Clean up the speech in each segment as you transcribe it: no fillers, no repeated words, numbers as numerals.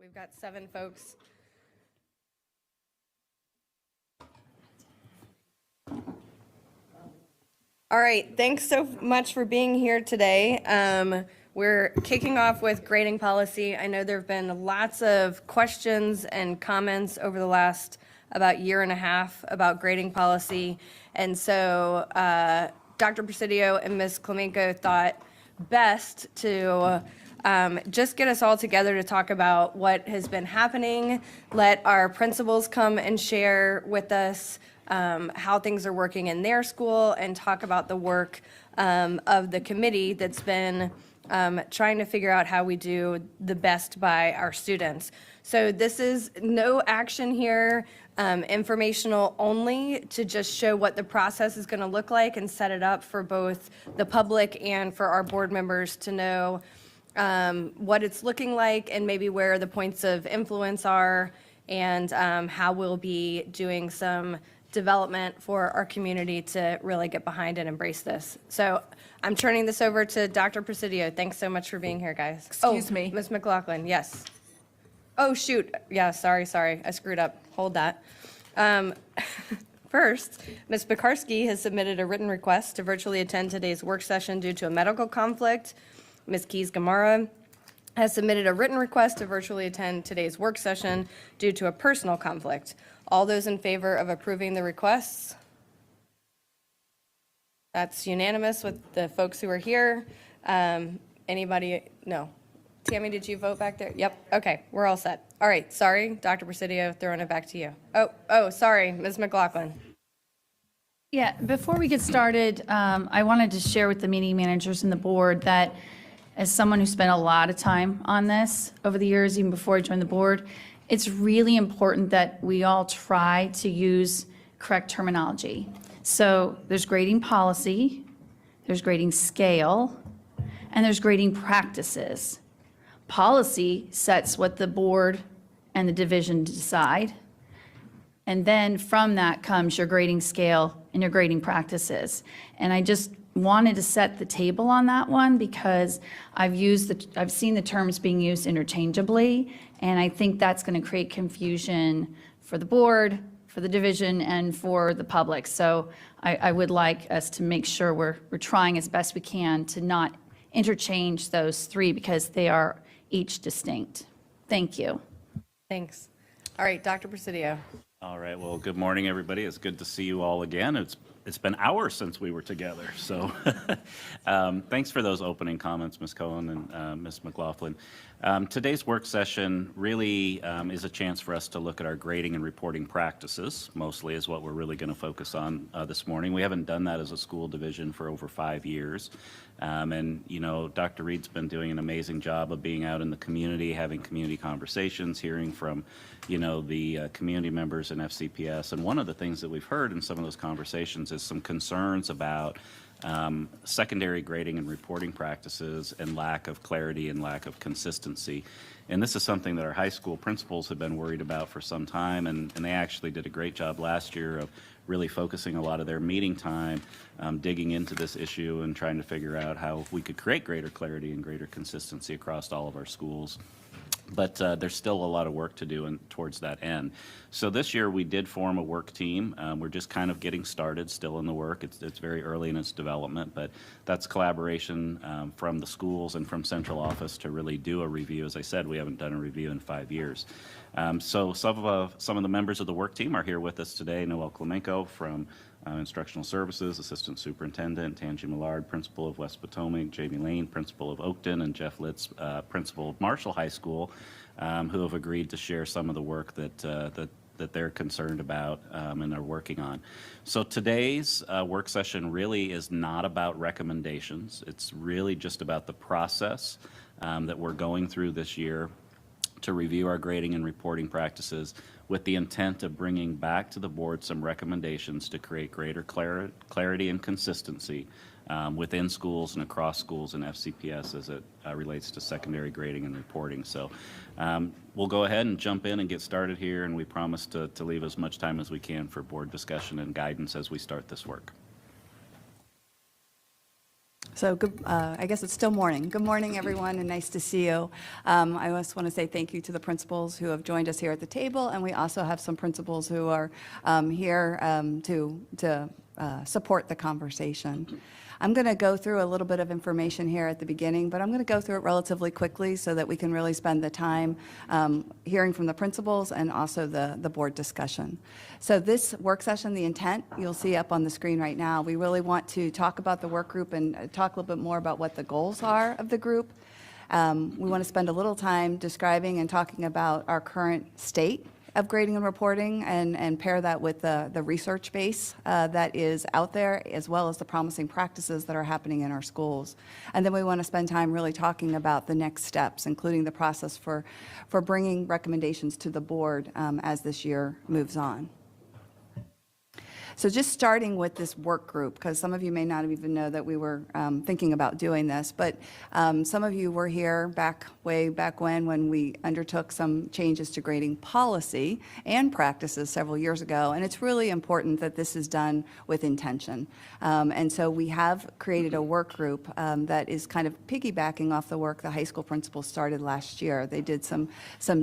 We've got 7 folks. All right, thanks so much for being here today. We're kicking off with grading policy. I know there have been lots of questions and comments over the last about year and a half about grading policy. And so Dr. Presidio and Ms. Klemenko thought best to just get us all together to talk about what has been happening, let our principals come and share with us how things are working in their school, and talk about the work of the committee that's been trying to figure out how we do the best by our students. So this is no action here, informational only, to just show what the process is going to look like and set it up for both the public and for our board members to know what it's looking like and maybe where the points of influence are, and how we'll be doing some development for our community to really get behind and embrace this. So I'm turning this over to Dr. Presidio. Thanks so much for being here, guys. Excuse me. Ms. McLaughlin, yes. Oh, shoot. Yeah, sorry. I screwed up. Hold that. First, Ms. Pekarsky has submitted a written request to virtually attend today's work session due to a medical conflict. Ms. Keys-Gamarra has submitted a written request to virtually attend today's work session due to a personal conflict. All those in favor of approving the requests? That's unanimous with the folks who are here. Anybody? No. Tammy, did you vote back there? Yep. Okay, we're all set. All right, sorry, Dr. Presidio, throwing it back to you. Oh, sorry, Ms. McLaughlin. Yeah, before we get started, I wanted to share with the meeting managers and the board that as someone who spent a lot of time on this over the years, even before I joined the board, it's really important that we all try to use correct terminology. So there's grading policy, there's grading scale, and there's grading practices. Policy sets what the board and the division decide. And then from that comes your grading scale and your grading practices. And I just wanted to set the table on that one because I've seen the terms being used interchangeably, and I think that's going to create confusion for the board, for the division, and for the public. So I would like us to make sure we're trying as best we can to not interchange those three because they are each distinct. Thank you. Thanks. All right, Dr. Presidio. All right, well, good morning, everybody. It's good to see you all again. It's been hours since we were together, so thanks for those opening comments, Ms. Cohen and Ms. McLaughlin. Today's work session really is a chance for us to look at our grading and reporting practices, mostly is what we're really going to focus on this morning. We haven't done that as a school division for over 5 years. And, you know, Dr. Reed's been doing an amazing job of being out in the community, having community conversations, hearing from, you know, the community members in FCPS. And one of the things that we've heard in some of those conversations is some concerns about secondary grading and reporting practices and lack of clarity and lack of consistency. And this is something that our high school principals have been worried about for some time, and they actually did a great job last year of really focusing a lot of their meeting time digging into this issue and trying to figure out how we could create greater clarity and greater consistency across all of our schools. But there's still a lot of work to do towards that end. So this year we did form a work team. We're just kind of getting started, still in the work. It's very early in its development, but that's collaboration from the schools and from central office to really do a review. As I said, we haven't done a review in 5 years. So some of the members of the work team are here with us today. Noelle Klemenko from Instructional Services, Assistant Superintendent, Tangi Millard, Principal of West Potomac, Jamie Lane, Principal of Oakton, and Jeff Litz, Principal of Marshall High School, who have agreed to share some of the work that they're concerned about and are working on. So today's work session really is not about recommendations. It's really just about the process that we're going through this year to review our grading and reporting practices with the intent of bringing back to the board some recommendations to create greater clarity and consistency within schools and across schools and FCPS as it relates to secondary grading and reporting. So we'll go ahead and jump in and get started here, and we promise to leave as much time as we can for board discussion and guidance as we start this work. So good, I guess it's still morning. Good morning, everyone, and nice to see you. I just want to say thank you to the principals who have joined us here at the table, and we also have some principals who are here to support the conversation. I'm going to go through a little bit of information here at the beginning, but I'm going to go through it relatively quickly so that we can really spend the time hearing from the principals and also the board discussion. So this work session, the intent, you'll see up on the screen right now, we really want to talk about the work group and talk a little bit more about what the goals are of the group. We want to spend a little time describing and talking about our current state of grading and reporting and pair that with the research base that is out there, as well as the promising practices that are happening in our schools. And then we want to spend time really talking about the next steps, including the process for bringing recommendations to the board as this year moves on. So just starting with this work group, because some of you may not even know that we were thinking about doing this, but some of you were here way back when we undertook some changes to grading policy and practices several years ago, and it's really important that this is done with intention. And so we have created a work group that is kind of piggybacking off the work the high school principals started last year. They did some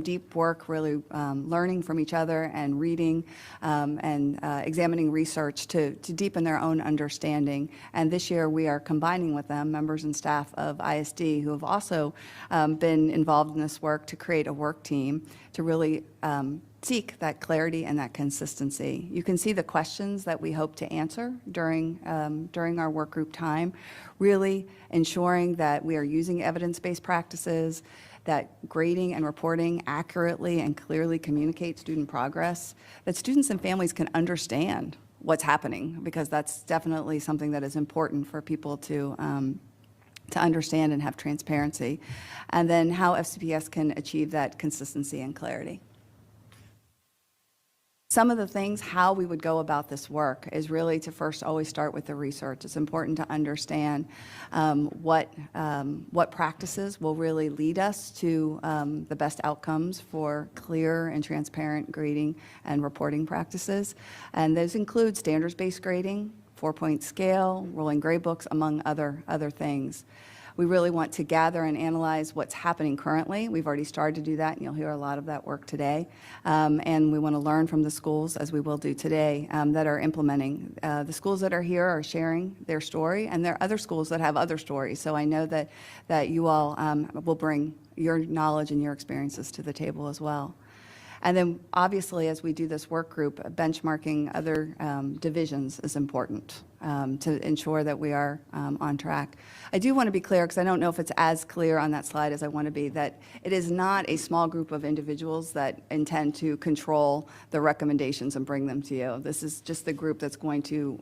deep work, really learning from each other and reading and examining research to deepen their own understanding. And this year we are combining with them members and staff of ISD who have also been involved in this work to create a work team to really seek that clarity and that consistency. You can see the questions that we hope to answer during our work group time, really ensuring that we are using evidence-based practices, that grading and reporting accurately and clearly communicate student progress, that students and families can understand what's happening, because that's definitely something that is important for people to understand and have transparency, and then how FCPS can achieve that consistency and clarity. Some of the things, how we would go about this work is really to first always start with the research. It's important to understand what practices will really lead us to the best outcomes for clear and transparent grading and reporting practices. And those include standards-based grading, 4-point scale, rolling grade books, among other things. We really want to gather and analyze what's happening currently. We've already started to do that, and you'll hear a lot of that work today. And we want to learn from the schools, as we will do today, that are implementing. The schools that are here are sharing their story, and there are other schools that have other stories. So I know that you all will bring your knowledge and your experiences to the table as well. And then, obviously, as we do this work group, benchmarking other divisions is important to ensure that we are on track. I do want to be clear, because I don't know if it's as clear on that slide as I want to be, that it is not a small group of individuals that intend to control the recommendations and bring them to you. This is just the group that's going to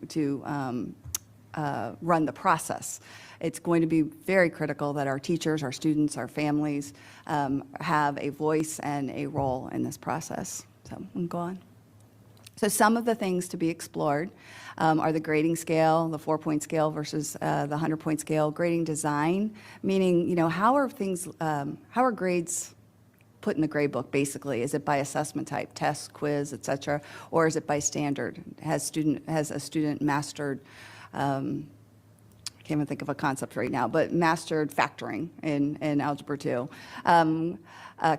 run the process. It's going to be very critical that our teachers, our students, our families have a voice and a role in this process. So we'll go on. So some of the things to be explored are the grading scale, the 4-point scale versus the 100-point scale, grading design, meaning, how are grades put in the grade book, basically? Is it by assessment type, test, quiz, et cetera, or is it by standard? Has a student mastered, I can't even think of a concept right now, but mastered factoring in Algebra 2.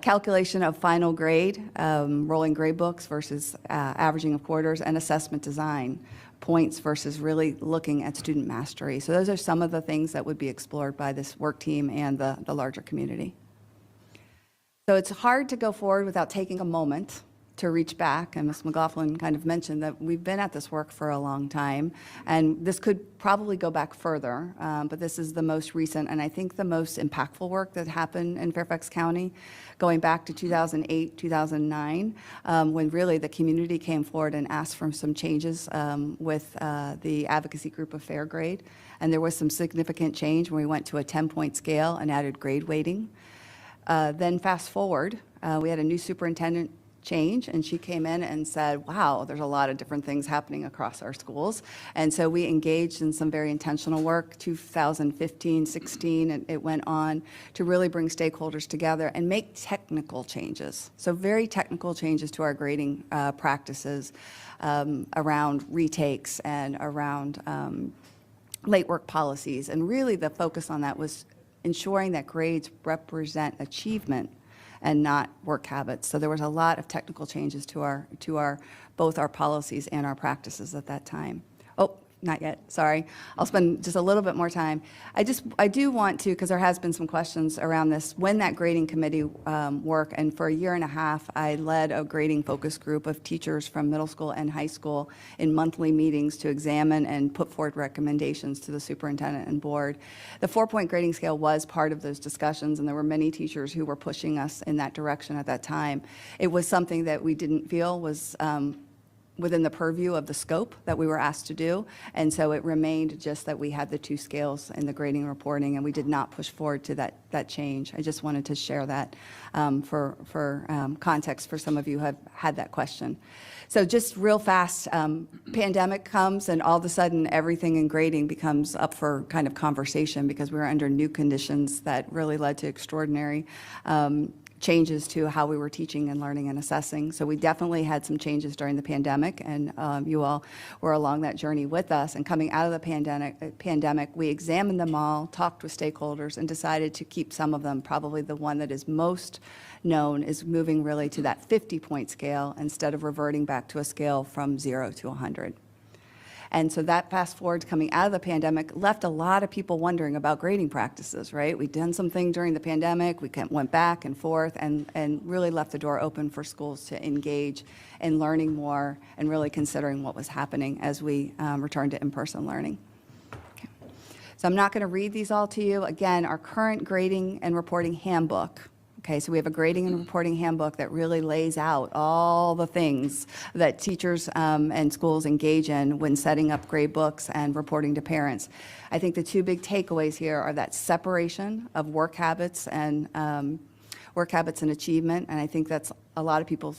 Calculation of final grade, rolling grade books versus averaging of quarters, and assessment design, points versus really looking at student mastery. So those are some of the things that would be explored by this work team and the larger community. So it's hard to go forward without taking a moment to reach back, and Ms. McLaughlin kind of mentioned that we've been at this work for a long time, and this could probably go back further, but this is the most recent and I think the most impactful work that happened in Fairfax County, going back to 2008, 2009, when really the community came forward and asked for some changes with the advocacy group of Fair Grade, and there was some significant change when we went to a 10-point scale and added grade weighting. Then fast forward, we had a new superintendent change, and she came in and said, wow, there's a lot of different things happening across our schools. And so we engaged in some very intentional work, 2015, 16, and it went on to really bring stakeholders together and make technical changes. So very technical changes to our grading practices around retakes and around late work policies. And really the focus on that was ensuring that grades represent achievement and not work habits. So there was a lot of technical changes to both our policies and our practices at that time. Oh, not yet, sorry. I'll spend just a little bit more time. I do want to, because there has been some questions around this, when that grading committee work, and for a year and a half, I led a grading focus group of teachers from middle school and high school in monthly meetings to examine and put forward recommendations to the superintendent and board. The 4-point grading scale was part of those discussions, and there were many teachers who were pushing us in that direction at that time. It was something that we didn't feel was within the purview of the scope that we were asked to do. And so it remained just that we had the 2 scales in the grading and reporting, and we did not push forward to that change. I just wanted to share that for context for some of you who have had that question. So just real fast, pandemic comes and all of a sudden everything in grading becomes up for kind of conversation because we were under new conditions that really led to extraordinary changes to how we were teaching and learning and assessing. So we definitely had some changes during the pandemic, and you all were along that journey with us. And coming out of the pandemic, we examined them all, talked with stakeholders, and decided to keep some of them. Probably the one that is most known is moving really to that 50-point scale instead of reverting back to a scale from 0 to 100. And so that fast forward coming out of the pandemic left a lot of people wondering about grading practices, right? We'd done something during the pandemic, we went back and forth and really left the door open for schools to engage in learning more and really considering what was happening as we returned to in-person learning. Okay. So I'm not going to read these all to you. Again, our current grading and reporting handbook. Okay, so we have a grading and reporting handbook that really lays out all the things that teachers and schools engage in when setting up grade books and reporting to parents. I think the 2 big takeaways here are that separation of work habits and achievement, and I think that's a lot of people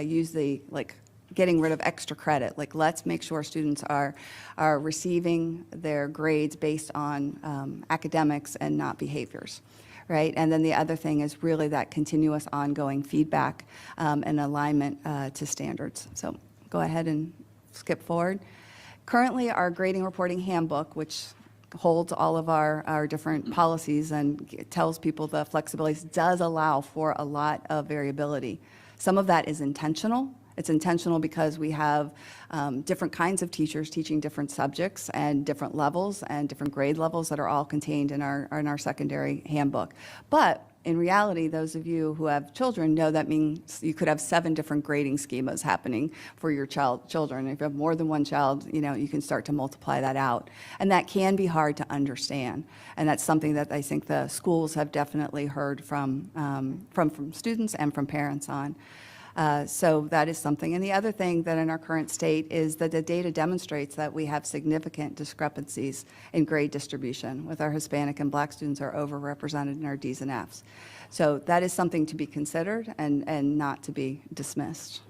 use the getting rid of extra credit. Like, let's make sure students are receiving their grades based on academics and not behaviors. Right, and then the other thing is really that continuous ongoing feedback and alignment to standards. So go ahead and skip forward. Currently, our grading reporting handbook, which holds all of our different policies and tells people the flexibilities, does allow for a lot of variability. Some of that is intentional. It's intentional because we have different kinds of teachers teaching different subjects and different levels and different grade levels that are all contained in our secondary handbook. But in reality, those of you who have children know that means you could have 7 different grading schemas happening for your children. If you have more than one child, you can start to multiply that out. And that can be hard to understand. And that's something that I think the schools have definitely heard from students and from parents on. So that is something. And the other thing that in our current state is that the data demonstrates that we have significant discrepancies in grade distribution, with our Hispanic and Black students are overrepresented in our Ds and Fs. So that is something to be considered and not to be dismissed.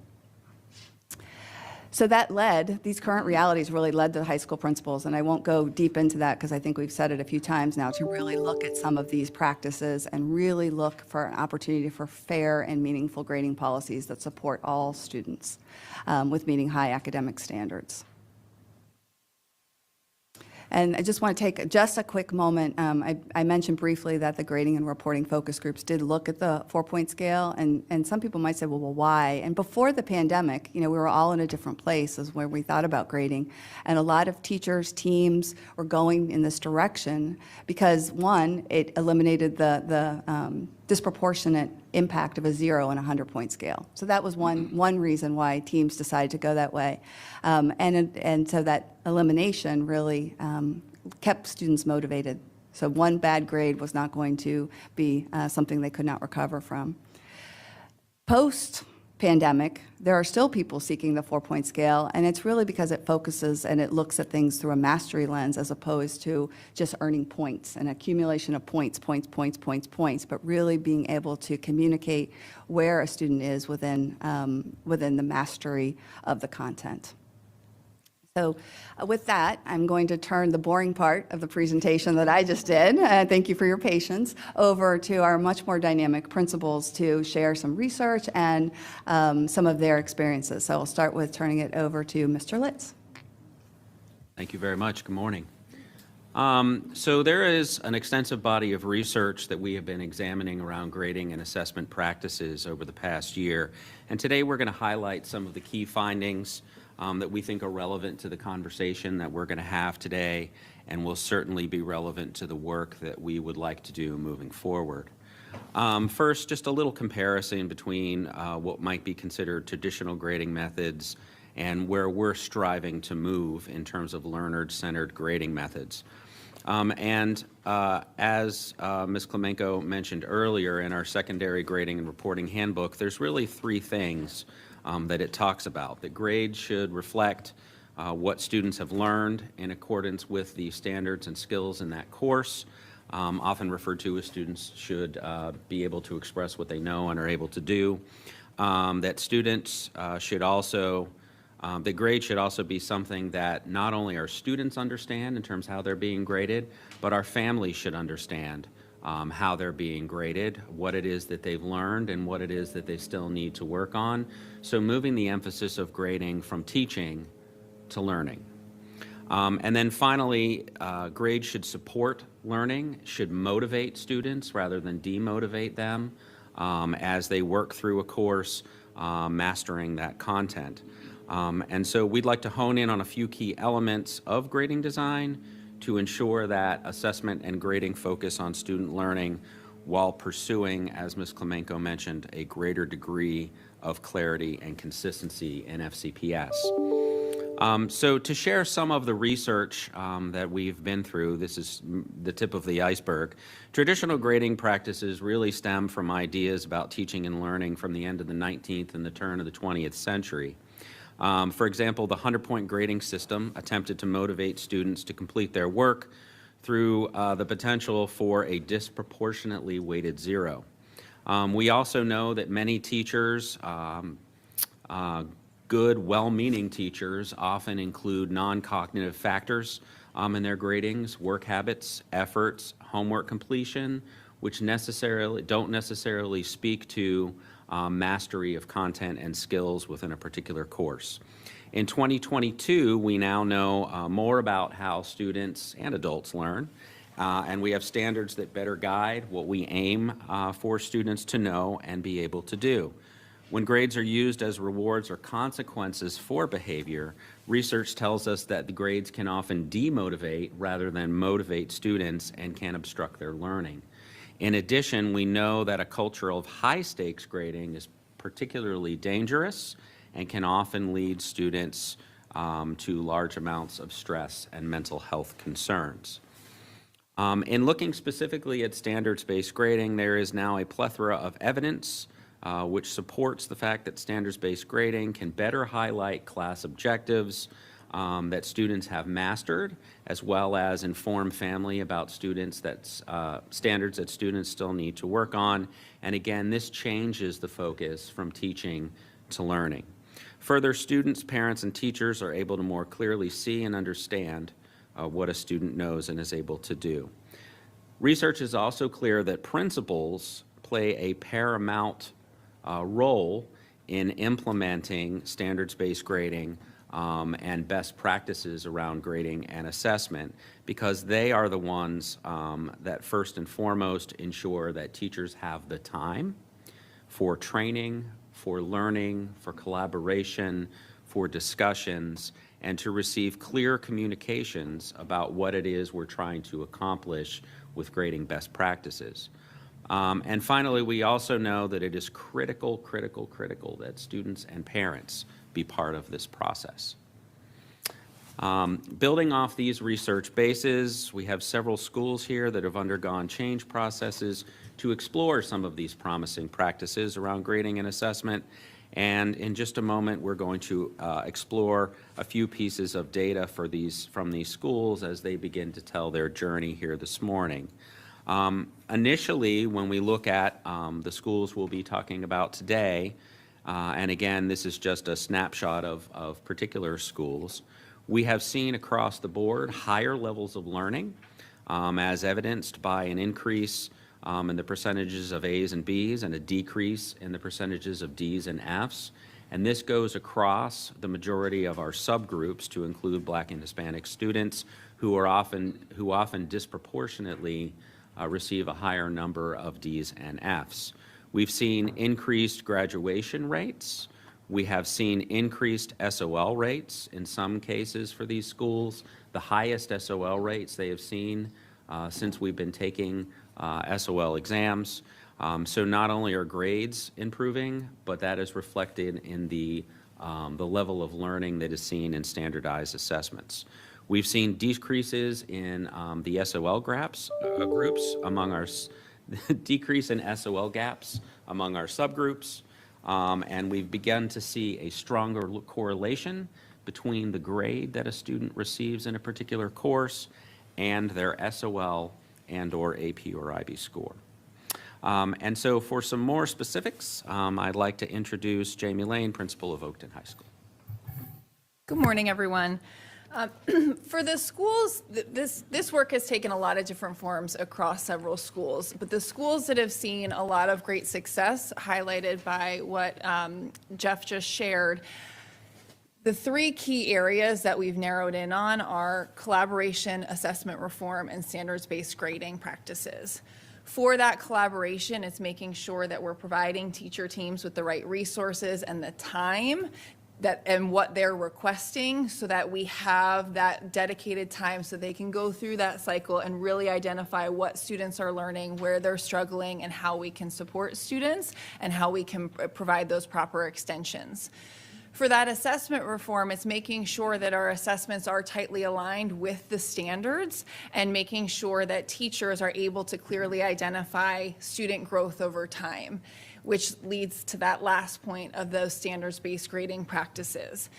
So these current realities really led the high school principals, and I won't go deep into that because I think we've said it a few times now, to really look at some of these practices and really look for an opportunity for fair and meaningful grading policies that support all students with meeting high academic standards. And I just want to take just a quick moment. I mentioned briefly that the grading and reporting focus groups did look at the 4-point scale, and some people might say, well, why? And before the pandemic, we were all in a different place as where we thought about grading, and a lot of teachers, teams were going in this direction because, one, it eliminated the disproportionate impact of a 0 and 100-point scale. So that was one reason why teams decided to go that way. And so that elimination really kept students motivated. So one bad grade was not going to be something they could not recover from. Post-pandemic, there are still people seeking the 4-point scale, and it's really because it focuses and it looks at things through a mastery lens as opposed to just earning points, an accumulation of points, but really being able to communicate where a student is within the mastery of the content. So with that, I'm going to turn the boring part of the presentation that I just did, thank you for your patience, over to our much more dynamic principals to share some research and some of their experiences. So I'll start with turning it over to Mr. Litz. Thank you very much. Good morning. So there is an extensive body of research that we have been examining around grading and assessment practices over the past year. And today we're going to highlight some of the key findings that we think are relevant to the conversation that we're going to have today, and will certainly be relevant to the work that we would like to do moving forward. First, just a little comparison between what might be considered traditional grading methods and where we're striving to move in terms of learner-centered grading methods. As Ms. Klemenko mentioned earlier, in our secondary grading and reporting handbook, there's really three things that it talks about. That grades should reflect what students have learned in accordance with the standards and skills in that course, often referred to as students should be able to express what they know and are able to do. That students should also the grade should also be something that not only our students understand in terms of how they're being graded, but our families should understand how they're being graded, what it is that they've learned, and what it is that they still need to work on. So moving the emphasis of grading from teaching to learning. And then finally, grades should support learning, should motivate students rather than demotivate them as they work through a course, mastering that content. And so we'd like to hone in on a few key elements of grading design to ensure that assessment and grading focus on student learning while pursuing, as Ms. Klemenko mentioned, a greater degree of clarity and consistency in FCPS. So to share some of the research that we've been through, this is the tip of the iceberg. Traditional grading practices really stem from ideas about teaching and learning from the end of the 19th and the turn of the 20th century. For example, the 100-point grading system attempted to motivate students to complete their work through the potential for a disproportionately weighted zero. We also know that many teachers, good, well-meaning teachers, often include non-cognitive factors in their gradings, work habits, efforts, homework completion, which don't necessarily speak to mastery of content and skills within a particular course. In 2022, we now know more about how students and adults learn, and we have standards that better guide what we aim for students to know and be able to do. When grades are used as rewards or consequences for behavior, research tells us that the grades can often demotivate rather than motivate students and can obstruct their learning. In addition, we know that a culture of high-stakes grading is particularly dangerous and can often lead students to large amounts of stress and mental health concerns. In looking specifically at standards-based grading, there is now a plethora of evidence which supports the fact that standards-based grading can better highlight class objectives that students have mastered, as well as inform family about standards that students still need to work on. And again, this changes the focus from teaching to learning. Further, students, parents, and teachers are able to more clearly see and understand what a student knows and is able to do. Research is also clear that principals play a paramount role in implementing standards-based grading and best practices around grading and assessment, because they are the ones that first and foremost ensure that teachers have the time for training, for learning, for collaboration, for discussions, and to receive clear communications about what it is we're trying to accomplish with grading best practices. And finally, we also know that it is critical that students and parents be part of this process. Building off these research bases, we have several schools here that have undergone change processes to explore some of these promising practices around grading and assessment. And in just a moment, we're going to explore a few pieces of data from these schools as they begin to tell their journey here this morning. Initially, when we look at the schools we'll be talking about today, and again, this is just a snapshot of particular schools, we have seen across the board higher levels of learning, as evidenced by an increase in the percentages of A's and B's and a decrease in the percentages of D's and F's. And this goes across the majority of our subgroups to include Black and Hispanic students who often disproportionately receive a higher number of D's and F's. We've seen increased graduation rates. We have seen increased SOL rates in some cases for these schools, the highest SOL rates they have seen since we've been taking SOL exams. So not only are grades improving, but that is reflected in the level of learning that is seen in standardized assessments. We've seen decreases in the SOL groups among our decrease in SOL gaps among our subgroups, and we've begun to see a stronger correlation between the grade that a student receives in a particular course and their SOL and/or AP or IB score. And so for some more specifics, I'd like to introduce Jamie Lane, principal of Oakton High School. Good morning, everyone. For the schools, this work has taken a lot of different forms across several schools, but the schools that have seen a lot of great success, highlighted by what Jeff just shared, the three key areas that we've narrowed in on are collaboration, assessment reform, and standards-based grading practices. For that collaboration, it's making sure that we're providing teacher teams with the right resources and the time and what they're requesting, so that we have that dedicated time so they can go through that cycle and really identify what students are learning, where they're struggling, and how we can support students and how we can provide those proper extensions. For that assessment reform, it's making sure that our assessments are tightly aligned with the standards and making sure that teachers are able to clearly identify student growth over time, which leads to that last point of those standards-based grading practices.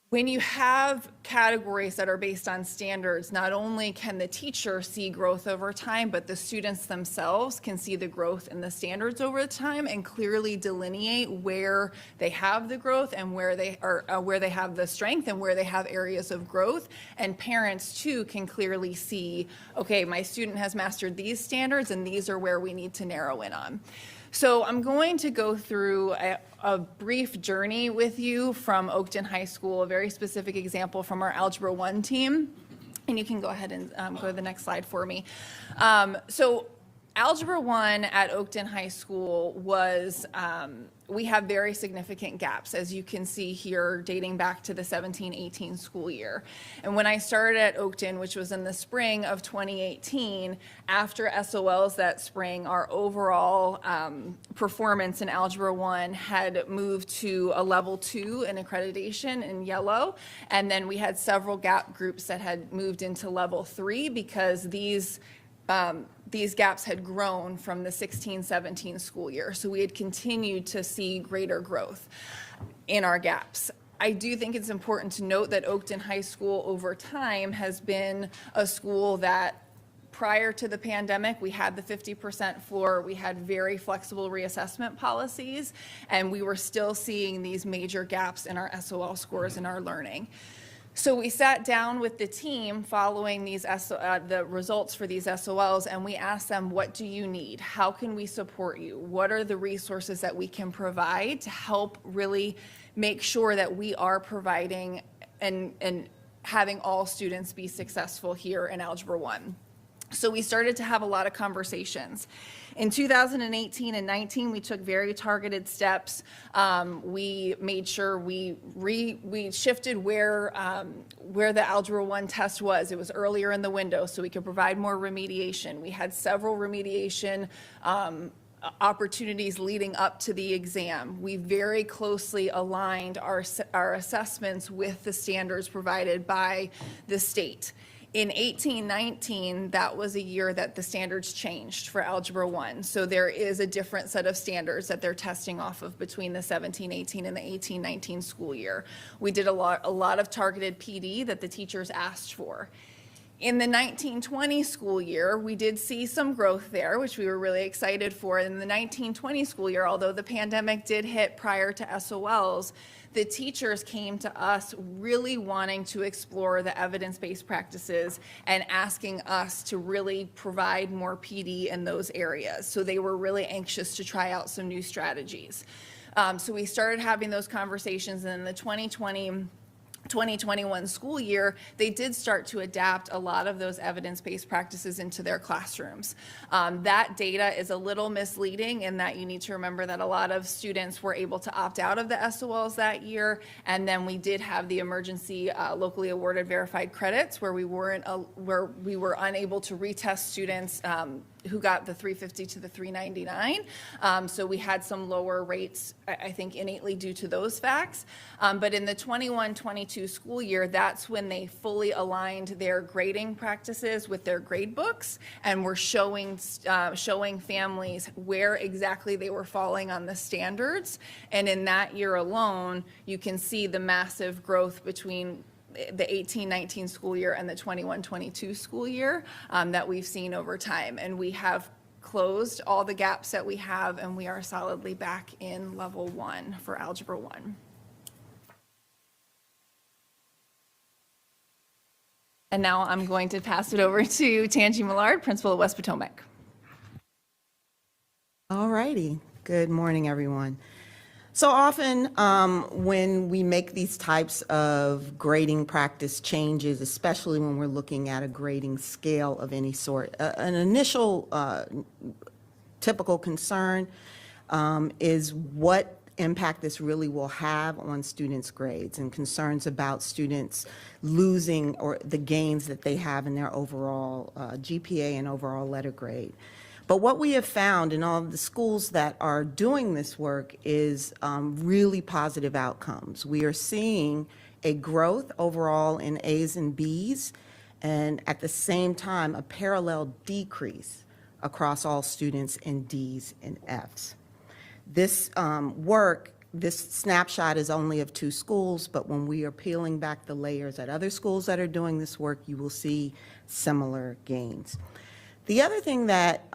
When you have categories that are based on standards, not only can the teacher see growth over time, but the students themselves can see the growth in the standards over time and clearly delineate where they have the growth and where they have the strength and where they have areas of growth. And parents too can clearly see, okay, my student has mastered these standards and these are where we need to narrow in on. So I'm going to go through a brief journey with you from Oakton High School, a very specific example from our Algebra 1 team. And you can go ahead and go to the next slide for me. So Algebra 1 at Oakton High School was, we have very significant gaps, as you can see here, dating back to the 17-18 school year. And when I started at Oakton, which was in the spring of 2018, after SOLs that spring, our overall performance in Algebra 1 had moved to a level 2 in accreditation in yellow. And then we had several gap groups that had moved into level 3 because these gaps had grown from the 16-17 school year. So we had continued to see greater growth in our gaps. I do think it's important to note that Oakton High School over time has been a school that prior to the pandemic, we had the 50% floor, we had very flexible reassessment policies, and we were still seeing these major gaps in our SOL scores and our learning. So we sat down with the team following these the results for these SOLs, and we asked them, what do you need? How can we support you? What are the resources that we can provide to help really make sure that we are providing and having all students be successful here in Algebra 1? So we started to have a lot of conversations. In 2018 and 19, we took very targeted steps. We made sure we shifted where the Algebra 1 test was. It was earlier in the window, so we could provide more remediation. We had several remediation opportunities leading up to the exam. We very closely aligned our assessments with the standards provided by the state. In 18-19, that was a year that the standards changed for Algebra 1. So there is a different set of standards that they're testing off of between the 17-18 and the 18-19 school year. We did a lot of targeted PD that the teachers asked for. In the 19-20 school year, we did see some growth there, which we were really excited for. In the 19-20 school year, although the pandemic did hit prior to SOLs, the teachers came to us really wanting to explore the evidence-based practices and asking us to really provide more PD in those areas. So they were really anxious to try out some new strategies. So we started having those conversations, and in the 2020 2021 school year, they did start to adapt a lot of those evidence-based practices into their classrooms. That data is a little misleading in that you need to remember that a lot of students were able to opt out of the SOLs that year, and then we did have the emergency locally awarded verified credits where we were unable to retest students who got the 350 to the 399. So we had some lower rates, I think innately due to those facts. But in the 21-22 school year, that's when they fully aligned their grading practices with their grade books and were showing families where exactly they were falling on the standards. And in that year alone, you can see the massive growth between the 18-19 school year and the 21-22 school year that we've seen over time. And we have closed all the gaps that we have, and we are solidly back in level 1 for Algebra 1. And now I'm going to pass it over to Tangi Millard, principal of West Potomac. All righty. Good morning, everyone. So often when we make these types of grading practice changes, especially when we're looking at a grading scale of any sort, an initial typical concern is what impact this really will have on students' grades and concerns about students losing or the gains that they have in their overall GPA and overall letter grade. But what we have found in all of the schools that are doing this work is really positive outcomes. We are seeing a growth overall in A's and B's, and at the same time, a parallel decrease across all students in D's and F's. This this snapshot is only of 2 schools, but when we are peeling back the layers at other schools that are doing this work, you will see similar gains. The other thing that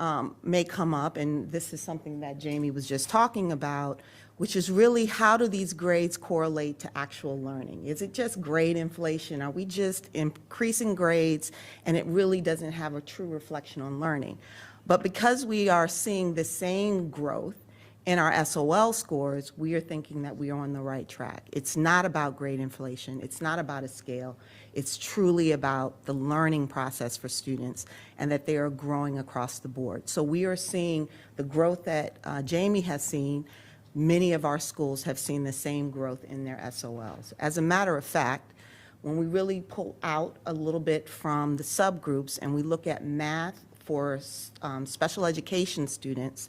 may come up, and this is something that Jamie was just talking about, which is really how do these grades correlate to actual learning? Is it just grade inflation? Are we just increasing grades and it really doesn't have a true reflection on learning? But because we are seeing the same growth in our SOL scores, we are thinking that we are on the right track. It's not about grade inflation. It's not about a scale. It's truly about the learning process for students and that they are growing across the board. So we are seeing the growth that Jamie has seen. Many of our schools have seen the same growth in their SOLs. As a matter of fact, when we really pull out a little bit from the subgroups and we look at math for special education students,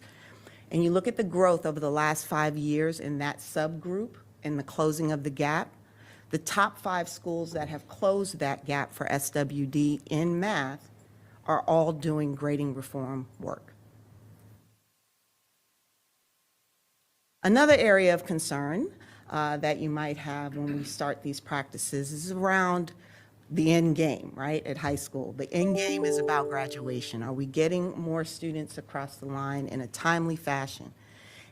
and you look at the growth over the last 5 years in that subgroup and the closing of the gap, the top 5 schools that have closed that gap for SWD in math are all doing grading reform work. Another area of concern that you might have when we start these practices is around the end game, right, at high school. The end game is about graduation. Are we getting more students across the line in a timely fashion?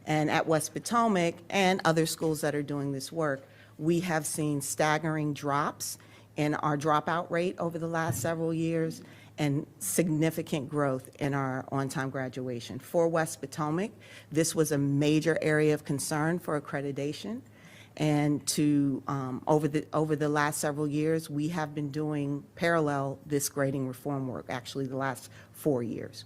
And at West Potomac and other schools that are doing this work, we have seen staggering drops in our dropout rate over the last several years and significant growth in our on-time graduation. For West Potomac, this was a major area of concern for accreditation. And over the last several years, we have been doing parallel this grading reform work, actually the last 4 years.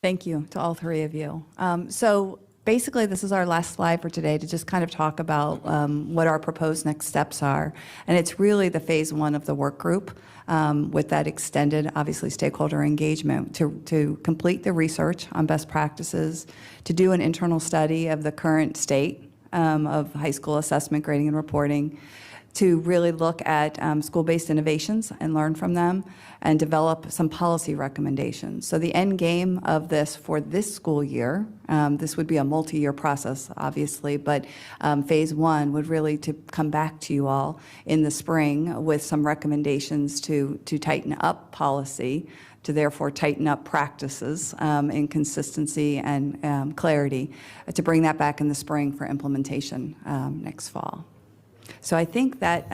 Thank you to all 3 of you. So basically, this is our last slide for today to just kind of talk about what our proposed next steps are. And it's really the phase 1 of the work group with that extended, obviously, stakeholder engagement to complete the research on best practices, to do an internal study of the current state of high school assessment, grading, and reporting, to really look at school-based innovations and learn from them, and develop some policy recommendations. So the end game of this for this school year, this would be a multi-year process, obviously, but phase 1 would really to come back to you all in the spring with some recommendations to tighten up policy, to therefore tighten up practices in consistency and clarity, to bring that back in the spring for implementation next fall. So I think that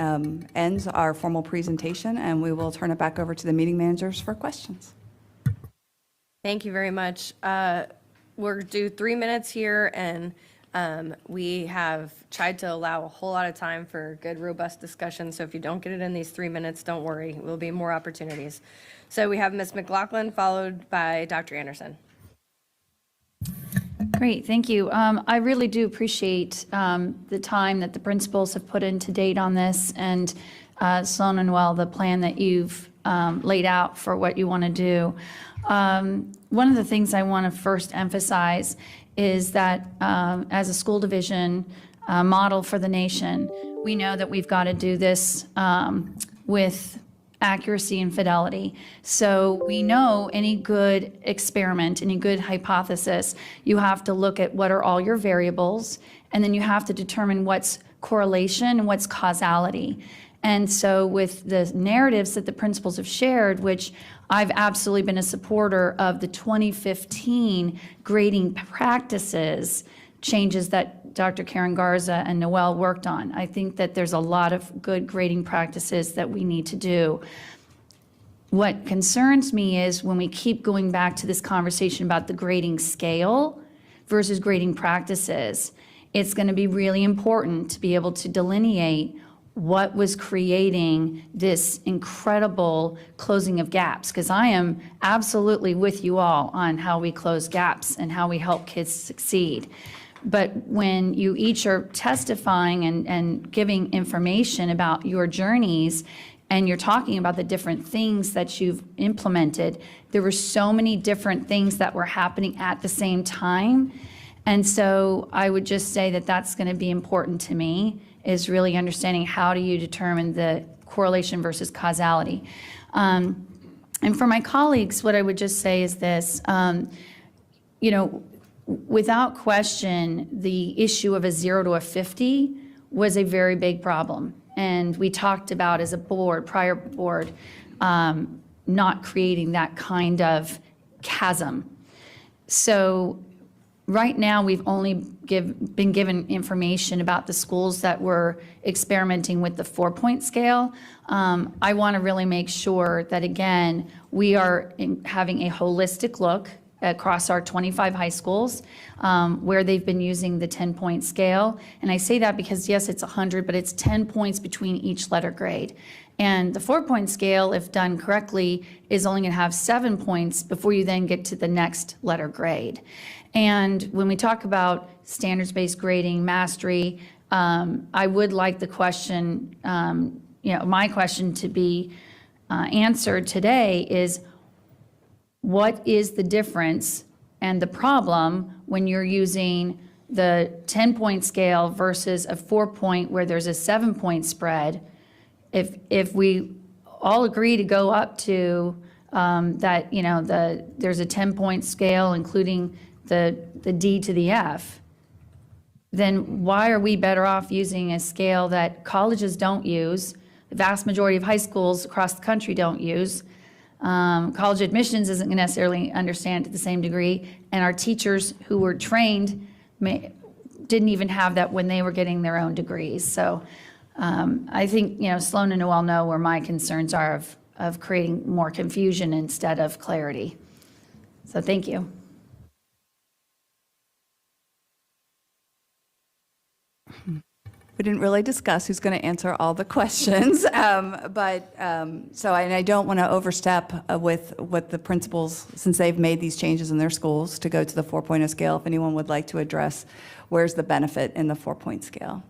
ends our formal presentation, and we will turn it back over to the meeting managers for questions. Thank you very much. we'll do 3 minutes here, and we have tried to allow a whole lot of time for good, robust discussion. So if you don't get it in these 3 minutes, don't worry. There will be more opportunities. So we have Ms. McLaughlin, followed by Dr. Anderson. Great, thank you. I really do appreciate the time that the principals have put in to date on this, and Sloan and Noel, the plan that you've laid out for what you want to do. One of the things I want to first emphasize is that as a school division model for the nation, we know that we've got to do this with accuracy and fidelity. So we know any good experiment, any good hypothesis, you have to look at what are all your variables, and then you have to determine what's correlation and what's causality. And so with the narratives that the principals have shared, which I've absolutely been a supporter of the 2015 grading practices changes that Dr. Karen Garza and Noel worked on. I think that there's a lot of good grading practices that we need to do. What concerns me is when we keep going back to this conversation about the grading scale versus grading practices, it's going to be really important to be able to delineate what was creating this incredible closing of gaps, because I am absolutely with you all on how we close gaps and how we help kids succeed. But when you each are testifying and giving information about your journeys, and you're talking about the different things that you've implemented, there were so many different things that were happening at the same time. And so I would just say that that's going to be important to me, is really understanding how do you determine the correlation versus causality. And for my colleagues, what I would just say is this, without question, the issue of a 0 to a 50 was a very big problem. And we talked about as a board, prior board, not creating that kind of chasm. So right now, we've only been given information about the schools that were experimenting with the 4-point scale. I want to really make sure that, again, we are having a holistic look across our 25 high schools where they've been using the 10-point scale. And I say that because, yes, it's 100, but it's 10 points between each letter grade. And the 4-point scale, if done correctly, is only going to have 7 points before you then get to the next letter grade. And when we talk about standards-based grading, mastery, I would like the question, my question to be answered today is, what is the difference and the problem when you're using the 10-point scale versus a 4-point where there's a 7-point spread? If we all agree to go up to that, there's a 10-point scale, including the D to the F, then why are we better off using a scale that colleges don't use, the vast majority of high schools across the country don't use, college admissions isn't going to necessarily understand to the same degree, and our teachers who were trained didn't even have that when they were getting their own degrees. So I think, Sloan and Noel know where my concerns are of creating more confusion instead of clarity. So thank you. We didn't really discuss who's going to answer all the questions, and I don't want to overstep with what the principals, since they've made these changes in their schools to go to the 4.0 scale, if anyone would like to address where's the benefit in the 4-point scale.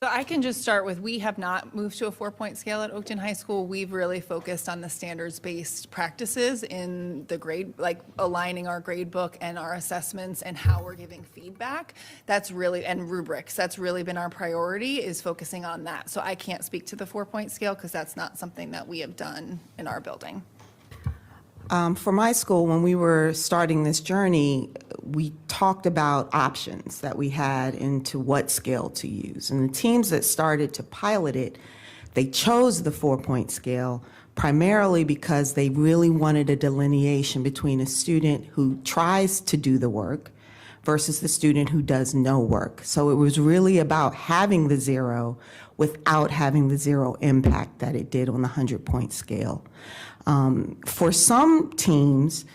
So I can just start with, we have not moved to a 4-point scale at Oakton High School. We've really focused on the standards-based practices in the grade, like aligning our grade book and our assessments and how we're giving feedback. That's really, and rubrics, that's really been our priority, is focusing on that. So I can't speak to the 4-point scale because that's not something that we have done in our building. For my school, when we were starting this journey, we talked about options that we had into what scale to use. And the teams that started to pilot it, they chose the 4-point scale primarily because they really wanted a delineation between a student who tries to do the work versus the student who does no work. So it was really about having the 0 without having the 0 impact that it did on the 100-point scale. For some teams,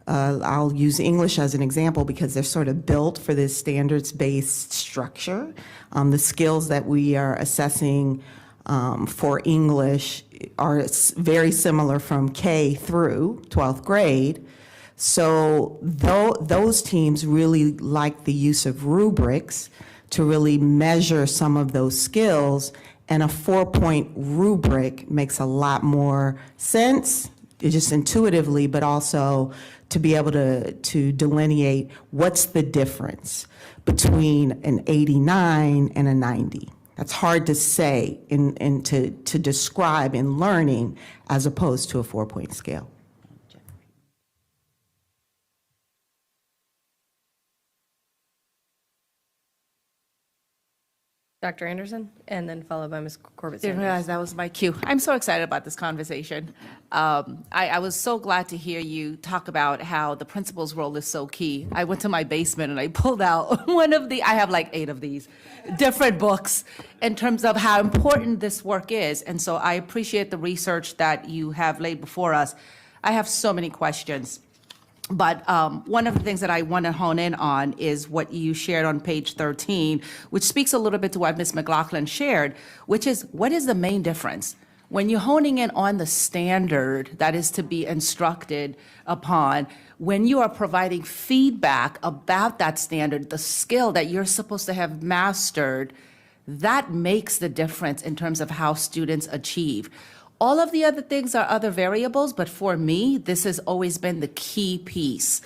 I'll use English as an example because they're sort of built for this standards-based structure. The skills that we are assessing for English are very similar from K through 12th grade. So those teams really like the use of rubrics to really measure some of those skills, and a 4-point rubric makes a lot more sense, just intuitively, but also to be able to delineate what's the difference between an 89 and a 90. That's hard to say and to describe in learning as opposed to a 4-point scale. Dr. Anderson, and then followed by Ms. Corbett Didn't Sanders. realize that was my cue. I'm so excited about this conversation. I was so glad to hear you talk about how the principal's role is so key. I went to my basement and I pulled out I have like 8 of these different books in terms of how important this work is. And so I appreciate the research that you have laid before us. I have so many questions. But one of the things that I want to hone in on is what you shared on page 13, which speaks a little bit to what Ms. McLaughlin shared, which is what is the main difference? When you're honing in on the standard that is to be instructed upon, when you are providing feedback about that standard, the skill that you're supposed to have mastered, that makes the difference in terms of how students achieve. All of the other things are other variables, but for me, this has always been the key piece.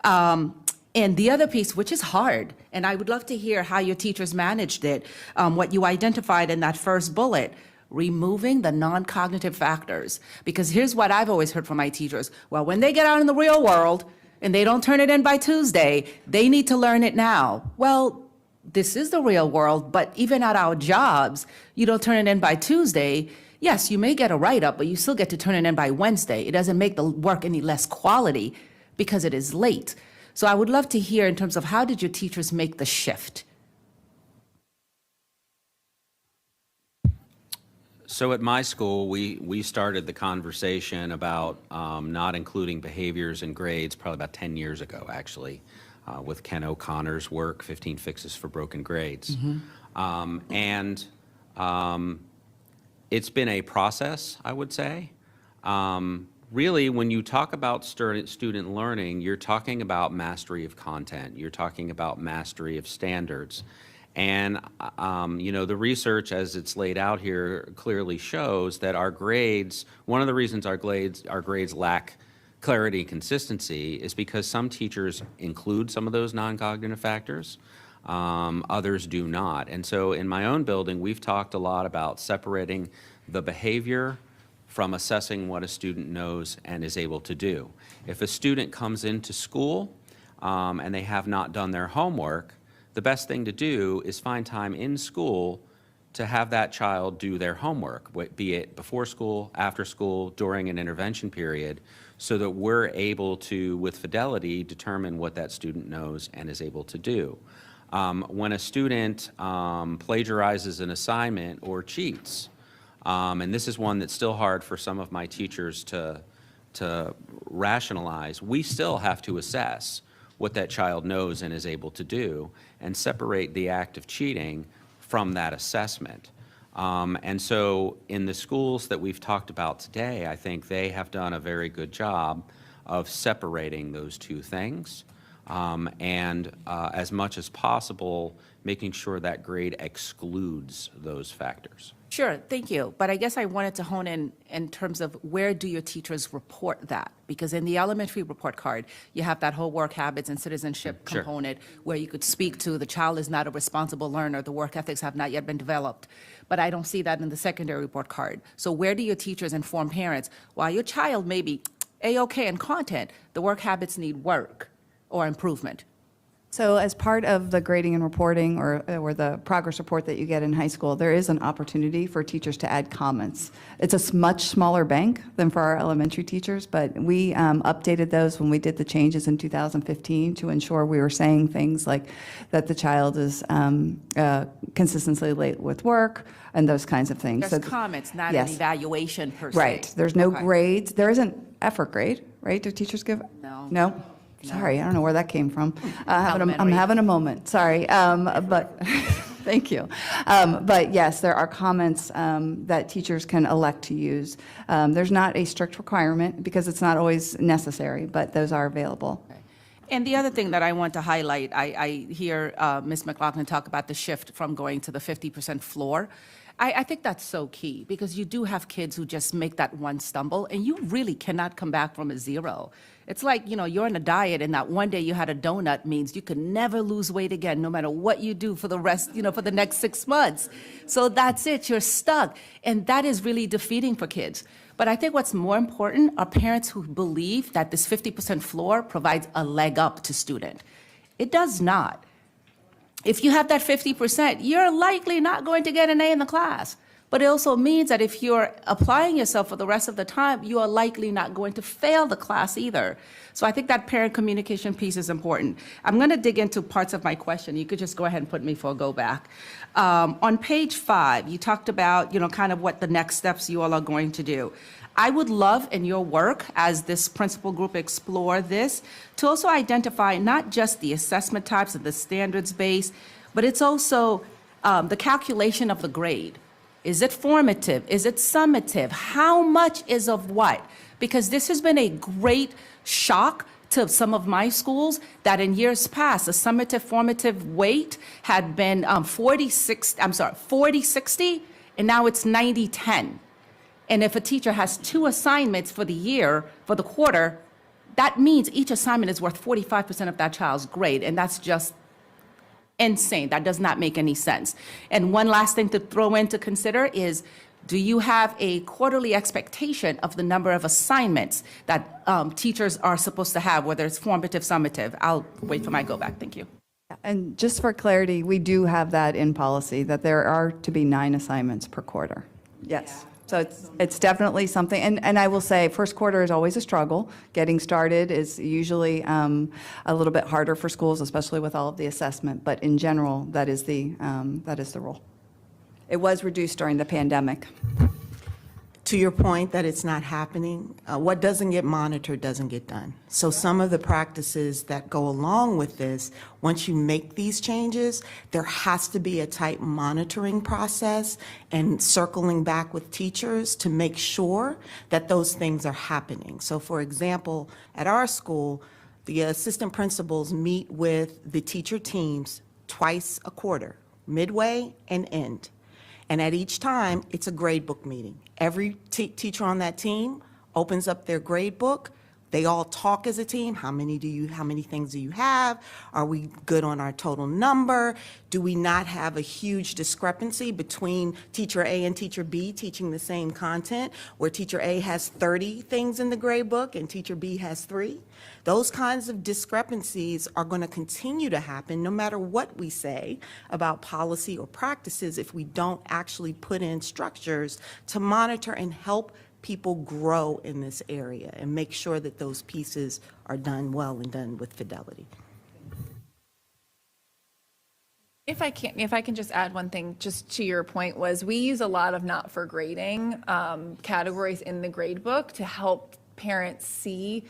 And the other piece, which is hard, and I would love to hear how your teachers managed it, what you identified in that first bullet, removing the non-cognitive factors. Because here's what I've always heard from my teachers. Well, when they get out in the real world and they don't turn it in by Tuesday, they need to learn it now. Well, this is the real world, but even at our jobs, you don't turn it in by Tuesday. Yes, you may get a write-up, but you still get to turn it in by Wednesday. It doesn't make the work any less quality because it is late. So I would love to hear in terms of how did your teachers make the shift? So at my school, we started the conversation about not including behaviors in grades probably about 10 years ago, actually, with Ken O'Connor's work, 15 Fixes for Broken Grades. It's been a process, I would say. Really, when you talk about student learning, you're talking about mastery of content. You're talking about mastery of standards. And, the research as it's laid out here clearly shows that our grades, one of the reasons our grades lack clarity and consistency is because some teachers include some of those non-cognitive factors. Others do not. And so in my own building, we've talked a lot about separating the behavior from assessing what a student knows and is able to do. If a student comes into school and they have not done their homework, the best thing to do is find time in school to have that child do their homework, be it before school, after school, during an intervention period, so that we're able to, with fidelity, determine what that student knows and is able to do. When a student plagiarizes an assignment or cheats, and this is one that's still hard for some of my teachers to rationalize, we still have to assess what that child knows and is able to do and separate the act of cheating from that assessment. And so in the schools that we've talked about today, I think they have done a very good job of separating those two things. As much as possible, making sure that grade excludes those factors. Sure, thank you. But I guess I wanted to hone in terms of where do your teachers report that? Because in the elementary report card, you have that whole work habits and citizenship Sure. component where you could speak to the child is not a responsible learner, the work ethics have not yet been developed. But I don't see that in the secondary report card. So where do your teachers inform parents, while your child may be A-OK in content, the work habits need work or improvement? So as part of the grading and reporting or the progress report that you get in high school, there is an opportunity for teachers to add comments. It's a much smaller bank than for our elementary teachers, but we updated those when we did the changes in 2015 to ensure we were saying things like that the child is consistently late with work and those kinds of things. There's So comments, not yes. an evaluation per se. Right. There's no Okay. grades. There is an effort grade, right? Do teachers give? No. No? Sorry, I don't know where that came from. I'm Elementary. having a moment, sorry. But, thank you. But yes, there are comments that teachers can elect to use. There's not a strict requirement because it's not always necessary, but those are available. And the other thing that I want to highlight, I hear Ms. McLaughlin talk about the shift from going to the 50% floor. I think that's so key because you do have kids who just make that one stumble and you really cannot come back from a zero. It's like, you're on a diet and that one day you had a donut means you can never lose weight again, no matter what you do for the rest, for the next 6 months. So that's it, you're stuck. And that is really defeating for kids. But I think what's more important are parents who believe that this 50% floor provides a leg up to student. It does not. If you have that 50%, you're likely not going to get an A in the class. But it also means that if you're applying yourself for the rest of the time, you are likely not going to fail the class either. So I think that parent communication piece is important. I'm going to dig into parts of my question. You could just go ahead and put me for a go back. On page 5, you talked about, kind of what the next steps you all are going to do. I would love in your work, as this principal group explore this, to also identify not just the assessment types and the standards base, but it's also the calculation of the grade. Is it formative? Is it summative? How much is of what? Because this has been a great shock to some of my schools that in years past, the summative formative weight had been 40-60, and now it's 90-10. And if a teacher has 2 assignments for the year, for the quarter, that means each assignment is worth 45% of that child's grade, and that's just insane. That does not make any sense. And one last thing to throw in to consider is, do you have a quarterly expectation of the number of assignments that teachers are supposed to have, whether it's formative, summative? I'll wait for my go back. Thank you. And just for clarity, we do have that in policy, that there are to be 9 assignments per quarter. Yes. So it's definitely something, and I will say, first quarter is always a struggle. Getting started is usually a little bit harder for schools, especially with all of the assessment, but in general, that is the rule. It was reduced during the pandemic. To your point that it's not happening, what doesn't get monitored doesn't get done. So some of the practices that go along with this, once you make these changes, there has to be a tight monitoring process and circling back with teachers to make sure that those things are happening. So for example, at our school, the assistant principals meet with the teacher teams twice a quarter, midway and end. And at each time, it's a grade book meeting. Every teacher on that team opens up their grade book. They all talk as a team. How many things do you have? Are we good on our total number? Do we not have a huge discrepancy between teacher A and teacher B teaching the same content, where teacher A has 30 things in the grade book and teacher B has 3? Those kinds of discrepancies are going to continue to happen no matter what we say about policy or practices if we don't actually put in structures to monitor and help people grow in this area and make sure that those pieces are done well and done with fidelity. If I can just add one thing, just to your point, was we use a lot of not for grading categories in the grade book to help parents see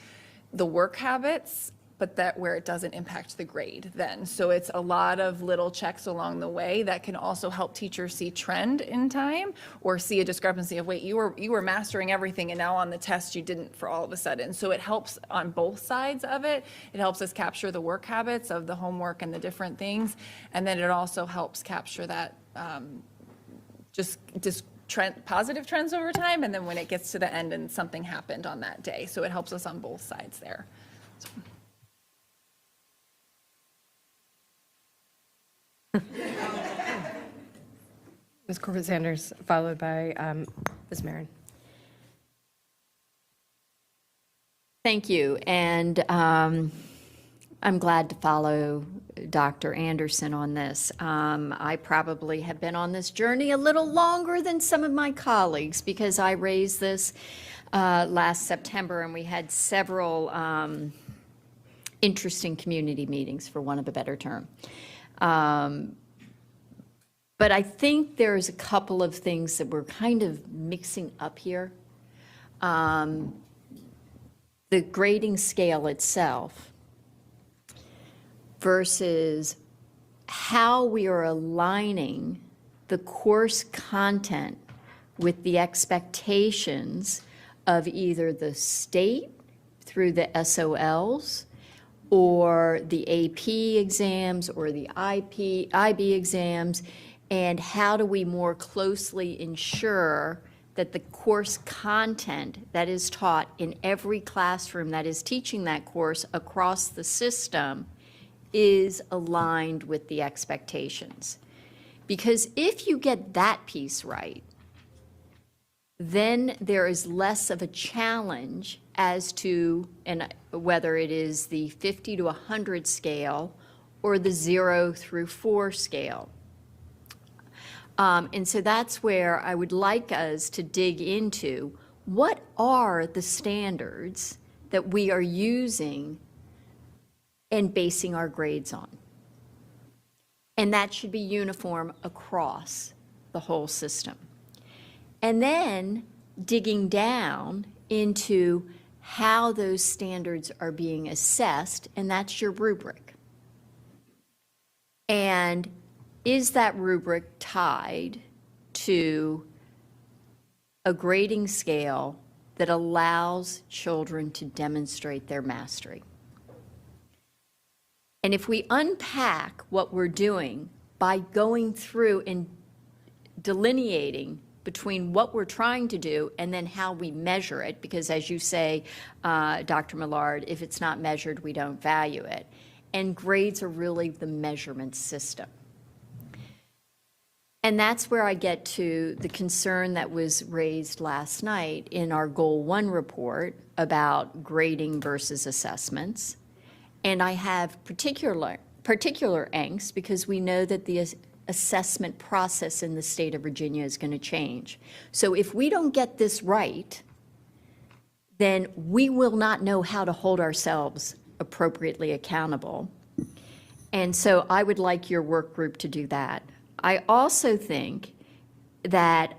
the work habits, but that where it doesn't impact the grade then. So it's a lot of little checks along the way that can also help teachers see trend in time or see a discrepancy of, wait, you were mastering everything and now on the test you didn't for all of a sudden. So it helps on both sides of it. It helps us capture the work habits of the homework and the different things. And then it also helps capture that just positive trends over time. And then when it gets to the end and something happened on that day. So it helps us on both sides there. So. Ms. Corbett Sanders, followed by Ms. Marin. Thank you, and I'm glad to follow Dr. Anderson on this. I probably have been on this journey a little longer than some of my colleagues because I raised this last September, and we had several interesting community meetings, for want of a better term. But I think there's a couple of things that we're kind of mixing up here. The the grading scale itself versus how we are aligning the course content with the expectations of either the state through the SOLs or the AP exams or the IB exams, and how do we more closely ensure that the course content that is taught in every classroom that is teaching that course across the system is aligned with the expectations. Because if you get that piece right, then there is less of a challenge as to whether it is the 50 to 100 scale or the 0 through 4 scale. And so that's where I would like us to dig into what are the standards that we are using and basing our grades on. And that should be uniform across the whole system. And then digging down into how those standards are being assessed, and that's your rubric. And is that rubric tied to a grading scale that allows children to demonstrate their mastery? And if we unpack what we're doing by going through and delineating between what we're trying to do and then how we measure it, because as you say, Dr. Millard, if it's not measured, we don't value it. And grades are really the measurement system. And that's where I get to the concern that was raised last night in our Goal 1 report about grading versus assessments. And I have particular angst because we know that the assessment process in the state of Virginia is going to change. So if we don't get this right, then we will not know how to hold ourselves appropriately accountable. And so I would like your work group to do that. I also think that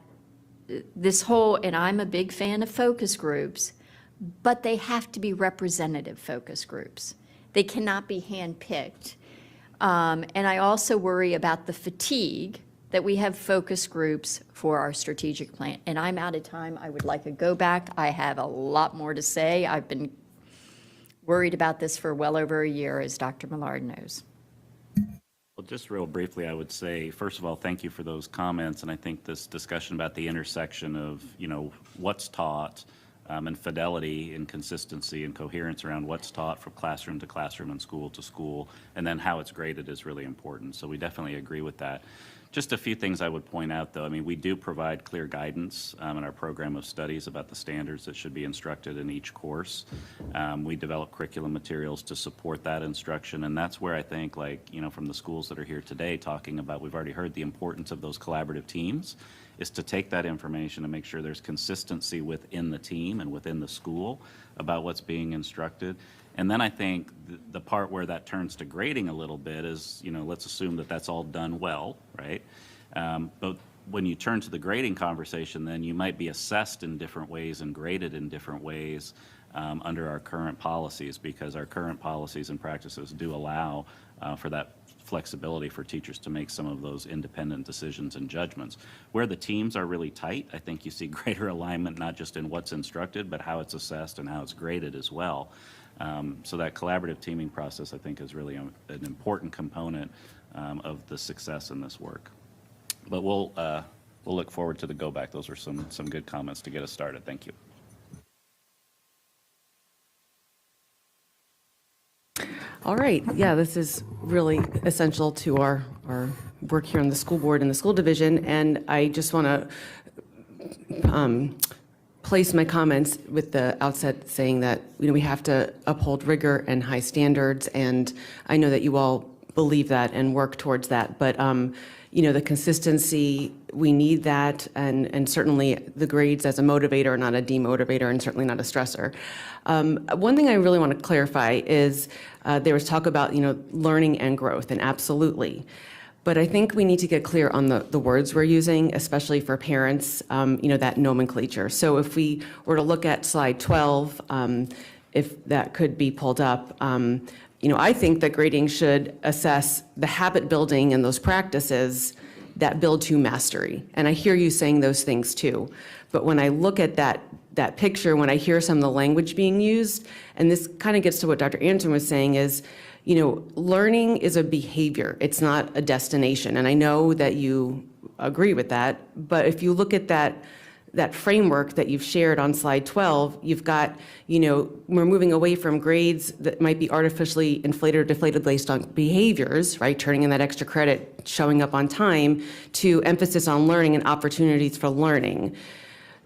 this whole, and I'm a big fan of focus groups, but they have to be representative focus groups. They cannot be handpicked. And I also worry about the fatigue that we have focus groups for our strategic plan. And I'm out of time. I would like a go back. I have a lot more to say. I've been worried about this for well over a year, as Dr. Millard knows. Well, just real briefly, I would say, first of all, thank you for those comments. And I think this discussion about the intersection of, what's taught and fidelity and consistency and coherence around what's taught from classroom to classroom and school to school, and then how it's graded is really important. So we definitely agree with that. Just a few things I would point out, though. I mean, we do provide clear guidance in our program of studies about the standards that should be instructed in each course. We develop curriculum materials to support that instruction, and that's where I think, from the schools that are here today talking about, we've already heard the importance of those collaborative teams, is to take that information and make sure there's consistency within the team and within the school about what's being instructed. And then I think the part where that turns to grading a little bit is, let's assume that that's all done well, right? But when you turn to the grading conversation, then you might be assessed in different ways and graded in different ways under our current policies, because our current policies and practices do allow for that flexibility for teachers to make some of those independent decisions and judgments. Where the teams are really tight, I think you see greater alignment, not just in what's instructed, but how it's assessed and how it's graded as well. So that collaborative teaming process, I think, is really an important component of the success in this work. But we'll look forward to the go back. Those are some good comments to get us started. Thank you. All right. Yeah, this is really essential to our work here on the school board and the school division. And I just want to place my comments with the outset saying that we have to uphold rigor and high standards. And I know that you all believe that and work towards that. But the consistency, we need that, and certainly the grades as a motivator, not a demotivator, and certainly not a stressor. One thing I really want to clarify is there was talk about, learning and growth, and absolutely. But I think we need to get clear on the words we're using, especially for parents, that nomenclature. So if we were to look at slide 12, if that could be pulled up. I think that grading should assess the habit building and those practices that build to mastery. And I hear you saying those things too. But when I look at that picture, when I hear some of the language being used, and this kind of gets to what Dr. Anderson was saying is, learning is a behavior. It's not a destination. And I know that you agree with that. But if you look at that framework that you've shared on slide 12, you've got, we're moving away from grades that might be artificially inflated or deflated based on behaviors, right? Turning in that extra credit, showing up on time, to emphasis on learning and opportunities for learning.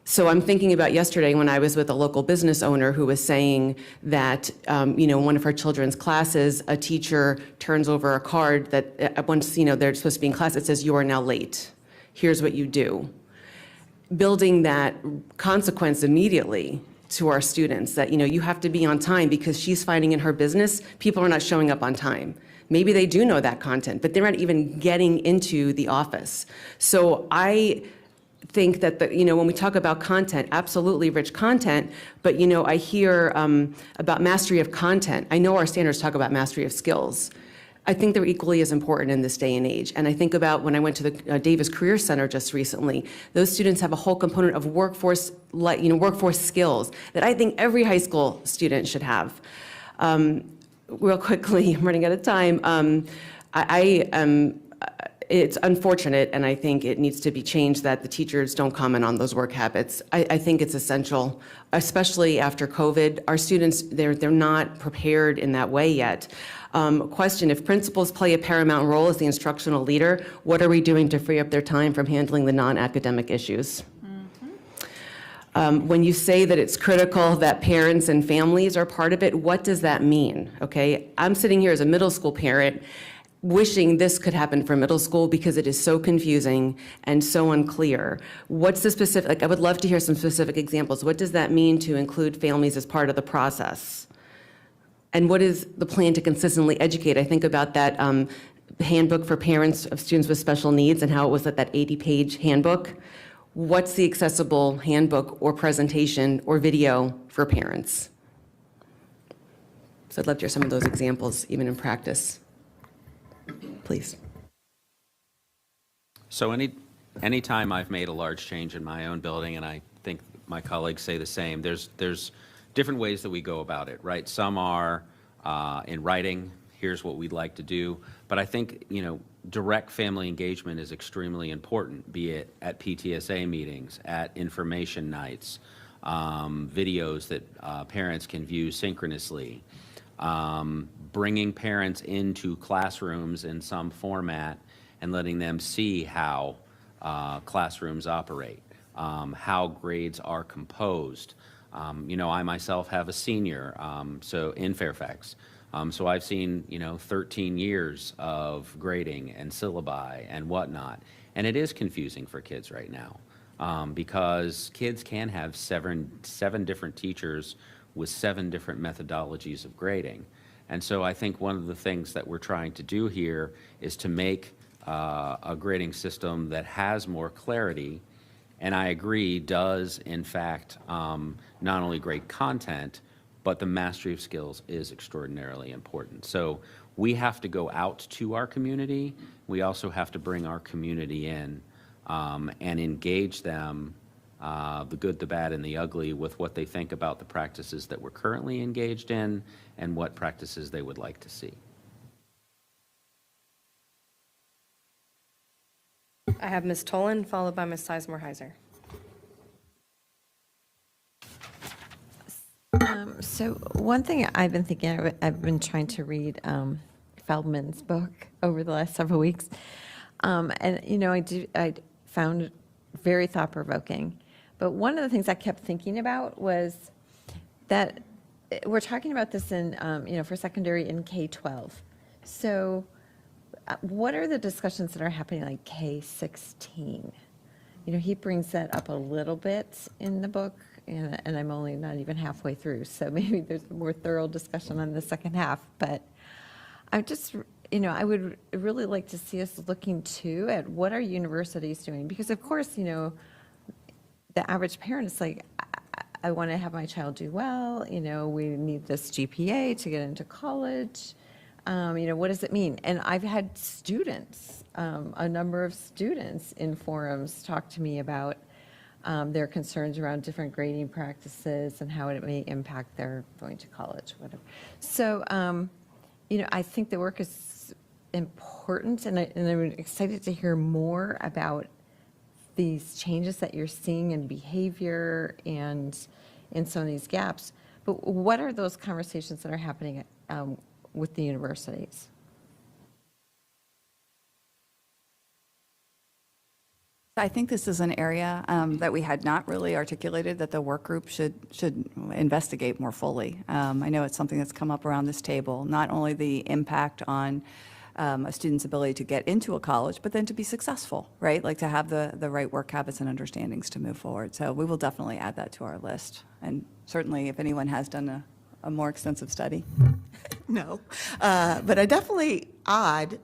So I'm thinking about yesterday when I was with a local business owner who was saying that, one of her children's classes, a teacher turns over a card that once, they're supposed to be in class, it says, "You are now late. Here's what you do." Building that consequence immediately to our students that, you have to be on time because she's finding in her business, people are not showing up on time. Maybe they do know that content, but they're not even getting into the office. So I think that, when we talk about content, absolutely rich content, but, I hear about mastery of content. I know our standards talk about mastery of skills. I think they're equally as important in this day and age. And I think about when I went to the Davis Career Center just recently, those students have a whole component of workforce skills that I think every high school student should have. Real quickly, I'm running out of time. It's unfortunate, and I think it needs to be changed that the teachers don't comment on those work habits. I think it's essential, especially after COVID. Our students, they're not prepared in that way yet. Question, if principals play a paramount role as the instructional leader, what are we doing to free up their time from handling the non-academic issues? When you say that it's critical that parents and families are part of it, what does that mean? Okay, I'm sitting here as a middle school parent wishing this could happen for middle school because it is so confusing and so unclear. What's the specific, I would love to hear some specific examples. What does that mean to include families as part of the process? And what is the plan to consistently educate? I think about that handbook for parents of students with special needs and how it was that 80-page handbook. What's the accessible handbook or presentation or video for parents? So I'd love to hear some of those examples, even in practice. Please. So anytime I've made a large change in my own building, and I think my colleagues say the same, there's different ways that we go about it, right? Some are in writing, here's what we'd like to do. But I think, direct family engagement is extremely important, be it at PTSA meetings, at information nights, videos that parents can view synchronously, bringing parents into classrooms in some format and letting them see how classrooms operate, how grades are composed. I myself have a senior, so in Fairfax. So I've seen, 13 years of grading and syllabi and whatnot. And it is confusing for kids right now because kids can have seven different teachers with 7 different methodologies of grading. And so I think one of the things that we're trying to do here is to make a grading system that has more clarity, and I agree does in fact not only grade content, but the mastery of skills is extraordinarily important. So we have to go out to our community. We also have to bring our community in and engage them, the good, the bad, and the ugly, with what they think about the practices that we're currently engaged in and what practices they would like to see. I have Ms. Tolan, followed by Ms. Sizemore-Heiser. So one thing I've been thinking, I've been trying to read Feldman's book over the last several weeks, and I found it very thought-provoking. But one of the things I kept thinking about was that we're talking about this in, for secondary in K-12. So what are the discussions that are happening like K-16? He brings that up a little bit in the book, and I'm only not even halfway through, so maybe there's a more thorough discussion on the second half. But I just, I would really like to see us looking too at what are universities doing, because of course, the average parent is like, I want to have my child do well, we need this GPA to get into college. What does it mean? And I've had students, a number of students in forums talk to me about their concerns around different grading practices and how it may impact their going to college, whatever. So, I think the work is important, and I'm excited to hear more about these changes that you're seeing in behavior and in some of these gaps. But what are those conversations that are happening with the universities? I think this is an area that we had not really articulated that the work group should investigate more fully. I know it's something that's come up around this table, not only the impact on a student's ability to get into a college, but then to be successful, right? Like to have the right work habits and understandings to move forward. So we will definitely add that to our list. And certainly if anyone has done a more extensive study. No, but a definitely odd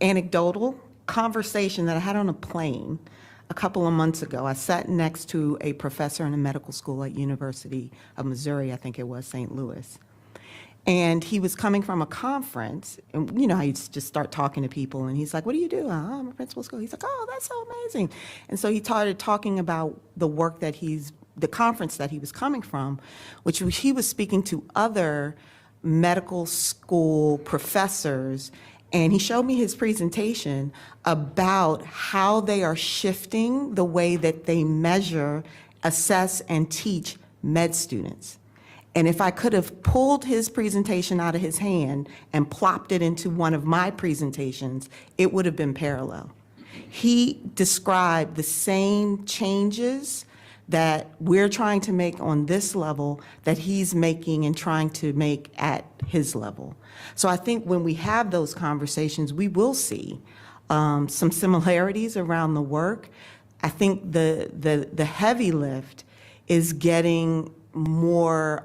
anecdotal conversation that I had on a plane a couple of months ago. I sat next to a professor in a medical school at University of Missouri, I think it was, St. Louis. And he was coming from a conference, and you know how you just start talking to people, and he's like, what do you do? Oh, I'm a principal school. He's like, oh, that's so amazing. And so he started talking about the work that the conference that he was coming from, which he was speaking to other medical school professors, and he showed me his presentation about how they are shifting the way that they measure, assess, and teach med students. And if I could have pulled his presentation out of his hand and plopped it into one of my presentations, it would have been parallel. He described the same changes that we're trying to make on this level that he's making and trying to make at his level. So I think when we have those conversations, we will see some similarities around the work. I think the heavy lift is getting more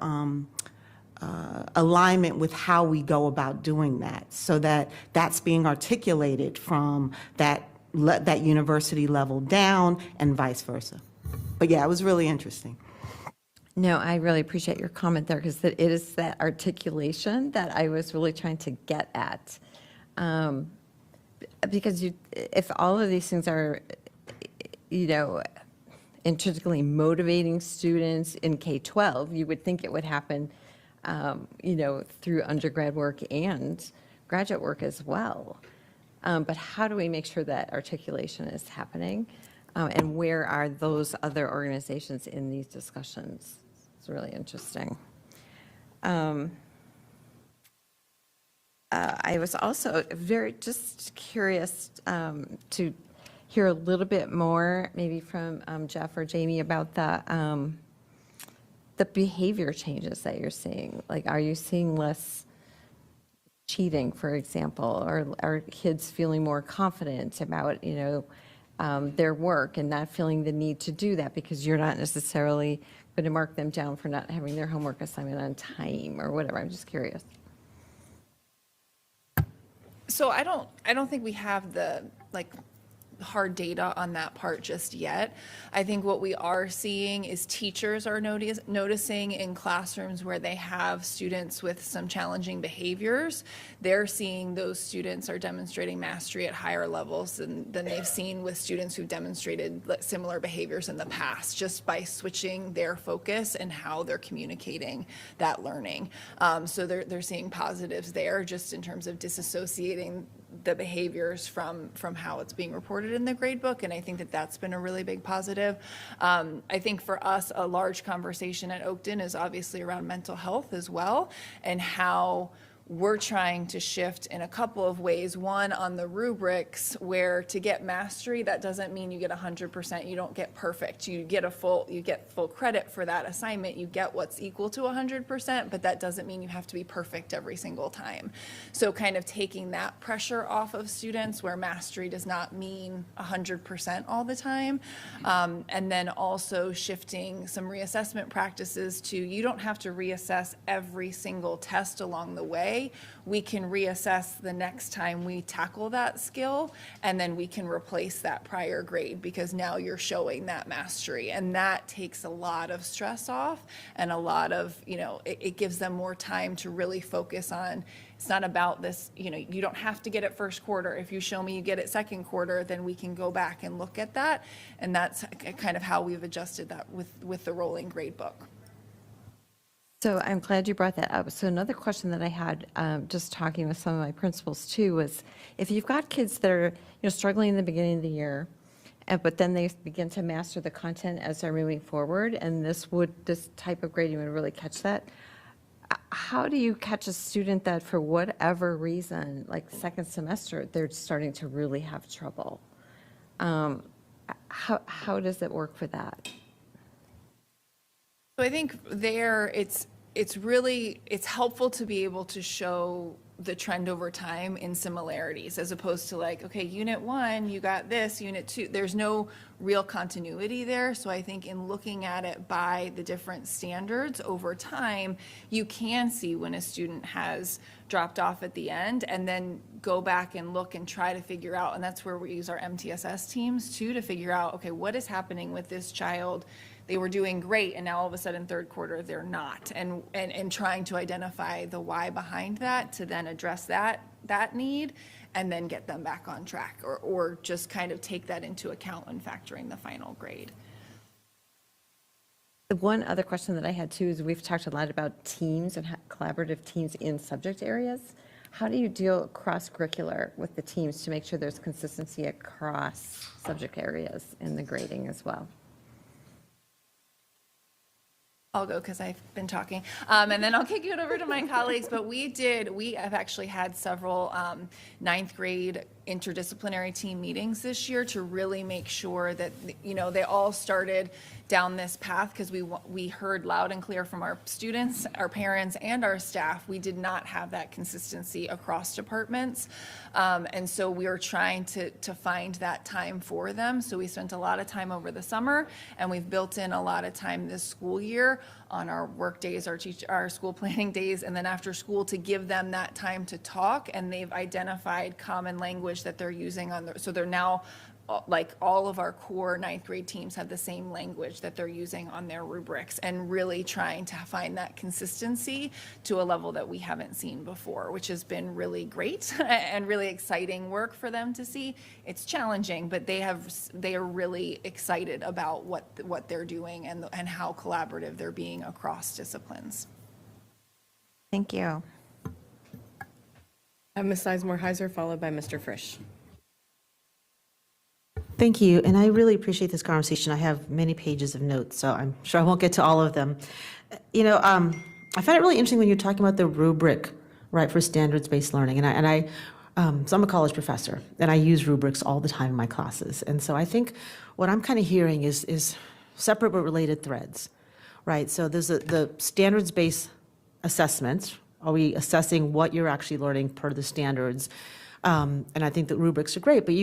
alignment with how we go about doing that, so that that's being articulated from that university level down and vice versa. But yeah, it was really interesting. No, I really appreciate your comment there, because it is that articulation that I was really trying to get at. Because if all of these things are, intrinsically motivating students in K-12, you would think it would happen, through undergrad work and graduate work as well. But how do we make sure that articulation is happening? And where are those other organizations in these discussions? It's really interesting. I was also just curious to hear a little bit more, maybe from Jeff or Jamie, about the behavior changes that you're seeing. Like, are you seeing less cheating, for example, or are kids feeling more confident about, their work and not feeling the need to do that because you're not necessarily going to mark them down for not having their homework assignment on time or whatever? I'm just curious. So I don't think we have the hard data on that part just yet. I think what we are seeing is teachers are noticing in classrooms where they have students with some challenging behaviors, they're seeing those students are demonstrating mastery at higher levels than they've seen with students who've demonstrated similar behaviors in the past, just by switching their focus and how they're communicating that learning. So they're seeing positives there, just in terms of disassociating the behaviors from how it's being reported in the grade book, and I think that's been a really big positive. I think for us, a large conversation at Oakton is obviously around mental health as well, and how we're trying to shift in a couple of ways. One, on the rubrics, where to get mastery, that doesn't mean you get 100%, you don't get perfect. You get full credit for that assignment, you get what's equal to 100%, but that doesn't mean you have to be perfect every single time. So kind of taking that pressure off of students, where mastery does not mean 100% all the time. And then also shifting some reassessment practices to, you don't have to reassess every single test along the way. okay, we can reassess the next time we tackle that skill, and then we can replace that prior grade because now you're showing that mastery. And that takes a lot of stress off and a lot of, it gives them more time to really focus on, it's not about this, you don't have to get it first quarter. If you show me you get it second quarter, then we can go back and look at that. And that's kind of how we've adjusted that with the rolling grade book. So I'm glad you brought that up. So another question that I had, just talking with some of my principals too, was if you've got kids that are, struggling in the beginning of the year, but then they begin to master the content as they're moving forward, and this type of grading would really catch that. How do you catch a student that for whatever reason, like second semester, they're starting to really have trouble? How does it work for that? So I think it's helpful to be able to show the trend over time in similarities, as opposed to like, okay, unit 1, you got this, unit 2, there's no real continuity there. So I think in looking at it by the different standards over time, you can see when a student has dropped off at the end, and then go back and look and try to figure out, and that's where we use our MTSS teams too, to figure out, okay, what is happening with this child? They were doing great, and now all of a sudden third quarter they're not, and trying to identify the why behind that to then address that need and then get them back on track, or just kind of take that into account when factoring the final grade. The one other question that I had too is we've talked a lot about teams and collaborative teams in subject areas. How do you deal cross-curricular with the teams to make sure there's consistency across subject areas in the grading as well? I'll go because I've been talking, and then I'll kick it over to my colleagues. But we have actually had several ninth grade interdisciplinary team meetings this year to really make sure that, they all started down this path, because we heard loud and clear from our students, our parents, and our staff. We did not have that consistency across departments. And so we were trying to find that time for them. So we spent a lot of time over the summer, and we've built in a lot of time this school year on our work days, our school planning days, and then after school to give them that time to talk. And they've identified common language that they're using so they're now, like, all of our core ninth grade teams have the same language that they're using on their rubrics, and really trying to find that consistency to a level that we haven't seen before, which has been really great and really exciting work for them to see. It's challenging, but they are really excited about what they're doing and how collaborative they're being across disciplines. Thank you. Ms. Sizemore-Heiser, followed by Mr. Frisch. Thank you, and I really appreciate this conversation. I have many pages of notes, so I'm sure I won't get to all of them. I find it really interesting when you're talking about the rubric, right, for standards-based learning. So I'm a college professor, and I use rubrics all the time in my classes. And so I think what I'm kind of hearing is separate but related threads, right? So there's the standards-based assessments. Are we assessing what you're actually learning per the standards? And I think that rubrics are great, but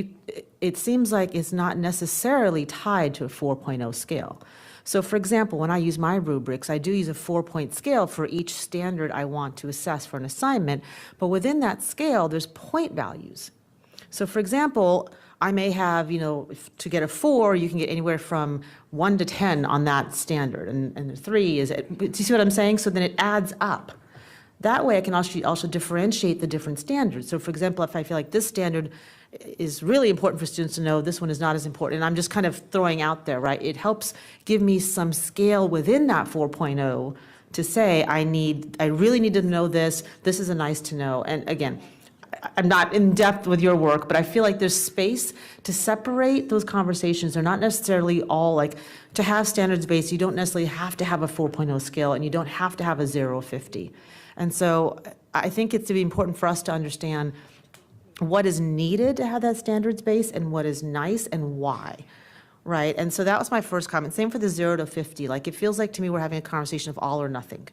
it seems like it's not necessarily tied to a 4.0 scale. So for example, when I use my rubrics, I do use a 4-point scale for each standard I want to assess for an assignment, but within that scale, there's point values. So for example, I may have, to get a 4, you can get anywhere from 1 to 10 on that standard, and the 3 is, do you see what I'm saying? So then it adds up. That way I can also differentiate the different standards. So for example, if I feel like this standard is really important for students to know, this one is not as important, and I'm just kind of throwing out there, right? It helps give me some scale within that 4.0 to say, I really need to know this is a nice to know. And again, I'm not in depth with your work, but I feel like there's space to separate those conversations. They're not necessarily all like, to have standards-based, you don't necessarily have to have a 4.0 scale, and you don't have to have a 0-50. And so I think it's to be important for us to understand what is needed to have that standards base and what is nice and why, right? And so that was my first comment. Same for the 0 to 50. Like, it feels like to me we're having a conversation of all or nothing.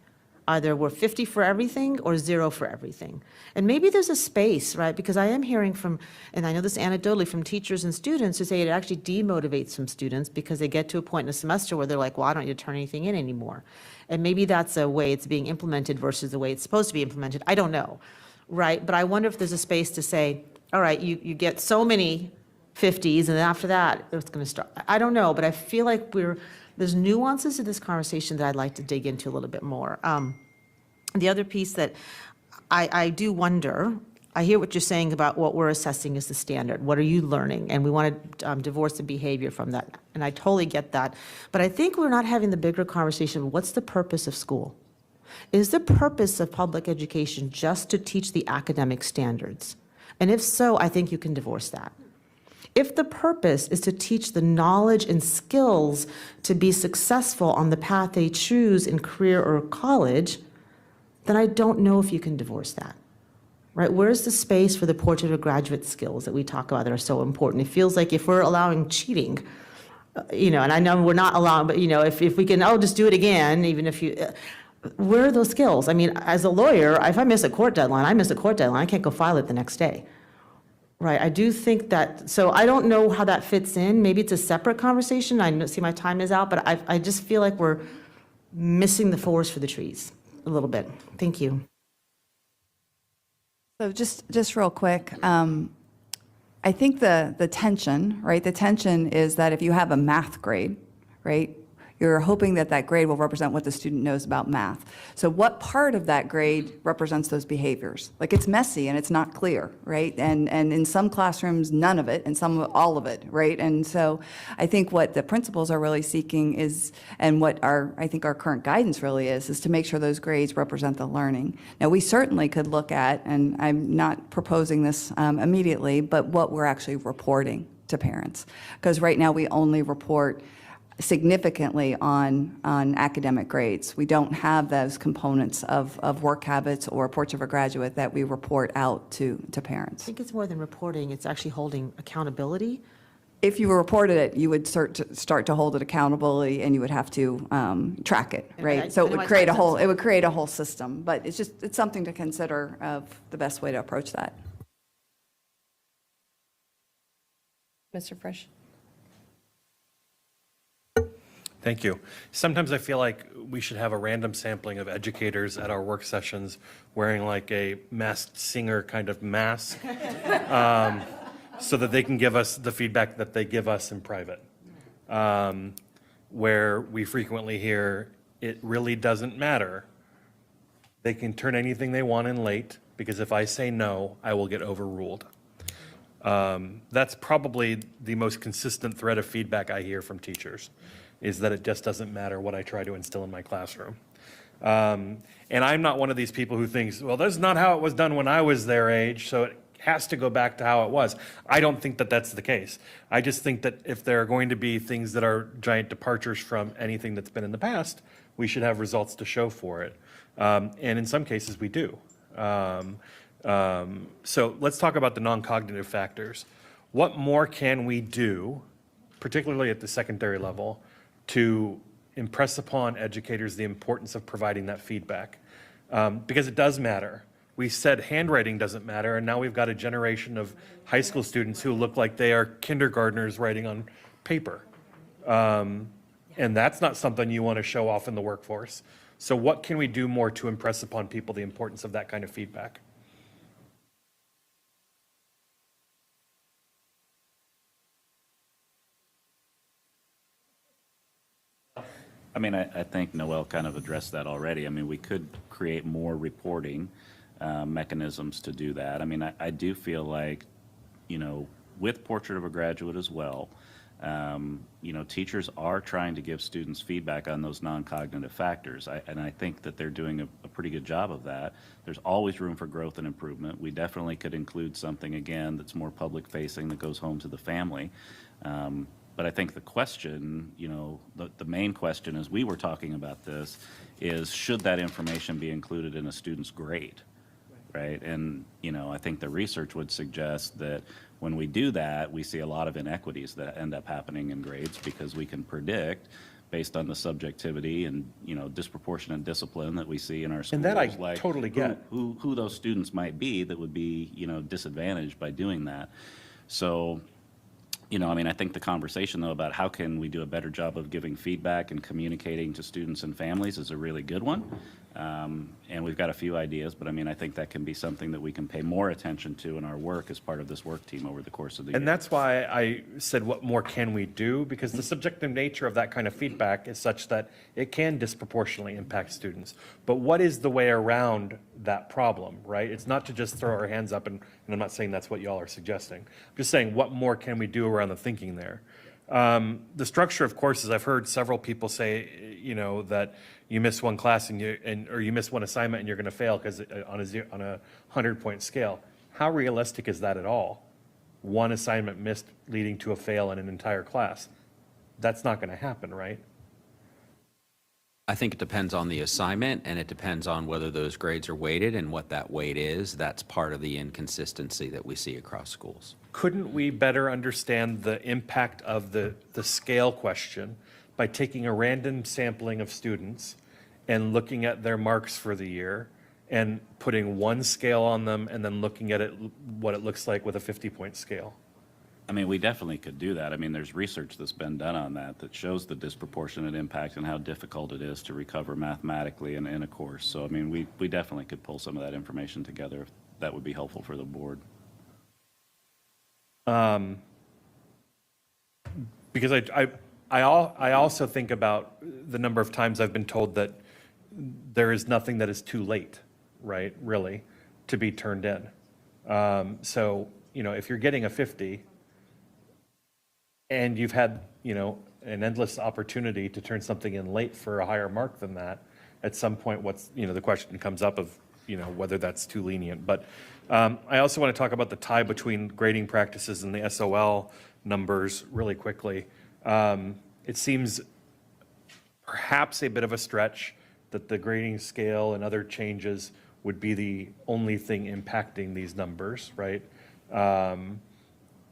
Either we're 50 for everything or 0 for everything. And maybe there's a space, right? Because I am hearing from, and I know this anecdotally, from teachers and students who say it actually demotivates some students because they get to a point in a semester where they're like, well, I don't need to turn anything in anymore. And maybe that's a way it's being implemented versus the way it's supposed to be implemented. I don't know, right? But I wonder if there's a space to say, all right, you get so many 50s, and then after that, it's going to start. I don't know, but I feel like there's nuances to this conversation that I'd like to dig into a little bit more. The other piece that I do wonder, I hear what you're saying about what we're assessing as the standard. What are you learning? And we want to divorce the behavior from that. And I totally get that. But I think we're not having the bigger conversation. What's the purpose of school? Is the purpose of public education just to teach the academic standards? And if so, I think you can divorce that. If the purpose is to teach the knowledge and skills to be successful on the path they choose in career or college, then I don't know if you can divorce that, right? Where's the space for the portrait of graduate skills that we talk about that are so important? It feels like if we're allowing cheating, and I know we're not allowing, but, if we can, just do it again, even if you, where are those skills? I mean, as a lawyer, if I miss a court deadline, I can't go file it the next day. Right, I do think that, so I don't know how that fits in. Maybe it's a separate conversation. See my time is out, but I just feel like we're missing the forest for the trees a little bit. Thank you. So just real quick, I think the tension, right? The tension is that if you have a math grade, right, you're hoping that that grade will represent what the student knows about math. So what part of that grade represents those behaviors? Like, it's messy and it's not clear, right? And in some classrooms, none of it, and some all of it, right? And so I think what the principals are really seeking is, and what I think our current guidance really is to make sure those grades represent the learning. Now, we certainly could look at, and I'm not proposing this immediately, but what we're actually reporting to parents. Because right now we only report significantly on academic grades. We don't have those components of work habits or portrait of a graduate that we report out to parents. I think it's more than reporting, it's actually holding accountability. If you reported it, you would start to hold it accountability, and you would have to track it, right? So it would create a whole system. But it's something to consider of the best way to approach that. Mr. Frisch? Thank you. Sometimes I feel like we should have a random sampling of educators at our work sessions wearing like a masked singer kind of mask so that they can give us the feedback that they give us in private, where we frequently hear, it really doesn't matter. They can turn anything they want in late, because if I say no, I will get overruled. That's probably the most consistent thread of feedback I hear from teachers, is that it just doesn't matter what I try to instill in my classroom. And I'm not one of these people who thinks, well, that's not how it was done when I was their age, so it has to go back to how it was. I don't think that that's the case. I just think that if there are going to be things that are giant departures from anything that's been in the past, we should have results to show for it. And in some cases, we do. So let's talk about the non-cognitive factors. What more can we do, particularly at the secondary level, to impress upon educators the importance of providing that feedback? Because it does matter. We said handwriting doesn't matter, and now we've got a generation of high school students who look like they are kindergartners writing on paper. And that's not something you want to show off in the workforce. So what can we do more to impress upon people the importance of that kind of feedback? I mean, I think Noelle kind of addressed that already. I mean, we could create more reporting mechanisms to do that. I mean, I do feel like, with Portrait of a Graduate as well, teachers are trying to give students feedback on those non-cognitive factors. And I think that they're doing a pretty good job of that. There's always room for growth and improvement. We definitely could include something, again, that's more public-facing, that goes home to the family. But I think the question, the main question as we were talking about this is, should that information be included in a student's grade, right? And, I think the research would suggest that when we do that, we see a lot of inequities that end up happening in grades, because we can predict, based on the subjectivity and, disproportionate discipline that we see in our schools. And that I like totally get. Who those students might be that would be, disadvantaged by doing that. So, I think the conversation, though, about how can we do a better job of giving feedback and communicating to students and families is a really good one. And we've got a few ideas, but I think that can be something that we can pay more attention to in our work as part of this work team over the course of the year. And that's why I said, what more can we do? Because the subjective nature of that kind of feedback is such that it can disproportionately impact students. But what is the way around that problem, right? It's not to just throw our hands up, and I'm not saying that's what y'all are suggesting. I'm just saying, what more can we do around the thinking there? The structure of courses, I've heard several people say, that you miss one class or you miss one assignment and you're going to fail because on a 100-point scale. How realistic is that at all? One assignment missed leading to a fail in an entire class. That's not going to happen, right? I think it depends on the assignment, and it depends on whether those grades are weighted and what that weight is. That's part of the inconsistency that we see across schools. Couldn't we better understand the impact of the scale question by taking a random sampling of students and looking at their marks for the year and putting one scale on them and then looking at it, what it looks like with a 50-point scale? We definitely could do that. There's research that's been done on that shows the disproportionate impact and how difficult it is to recover mathematically in a course. So, we definitely could pull some of that information together if that would be helpful for the board. Because I also think about the number of times I've been told that there is nothing that is too late, right, really, to be turned in. So, if you're getting a 50 and you've had, an endless opportunity to turn something in late for a higher mark than that, at some point, the question comes up of, whether that's too lenient. But I also want to talk about the tie between grading practices and the SOL numbers really quickly. It seems perhaps a bit of a stretch that the grading scale and other changes would be the only thing impacting these numbers, right?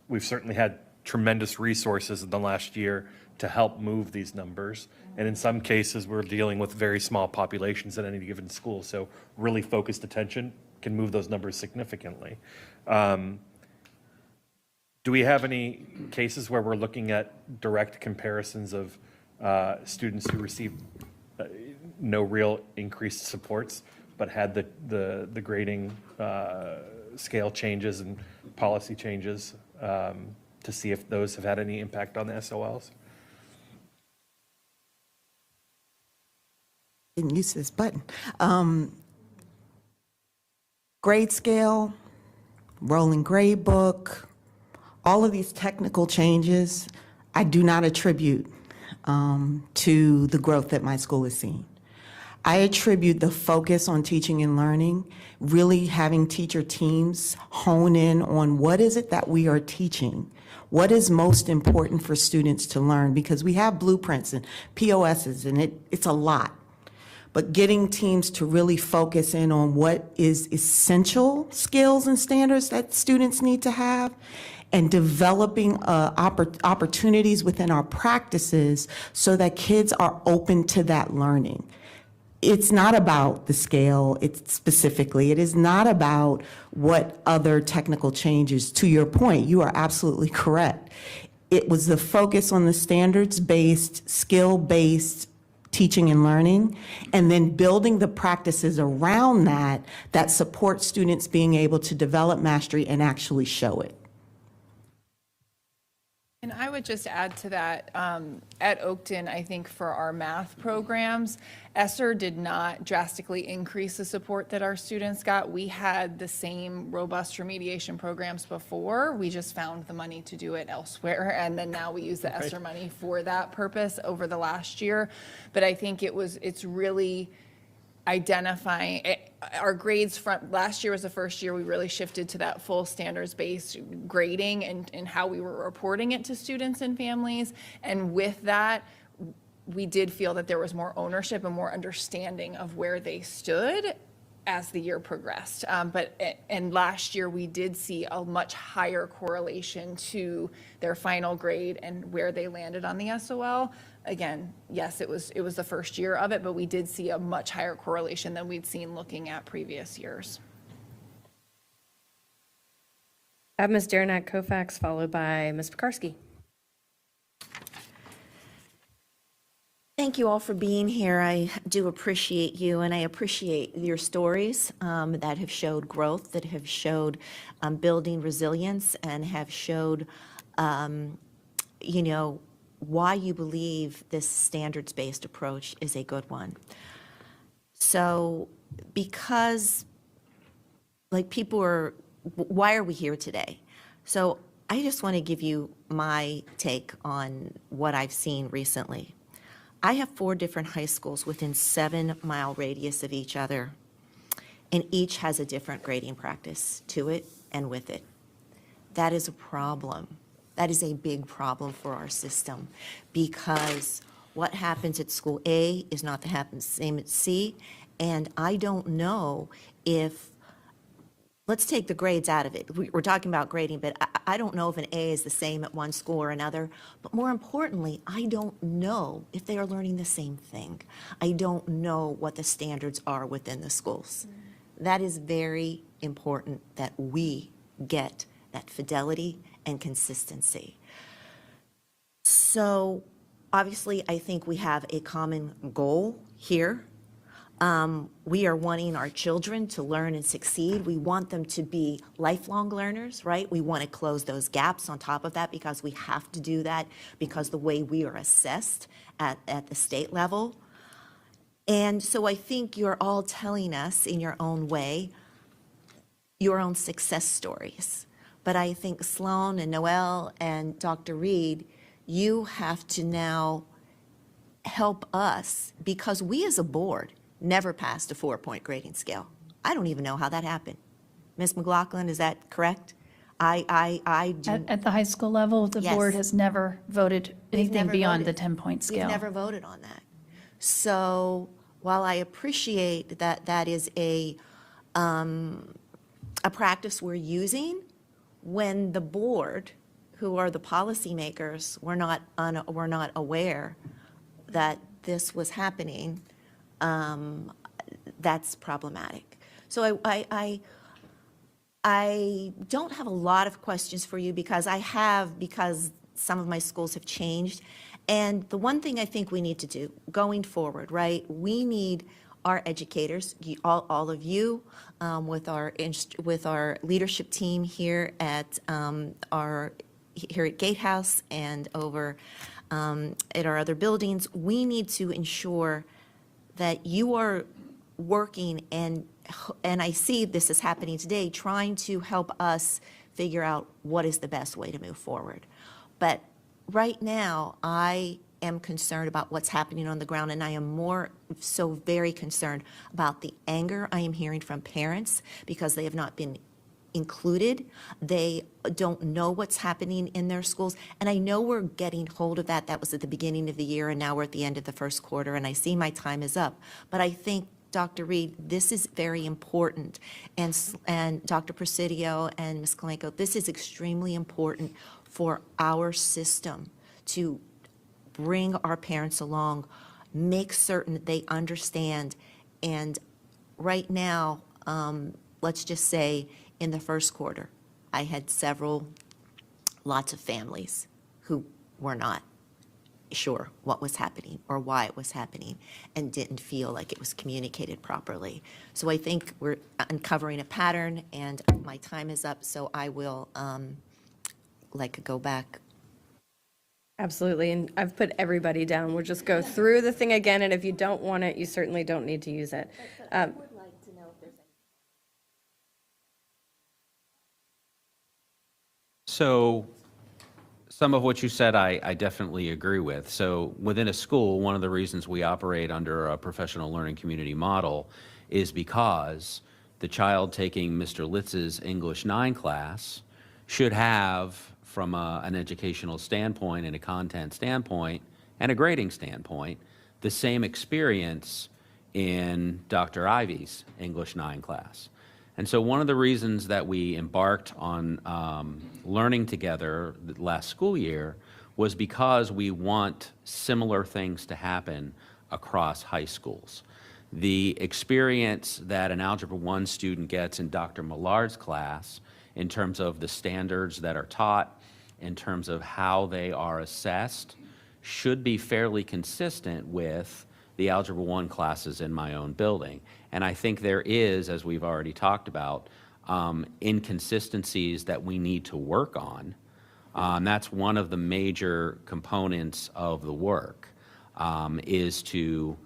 We've certainly had tremendous resources in the last year to help move these numbers. And in some cases, we're dealing with very small populations at any given school. So really focused attention can move those numbers significantly. Do we have any cases where we're looking at direct comparisons of students who received no real increased supports, but had the grading scale changes and policy changes to see if those have had any impact on the SOLs? Didn't use this button. Grade scale, rolling grade book, all of these technical changes, I do not attribute to the growth that my school is seeing. I attribute the focus on teaching and learning, really having teacher teams hone in on what is it that we are teaching, what is most important for students to learn, because we have blueprints and POSs and it's a lot. But getting teams to really focus in on what is essential skills and standards that students need to have, and developing opportunities within our practices so that kids are open to that learning. It's not about the scale, it is not about what other technical changes. To your point, you are absolutely correct. It was the focus on the standards-based, skill-based teaching and learning, and then building the practices around that that support students being able to develop mastery and actually show it. And I would just add to that, at Oakton, I think for our math programs, ESSER did not drastically increase the support that our students got. We had the same robust remediation programs before. We just found the money to do it elsewhere, and then now we use the ESSER money for that purpose over the last year. But I think it's really identifying our grades from last year was the first year we really shifted to that full standards-based grading and how we were reporting it to students and families. And with that, we did feel that there was more ownership and more understanding of where they stood as the year progressed. And last year, we did see a much higher correlation to their final grade and where they landed on the SOL. Again, yes, it was the first year of it, but we did see a much higher correlation than we'd seen looking at previous years. I have Ms. Derenak Kofax, followed by Ms. Pekarsky. Thank you all for being here. I do appreciate you, and I appreciate your stories that have showed growth, that have showed building resilience, and have showed, why you believe this standards-based approach is a good one. So, because, why are we here today? So, I just want to give you my take on what I've seen recently. I have 4 different high schools within 7-mile radius of each other, and each has a different grading practice to it and with it. That is a problem. That is a big problem for our system, because what happens at school A is not the same at C, and I don't know if, let's take the grades out of it. We're talking about grading, but I don't know if an A is the same at one school or another. But more importantly, I don't know if they are learning the same thing. I don't know what the standards are within the schools. That is very important, that we get that fidelity and consistency. So obviously, I think we have a common goal here. We are wanting our children to learn and succeed. We want them to be lifelong learners, right? We want to close those gaps on top of that, because we have to do that because the way we are assessed at the state level. And so I think you're all telling us in your own way your own success stories. But I think Sloan and Noelle and Dr. Reed, you have to now help us, because we as a board never passed a 4-point grading scale. I don't even know how that happened. Ms. McLaughlin, is that correct? I do. At the high school level, the Yes. board has never voted anything never beyond voted. the 10-point scale. We've never voted on that. So while I appreciate that that is a practice we're using, when the board, who are the policymakers, were not aware that this was happening, that's problematic. So I don't have a lot of questions for you, because some of my schools have changed. And the one thing I think we need to do going forward, right, we need our educators, all of you, with our leadership team here at Gatehouse and over at our other buildings, we need to ensure that you are working, and I see this is happening today, trying to help us figure out what is the best way to move forward. But right now, I am concerned about what's happening on the ground, and I am more so very concerned about the anger I am hearing from parents because they have not been included. They don't know what's happening in their schools. And I know we're getting hold of that. That was at the beginning of the year, and now we're at the end of the first quarter, and I see my time is up. But I think, Dr. Reed, this is very important. And Dr. Presidio and Ms. Kalenko, this is extremely important for our system to bring our parents along, make certain that they understand. And right now, let's just say in the first quarter, I had lots of families who were not sure what was happening or why it was happening and didn't feel like it was communicated properly. So I think we're uncovering a pattern, and my time is up, so I will go back. Absolutely, and I've put everybody down. We'll just go through the thing again, and if you don't want it, you certainly don't need to use it. So some of what you said, I definitely agree with. So within a school, one of the reasons we operate under a professional learning community model is because the child taking Mr. Litz's English 9 class should have, from an educational standpoint and a content standpoint and a grading standpoint, the same experience in Dr. Ivy's English 9 class. And so one of the reasons that we embarked on learning together the last school year was because we want similar things to happen across high schools. The experience that an Algebra 1 student gets in Dr. Millard's class in terms of the standards that are taught, in terms of how they are assessed, should be fairly consistent with the Algebra 1 classes in my own building. And I think there is, as we've already talked about, inconsistencies that we need to work on. That's one of the major components of the work, is to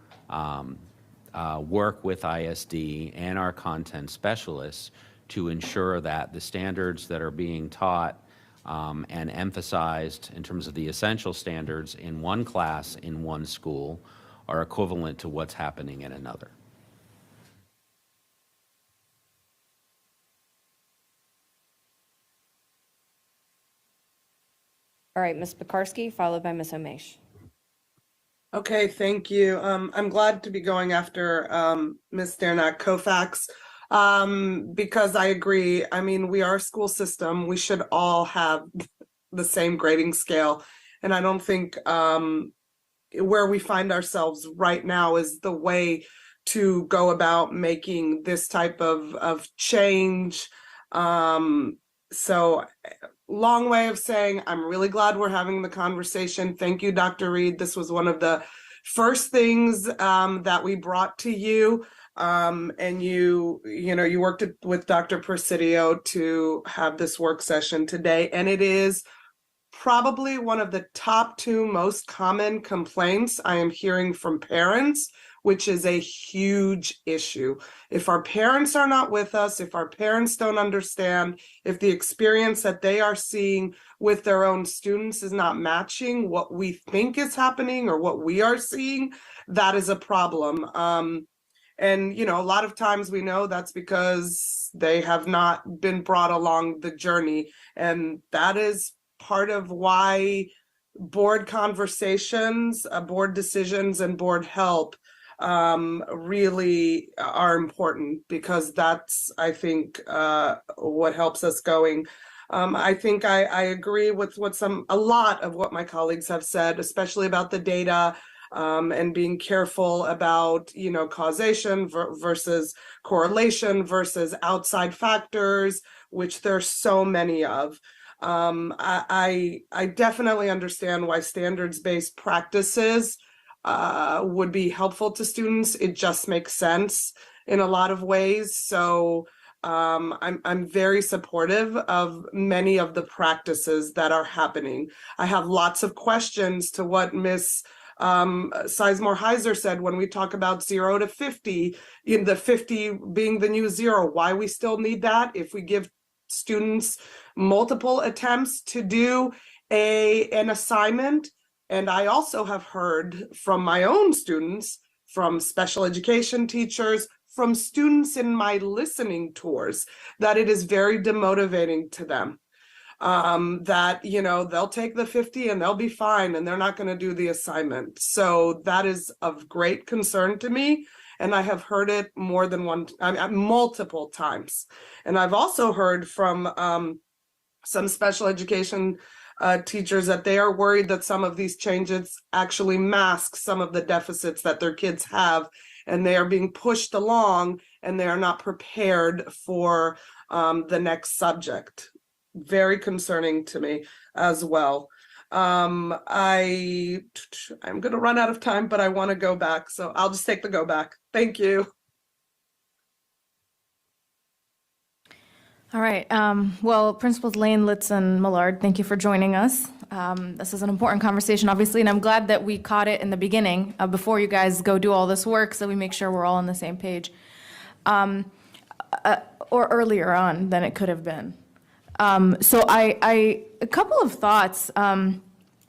work with ISD and our content specialists to ensure that the standards that are being taught and emphasized in terms of the essential standards in one class in one school are equivalent to what's happening in another. All right, Ms. Pekarsky, followed by Ms. Omesh. Okay, thank you. I'm glad to be going after Ms. Sternak-Kofax because I agree. I mean, we are a school system. We should all have the same grading scale. And I don't think where we find ourselves right now is the way to go about making this type of change. So long way of saying I'm really glad we're having the conversation. Thank you, Dr. Reed. This was one of the first things that we brought to you. And you worked with Dr. Presidio to have this work session today. And it is probably one of the top 2 most common complaints I am hearing from parents, which is a huge issue. If our parents are not with us, if our parents don't understand, if the experience that they are seeing with their own students is not matching what we think is happening or what we are seeing, that is a problem. And, a lot of times we know that's because they have not been brought along the journey. And that is part of why board conversations, board decisions, and board help really are important, because that's, I think, what helps us going. I think I agree with a lot of what my colleagues have said, especially about the data and being careful about, causation versus correlation versus outside factors, which there's so many of. I definitely understand why standards-based practices would be helpful to students. It just makes sense in a lot of ways. So I'm very supportive of many of the practices that are happening. I have lots of questions to what Ms. Sizemore-Heiser said when we talk about 0 to 50, in the 50 being the new 0, why we still need that if we give students multiple attempts to do an assignment. And I also have heard from my own students, from special education teachers, from students in my listening tours, that it is very demotivating to them. That, they'll take the 50 and they'll be fine and they're not going to do the assignment. So that is of great concern to me. And I have heard it more than multiple times. And I've also heard from some special education teachers that they are worried that some of these changes actually mask some of the deficits that their kids have, and they are being pushed along and they are not prepared for the next subject. Very concerning to me as well. I'm going to run out of time, but I want to go back, so I'll just take the go back. Thank you. All right. Well, Principals Lane, Litz, and Millard, thank you for joining us. This is an important conversation, obviously, and I'm glad that we caught it in the beginning before you guys go do all this work, so we make sure we're all on the same page. Or earlier on than it could have been. So a couple of thoughts.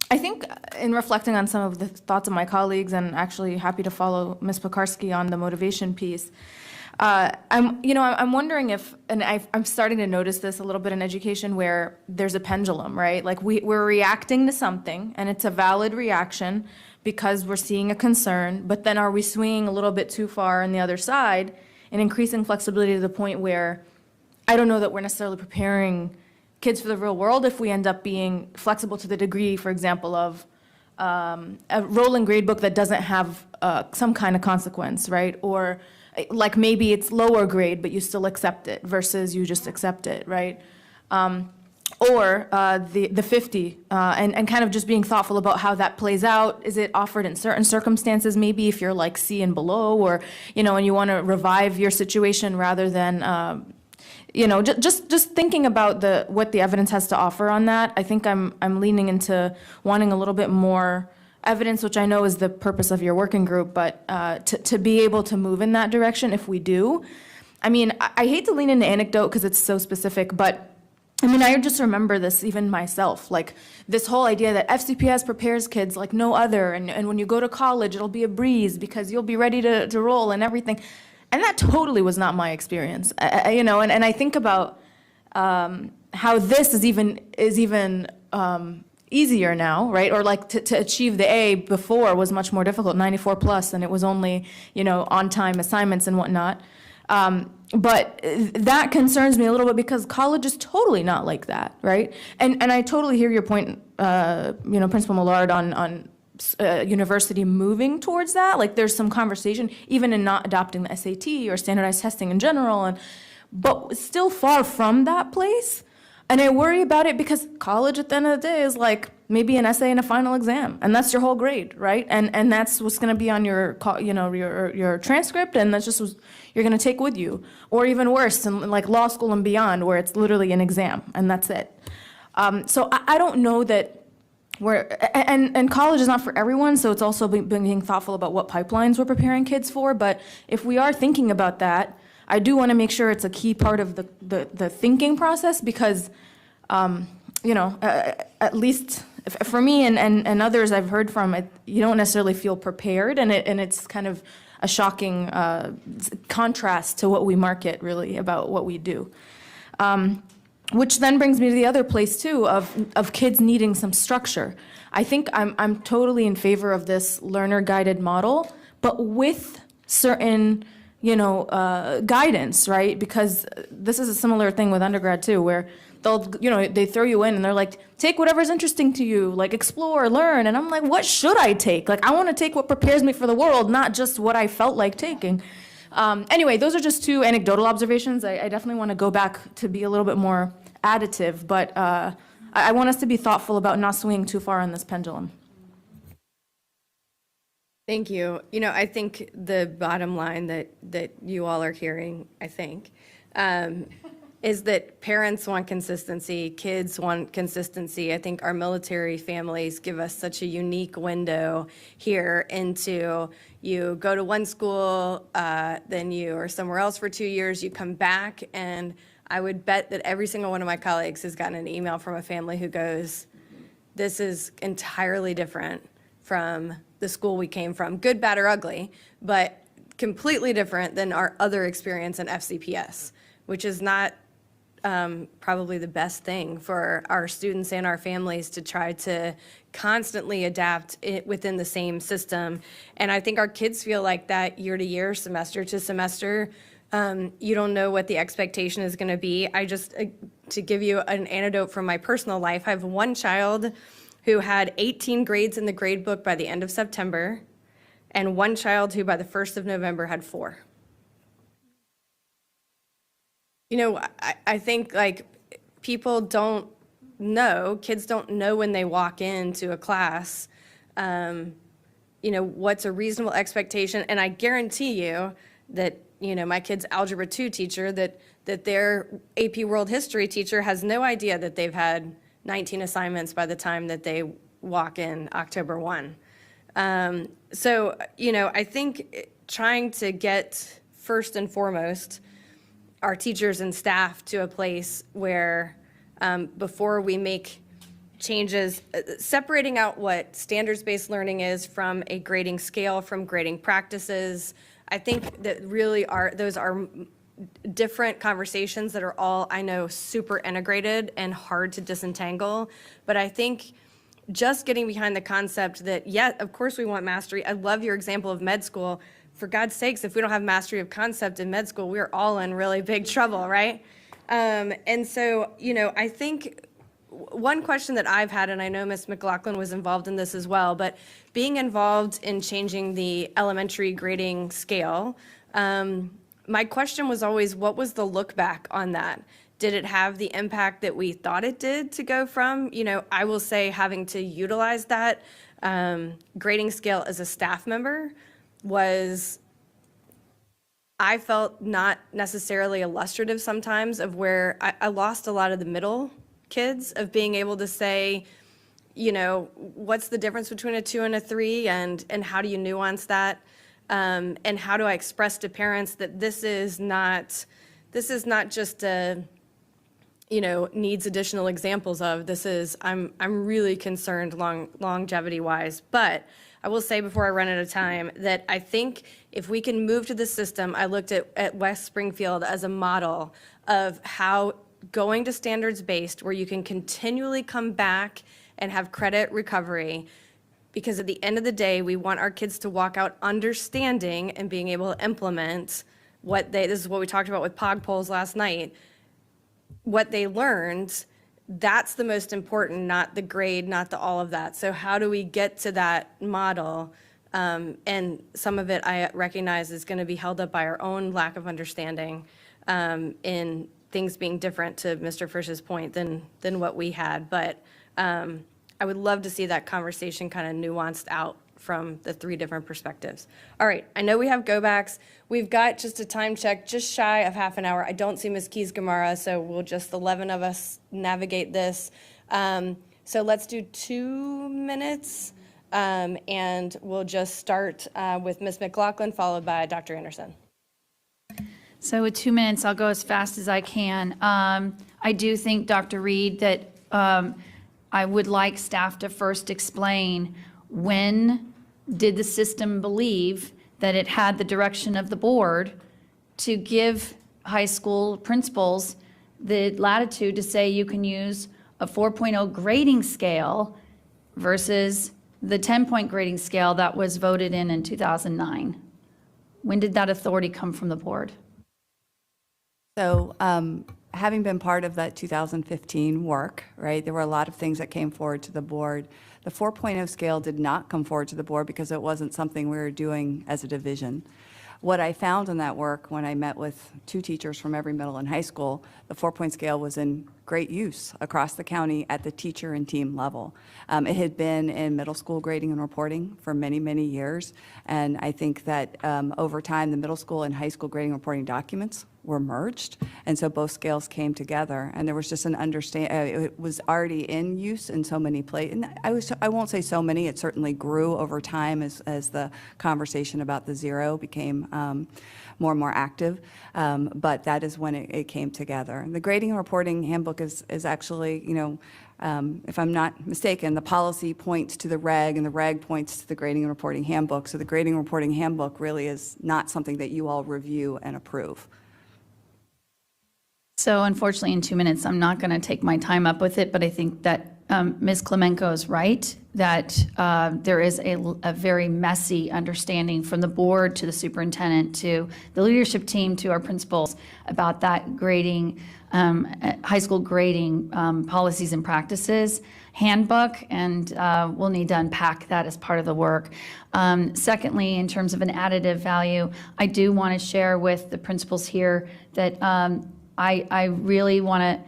I think in reflecting on some of the thoughts of my colleagues, and actually happy to follow Ms. Pekarsky on the motivation piece, I'm wondering if, and I'm starting to notice this a little bit in education, where there's a pendulum, right? Like we're reacting to something, and it's a valid reaction because we're seeing a concern, but then are we swinging a little bit too far on the other side and increasing flexibility to the point where I don't know that we're necessarily preparing kids for the real world if we end up being flexible to the degree, for example, of a rolling grade book that doesn't have some kind of consequence, right? Or like maybe it's lower grade, but you still accept it versus you just accept it, right? Or the 50, and kind of just being thoughtful about how that plays out. Is it offered in certain circumstances, maybe if you're like C and below, or, and you want to revive your situation rather than, just thinking about what the evidence has to offer on that. I think I'm leaning into wanting a little bit more evidence, which I know is the purpose of your working group, but to be able to move in that direction if we do. I mean, I hate to lean into anecdote because it's so specific, but I mean, I just remember this even myself, like this whole idea that FCPS prepares kids like no other, and when you go to college, it'll be a breeze because you'll be ready to roll and everything. And that totally was not my experience, and I think about how this is even easier now, right? Or like to achieve the A before was much more difficult, 94 plus, and it was only, on-time assignments and whatnot. But that concerns me a little bit because college is totally not like that, right? And I totally hear your point, Principal Millard, on university moving towards that. Like there's some conversation, even in not adopting the SAT or standardized testing in general, but still far from that place. And I worry about it because college at the end of the day is like maybe an essay and a final exam, and that's your whole grade, right? And that's what's going to be on your transcript, and that's just what you're going to take with you. Or even worse, in like law school and beyond, where it's literally an exam, and that's it. So I don't know that and college is not for everyone, so it's also being thoughtful about what pipelines we're preparing kids for. But if we are thinking about that, I do want to make sure it's a key part of the thinking process because, at least for me and others I've heard from, you don't necessarily feel prepared, and it's kind of a shocking contrast to what we market really about what we do. Which then brings me to the other place too of kids needing some structure. I think I'm totally in favor of this learner-guided model, but with certain guidance, right? Because this is a similar thing with undergrad too, where they throw you in and they're like, take whatever's interesting to you, like explore, learn. And I'm like, what should I take? Like, I want to take what prepares me for the world, not just what I felt like taking. Anyway, those are just two anecdotal observations. I definitely want to go back to be a little bit more additive, but I want us to be thoughtful about not swinging too far on this pendulum. Thank you. I think the bottom line that you all are hearing, I think, is that parents want consistency, kids want consistency. I think our military families give us such a unique window here into you go to one school, then you are somewhere else for 2 years, you come back, and I would bet that every single one of my colleagues has gotten an email from a family who goes, this is entirely different from the school we came from, good, bad, or ugly, but completely different than our other experience in FCPS, which is not probably the best thing for our students and our families to try to constantly adapt it within the same system. And I think our kids feel like that year to year, semester to semester. You don't know what the expectation is going to be. To give you an anecdote from my personal life, I have one child who had 18 grades in the grade book by the end of September, and one child who by the 1st of November had 4. I think like people don't know, kids don't know when they walk into a class, what's a reasonable expectation. And I guarantee you that, my kid's Algebra 2 teacher, that their AP World History teacher has no idea that they've had 19 assignments by the time that they walk in October 1. So, I think trying to get first and foremost our teachers and staff to a place where before we make changes, separating out what standards-based learning is from a grading scale, from grading practices, I think that really those are different conversations that are all, I know, super integrated and hard to disentangle. But I think just getting behind the concept that, yeah, of course we want mastery. I love your example of med school. For God's sakes, if we don't have mastery of concept in med school, we're all in really big trouble, right? And so, I think one question that I've had, and I know Ms. McLaughlin was involved in this as well, but being involved in changing the elementary grading scale, my question was always, what was the look back on that? Did it have the impact that we thought it did to go from, I will say, having to utilize that grading scale as a staff member was, I felt, not necessarily illustrative sometimes of where I lost a lot of the middle kids of being able to say, what's the difference between a 2 and a 3, and how do you nuance that? And how do I express to parents that this is not just a, needs additional examples of, this is, I'm really concerned longevity wise. But I will say before I run out of time that I think if we can move to the system, I looked at West Springfield as a model of how going to standards-based, where you can continually come back and have credit recovery, because at the end of the day, we want our kids to walk out understanding and being able to implement this is what we talked about with POG polls last night, what they learned. That's the most important, not the grade, not the all of that. So how do we get to that model? And some of it I recognize is going to be held up by our own lack of understanding in things being different, to Mr. Frisch's point, than what we had. But I would love to see that conversation kind of nuanced out from the 3 different perspectives. All right, I know we have go-backs. We've got just a time check, just shy of half an hour. I don't see Ms. Keys-Gamarra, so we'll just 11 of us navigate this. So let's do 2 minutes, and we'll just start with Ms. McLaughlin, followed by Dr. Anderson. So with 2 minutes, I'll go as fast as I can. I do think, Dr. Reed, that I would like staff to first explain, when did the system believe that it had the direction of the board to give high school principals the latitude to say you can use a 4.0 grading scale versus the 10-point grading scale that was voted in 2009? When did that authority come from the board? So having been part of that 2015 work, right, there were a lot of things that came forward to the board. The 4.0 scale did not come forward to the board because it wasn't something we were doing as a division. What I found in that work, when I met with 2 teachers from every middle and high school, the 4-point scale was in great use across the county at the teacher and team level. It had been in middle school grading and reporting for many, many years, and I think that over time, the middle school and high school grading and reporting documents were merged, and so both scales came together, and there was just an it was already in use in so many places. And I won't say so many, it certainly grew over time as the conversation about the 0 became more and more active, but that is when it came together. The grading and reporting handbook is actually, if I'm not mistaken, the policy points to the reg, and the reg points to the grading and reporting handbook. So the grading and reporting handbook really is not something that you all review and approve. So unfortunately, in 2 minutes, I'm not going to take my time up with it, but I think that Ms. Klemenko is right, that there is a very messy understanding from the board to the superintendent to the leadership team to our principals about that grading, high school grading policies and practices handbook, and we'll need to unpack that as part of the work. Secondly, in terms of an additive value, I do want to share with the principals here that I really want to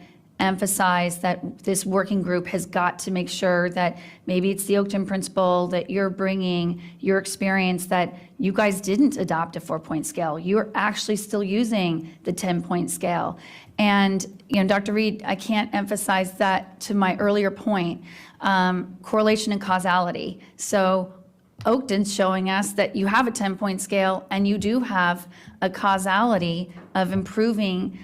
emphasize that this working group has got to make sure that maybe it's the Oakton principal, that you're bringing your experience, that you guys didn't adopt a 4-point scale. You're actually still using the 10-point scale. And, Dr. Reed, I can't emphasize that to my earlier point, correlation and causality. So Oakton's showing us that you have a 10-point scale and you do have a causality of improving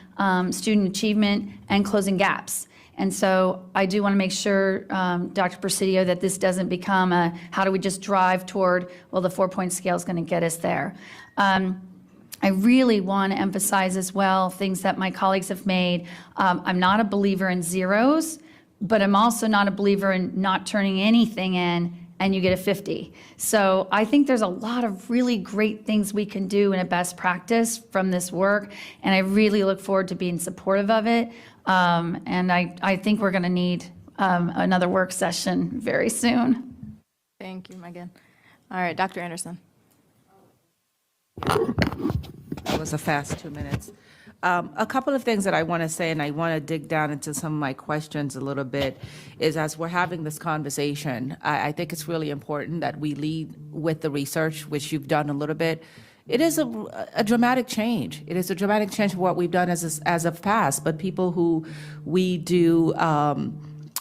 student achievement and closing gaps. And so I do want to make sure, Dr. Presidio, that this doesn't become a, how do we just drive toward, well, the 4-point scale is going to get us there. I really want to emphasize as well things that my colleagues have made. I'm not a believer in zeros, but I'm also not a believer in not turning anything in and you get a 50. So I think there's a lot of really great things we can do in a best practice from this work, and I really look forward to being supportive of it. And I think we're going to need another work session very soon. Thank you, Megan. All right, Dr. Anderson. That was a fast 2 minutes. A couple of things that I want to say, and I want to dig down into some of my questions a little bit, is as we're having this conversation, I think it's really important that we lead with the research, which you've done a little bit. It is a dramatic change. It is a dramatic change from what we've done as of past, but people who we do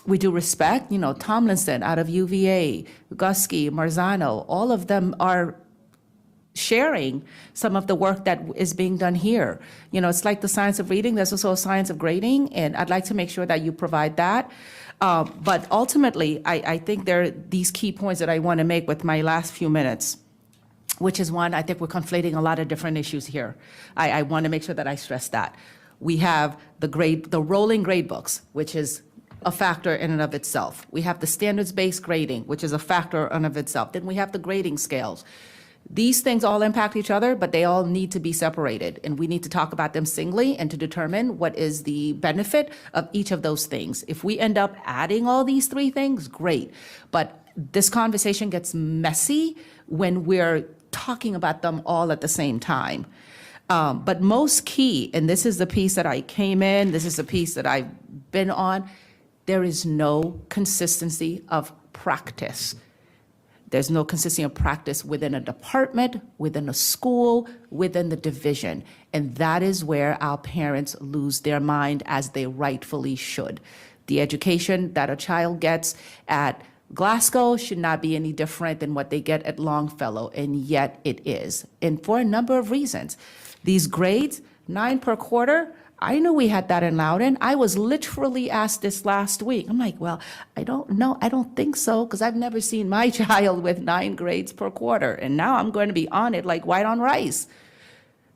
respect, you know, Tomlinson out of UVA, Gusky, Marzano, all of them are sharing some of the work that is being done here. You know, it's like the science of reading, there's also a science of grading, and I'd like to make sure that you provide that. But ultimately, I think there are these key points that I want to make with my last few minutes, which is one, I think we're conflating a lot of different issues here. I want to make sure that I stress that. We have the rolling grade books, which is a factor in and of itself. We have the standards-based grading, which is a factor in and of itself. Then we have the grading scales. These things all impact each other, but they all need to be separated, and we need to talk about them singly and to determine what is the benefit of each of those things. If we end up adding all these three things, great, but this conversation gets messy when we're talking about them all at the same time. But most key, and this is the piece that I came in, this is the piece that I've been on, there is no consistency of practice. There's no consistency of practice within a department, within a school, within the division. And that is where our parents lose their mind, as they rightfully should. The education that a child gets at Glasgow should not be any different than what they get at Longfellow, and yet it is. And for a number of reasons. These grades, 9 per quarter, I knew we had that in Loudoun. I was literally asked this last week. I'm like, well, I don't know. I don't think so, because I've never seen my child with 9 grades per quarter. And now I'm going to be on it like white on rice.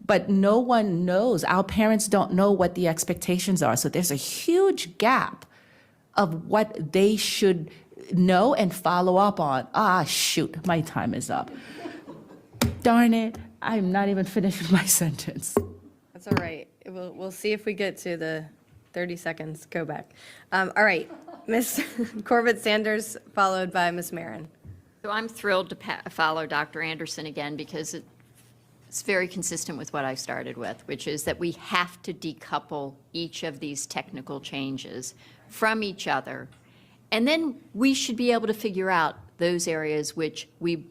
But no one knows. Our parents don't know what the expectations are. So there's a huge gap of what they should know and follow up on. Ah, shoot, my time is up. Darn it, I'm not even finished with my sentence. That's all right. We'll see if we get to the 30 seconds. Go back. All right, Ms. Corbett Sanders, followed by Ms. Marin. So I'm thrilled to follow Dr. Anderson again, because it's very consistent with what I started with, which is that we have to decouple each of these technical changes from each other. And then we should be able to figure out those areas which we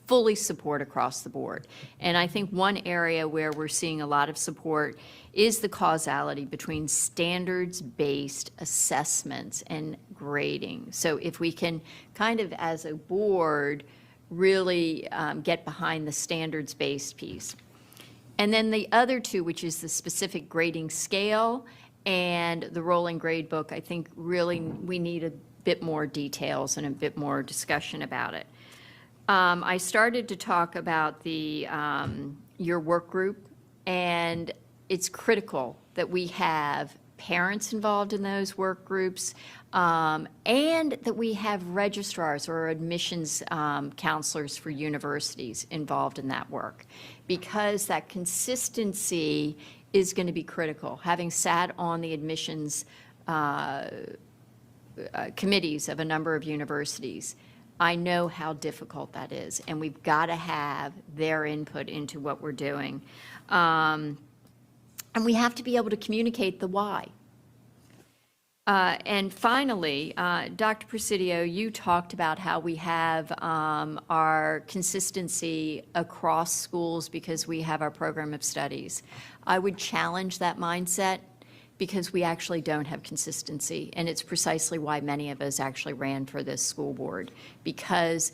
fully support across the board. And I think one area where we're seeing a lot of support is the causality between standards-based assessments and grading. So if we can kind of, as a board, really get behind the standards-based piece. And then the other two, which is the specific grading scale and the rolling grade book, I think really we need a bit more details and a bit more discussion about it. I started to talk about your work group, and it's critical that we have parents involved in those work groups, and that we have registrars or admissions counselors for universities involved in that work, because that consistency is going to be critical. Having sat on the admissions committees of a number of universities, I know how difficult that is, and we've got to have their input into what we're doing. And we have to be able to communicate the why. And finally, Dr. Presidio, you talked about how we have our consistency across schools because we have our program of studies. I would challenge that mindset, because we actually don't have consistency, and it's precisely why many of us actually ran for this school board, because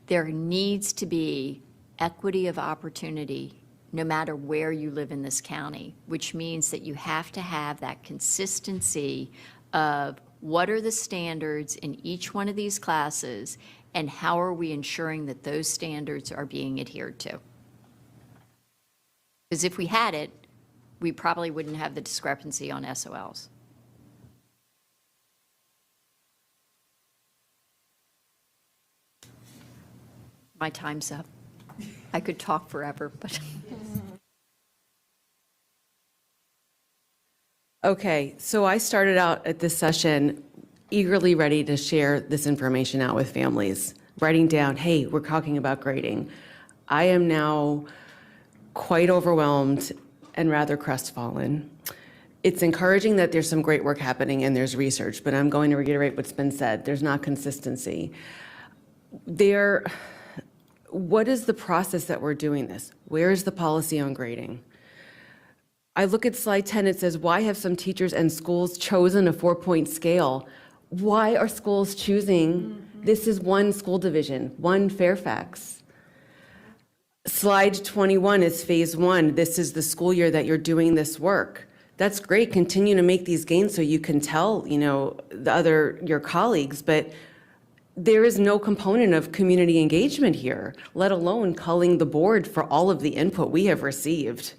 there needs to be equity of opportunity no matter where you live in this county, which means that you have to have that consistency of what are the standards in each one of these classes, and how are we ensuring that those standards are being adhered to. Because if we had it, we probably wouldn't have the discrepancy on SOLs. My time's up. I could talk forever, but. Okay, so I started out at this session eagerly ready to share this information out with families, writing down, hey, we're talking about grading. I am now quite overwhelmed and rather crestfallen. It's encouraging that there's some great work happening and there's research, but I'm going to reiterate what's been said. There's not consistency. What is the process that we're doing this? Where is the policy on grading? I look at slide 10, it says, why have some teachers and schools chosen a 4-point scale? Why are schools choosing, this is one school division, one Fairfax. Slide 21 is phase 1. This is the school year that you're doing this work. That's great, continue to make these gains so you can tell, your colleagues, but there is no component of community engagement here, let alone culling the board for all of the input we have received.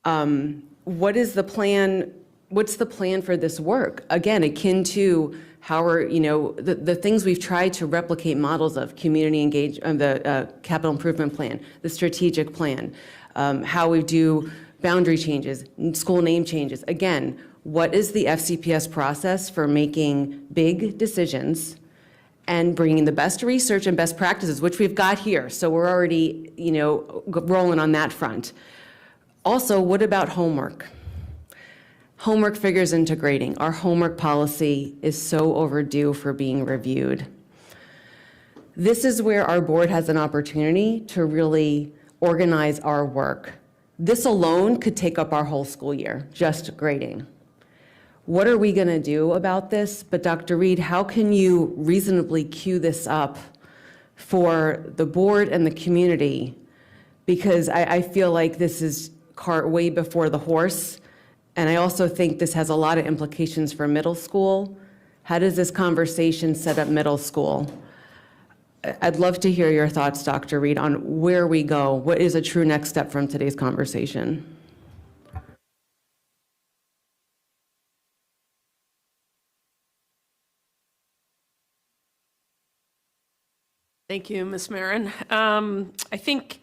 What is the plan? What's the plan for this work? Again, akin to how the things we've tried to replicate models of community engagement, the capital improvement plan, the strategic plan, how we do boundary changes, school name changes. Again, what is the FCPS process for making big decisions and bringing the best research and best practices, which we've got here. So we're already, rolling on that front. Also, what about homework? Homework figures into grading. Our homework policy is so overdue for being reviewed. This is where our board has an opportunity to really organize our work. This alone could take up our whole school year, just grading. What are we going to do about this? But Dr. Reed, how can you reasonably queue this up for the board and the community? Because I feel like this is cart way before the horse. And I also think this has a lot of implications for middle school. How does this conversation set up middle school? I'd love to hear your thoughts, Dr. Reed, on where we go. What is a true next step from today's conversation? Thank you, Ms. Marin. I think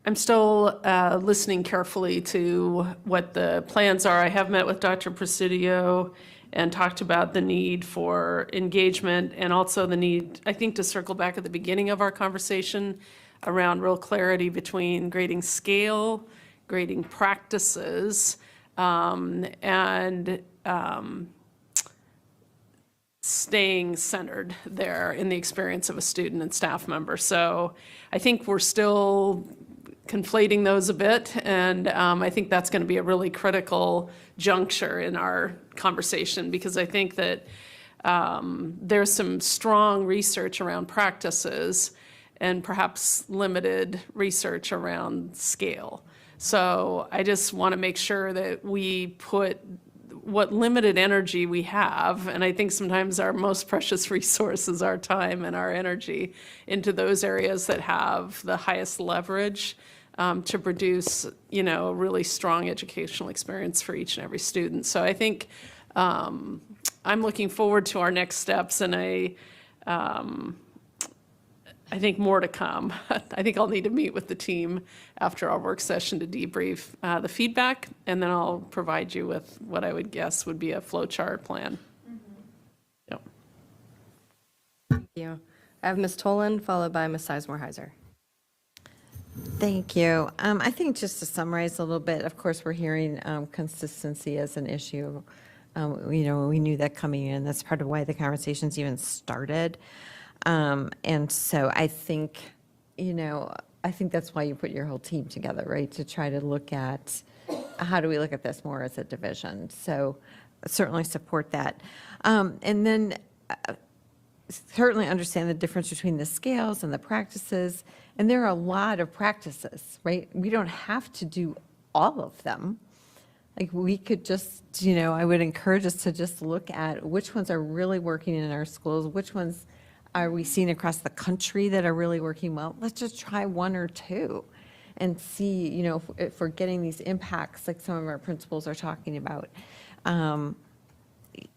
I'm still listening carefully to what the plans are. I have met with Dr. Presidio and talked about the need for engagement and also the need, I think, to circle back at the beginning of our conversation around real clarity between grading scale, grading practices, and staying centered there in the experience of a student and staff member. So I think we're still conflating those a bit, and I think that's going to be a really critical juncture in our conversation, because I think that there's some strong research around practices and perhaps limited research around scale. So I just want to make sure that we put what limited energy we have, and I think sometimes our most precious resource is our time and our energy, into those areas that have the highest leverage to produce, a really strong educational experience for each and every student. So I think I'm looking forward to our next steps, and I think more to come. I think I'll need to meet with the team after our work session to debrief the feedback, and then I'll provide you with what I would guess would be a flowchart plan. Yep. Thank you. I have Ms. Tolan, followed by Ms. Sizemore-Heiser. Thank you. I think just to summarize a little bit, of course, we're hearing consistency as an issue. We knew that coming in. That's part of why the conversations even started. And so I think that's why you put your whole team together, right? To try to look at how do we look at this more as a division. So certainly support that. And then certainly understand the difference between the scales and the practices. And there are a lot of practices, right? We don't have to do all of them. Like we could just, I would encourage us to just look at which ones are really working in our schools, which ones are we seeing across the country that are really working well. Let's just try one or two and see, if we're getting these impacts like some of our principals are talking about.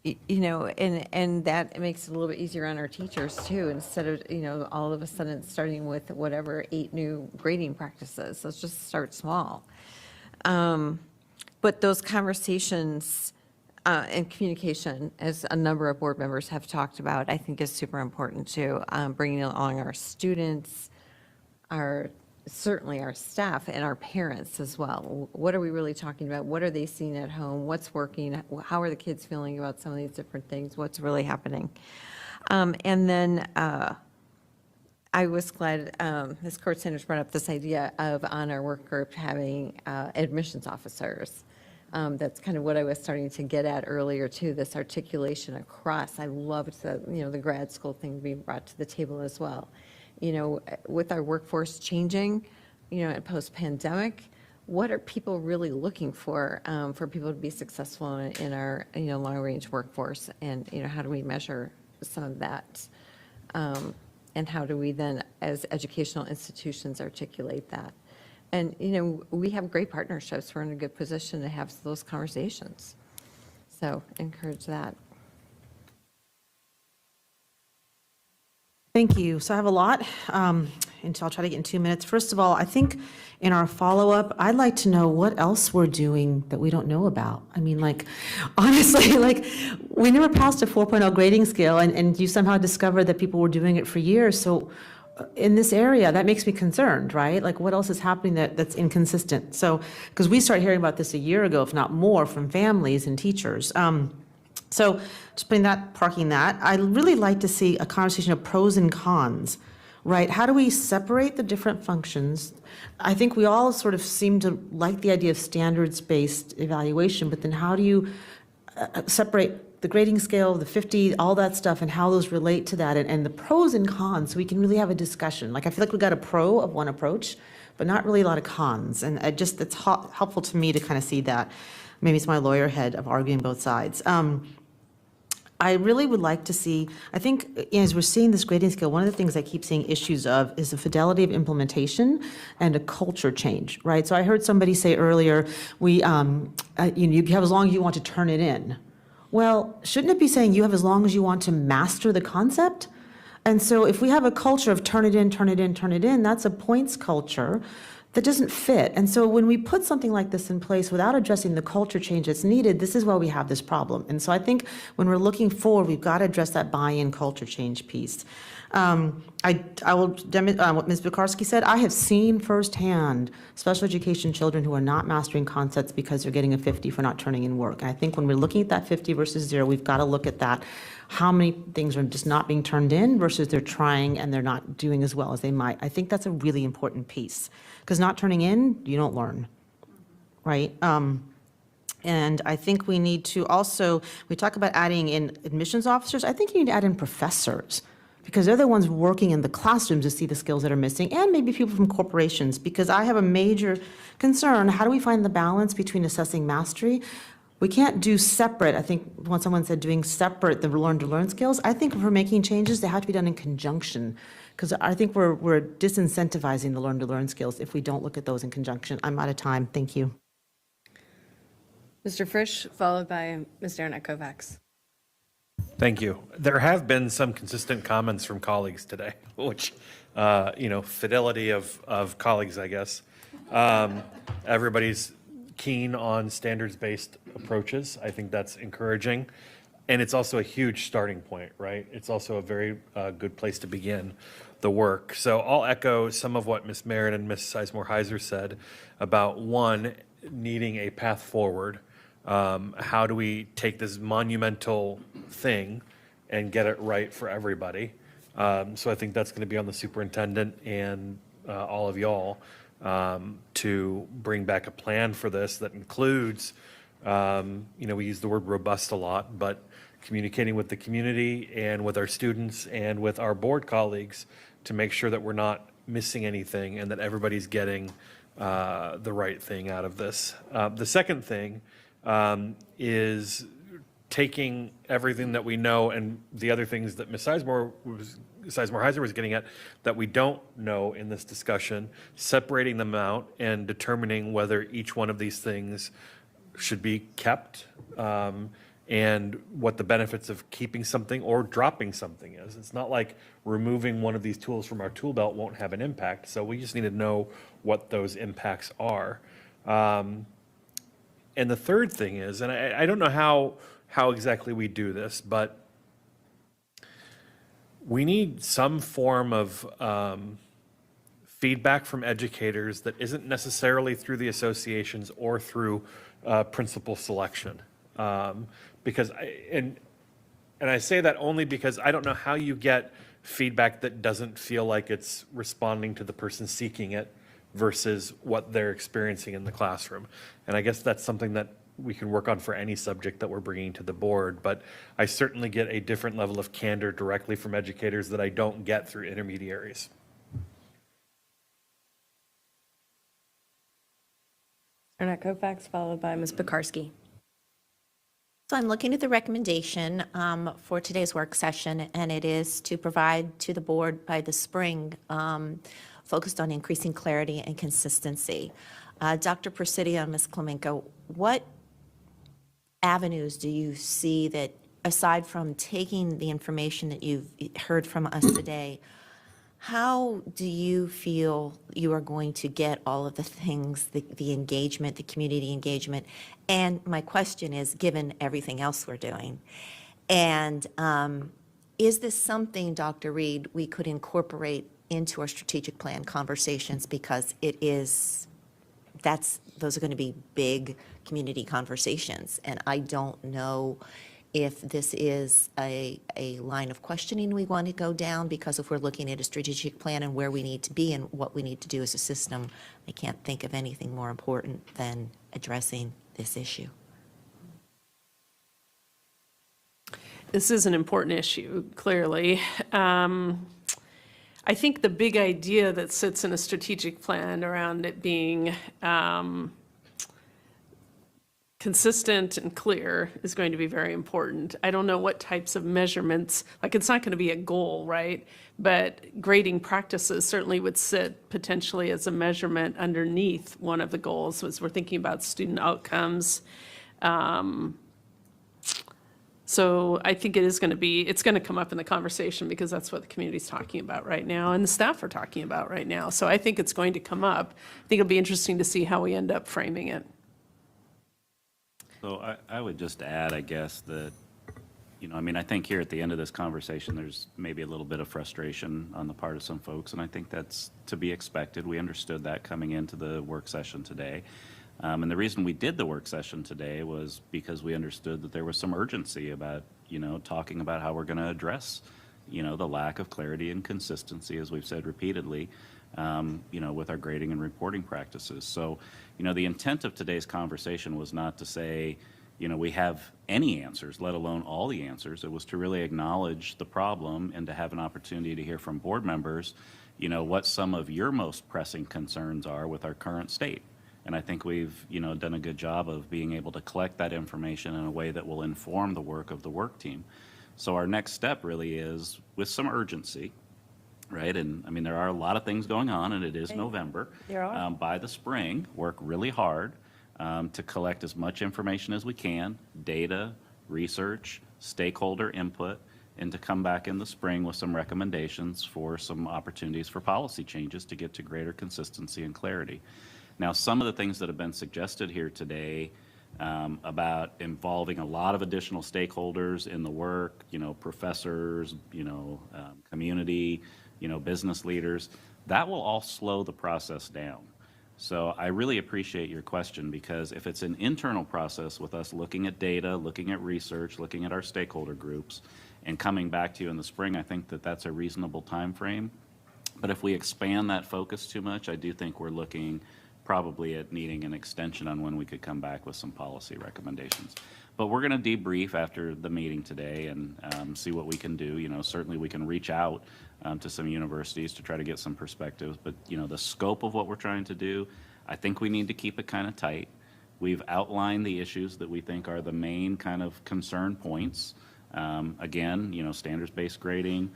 you know, and that makes it a little bit easier on our teachers too, instead of, you know, all of a sudden starting with whatever 8 new grading practices. Let's just start small. But those conversations and communication, as a number of board members have talked about, I think is super important too. Bringing along our students, certainly our staff and our parents as well. What are we really talking about? What are they seeing at home? What's working? How are the kids feeling about some of these different things? What's really happening? And then I was glad Ms. Court Sanders brought up this idea of on our work group having admissions officers. That's kind of what I was starting to get at earlier too, this articulation across. I loved the grad school thing being brought to the table as well. You know, with our workforce changing, you know, post-pandemic, what are people really looking for people to be successful in our, you know, long-range workforce? And, you know, how do we measure some of that? And how do we then, as educational institutions, articulate that? And, you know, we have great partnerships. We're in a good position to have those conversations. So encourage that. Thank you. So I have a lot, and I'll try to get in 2 minutes. First of all, I think in our follow-up, I'd like to know what else we're doing that we don't know about. I mean, like, honestly, like, we never passed a 4.0 grading scale, and you somehow discovered that people were doing it for years. So in this area, that makes me concerned, right? Like, what else is happening that's inconsistent? So, because we started hearing about this a year ago, if not more, from families and teachers. So just parking that, I'd really like to see a conversation of pros and cons, right? How do we separate the different functions? I think we all sort of seem to like the idea of standards-based evaluation, but then how do you separate the grading scale, the 50, all that stuff, and how those relate to that, and the pros and cons, so we can really have a discussion. Like, I feel like we got a pro of one approach, but not really a lot of cons, and it's helpful to me to kind of see that. Maybe it's my lawyer head of arguing both sides. I really would like to see, I think as we're seeing this grading scale, one of the things I keep seeing issues of is the fidelity of implementation and a culture change, right? So I heard somebody say earlier, you have as long as you want to turn it in. Well, shouldn't it be saying you have as long as you want to master the concept? And so if we have a culture of turn it in, turn it in, turn it in, that's a points culture that doesn't fit. And so when we put something like this in place without addressing the culture change that's needed, this is why we have this problem. And so I think when we're looking forward, we've got to address that buy-in culture change piece. I will demonstrate what Ms. Bukarski said. I have seen firsthand special education children who are not mastering concepts because they're getting a 50 for not turning in work. And I think when we're looking at that 50 versus 0, we've got to look at that. How many things are just not being turned in versus they're trying and they're not doing as well as they might. I think that's a really important piece, because not turning in, you don't learn, right? And I think we need to also, we talk about adding in admissions officers. I think you need to add in professors, because they're the ones working in the classrooms to see the skills that are missing, and maybe people from corporations, because I have a major concern. How do we find the balance between assessing mastery? We can't do separate. I think when someone said doing separate the learn-to-learn skills, I think if we're making changes, they have to be done in conjunction, because I think we're disincentivizing the learn-to-learn skills if we don't look at those in conjunction. I'm out of time. Thank you. Mr. Frisch, followed by Ms. Darnett Kovacs. Thank you. There have been some consistent comments from colleagues today, which, fidelity of colleagues, I guess. Everybody's keen on standards-based approaches. I think that's encouraging. And it's also a huge starting point, right? It's also a very good place to begin the work. So I'll echo some of what Ms. Merritt and Ms. Sizemore-Heiser said about, one, needing a path forward. How do we take this monumental thing and get it right for everybody? So I think that's going to be on the superintendent and all of y'all to bring back a plan for this that includes, we use the word robust a lot, but communicating with the community and with our students and with our board colleagues to make sure that we're not missing anything and that everybody's getting the right thing out of this. The second thing is taking everything that we know and the other things that Ms. Sizemore-Heiser was getting at that we don't know in this discussion, separating them out and determining whether each one of these things should be kept and what the benefits of keeping something or dropping something is. It's not like removing one of these tools from our tool belt won't have an impact. So we just need to know what those impacts are. And the third thing is, and I don't know how exactly we do this, but we need some form of feedback from educators that isn't necessarily through the associations or through principal selection. Because I say that only because I don't know how you get feedback that doesn't feel like it's responding to the person seeking it versus what they're experiencing in the classroom. And I guess that's something that we can work on for any subject that we're bringing to the board, but I certainly get a different level of candor directly from educators that I don't get through intermediaries. Annette Kofax, followed by Ms. Pekarsky. So I'm looking at the recommendation for today's work session, and it is to provide to the board by the spring, focused on increasing clarity and consistency. Dr. Presidio and Ms. Clemenco, what avenues do you see that, aside from taking the information that you've heard from us today, how do you feel you are going to get all of the things, the engagement, the community engagement? And my question is, given everything else we're doing, and is this something, Dr. Reed, we could incorporate into our strategic plan conversations? Because those are going to be big community conversations, and I don't know if this is a line of questioning we want to go down, because if we're looking at a strategic plan and where we need to be and what we need to do as a system, I can't think of anything more important than addressing this issue. This is an important issue, clearly. I think the big idea that sits in a strategic plan around it being consistent and clear is going to be very important. I don't know what types of measurements, like it's not going to be a goal, right? But grading practices certainly would sit potentially as a measurement underneath one of the goals, as we're thinking about student outcomes. So I think it's going to come up in the conversation because that's what the community's talking about right now and the staff are talking about right now. So I think it's going to come up. I think it'll be interesting to see how we end up framing it. So I would just add, I guess, that, I think here at the end of this conversation, there's maybe a little bit of frustration on the part of some folks, and I think that's to be expected. We understood that coming into the work session today. And the reason we did the work session today was because we understood that there was some urgency about, talking about how we're going to address, the lack of clarity and consistency, as we've said repeatedly, with our grading and reporting practices. So, the intent of today's conversation was not to say, we have any answers, let alone all the answers. It was to really acknowledge the problem and to have an opportunity to hear from board members, what some of your most pressing concerns are with our current state. And I think we've, done a good job of being able to collect that information in a way that will inform the work of the work team. So our next step really is, with some urgency, right? And there are a lot of things going on, and it is November. There are. By the spring, work really hard to collect as much information as we can, data, research, stakeholder input, and to come back in the spring with some recommendations for some opportunities for policy changes to get to greater consistency and clarity. Now, some of the things that have been suggested here today about involving a lot of additional stakeholders in the work, professors, community, business leaders, that will all slow the process down. So I really appreciate your question, because if it's an internal process with us looking at data, looking at research, looking at our stakeholder groups, and coming back to you in the spring, I think that that's a reasonable time frame. But if we expand that focus too much, I do think we're looking probably at needing an extension on when we could come back with some policy recommendations. But we're going to debrief after the meeting today and see what we can do. Certainly we can reach out to some universities to try to get some perspectives. But, the scope of what we're trying to do, I think we need to keep it kind of tight. We've outlined the issues that we think are the main kind of concern points. Again, standards-based grading,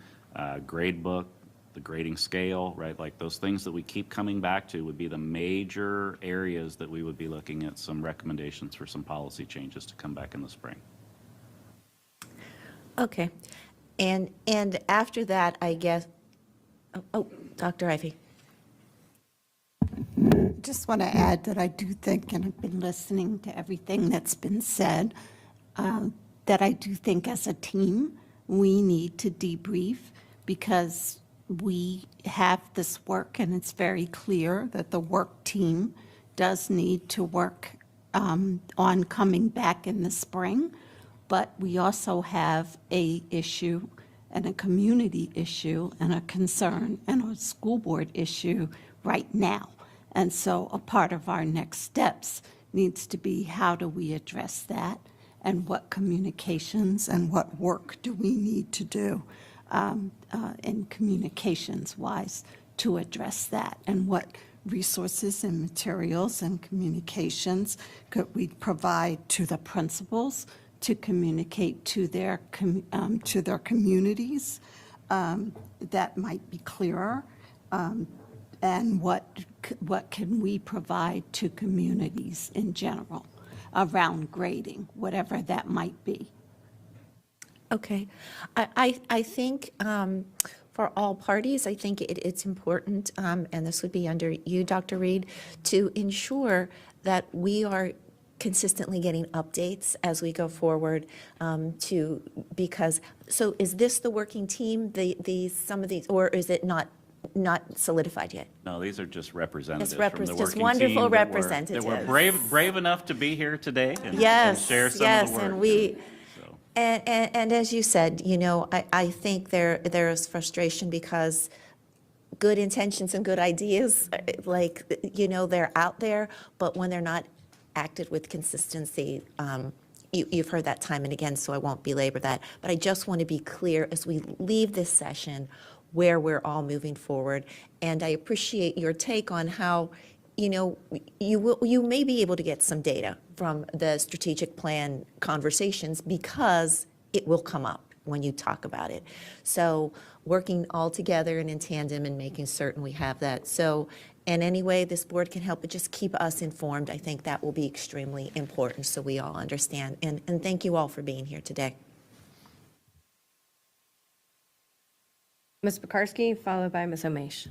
grade book, the grading scale, right? Like those things that we keep coming back to would be the major areas that we would be looking at some recommendations for some policy changes to come back in the spring. Okay. And after that, I guess, Dr. Ivy. Just want to add that I do think, and I've been listening to everything that's been said, that I do think as a team, we need to debrief because we have this work and it's very clear that the work team does need to work on coming back in the spring. But we also have a issue and a community issue and a concern and a school board issue right now. And so a part of our next steps needs to be how do we address that and what communications and what work do we need to do in communications-wise to address that and what resources and materials and communications could we provide to the principals to communicate to their communities that might be clearer, and what can we provide to communities in general around grading, whatever that might be. Okay. I think for all parties, I think it's important, and this would be under you, Dr. Reed, to ensure that we are consistently getting updates as we go forward because, so is this the working team, some of these, or is it not solidified yet? No, these are just representatives Just from the just working wonderful team representatives. that were brave enough to be here today and share some of the work. And we, and as you said, I think there is frustration because good intentions and good ideas, they're out there, but when they're not acted with consistency, you've heard that time and again, so I won't belabor that. But I just want to be clear as we leave this session where we're all moving forward. And I appreciate your take on how, you may be able to get some data from the strategic plan conversations because it will come up when you talk about it. So working all together and in tandem and making certain we have that. So in any way this board can help, but just keep us informed. I think that will be extremely important so we all understand. And thank you all for being here today. Ms. Pekarsky, followed by Ms. Omesh.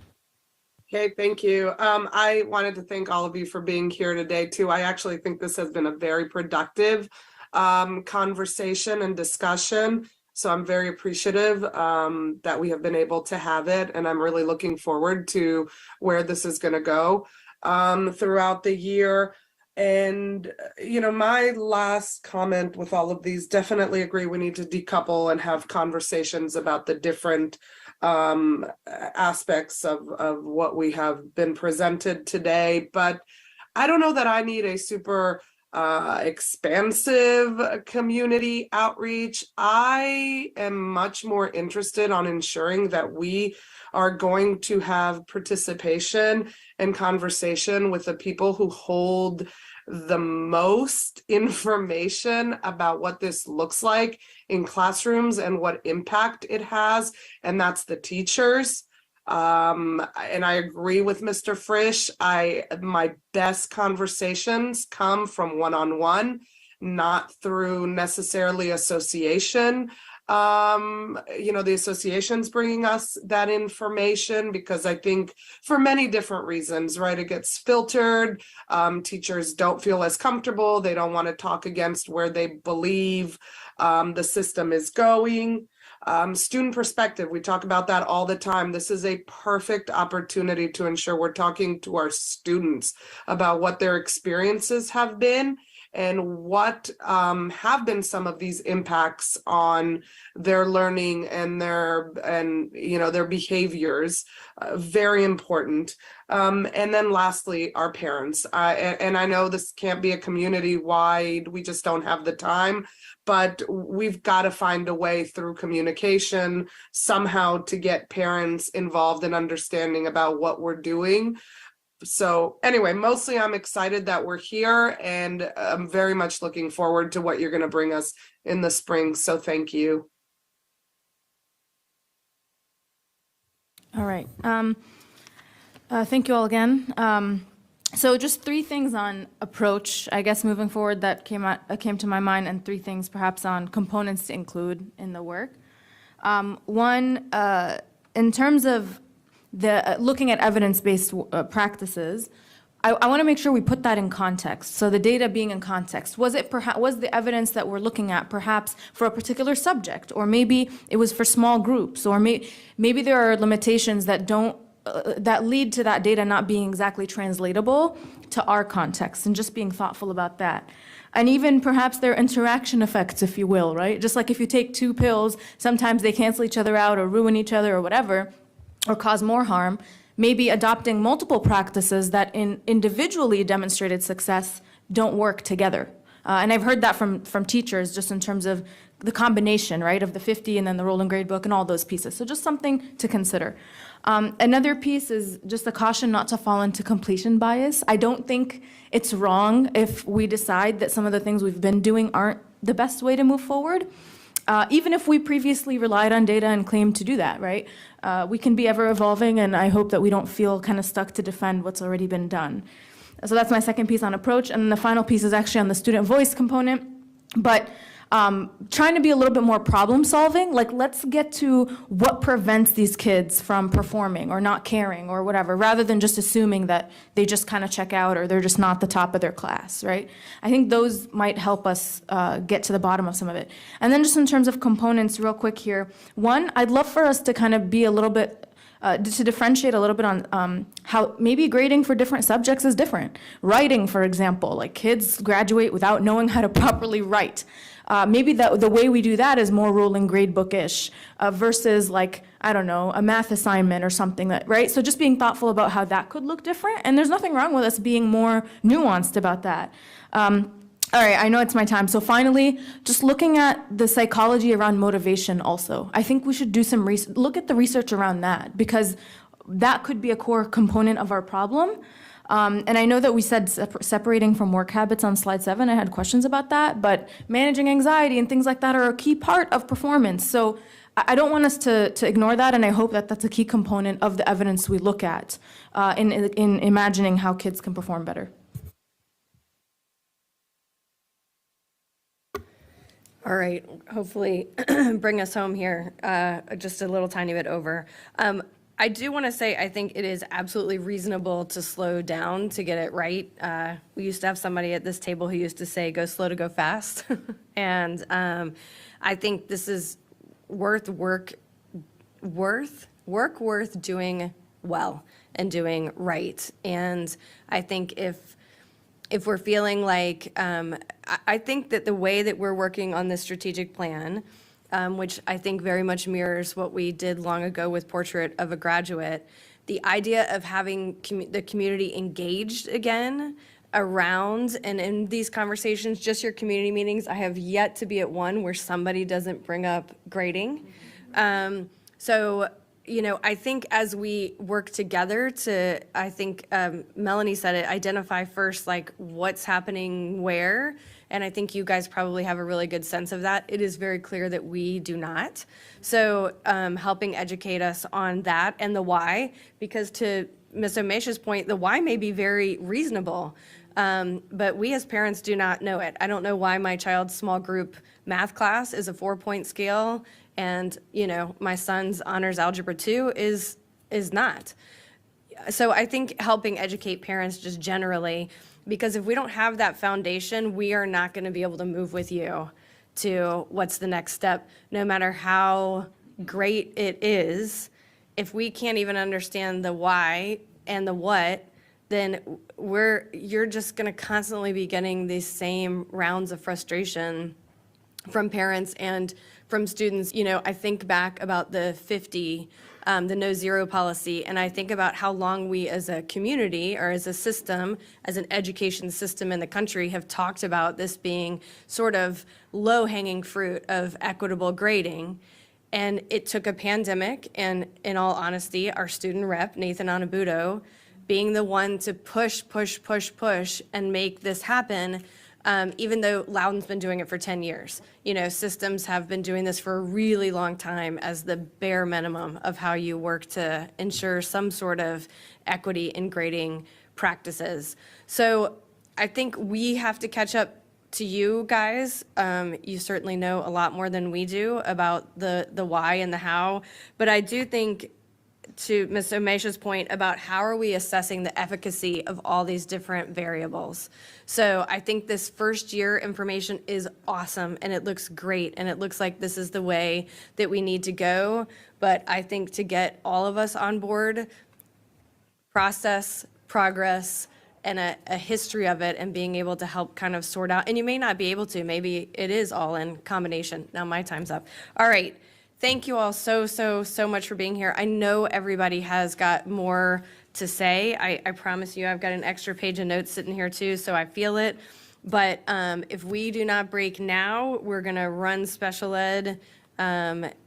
Okay, thank you. I wanted to thank all of you for being here today too. I actually think this has been a very productive conversation and discussion. So I'm very appreciative that we have been able to have it, and I'm really looking forward to where this is going to go throughout the year. And, my last comment with all of these, definitely agree we need to decouple and have conversations about the different aspects of what we have been presented today. But I don't know that I need a super expansive community outreach. I am much more interested on ensuring that we are going to have participation and conversation with the people who hold the most information about what this looks like in classrooms and what impact it has, and that's the teachers. And I agree with Mr. Frisch. My best conversations come from one-on-one, not through necessarily association. The association's bringing us that information because I think for many different reasons, right? It gets filtered. Teachers don't feel as comfortable. They don't want to talk against where they believe the system is going. Student perspective, we talk about that all the time. This is a perfect opportunity to ensure we're talking to our students about what their experiences have been and what have been some of these impacts on their learning and their behaviors. Very important. And then lastly, our parents. And I know this can't be a community-wide, we just don't have the time, but we've got to find a way through communication somehow to get parents involved in understanding about what we're doing. So anyway, mostly I'm excited that we're here, and I'm very much looking forward to what you're going to bring us in the spring. So thank you. All right. Thank you all again. So just three things on approach, I guess, moving forward that came to my mind, and three things perhaps on components to include in the work. One, in terms of the looking at evidence-based practices, I want to make sure we put that in context. So the data being in context, was the evidence that we're looking at perhaps for a particular subject, or maybe it was for small groups, or maybe there are limitations that don't that lead to that data not being exactly translatable to our context, and just being thoughtful about that. And even perhaps there are interaction effects, if you will, right? Just like if you take two pills, sometimes they cancel each other out or ruin each other or whatever, or cause more harm. Maybe adopting multiple practices that in individually demonstrated success don't work together. And I've heard that from teachers, just in terms of the combination, right, of the 50 and then the rolling grade book and all those pieces. So just something to consider. Another piece is just a caution not to fall into completion bias. I don't think it's wrong if we decide that some of the things we've been doing aren't the best way to move forward. Even if we previously relied on data and claimed to do that, right? We can be ever evolving, and I hope that we don't feel kind of stuck to defend what's already been done. So that's my second piece on approach, and then the final piece is actually on the student voice component. But trying to be a little bit more problem solving, like let's get to what prevents these kids from performing or not caring or whatever, rather than just assuming that they just kind of check out or they're just not the top of their class, right? I think those might help us get to the bottom of some of it. And then just in terms of components, real quick here, one, I'd love for us to kind of be a little bit to differentiate a little bit on how maybe grading for different subjects is different. Writing, for example, like kids graduate without knowing how to properly write. Maybe the way we do that is more rolling grade book-ish versus like, I don't know, a math assignment or something that, right? So just being thoughtful about how that could look different. And there's nothing wrong with us being more nuanced about that. All right, I know it's my time. So finally, just looking at the psychology around motivation also. I think we should do some look at the research around that, because that could be a core component of our problem. And I know that we said separating from work habits on slide 7. I had questions about that, but managing anxiety and things like that are a key part of performance. So I don't want us to ignore that, and I hope that that's a key component of the evidence we look at in imagining how kids can perform better. All right, hopefully bring us home here, just a little tiny bit over. I do want to say, I think it is absolutely reasonable to slow down to get it right. We used to have somebody at this table who used to say, go slow to go fast. And I think this is worth doing well and doing right. And I think if we're feeling like, I think that the way that we're working on this strategic plan, which I think very much mirrors what we did long ago with Portrait of a Graduate, the idea of having the community engaged again around and in these conversations, just your community meetings. I have yet to be at one where somebody doesn't bring up grading. So, you know, I think as we work together to, I think Melanie said it, identify first, like what's happening where. And I think you guys probably have a really good sense of that. It is very clear that we do not. So helping educate us on that and the why, because to Ms. Omesha's point, the why may be very reasonable, but we as parents do not know it. I don't know why my child's small group math class is a 4-point scale and, you know, my son's honors algebra 2 is not. So I think helping educate parents just generally, because if we don't have that foundation, we are not going to be able to move with you to what's the next step, no matter how great it is. If we can't even understand the why and the what, then you're just going to constantly be getting these same rounds of frustration from parents and from students. You know, I think back about the 50, the no zero policy, and I think about how long we as a community or as a system, as an education system in the country have talked about this being sort of low-hanging fruit of equitable grading. And it took a pandemic and, in all honesty, our student rep, Nathan Anabudo, being the one to push and make this happen. Even though Loudoun's been doing it for 10 years. You know, systems have been doing this for a really long time as the bare minimum of how you work to ensure some sort of equity in grading practices. So I think we have to catch up to you guys. You certainly know a lot more than we do about the why and the how, but I do think, to Ms. Omesha's point about how are we assessing the efficacy of all these different variables. So I think this first year information is awesome and it looks great and it looks like this is the way that we need to go. But I think to get all of us on board, process, progress, and a history of it and being able to help kind of sort out, and you may not be able to, maybe it is all in combination. Now my time's up. All right. Thank you all so much for being here. I know everybody has got more to say. I promise you, I've got an extra page of notes sitting here too, so I feel it. But if we do not break now, we're gonna run special ed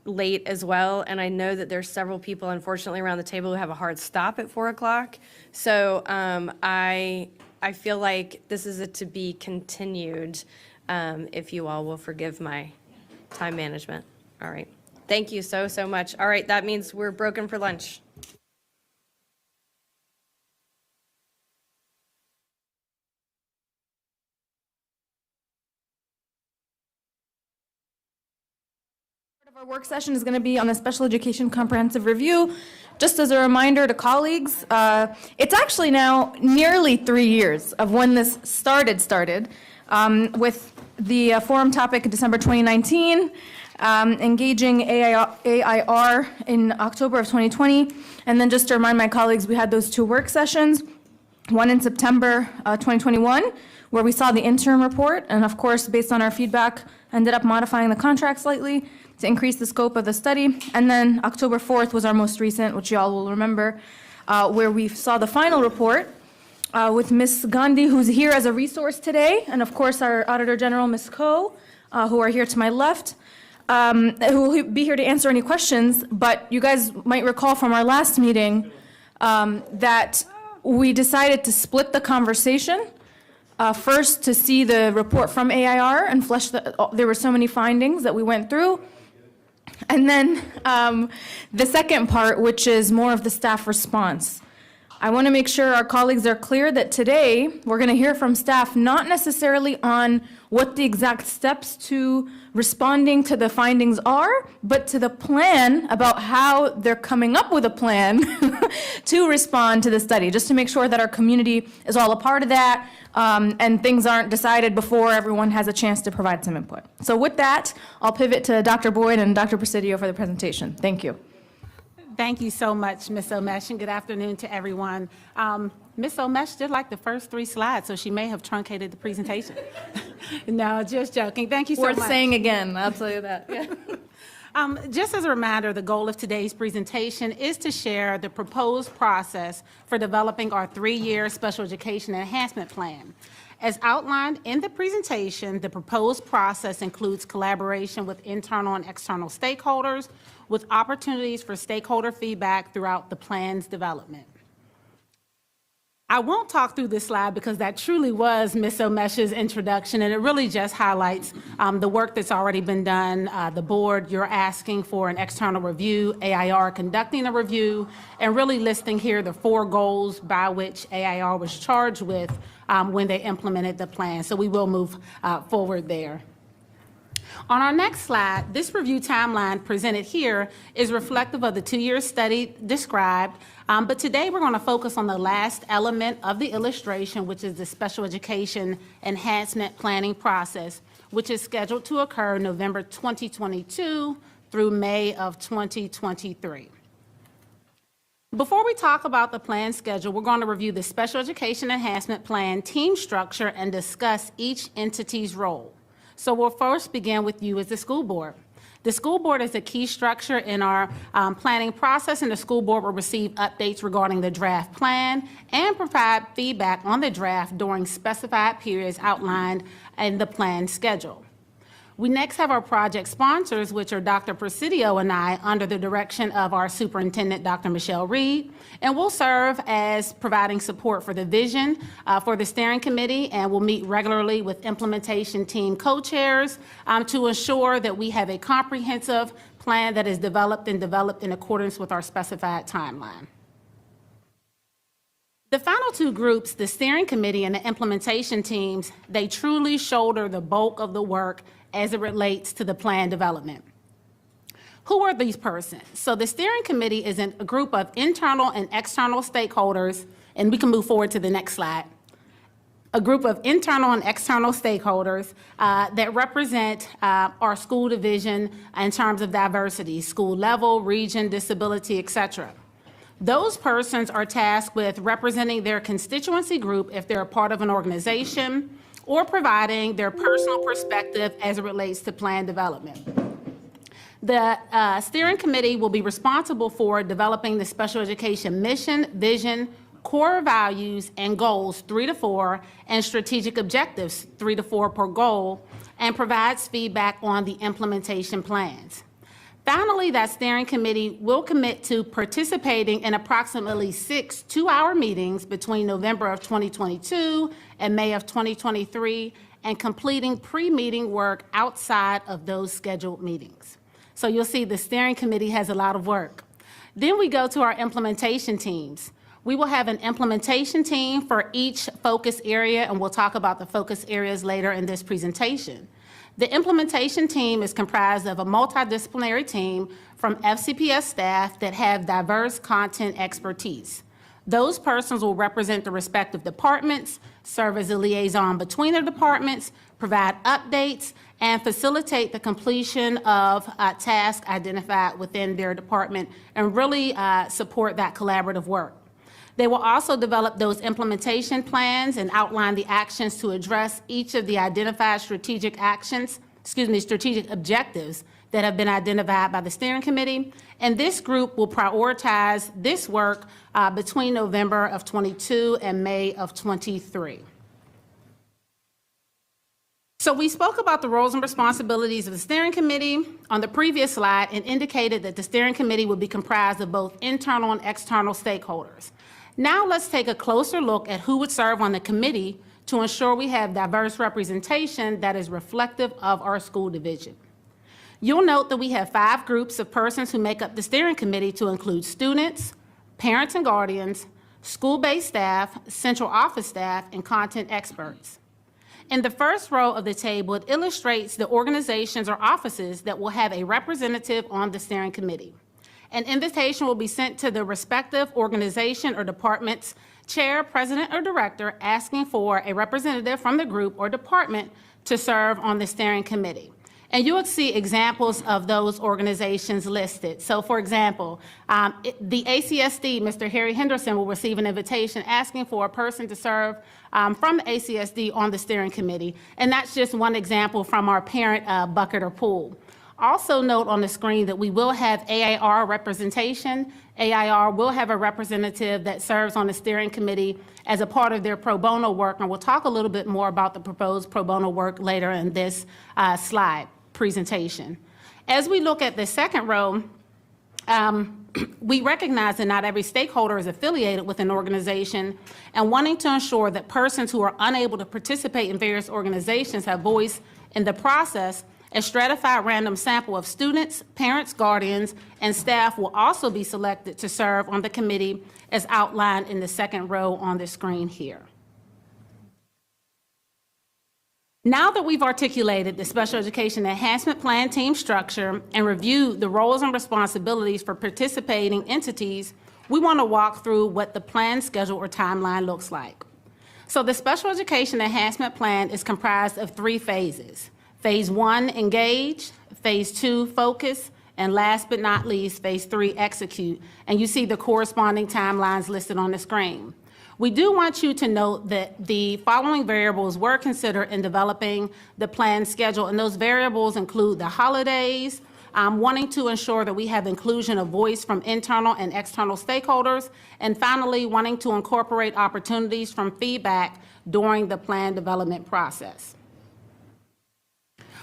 late as well. And I know that there's several people, unfortunately, around the table who have a hard stop at 4 o'clock. So I feel like this is a to be continued, if you all will forgive my time management. All right. Thank you so much. All right, that means we're broken for lunch. Part of our work session is going to be on the Special Education Comprehensive Review. Just as a reminder to colleagues, it's actually now nearly 3 years of when this started with the forum topic in December 2019. Engaging AIR in October of 2020. And then just to remind my colleagues, we had those 2 work sessions, one in September 2021, where we saw the interim report, and of course, based on our feedback, ended up modifying the contract slightly to increase the scope of the study. And then October 4th was our most recent, which you all will remember, where we saw the final report with Ms. Gandhi, who's here as a resource today, and of course, our Auditor General, Ms. Ko, who are here to my left. Who will be here to answer any questions, but you guys might recall from our last meeting that we decided to split the conversation. First, to see the report from AIR and there were so many findings that we went through. And then the second part, which is more of the staff response. I want to make sure our colleagues are clear that today we're going to hear from staff not necessarily on what the exact steps to responding to the findings are, but to the plan about how they're coming up with a plan to respond to the study, just to make sure that our community is all a part of that and things aren't decided before everyone has a chance to provide some input. So with that, I'll pivot to Dr. Boyd and Dr. Presidio for the presentation. Thank you. Thank you so much, Ms. Omesh, and good afternoon to everyone. Ms. Omesh did like the first 3 slides, so she may have truncated the presentation. No, just joking. Thank you so much. Worth saying again, I'll tell you that. Yeah. Just as a reminder, the goal of today's presentation is to share the proposed process for developing our 3-year special education enhancement plan. As outlined in the presentation, the proposed process includes collaboration with internal and external stakeholders, with opportunities for stakeholder feedback throughout the plan's development. I won't talk through this slide because that truly was Ms. Omesh's introduction, and it really just highlights the work that's already been done. The board, you're asking for an external review, AIR conducting a review, and really listing here the 4 goals by which AIR was charged with when they implemented the plan. So we will move forward there. On our next slide, this review timeline presented here is reflective of the 2-year study described, but today we're going to focus on the last element of the illustration, which is the special education enhancement planning process, which is scheduled to occur November 2022 through May of 2023. Before we talk about the plan schedule, we're going to review the special education enhancement plan team structure and discuss each entity's role. So we'll first begin with you as the school board. The school board is a key structure in our planning process, and the school board will receive updates regarding the draft plan and provide feedback on the draft during specified periods outlined in the plan schedule. We next have our project sponsors, which are Dr. Presidio and I, under the direction of our superintendent, Dr. Michelle Reed, and we'll serve as providing support for the vision for the steering committee, and we'll meet regularly with implementation team co-chairs to ensure that we have a comprehensive plan that is developed in accordance with our specified timeline. The final two groups, the steering committee and the implementation teams, they truly shoulder the bulk of the work as it relates to the plan development. Who are these persons? So the steering committee is a group of internal and external stakeholders, and we can move forward to the next slide. A group of internal and external stakeholders that represent our school division in terms of diversity, school level, region, disability, et cetera. Those persons are tasked with representing their constituency group if they're a part of an organization, or providing their personal perspective as it relates to plan development. The steering committee will be responsible for developing the special education mission, vision, core values and goals 3 to 4, and strategic objectives 3 to 4 per goal, and provides feedback on the implementation plans. Finally, that steering committee will commit to participating in approximately 6 two-hour meetings between November of 2022 and May of 2023, and completing pre-meeting work outside of those scheduled meetings. So you'll see the steering committee has a lot of work. Then we go to our implementation teams. We will have an implementation team for each focus area, and we'll talk about the focus areas later in this presentation. The implementation team is comprised of a multidisciplinary team from FCPS staff that have diverse content expertise. Those persons will represent the respective departments, serve as a liaison between the departments, provide updates, and facilitate the completion of tasks identified within their department, and really support that collaborative work. They will also develop those implementation plans and outline the actions to address each of the identified strategic objectives that have been identified by the steering committee. And this group will prioritize this work between November of 22 and May of 23. So we spoke about the roles and responsibilities of the steering committee on the previous slide and indicated that the steering committee would be comprised of both internal and external stakeholders. Now let's take a closer look at who would serve on the committee to ensure we have diverse representation that is reflective of our school division. You'll note that we have 5 groups of persons who make up the steering committee, to include students, parents and guardians, school-based staff, central office staff, and content experts. In the first row of the table, it illustrates the organizations or offices that will have a representative on the steering committee. An invitation will be sent to the respective organization or department's chair, president, or director asking for a representative from the group or department to serve on the steering committee. And you will see examples of those organizations listed. So for example, the ACSD, Mr. Harry Henderson, will receive an invitation asking for a person to serve from the ACSD on the steering committee. And that's just one example from our parent bucket or pool. Also note on the screen that we will have AIR representation. AIR will have a representative that serves on the steering committee as a part of their pro bono work, and we'll talk a little bit more about the proposed pro bono work later in this slide presentation. As we look at the second row, we recognize that not every stakeholder is affiliated with an organization, and wanting to ensure that persons who are unable to participate in various organizations have voice in the process, a stratified random sample of students, parents, guardians, and staff will also be selected to serve on the committee as outlined in the second row on the screen here. Now that we've articulated the Special Education Enhancement Plan team structure and reviewed the roles and responsibilities for participating entities, we want to walk through what the plan schedule or timeline looks like. So the Special Education Enhancement Plan is comprised of 3 phases. Phase 1, engage, Phase 2, focus, and last but not least, Phase 3, execute. And you see the corresponding timelines listed on the screen. We do want you to note that the following variables were considered in developing the plan schedule, and those variables include the holidays, wanting to ensure that we have inclusion of voice from internal and external stakeholders, and finally, wanting to incorporate opportunities from feedback during the plan development process.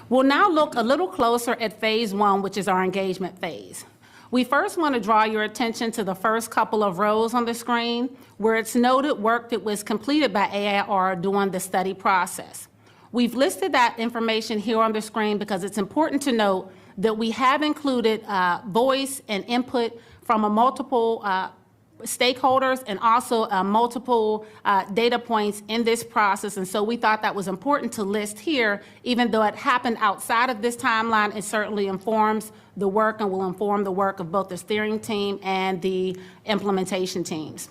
We'll now look a little closer at Phase 1, which is our engagement phase. We first want to draw your attention to the first couple of rows on the screen, where it's noted work that was completed by AIR during the study process. We've listed that information here on the screen because it's important to note that we have included voice and input from a multiple stakeholders and also multiple data points in this process. And so we thought that was important to list here, even though it happened outside of this timeline. It certainly informs the work and will inform the work of both the steering team and the implementation teams.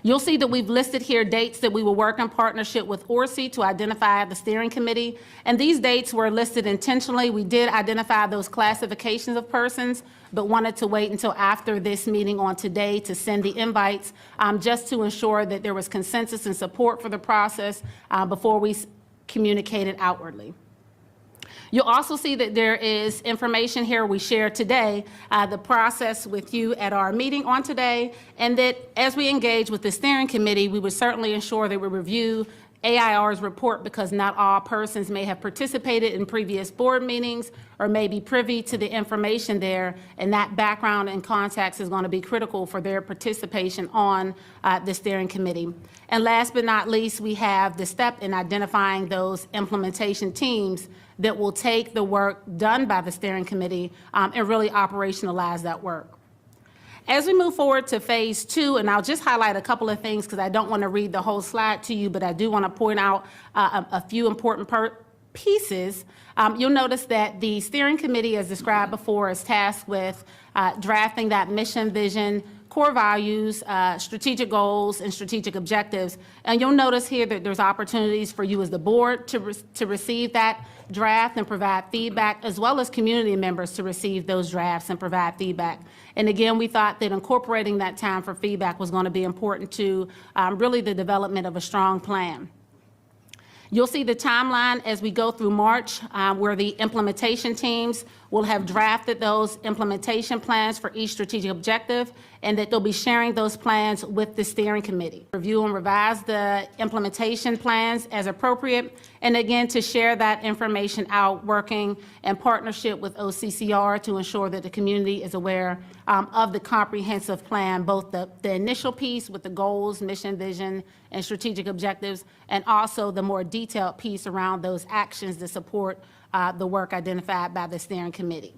You'll see that we've listed here dates that we will work in partnership with ORSI to identify the steering committee. And these dates were listed intentionally. We did identify those classifications of persons, but wanted to wait until after this meeting on today to send the invites, just to ensure that there was consensus and support for the process before we communicated outwardly. You'll also see that there is information here we shared today, the process with you at our meeting on today, and that as we engage with the steering committee, we would certainly ensure that we review AIR's report, because not all persons may have participated in previous board meetings or may be privy to the information there, and that background and context is going to be critical for their participation on the steering committee. And last but not least, we have the step in identifying those implementation teams that will take the work done by the steering committee and really operationalize that work. As we move forward to phase 2, and I'll just highlight a couple of things because I don't want to read the whole slide to you, but I do want to point out a few important pieces. You'll notice that the steering committee, as described before, is tasked with drafting that mission, vision, core values, strategic goals, and strategic objectives. And you'll notice here that there's opportunities for you as the board to receive that draft and provide feedback, as well as community members to receive those drafts and provide feedback. And again, we thought that incorporating that time for feedback was going to be important to really the development of a strong plan. You'll see the timeline as we go through March, where the implementation teams will have drafted those implementation plans for each strategic objective, and that they'll be sharing those plans with the steering committee. Review and revise the implementation plans as appropriate, and again, to share that information out, working in partnership with OCCR to ensure that the community is aware of the comprehensive plan, both the initial piece with the goals, mission, vision, and strategic objectives, and also the more detailed piece around those actions that support the work identified by the steering committee.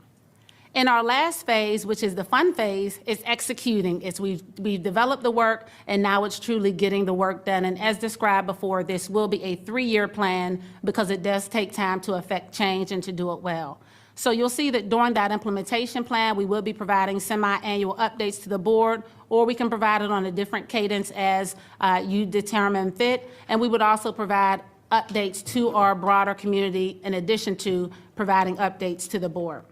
In our last phase, which is the fun phase, is executing. We've developed the work, and now it's truly getting the work done. And as described before, this will be a 3-year plan because it does take time to affect change and to do it well. So you'll see that during that implementation plan, we will be providing semi-annual updates to the board, or we can provide it on a different cadence as you determine fit. And we would also provide updates to our broader community in addition to providing updates to the board.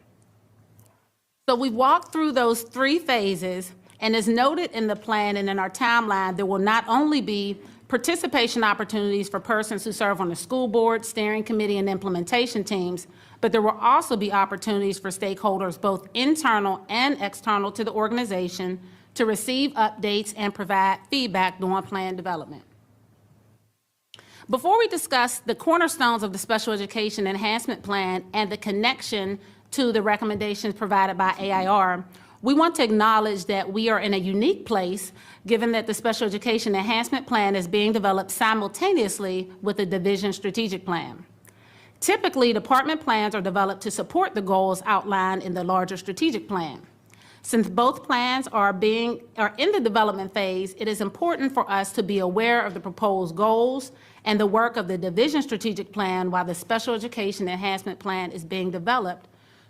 So we've walked through those 3 phases, and as noted in the plan and in our timeline, there will not only be participation opportunities for persons who serve on the school board, steering committee, and implementation teams, but there will also be opportunities for stakeholders, both internal and external to the organization, to receive updates and provide feedback during plan development. Before we discuss the cornerstones of the Special Education Enhancement Plan and the connection to the recommendations provided by AIR, we want to acknowledge that we are in a unique place, given that the Special Education Enhancement Plan is being developed simultaneously with the division strategic plan. Typically, department plans are developed to support the goals outlined in the larger strategic plan. Since both plans are in the development phase, it is important for us to be aware of the proposed goals and the work of the division strategic plan while the Special Education Enhancement Plan is being developed,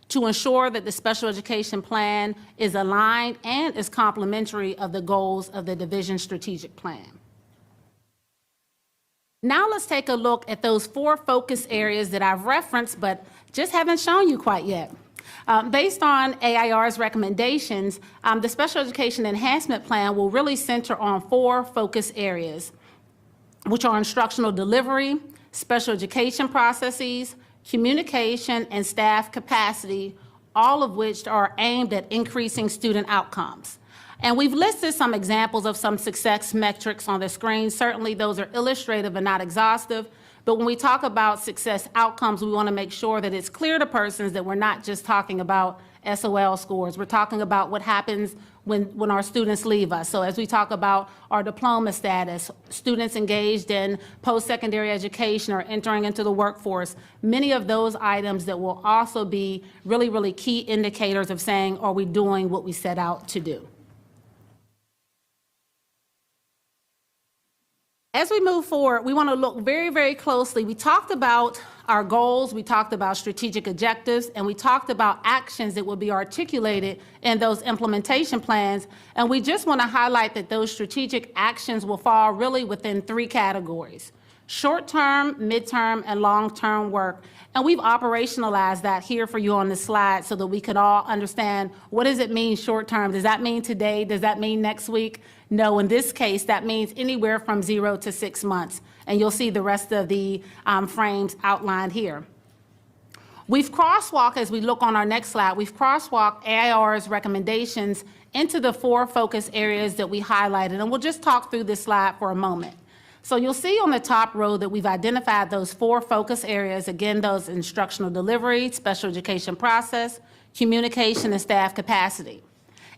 to ensure that the special education plan is aligned and is complementary of the goals of the division strategic plan. Now let's take a look at those 4 focus areas that I've referenced but just haven't shown you quite yet. Based on AIR's recommendations, the Special Education Enhancement Plan will really center on 4 focus areas, which are instructional delivery, special education processes, communication, and staff capacity, all of which are aimed at increasing student outcomes. And we've listed some examples of some success metrics on the screen. Certainly those are illustrative and not exhaustive, but when we talk about success outcomes, we want to make sure that it's clear to persons that we're not just talking about SOL scores. We're talking about what happens when our students leave us. So as we talk about our diploma status, students engaged in post-secondary education or entering into the workforce, many of those items that will also be really, really key indicators of saying, are we doing what we set out to do? As we move forward, we want to look very, very closely. We talked about our goals, we talked about strategic objectives, and we talked about actions that will be articulated in those implementation plans. And we just want to highlight that those strategic actions will fall really within 3 categories: short-term, midterm, and long-term work. And we've operationalized that here for you on the slide so that we can all understand, what does it mean short-term? Does that mean today? Does that mean next week? No, in this case, that means anywhere from 0 to 6 months. And you'll see the rest of the frames outlined here. We've crosswalked, as we look on our next slide, we've crosswalked AIR's recommendations into the 4 focus areas that we highlighted. And we'll just talk through this slide for a moment. So you'll see on the top row that we've identified those 4 focus areas. Again, those instructional delivery, special education process, communication, and staff capacity.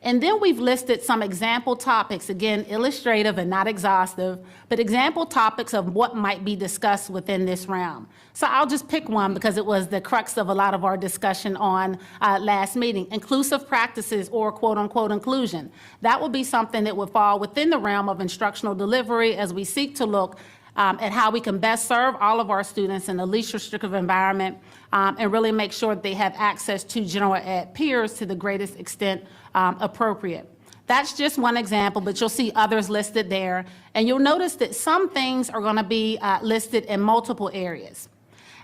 And then we've listed some example topics, again, illustrative and not exhaustive, but example topics of what might be discussed within this realm. So I'll just pick one because it was the crux of a lot of our discussion on last meeting: inclusive practices, or quote unquote inclusion. That will be something that would fall within the realm of instructional delivery as we seek to look at how we can best serve all of our students in a least restrictive environment, and really make sure that they have access to general ed peers to the greatest extent appropriate. That's just one example, but you'll see others listed there. And you'll notice that some things are going to be listed in multiple areas.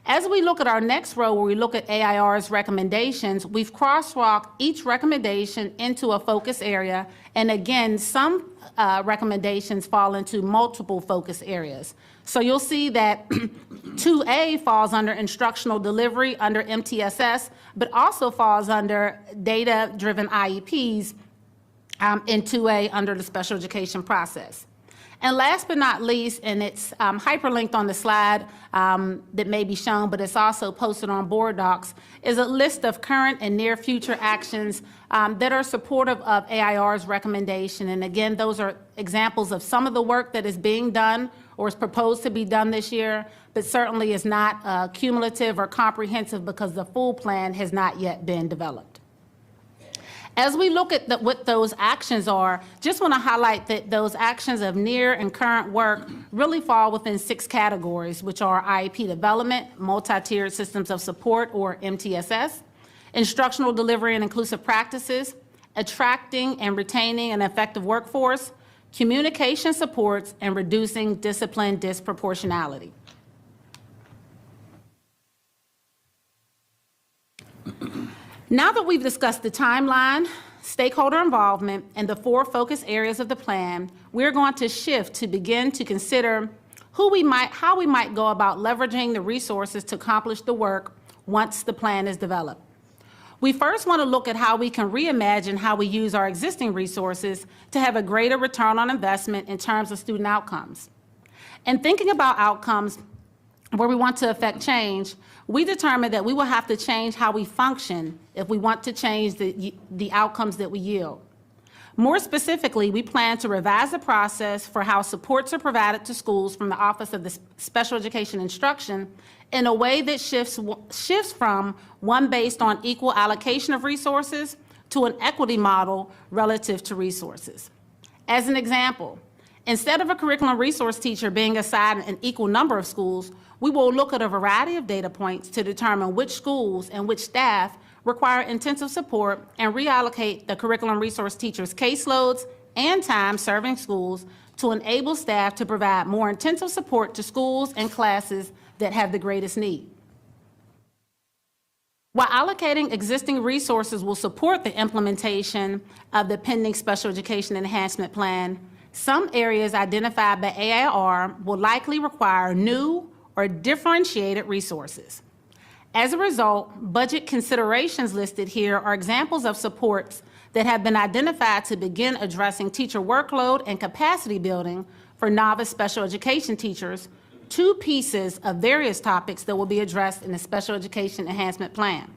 As we look at our next row, where we look at AIR's recommendations, we've crosswalked each recommendation into a focus area. And again, some recommendations fall into multiple focus areas. So you'll see that 2A falls under instructional delivery under MTSS, but also falls under data-driven IEPs in 2A under the special education process. And last but not least, and it's hyperlinked on the slide that may be shown, but it's also posted on board docs, is a list of current and near future actions that are supportive of AIR's recommendation. And again, those are examples of some of the work that is being done or is proposed to be done this year, but certainly is not cumulative or comprehensive because the full plan has not yet been developed. As we look at what those actions are, just want to highlight that those actions of near and current work really fall within 6 categories, which are IEP development, multi-tiered systems of support, or MTSS, instructional delivery and inclusive practices, attracting and retaining an effective workforce, communication supports, and reducing discipline disproportionality. Now that we've discussed the timeline, stakeholder involvement, and the 4 focus areas of the plan, we're going to shift to begin to consider how we might go about leveraging the resources to accomplish the work once the plan is developed. We first want to look at how we can reimagine how we use our existing resources to have a greater return on investment in terms of student outcomes. And thinking about outcomes where we want to affect change, we determined that we will have to change how we function if we want to change the outcomes that we yield. More specifically, we plan to revise the process for how supports are provided to schools from the Office of the Special Education Instruction in a way that shifts from one based on equal allocation of resources to an equity model relative to resources. As an example, instead of a curriculum resource teacher being assigned an equal number of schools, we will look at a variety of data points to determine which schools and which staff require intensive support and reallocate the curriculum resource teacher's caseloads and time serving schools to enable staff to provide more intensive support to schools and classes that have the greatest need. While allocating existing resources will support the implementation of the pending special education enhancement plan, some areas identified by AIR will likely require new or differentiated resources. As a result, budget considerations listed here are examples of supports that have been identified to begin addressing teacher workload and capacity building for novice special education teachers, 2 pieces of various topics that will be addressed in the special education enhancement plan.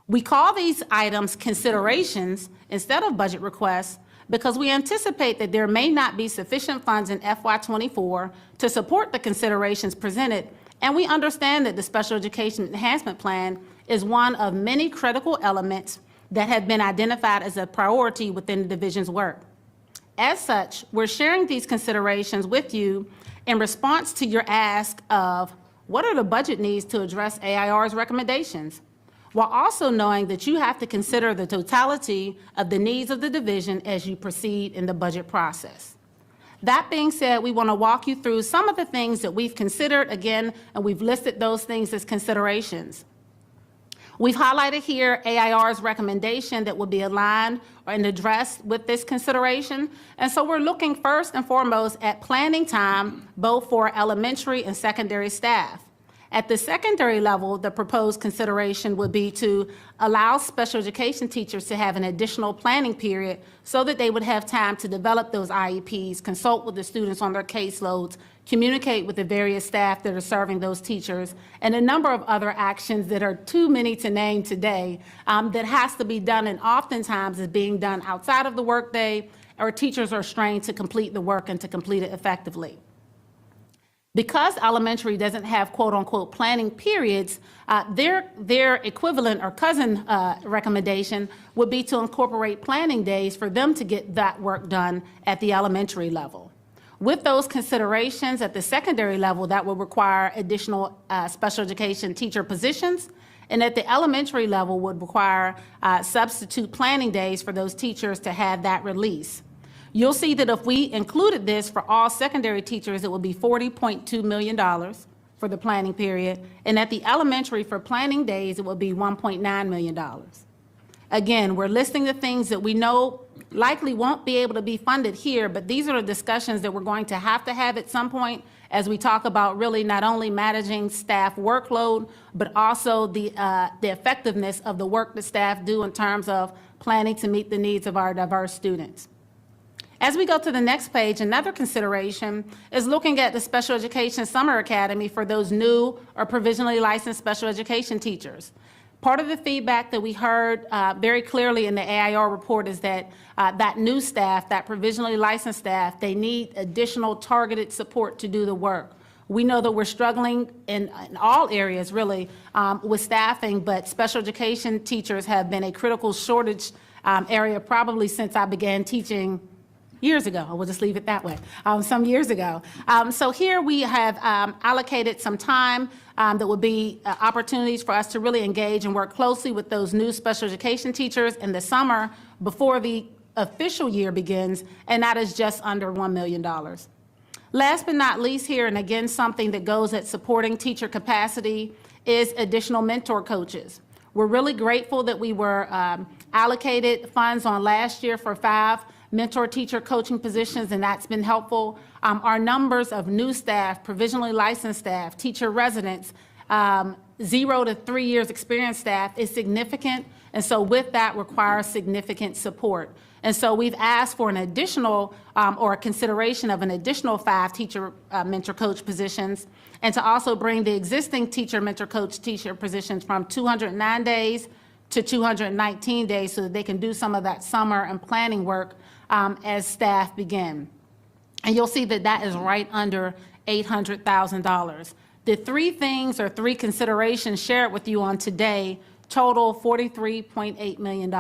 We call these items considerations instead of budget requests because we anticipate that there may not be sufficient funds in FY24 to support the considerations presented, and we understand that the Special Education Enhancement Plan is one of many critical elements that have been identified as a priority within the division's work. As such, we're sharing these considerations with you in response to your ask of what are the budget needs to address AIR's recommendations, while also knowing that you have to consider the totality of the needs of the division as you proceed in the budget process. That being said, we want to walk you through some of the things that we've considered, again, and we've listed those things as considerations. We've highlighted here AIR's recommendation that will be aligned and addressed with this consideration. And so we're looking first and foremost at planning time, both for elementary and secondary staff. At the secondary level, the proposed consideration would be to allow special education teachers to have an additional planning period so that they would have time to develop those IEPs, consult with the students on their caseloads, communicate with the various staff that are serving those teachers, and a number of other actions that are too many to name today that has to be done and oftentimes is being done outside of the workday, or teachers are strained to complete the work and to complete it effectively. Because elementary doesn't have quote-unquote planning periods, their equivalent or cousin recommendation would be to incorporate planning days for them to get that work done at the elementary level. With those considerations at the secondary level, that would require additional special education teacher positions, and at the elementary level would require substitute planning days for those teachers to have that release. You'll see that if we included this for all secondary teachers, it would be $40.2 million for the planning period. And at the elementary for planning days, it would be $1.9 million. Again, we're listing the things that we know likely won't be able to be funded here, but these are the discussions that we're going to have at some point as we talk about really not only managing staff workload, but also the effectiveness of the work that staff do in terms of planning to meet the needs of our diverse students. As we go to the next page, another consideration is looking at the Special Education Summer Academy for those new or provisionally licensed special education teachers. Part of the feedback that we heard very clearly in the AIR report is that that new staff, that provisionally licensed staff, they need additional targeted support to do the work. We know that we're struggling in all areas really with staffing, but special education teachers have been a critical shortage area probably since I began teaching years ago. I will just leave it that way, some years ago. So here we have allocated some time that will be opportunities for us to really engage and work closely with those new special education teachers in the summer before the official year begins, and that is just under $1 million. Last but not least here, and again, something that goes at supporting teacher capacity, is additional mentor coaches. We're really grateful that we were allocated funds on last year for 5 mentor teacher coaching positions, and that's been helpful. Our numbers of new staff, provisionally licensed staff, teacher residents, 0 to 3 years experienced staff is significant, and so with that requires significant support. And so we've asked for an additional or a consideration of an additional 5 teacher mentor coach positions, and to also bring the existing teacher mentor coach teacher positions from 209 days to 219 days so that they can do some of that summer and planning work as staff begin. And you'll see that that is right under $800,000. The 3 things or 3 considerations shared with you on today total $43.8 million.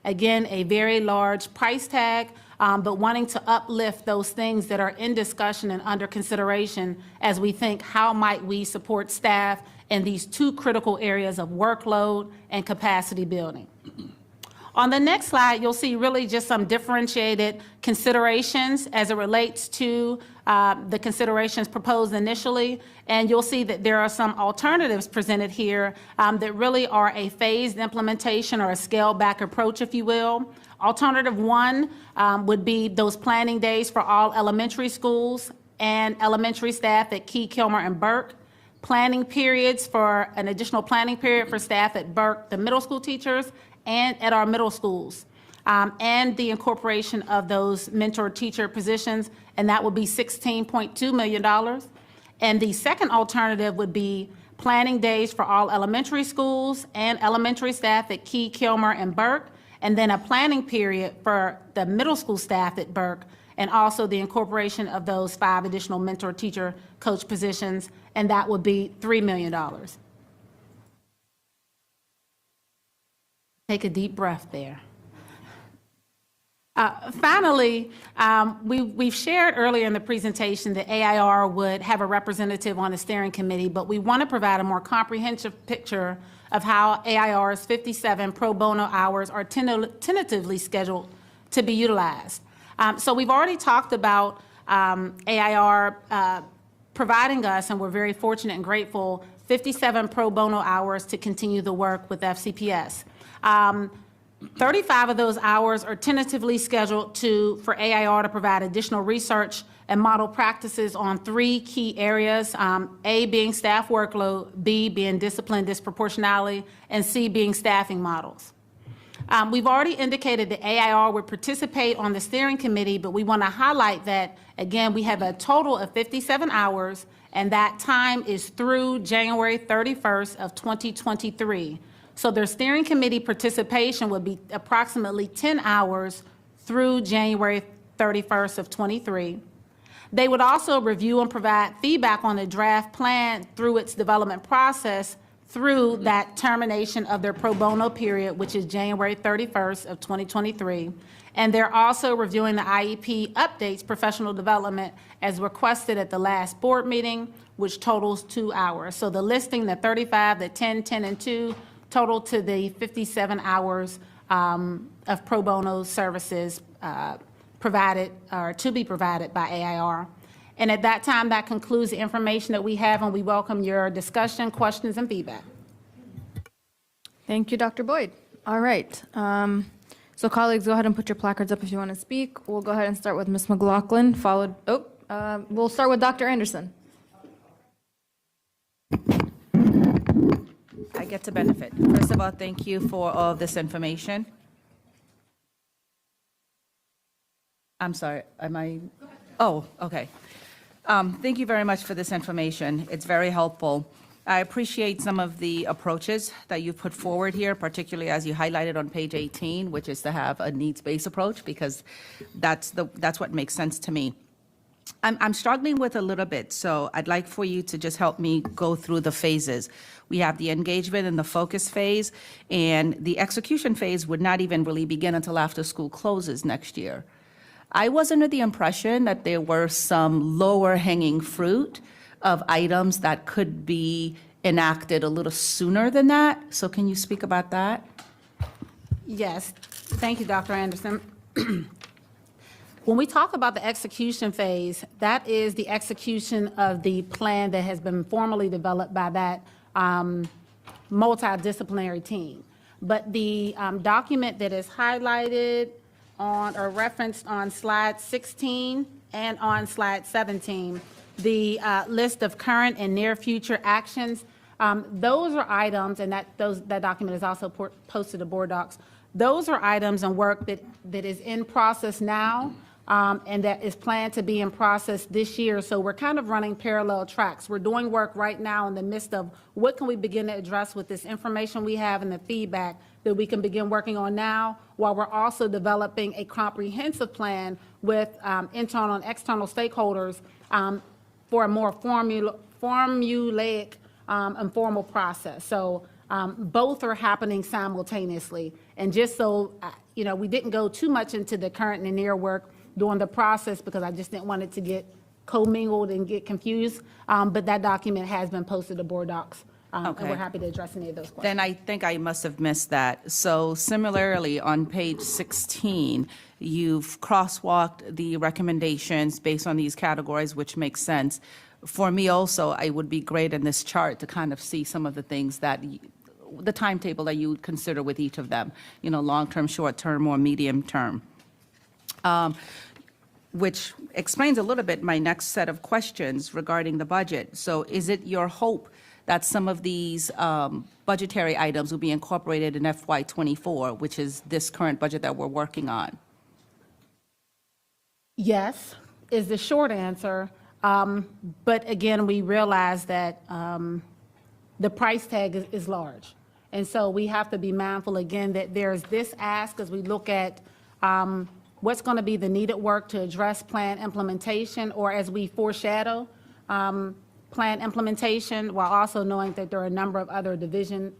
Again, a very large price tag, but wanting to uplift those things that are in discussion and under consideration as we think how might we support staff in these 2 critical areas of workload and capacity building. On the next slide, you'll see really just some differentiated considerations as it relates to the considerations proposed initially. And you'll see that there are some alternatives presented here that really are a phased implementation or a scaled back approach, if you will. Alternative 1 would be those planning days for all elementary schools and elementary staff at Key, Kilmer, and Burke. Planning periods for an additional planning period for staff at Burke, the middle school teachers, and at our middle schools, and the incorporation of those mentor teacher positions, and that would be $16.2 million. And the second alternative would be planning days for all elementary schools and elementary staff at Key, Kilmer, and Burke, and then a planning period for the middle school staff at Burke, and also the incorporation of those 5 additional mentor teacher coach positions, and that would be $3 million. Take a deep breath there. Finally, we've shared earlier in the presentation that AIR would have a representative on the steering committee, but we want to provide a more comprehensive picture of how AIR's 57 pro bono hours are tentatively scheduled to be utilized. So we've already talked about AIR providing us, and we're very fortunate and grateful, 57 pro bono hours to continue the work with FCPS. 35 of those hours are tentatively scheduled for AIR to provide additional research and model practices on 3 key areas, A being staff workload, B being discipline disproportionality, and C being staffing models. We've already indicated that AIR would participate on the steering committee, but we want to highlight that, again, we have a total of 57 hours, and that time is through January 31st of 2023. So their steering committee participation would be approximately 10 hours through January 31st of 23. They would also review and provide feedback on the draft plan through its development process through that termination of their pro bono period, which is January 31st of 2023. And they're also reviewing the IEP updates professional development as requested at the last board meeting, which totals 2 hours. So the listing, the 35, the 10, 10, and 2, total to the 57 hours of pro bono services provided or to be provided by AIR. And at that time, that concludes the information that we have, and we welcome your discussion, questions, and feedback. Thank you, Dr. Boyd. All right. So colleagues, go ahead and put your placards up if you want to speak. We'll go ahead and start with Ms. McLaughlin, we'll start with Dr. Anderson. I get to benefit. First of all, thank you for all of this information. I'm sorry, am I? Oh, okay. Thank you very much for this information. It's very helpful. I appreciate some of the approaches that you've put forward here, particularly as you highlighted on page 18, which is to have a needs-based approach, because that's what makes sense to me. I'm struggling with a little bit, so I'd like for you to just help me go through the phases. We have the engagement and the focus phase, and the execution phase would not even really begin until after school closes next year. I was under the impression that there were some lower hanging fruit of items that could be enacted a little sooner than that. So can you speak about that? Yes. Thank you, Dr. Anderson. When we talk about the execution phase, that is the execution of the plan that has been formally developed by that multidisciplinary team. But the document that is highlighted on or referenced on slide 16 and on slide 17, the list of current and near future actions, those are items, and that document is also posted to board docs. Those are items and work that is in process now, and that is planned to be in process this year. So we're kind of running parallel tracks. We're doing work right now in the midst of what can we begin to address with this information we have and the feedback that we can begin working on now, while we're also developing a comprehensive plan with internal and external stakeholders for a more formulaic and formal process. So both are happening simultaneously. And just so, we didn't go too much into the current and near work during the process because I just didn't want it to get commingled and get confused. But that document has been posted to board docs. And we're happy to address any of those questions. Then I think I must have missed that. So similarly, on page 16, you've crosswalked the recommendations based on these categories, which makes sense. For me also, it would be great in this chart to kind of see some of the things that, the timetable that you would consider with each of them, long-term, short-term, or medium-term. Which explains a little bit my next set of questions regarding the budget. So is it your hope that some of these budgetary items will be incorporated in FY24, which is this current budget that we're working on? Yes, is the short answer. But again, we realize that the price tag is large. And so we have to be mindful again that there's this ask as we look at what's going to be the needed work to address plan implementation, or as we foreshadow plan implementation, while also knowing that there are a number of other division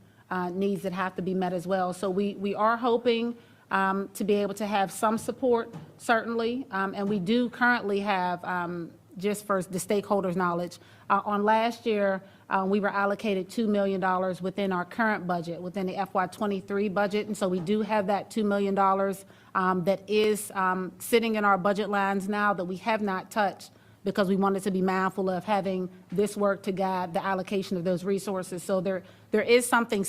needs that have to be met as well. So we are hoping to be able to have some support, certainly. And we do currently have, just for the stakeholders' knowledge, on last year, we were allocated $2 million within our current budget, within the FY23 budget. And so we do have that $2 million that is sitting in our budget lines now that we have not touched, because we wanted to be mindful of having this work to guide the allocation of those resources. So there is something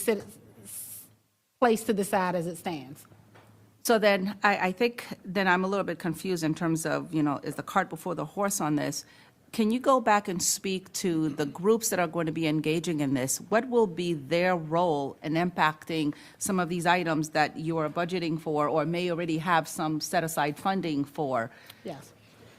placed to the side as it stands. So then, I think then I'm a little bit confused in terms of, is the cart before the horse on this? Can you go back and speak to the groups that are going to be engaging in this? What will be their role in impacting some of these items that you are budgeting for or may already have some set-aside funding for? Yes.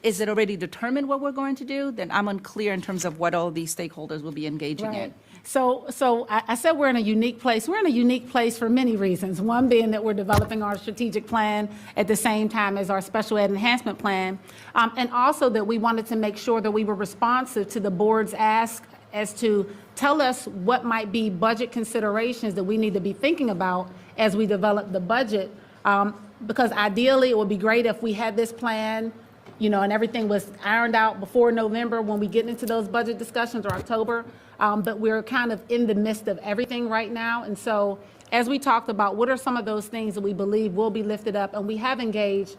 Is it already determined what we're going to do? Then I'm unclear in terms of what all these stakeholders will be engaging in. So I said we're in a unique place. We're in a unique place for many reasons. One being that we're developing our strategic plan at the same time as our special ed enhancement plan. And also that we wanted to make sure that we were responsive to the board's ask as to tell us what might be budget considerations that we need to be thinking about as we develop the budget. Because ideally, it would be great if we had this plan, and everything was ironed out before November when we get into those budget discussions, or October. But we're kind of in the midst of everything right now. And so as we talked about, what are some of those things that we believe will be lifted up? And we have engaged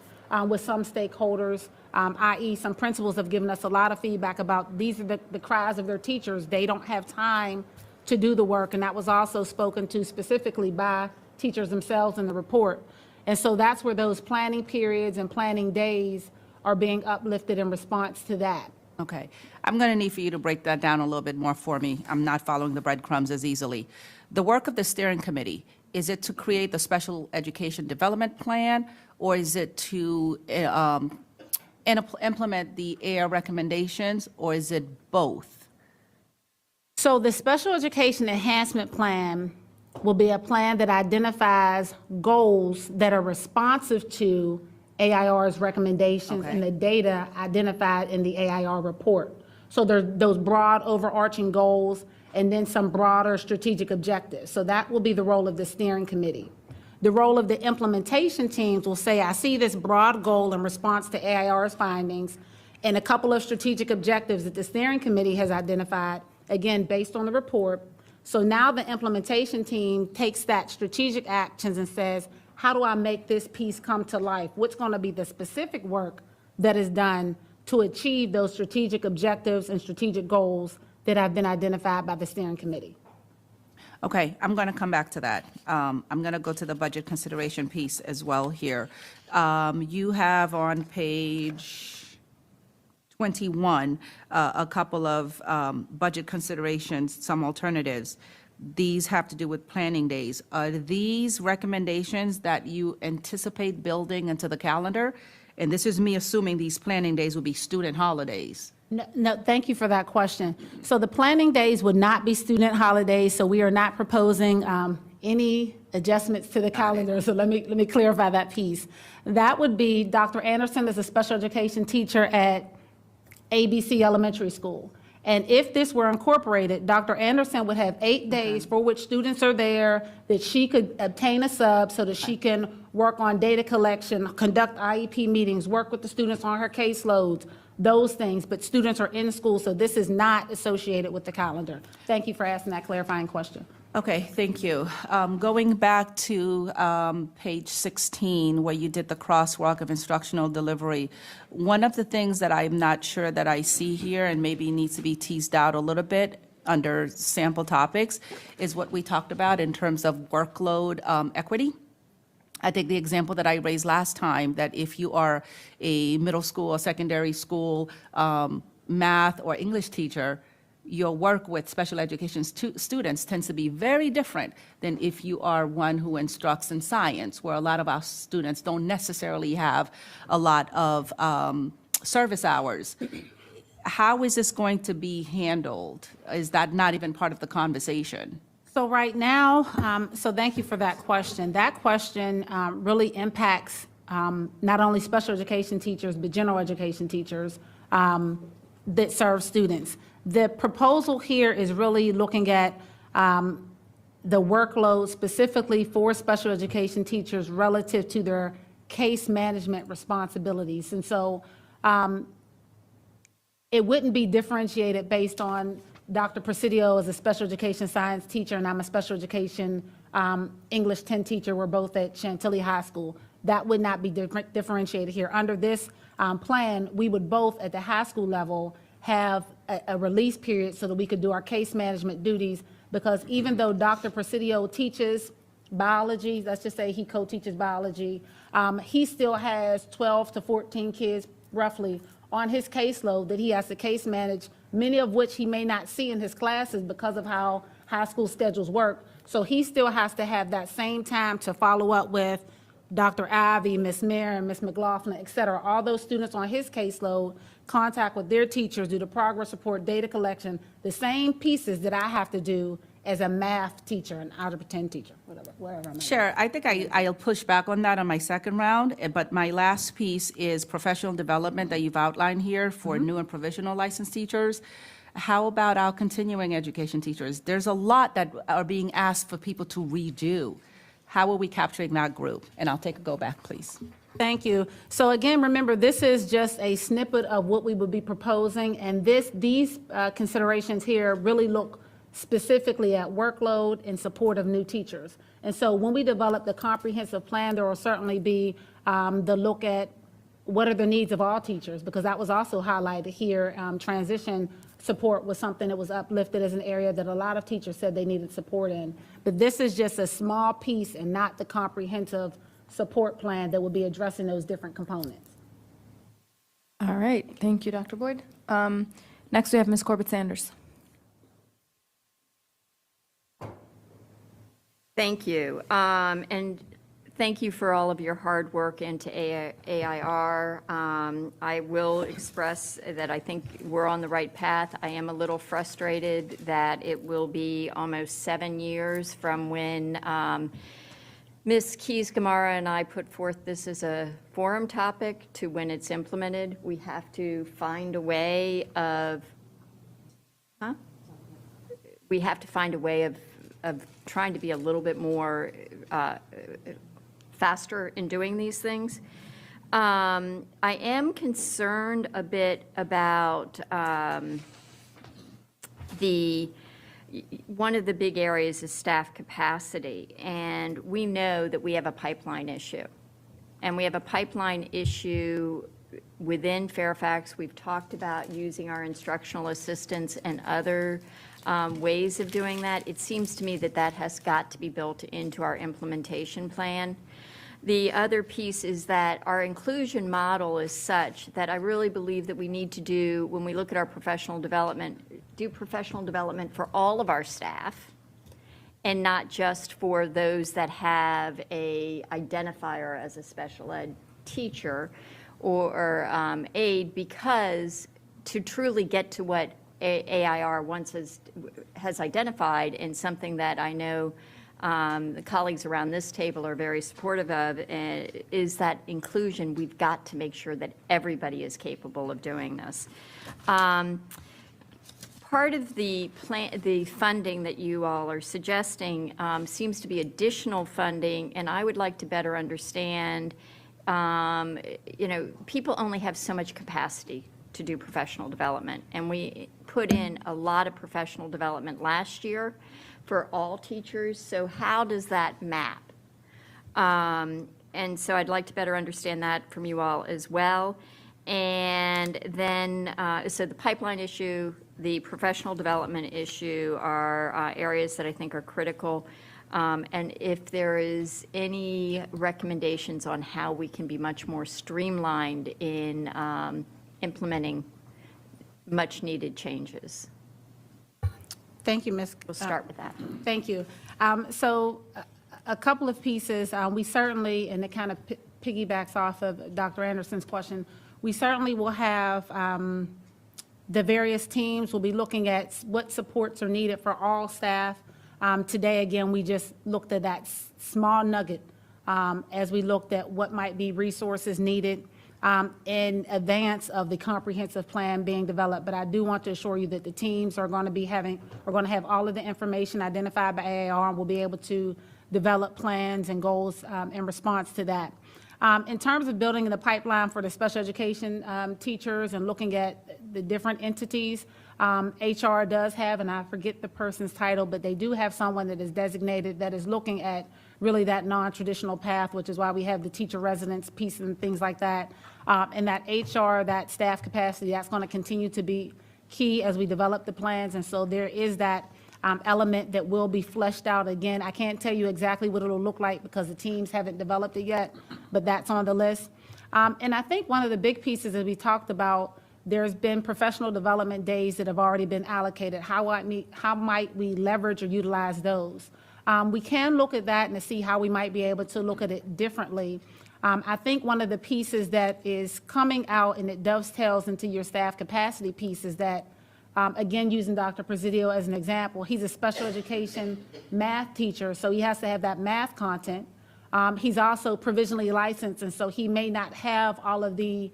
with some stakeholders, i.e. some principals have given us a lot of feedback about these are the cries of their teachers. They don't have time to do the work. And that was also spoken to specifically by teachers themselves in the report. And so that's where those planning periods and planning days are being uplifted in response to that. Okay. I'm going to need for you to break that down a little bit more for me. I'm not following the breadcrumbs as easily. The work of the steering committee, is it to create the special education development plan, or is it to implement the AIR recommendations, or is it both? So the special education enhancement plan will be a plan that identifies goals that are responsive to AIR's recommendations and the data identified in the AIR report. So there's those broad overarching goals and then some broader strategic objectives. So that will be the role of the steering committee. The role of the implementation teams will say, I see this broad goal in response to AIR's findings and a couple of strategic objectives that the steering committee has identified, again, based on the report. So now the implementation team takes that strategic actions and says, how do I make this piece come to life? What's going to be the specific work that is done to achieve those strategic objectives and strategic goals that have been identified by the steering committee? Okay, I'm going to come back to that. I'm going to go to the budget consideration piece as well here. You have on page 21 a couple of budget considerations, some alternatives. These have to do with planning days. Are these recommendations that you anticipate building into the calendar? And this is me assuming these planning days will be student holidays. No, thank you for that question. So the planning days would not be student holidays, so we are not proposing any adjustments to the calendar. So let me clarify that piece. That would be Dr. Anderson is a special education teacher at ABC Elementary School. And if this were incorporated, Dr. Anderson would have 8 days for which students are there, that she could obtain a sub so that she can work on data collection, conduct IEP meetings, work with the students on her caseloads, those things. But students are in school, so this is not associated with the calendar. Thank you for asking that clarifying question. Okay, thank you. Going back to page 16, where you did the crosswalk of instructional delivery, one of the things that I'm not sure that I see here and maybe needs to be teased out a little bit under sample topics is what we talked about in terms of workload equity. I think the example that I raised last time, that if you are a middle school or secondary school math or English teacher, your work with special education students tends to be very different than if you are one who instructs in science, where a lot of our students don't necessarily have a lot of service hours. How is this going to be handled? Is that not even part of the conversation? So right now, so thank you for that question. That question really impacts not only special education teachers, but general education teachers that serve students. The proposal here is really looking at the workload specifically for special education teachers relative to their case management responsibilities. And so it wouldn't be differentiated based on Dr. Presidio is a special education science teacher and I'm a special education English 10 teacher. We're both at Chantilly High School. That would not be differentiated here. Under this plan, we would both at the high school level have a release period so that we could do our case management duties, because even though Dr. Presidio teaches biology, let's just say he co-teaches biology, he still has 12 to 14 kids roughly on his caseload that he has to case manage, many of which he may not see in his classes because of how high school schedules work. So he still has to have that same time to follow up with Dr. Ivy, Miss Marin, Miss McLaughlin, et cetera. All those students on his caseload, contact with their teachers, do the progress report, data collection, the same pieces that I have to do as a math teacher, an algebra 10 teacher, whatever. Sure, I think I'll push back on that on my second round, but my last piece is professional development that you've outlined here for new and provisional licensed teachers. How about our continuing education teachers? There's a lot that are being asked for people to redo. How are we capturing that group? And I'll take a go back, please. Thank you. So again, remember, this is just a snippet of what we would be proposing, and these considerations here really look specifically at workload in support of new teachers. And so when we develop the comprehensive plan, there will certainly be the look at what are the needs of all teachers, because that was also highlighted here. Transition support was something that was uplifted as an area that a lot of teachers said they needed support in. But this is just a small piece and not the comprehensive support plan that will be addressing those different components. All right, thank you, Dr. Boyd. Next, we have Ms. Corbett-Sanders. Thank you. And thank you for all of your hard work into AIR. I will express that I think we're on the right path. I am a little frustrated that it will be almost 7 years from when Ms. Keys-Gamarra and I put forth this as a forum topic to when it's implemented. We have to find a way of, we have to find a way of trying to be a little bit more faster in doing these things. I am concerned a bit about one of the big areas is staff capacity, and we know that we have a pipeline issue. And we have a pipeline issue within Fairfax. We've talked about using our instructional assistants and other ways of doing that. It seems to me that that has got to be built into our implementation plan. The other piece is that our inclusion model is such that I really believe that we need to do, when we look at our professional development, do professional development for all of our staff and not just for those that have a identifier as a special ed teacher or aide, because to truly get to what AIR once has identified, and something that I know the colleagues around this table are very supportive of, is that inclusion. We've got to make sure that everybody is capable of doing this. Part of the funding that you all are suggesting seems to be additional funding, and I would like to better understand, people only have so much capacity to do professional development, and we put in a lot of professional development last year for all teachers. So how does that map? And so I'd like to better understand that from you all as well. And then, so the pipeline issue, the professional development issue are areas that I think are critical. And if there is any recommendations on how we can be much more streamlined in implementing much needed changes. Thank you, Ms. We'll start with that. Thank you. So a couple of pieces, we certainly, and it kind of piggybacks off of Dr. Anderson's question, we certainly will have the various teams will be looking at what supports are needed for all staff. Today, again, we just looked at that small nugget as we looked at what might be resources needed in advance of the comprehensive plan being developed. But I do want to assure you that the teams are going to have all of the information identified by AAR, and will be able to develop plans and goals in response to that. In terms of building the pipeline for the special education teachers and looking at the different entities, HR does have, and I forget the person's title, but they do have someone that is designated that is looking at really that non-traditional path, which is why we have the teacher residence piece and things like that. And that HR, that staff capacity, that's going to continue to be key as we develop the plans. And so there is that element that will be fleshed out. Again, I can't tell you exactly what it'll look like because the teams haven't developed it yet, but that's on the list. And I think one of the big pieces that we talked about, there's been professional development days that have already been allocated. How might we leverage or utilize those? We can look at that and to see how we might be able to look at it differently. I think one of the pieces that is coming out, and it dovetails into your staff capacity piece, is that, again, using Dr. Presidio as an example, he's a special education math teacher, so he has to have that math content. He's also provisionally licensed, and so he may not have all of the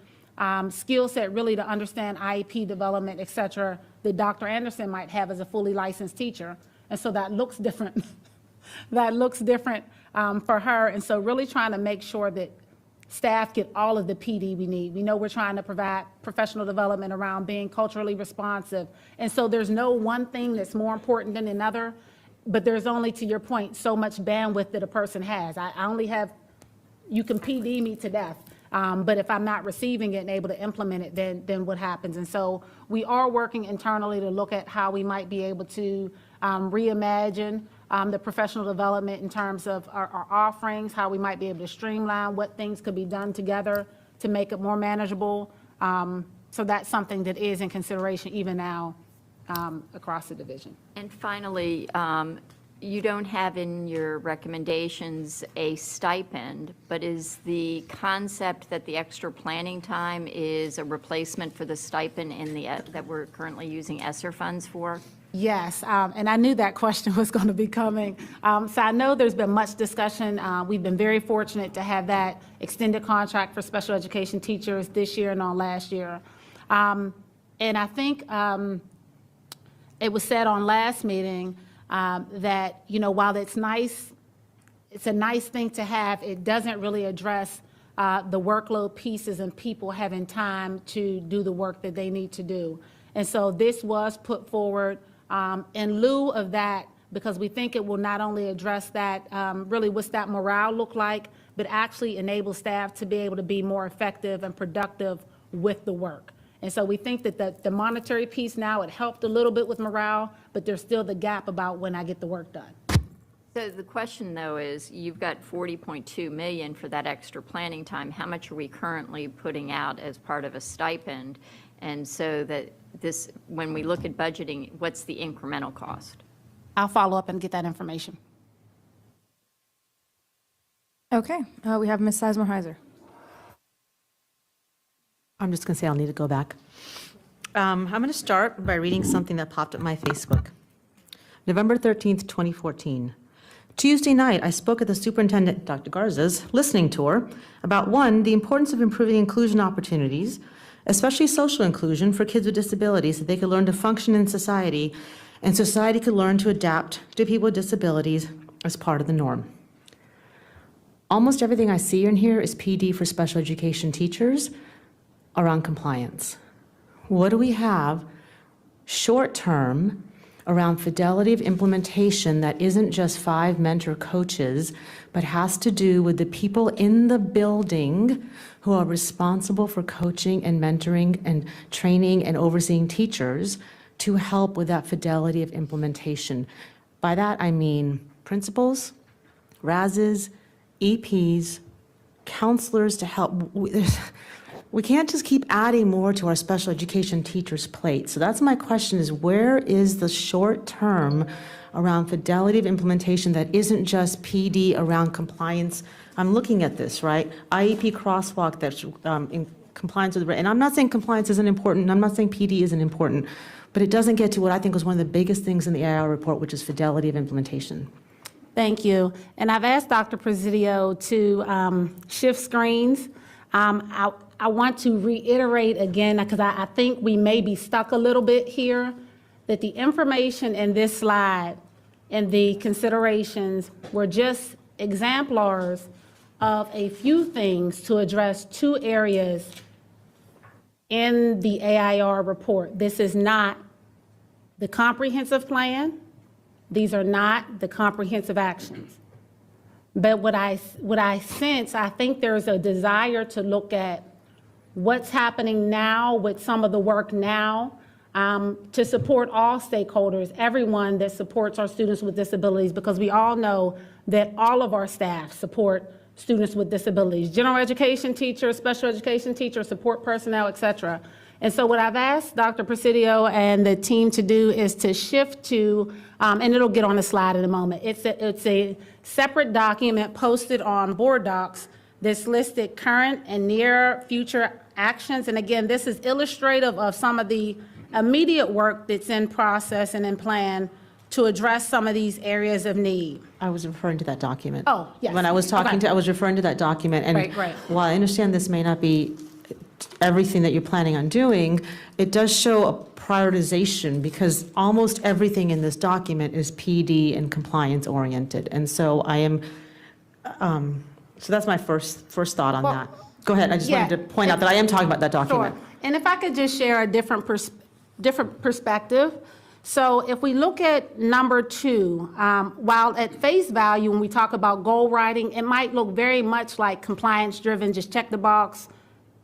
skill set really to understand IEP development, et cetera, that Dr. Anderson might have as a fully licensed teacher. And so that looks different. That looks different for her. And so really trying to make sure that staff get all of the PD we need. We know we're trying to provide professional development around being culturally responsive. And so there's no one thing that's more important than another, but there's only, to your point, so much bandwidth that a person has. I only have, you can PD me to death. But if I'm not receiving it and able to implement it, then what happens? And so we are working internally to look at how we might be able to reimagine the professional development in terms of our offerings, how we might be able to streamline what things could be done together to make it more manageable. So that's something that is in consideration even now across the division. And finally, you don't have in your recommendations a stipend, but is the concept that the extra planning time is a replacement for the stipend in the that we're currently using ESSER funds for? Yes, and I knew that question was going to be coming. So I know there's been much discussion. We've been very fortunate to have that extended contract for special education teachers this year and on last year. And I think it was said on last meeting that, you know, while it's nice, it's a nice thing to have, it doesn't really address the workload pieces and people having time to do the work that they need to do. And so this was put forward in lieu of that, because we think it will not only address that, really what's that morale look like, but actually enable staff to be able to be more effective and productive with the work. And so we think that the monetary piece now, it helped a little bit with morale, but there's still the gap about when I get the work done. So the question, though, is you've got $40.2 million for that extra planning time. How much are we currently putting out as part of a stipend? And so that this, when we look at budgeting, what's the incremental cost? I'll follow up and get that information. Okay, we have Ms. Sizemore-Heiser. I'm just going to say I'll need to go back. I'm going to start by reading something that popped up my Facebook. November 13th, 2014. Tuesday night, I spoke at the Superintendent, Dr. Garza's, listening tour about, one, the importance of improving inclusion opportunities, especially social inclusion for kids with disabilities, so they could learn to function in society, and society could learn to adapt to people with disabilities as part of the norm. Almost everything I see in here is PD for special education teachers around compliance. What do we have short-term around fidelity of implementation that isn't just 5 mentor coaches, but has to do with the people in the building who are responsible for coaching and mentoring and training and overseeing teachers to help with that fidelity of implementation? By that, I mean principals, RASs, EPs, counselors to help. We can't just keep adding more to our special education teachers' plate. So that's my question, is where is the short term around fidelity of implementation that isn't just PD around compliance? I'm looking at this, right? IEP crosswalk that's in compliance with, and I'm not saying compliance isn't important, I'm not saying PD isn't important, but it doesn't get to what I think was one of the biggest things in the AIR report, which is fidelity of implementation. Thank you. And I've asked Dr. Presidio to shift screens. I want to reiterate again, because I think we may be stuck a little bit here, that the information in this slide and the considerations were just exemplars of a few things to address 2 areas in the AIR report. This is not the comprehensive plan. These are not the comprehensive actions. But what I sense, I think there's a desire to look at what's happening now with some of the work now to support all stakeholders, everyone that supports our students with disabilities, because we all know that all of our staff support students with disabilities, general education teachers, special education teachers, support personnel, et cetera. And so what I've asked Dr. Presidio and the team to do is to shift to, and it'll get on the slide in a moment, it's a separate document posted on Board Docs that's listed current and near future actions. And again, this is illustrative of some of the immediate work that's in process and in plan to address some of these areas of need. I was referring to that document. Oh, yes. When I was talking Okay. I was referring to that document. And Right. while I understand this may not be everything that you're planning on doing, it does show a prioritization, because almost everything in this document is PD and compliance oriented. And so I am, so that's my first thought on Well, that. Go ahead, I just yeah, wanted to point out that I am talking about that document. Sure. And if I could just share a different perspective. So if we look at number 2, while at face value, when we talk about goal writing, it might look very much like compliance-driven, just check the box,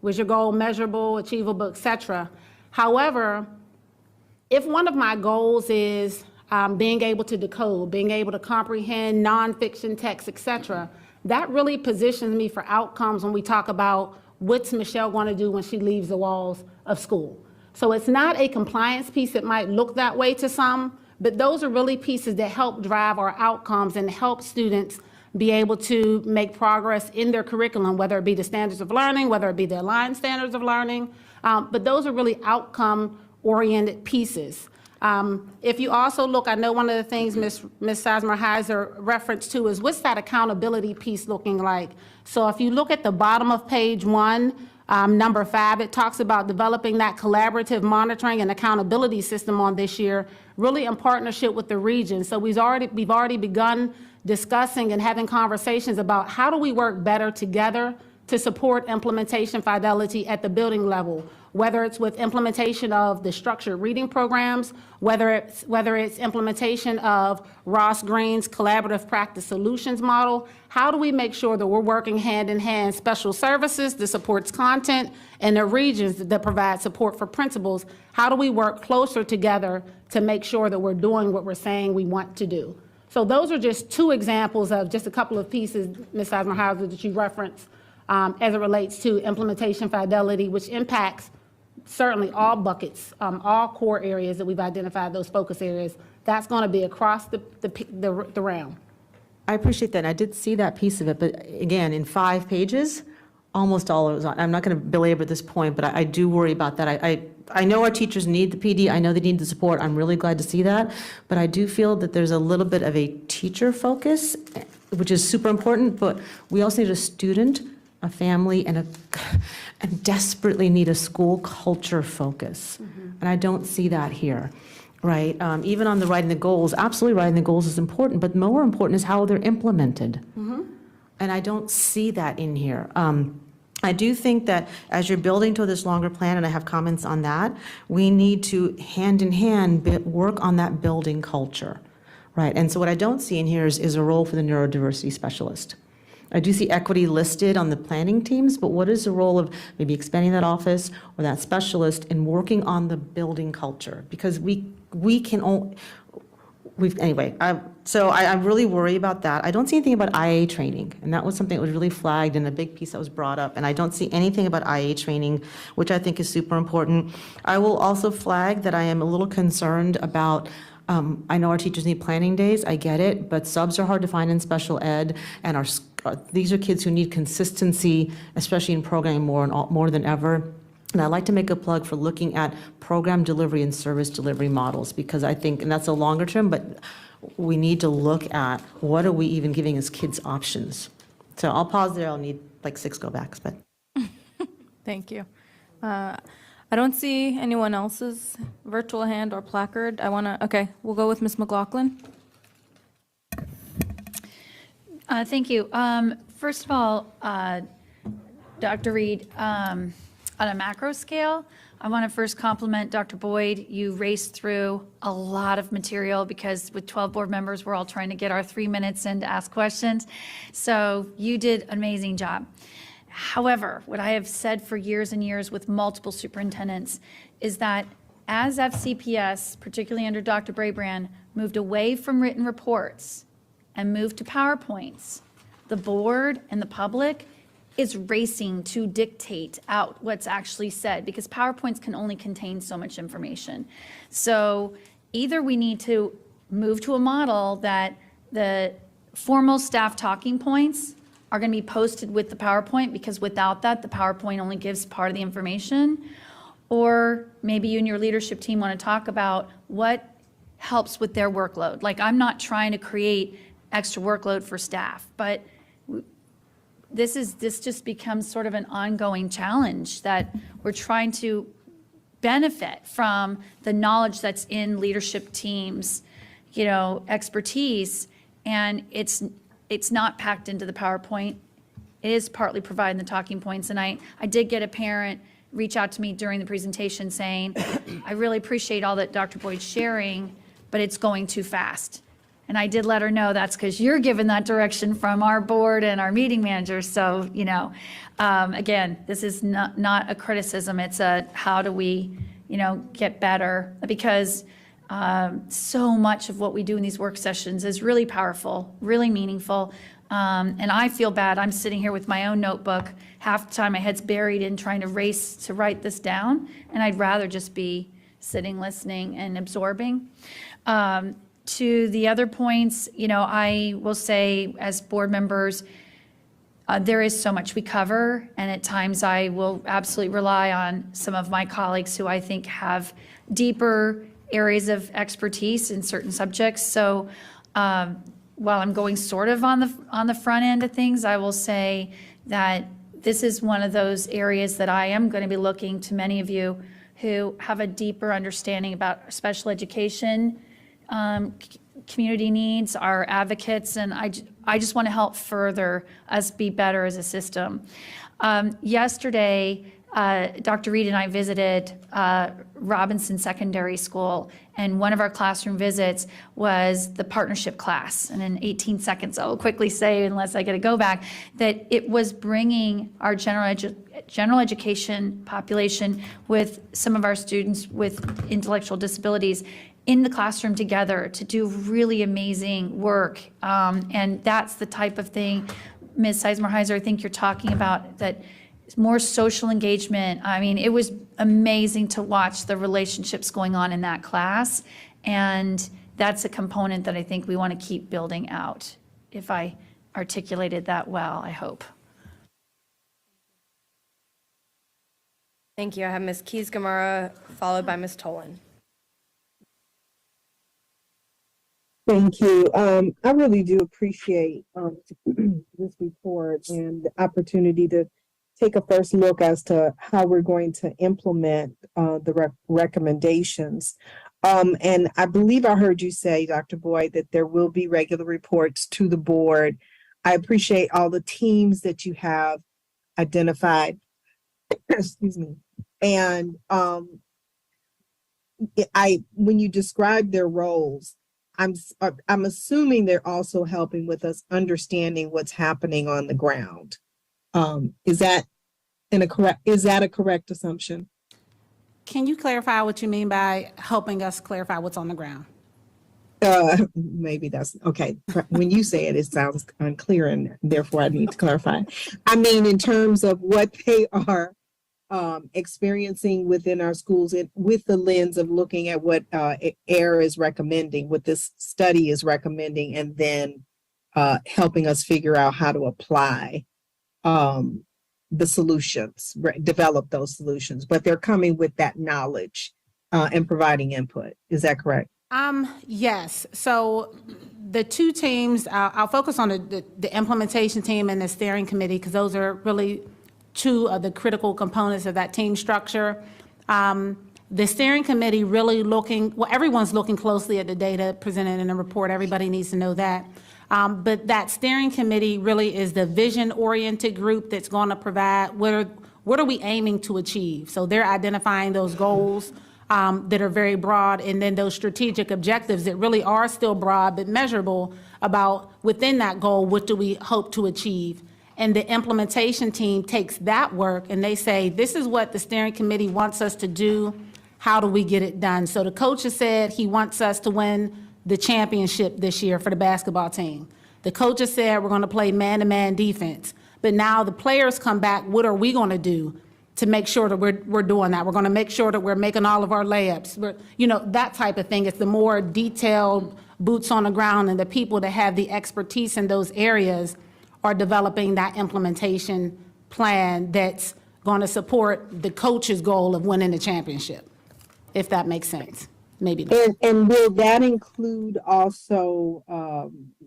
was your goal measurable, achievable, et cetera. However, if one of my goals is being able to decode, being able to comprehend nonfiction text, et cetera, that really positions me for outcomes when we talk about what's Michelle going to do when she leaves the walls of school. So it's not a compliance piece. It might look that way to some, but those are really pieces that help drive our outcomes and help students be able to make progress in their curriculum, whether it be the standards of learning, whether it be the aligned standards of learning. But those are really outcome-oriented pieces. If you also look, I know one of the things Ms. Sizemore-Heiser referenced to is what's that accountability piece looking like? So if you look at the bottom of page 1, number 5, it talks about developing that collaborative monitoring and accountability system on this year, really in partnership with the region. So we've already begun discussing and having conversations about how do we work better together to support implementation fidelity at the building level, whether it's with implementation of the structured reading programs, whether it's implementation of Ross Green's collaborative practice solutions model. How do we make sure that we're working hand in hand, special services that supports content and the regions that provide support for principals? How do we work closer together to make sure that we're doing what we're saying we want to do? So those are just 2 examples of just a couple of pieces, Ms. Sizemore-Heiser, that you referenced as it relates to implementation fidelity, which impacts certainly all buckets, all core areas that we've identified, those focus areas. That's going to be across the realm. I appreciate that, and I did see that piece of it, but again, in 5 pages, almost all of it was on. I'm not going to belabor this point, but I do worry about that. I know our teachers need the PD, I know they need the support, I'm really glad to see that, but I do feel that there's a little bit of a teacher focus, which is super important, but we also need a student, a family, and desperately need a school culture focus. And I don't see that here, right? Even on the writing the goals, absolutely writing the goals is important, but more important is how they're implemented. And I don't see that in here. I do think that as you're building to this longer plan, and I have comments on that, we need to hand in hand work on that building culture, right? And so what I don't see in here is a role for the neurodiversity specialist. I do see equity listed on the planning teams, but what is the role of maybe expanding that office or that specialist in working on the building culture? Because we can only, anyway, I really worry about that. I don't see anything about IA training, and that was something that was really flagged in a big piece that was brought up, and I don't see anything about IA training, which I think is super important. I will also flag that I am a little concerned about I know our teachers need planning days, I get it, but subs are hard to find in special ed, and these are kids who need consistency, especially in programming more than ever. And I'd like to make a plug for looking at program delivery and service delivery models, because I think, and that's a longer term, but we need to look at what are we even giving as kids options. So I'll pause there, I'll need like 6 go backs, but. Thank you. I don't see anyone else's virtual hand or placard. Okay, we'll go with Ms. McLaughlin. Thank you. First of all, Dr. Reed, on a macro scale, I want to first compliment Dr. Boyd. You raced through a lot of material because with 12 board members, we're all trying to get our 3 minutes in to ask questions. So you did an amazing job. However, what I have said for years and years with multiple superintendents is that as FCPS, particularly under Dr. Brabrand, moved away from written reports and moved to PowerPoints, the board and the public is racing to dictate out what's actually said because PowerPoints can only contain so much information. So either we need to move to a model that the formal staff talking points are going to be posted with the PowerPoint because without that, the PowerPoint only gives part of the information. Or maybe you and your leadership team want to talk about what helps with their workload. Like, I'm not trying to create extra workload for staff, but this just becomes sort of an ongoing challenge that we're trying to benefit from the knowledge that's in leadership teams, expertise, and it's not packed into the PowerPoint. It is partly providing the talking points, and I did get a parent reach out to me during the presentation saying, I really appreciate all that Dr. Boyd's sharing, but it's going too fast. And I did let her know that's because you're given that direction from our board and our meeting managers. So, again, this is not a criticism. It's a how do we, get better? Because so much of what we do in these work sessions is really powerful, really meaningful. And I feel bad. I'm sitting here with my own notebook. Half the time my head's buried in trying to race to write this down. And I'd rather just be sitting, listening, and absorbing. To the other points, I will say as board members, there is so much we cover, and at times I will absolutely rely on some of my colleagues who I think have deeper areas of expertise in certain subjects. So while I'm going sort of on the front end of things, I will say that this is one of those areas that I am going to be looking to many of you who have a deeper understanding about special education, community needs, our advocates, and I just want to help further us be better as a system. Yesterday, Dr. Reed and I visited Robinson Secondary School, and one of our classroom visits was the partnership class. And in 18 seconds, I will quickly say, unless I get to go back, that it was bringing our general education population with some of our students with intellectual disabilities in the classroom together to do really amazing work. And that's the type of thing, Ms. Sizemore-Heiser, I think you're talking about, that more social engagement. I mean, it was amazing to watch the relationships going on in that class. And that's a component that I think we want to keep building out, if I articulated that well, I hope. Thank you. I have Ms. Keys-Gamarra, followed by Ms. Tolan. Thank you. I really do appreciate this report and the opportunity to take a first look as to how we're going to implement the recommendations. And I believe I heard you say, Dr. Boyd, that there will be regular reports to the board. I appreciate all the teams that you have identified. Excuse me. And when you describe their roles, I'm assuming they're also helping with us understanding what's happening on the ground. Is that a correct assumption? Can you clarify what you mean by helping us clarify what's on the ground? Maybe that's okay. When you say it, it sounds unclear, and therefore I need to clarify. I mean, in terms of what they are experiencing within our schools, with the lens of looking at what AIR is recommending, what this study is recommending, and then helping us figure out how to apply the solutions, develop those solutions. But they're coming with that knowledge and providing input. Is that correct? Yes. So the two teams, I'll focus on the implementation team and the steering committee, because those are really two of the critical components of that team structure. The steering committee really everyone's looking closely at the data presented in the report. Everybody needs to know that. But that steering committee really is the vision-oriented group that's going to provide what are we aiming to achieve. So they're identifying those goals that are very broad, and then those strategic objectives that really are still broad but measurable about within that goal, what do we hope to achieve. And the implementation team takes that work and they say, this is what the steering committee wants us to do. How do we get it done? So the coach has said he wants us to win the championship this year for the basketball team. The coach has said we're going to play man-to-man defense. But now the players come back, what are we going to do to make sure that we're doing that? We're going to make sure that we're making all of our layups. That type of thing. It's the more detailed boots on the ground, and the people that have the expertise in those areas are developing that implementation plan that's going to support the coach's goal of winning the championship, if that makes sense. Maybe not. And will that include also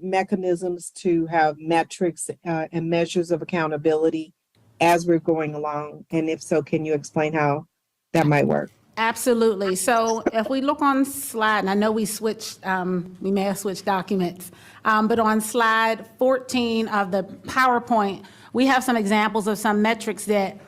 mechanisms to have metrics and measures of accountability as we're going along? And if so, can you explain how that might work? Absolutely. So if we look on slide, and I know we may have switched documents, but on slide 14 of the PowerPoint, we have some examples of some metrics that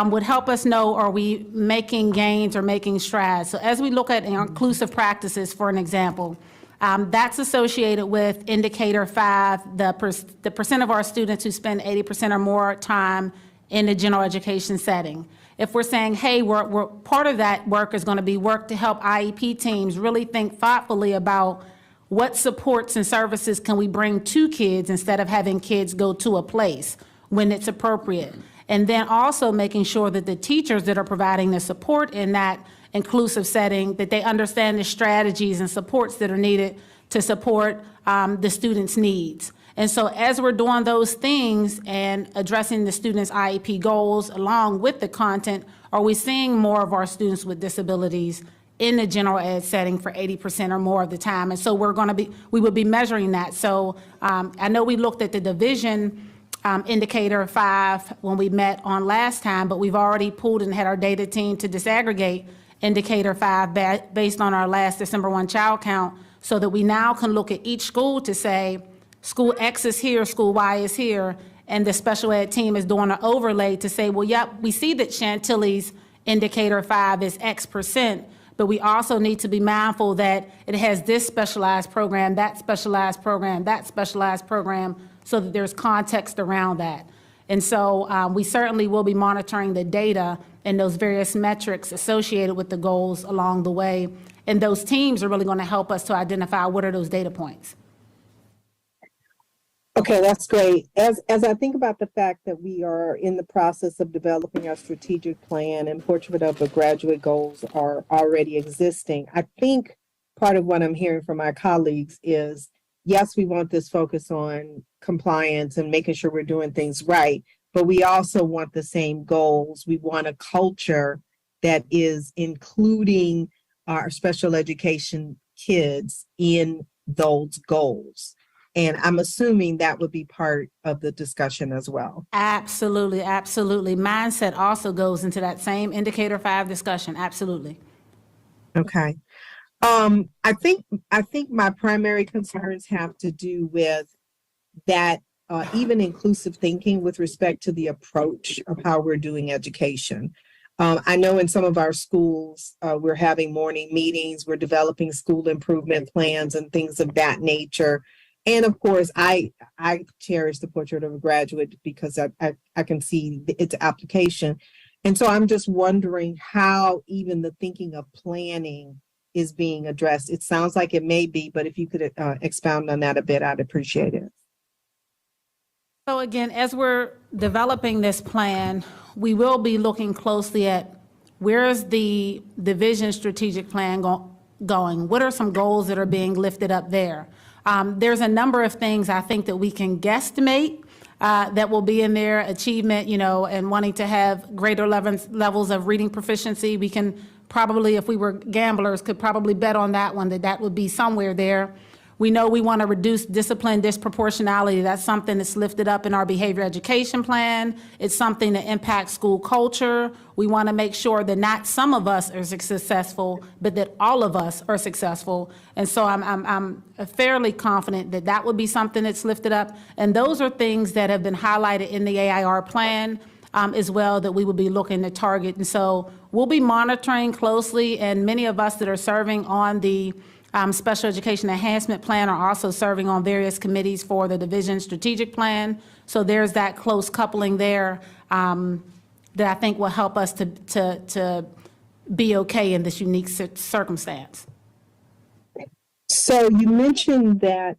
would help us know, are we making gains or making strides? So as we look at inclusive practices, for an example, that's associated with indicator 5, the percent of our students who spend 80% or more time in the general education setting. If we're saying, hey, we're part of that work is going to be work to help IEP teams really think thoughtfully about what supports and services can we bring to kids instead of having kids go to a place when it's appropriate. And then also making sure that the teachers that are providing the support in that inclusive setting, that they understand the strategies and supports that are needed to support the students' needs. And so as we're doing those things and addressing the students' IEP goals along with the content, are we seeing more of our students with disabilities in the general ed setting for 80% or more of the time? And so we will be measuring that. So I know we looked at the division indicator 5 when we met on last time, but we've already pulled and had our data team to disaggregate indicator 5 based on our last December 1 child count, so that we now can look at each school to say, school X is here, school Y is here, and the special ed team is doing an overlay to say, well, yep, we see that Chantilly's indicator 5 is X%, but we also need to be mindful that it has this specialized program, that specialized program, that specialized program, so that there's context around that. And so we certainly will be monitoring the data and those various metrics associated with the goals along the way. And those teams are really going to help us to identify what are those data points. Okay, that's great. As I think about the fact that we are in the process of developing our strategic plan and portrait of the graduate goals are already existing, I think part of what I'm hearing from my colleagues is, yes, we want this focus on compliance and making sure we're doing things right, but we also want the same goals. We want a culture that is including our special education kids in those goals. And I'm assuming that would be part of the discussion as well. Absolutely, absolutely. Mindset also goes into that same indicator 5 discussion. Absolutely. Okay. I think my primary concerns have to do with that even inclusive thinking with respect to the approach of how we're doing education. I know in some of our schools, we're having morning meetings, we're developing school improvement plans and things of that nature. And of course, I cherish the portrait of a graduate because I can see its application. And so I'm just wondering how even the thinking of planning is being addressed. It sounds like it may be, but if you could expound on that a bit, I'd appreciate it. So again, as we're developing this plan, we will be looking closely at where is the vision strategic plan going? What are some goals that are being lifted up there? There's a number of things I think that we can guesstimate that will be in there, achievement, and wanting to have greater levels of reading proficiency. We can probably, if we were gamblers, could probably bet on that one, that would be somewhere there. We know we want to reduce discipline disproportionality. That's something that's lifted up in our behavior education plan. It's something that impacts school culture. We want to make sure that not some of us are successful, but that all of us are successful. And so I'm fairly confident that that would be something that's lifted up. And those are things that have been highlighted in the AIR plan as well that we will be looking to target. And so we'll be monitoring closely, and many of us that are serving on the Special Education Enhancement Plan are also serving on various committees for the division strategic plan. So there's that close coupling there that I think will help us to be okay in this unique circumstance. So you mentioned that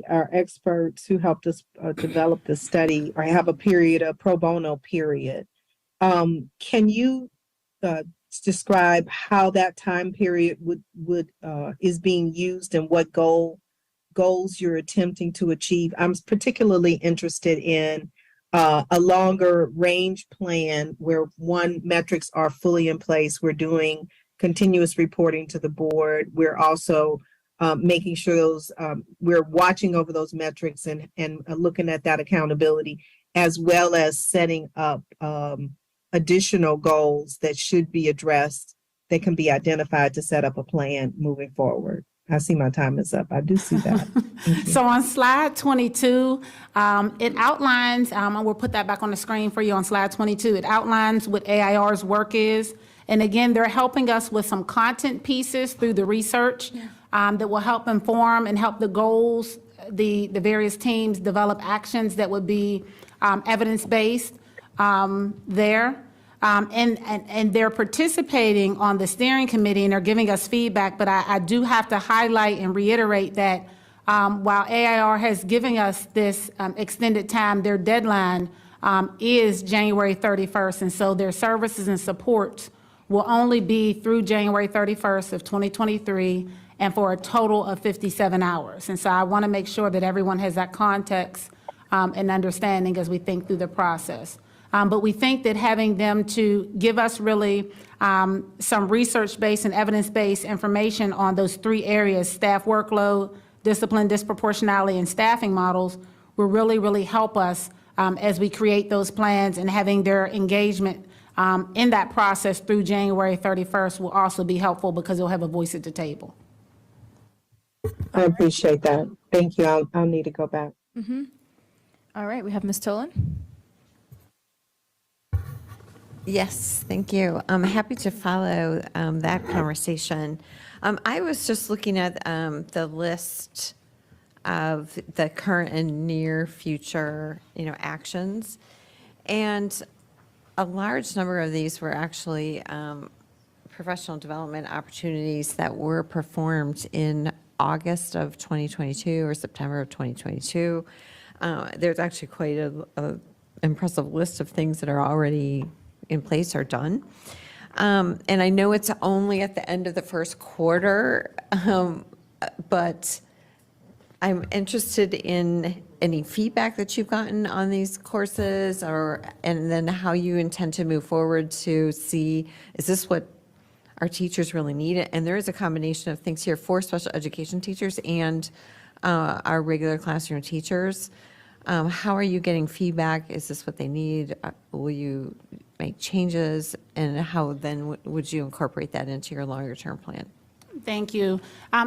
our experts who helped us develop the study or have a pro bono period. Can you describe how that time period is being used and what goals you're attempting to achieve? I'm particularly interested in a longer range plan where metrics are fully in place. We're doing continuous reporting to the board. We're also making sure we're watching over those metrics and looking at that accountability, as well as setting up additional goals that should be addressed, that can be identified to set up a plan moving forward. I see my time is up. I do see that. So on slide 22, it outlines, and we'll put that back on the screen for you on slide 22. It outlines what AIR's work is. And again, they're helping us with some content pieces through the research that will help inform and help the goals, the various teams develop actions that would be evidence-based there. And they're participating on the steering committee and they're giving us feedback, but I do have to highlight and reiterate that while AIR has given us this extended time, their deadline is January 31st. And so their services and supports will only be through January 31st of 2023 and for a total of 57 hours. And so I want to make sure that everyone has that context and understanding as we think through the process. But we think that having them to give us really some research-based and evidence-based information on those three areas, staff workload, discipline, disproportionality, and staffing models, will really, really help us as we create those plans, and having their engagement in that process through January 31st will also be helpful because they'll have a voice at the table. I appreciate that. Thank you. I'll need to go back. Mm-hmm. All right, we have Ms. Tolan. Yes, thank you. I'm happy to follow that conversation. I was just looking at the list of the current and near future, actions, and a large number of these were actually professional development opportunities that were performed in August of 2022 or September of 2022. There's actually quite a impressive list of things that are already in place or done. And I know it's only at the end of the first quarter, but I'm interested in any feedback that you've gotten on these courses, and then how you intend to move forward to see, is this what our teachers really need? And there is a combination of things here for special education teachers and our regular classroom teachers. How are you getting feedback? Is this what they need? Will you make changes? And how then would you incorporate that into your longer term plan? Thank you.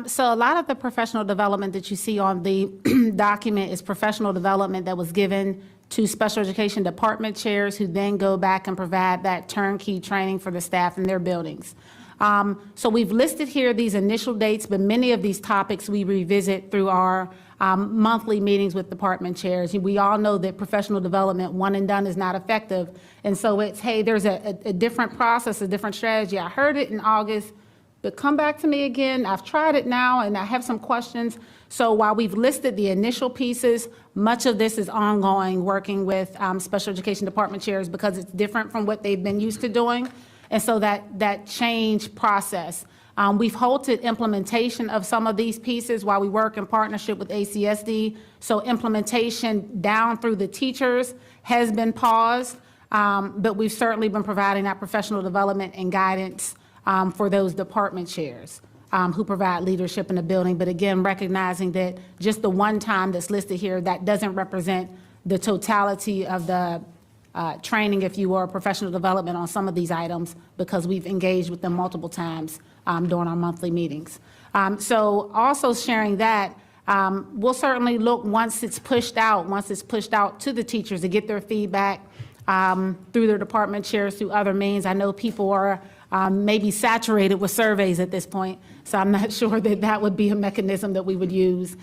So a lot of the professional development that you see on the document is professional development that was given to special education department chairs, who then go back and provide that turnkey training for the staff in their buildings. So we've listed here these initial dates, but many of these topics we revisit through our monthly meetings with department chairs. We all know that professional development, one and done, is not effective. And so it's, hey, there's a different process, a different strategy. I heard it in August, but come back to me again. I've tried it now and I have some questions. So while we've listed the initial pieces, much of this is ongoing, working with special education department chairs, because it's different from what they've been used to doing. And so that change process. We've halted implementation of some of these pieces while we work in partnership with ACSD. So implementation down through the teachers has been paused, but we've certainly been providing that professional development and guidance for those department chairs. who provide leadership in the building. But again, recognizing that just the one time that's listed here, that doesn't represent the totality of the training, if you will, or professional development on some of these items, because we've engaged with them multiple times during our monthly meetings. So also sharing that, we'll certainly look once it's pushed out to the teachers to get their feedback through their department chairs, through other means. I know people are maybe saturated with surveys at this point, so I'm not sure that that would be a mechanism that we would use.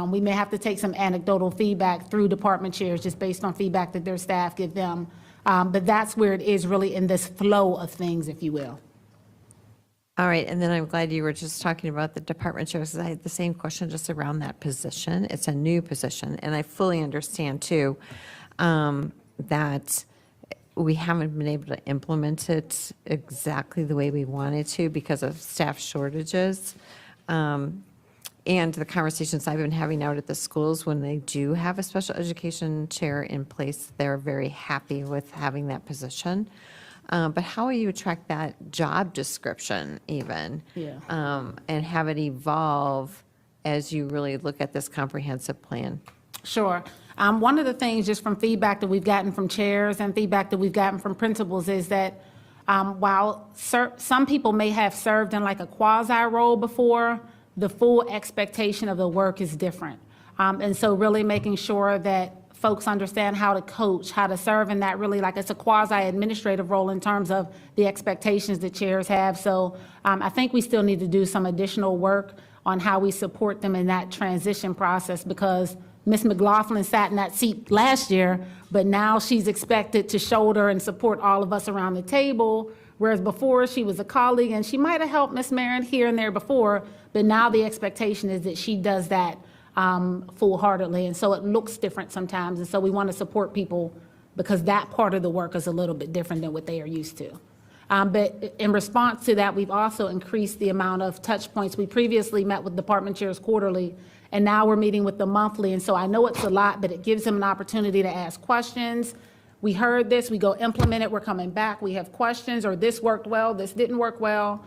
We may have to take some anecdotal feedback through department chairs just based on feedback that their staff give them. But that's where it is really in this flow of things, if you will. All right, and then I'm glad you were just talking about the department chairs, 'cause I had the same question just around that position. It's a new position, and I fully understand too that we haven't been able to implement it exactly the way we wanted to because of staff shortages. And the conversations I've been having out at the schools, when they do have a special education chair in place, they're very happy with having that position. But how will you attract that job description even? Yeah. And have it evolve as you really look at this comprehensive plan? Sure. One of the things, just from feedback that we've gotten from chairs and feedback that we've gotten from principals, is that while some people may have served in like a quasi role before, the full expectation of the work is different. And so really making sure that folks understand how to coach, how to serve in that really, like, it's a quasi-administrative role in terms of the expectations that chairs have. So I think we still need to do some additional work on how we support them in that transition process, because Ms. McLaughlin sat in that seat last year, but now she's expected to shoulder and support all of us around the table, whereas before she was a colleague and she might have helped Ms. Marin here and there before, but now the expectation is that she does that full-heartedly, and so it looks different sometimes, and so we want to support people because that part of the work is a little bit different than what they are used to. But in response to that, we've also increased the amount of touch points. We previously met with department chairs quarterly, and now we're meeting with them monthly, and so I know it's a lot, but it gives them an opportunity to ask questions. We heard this, we go implement it, we're coming back, we have questions, or this worked well, this didn't work well.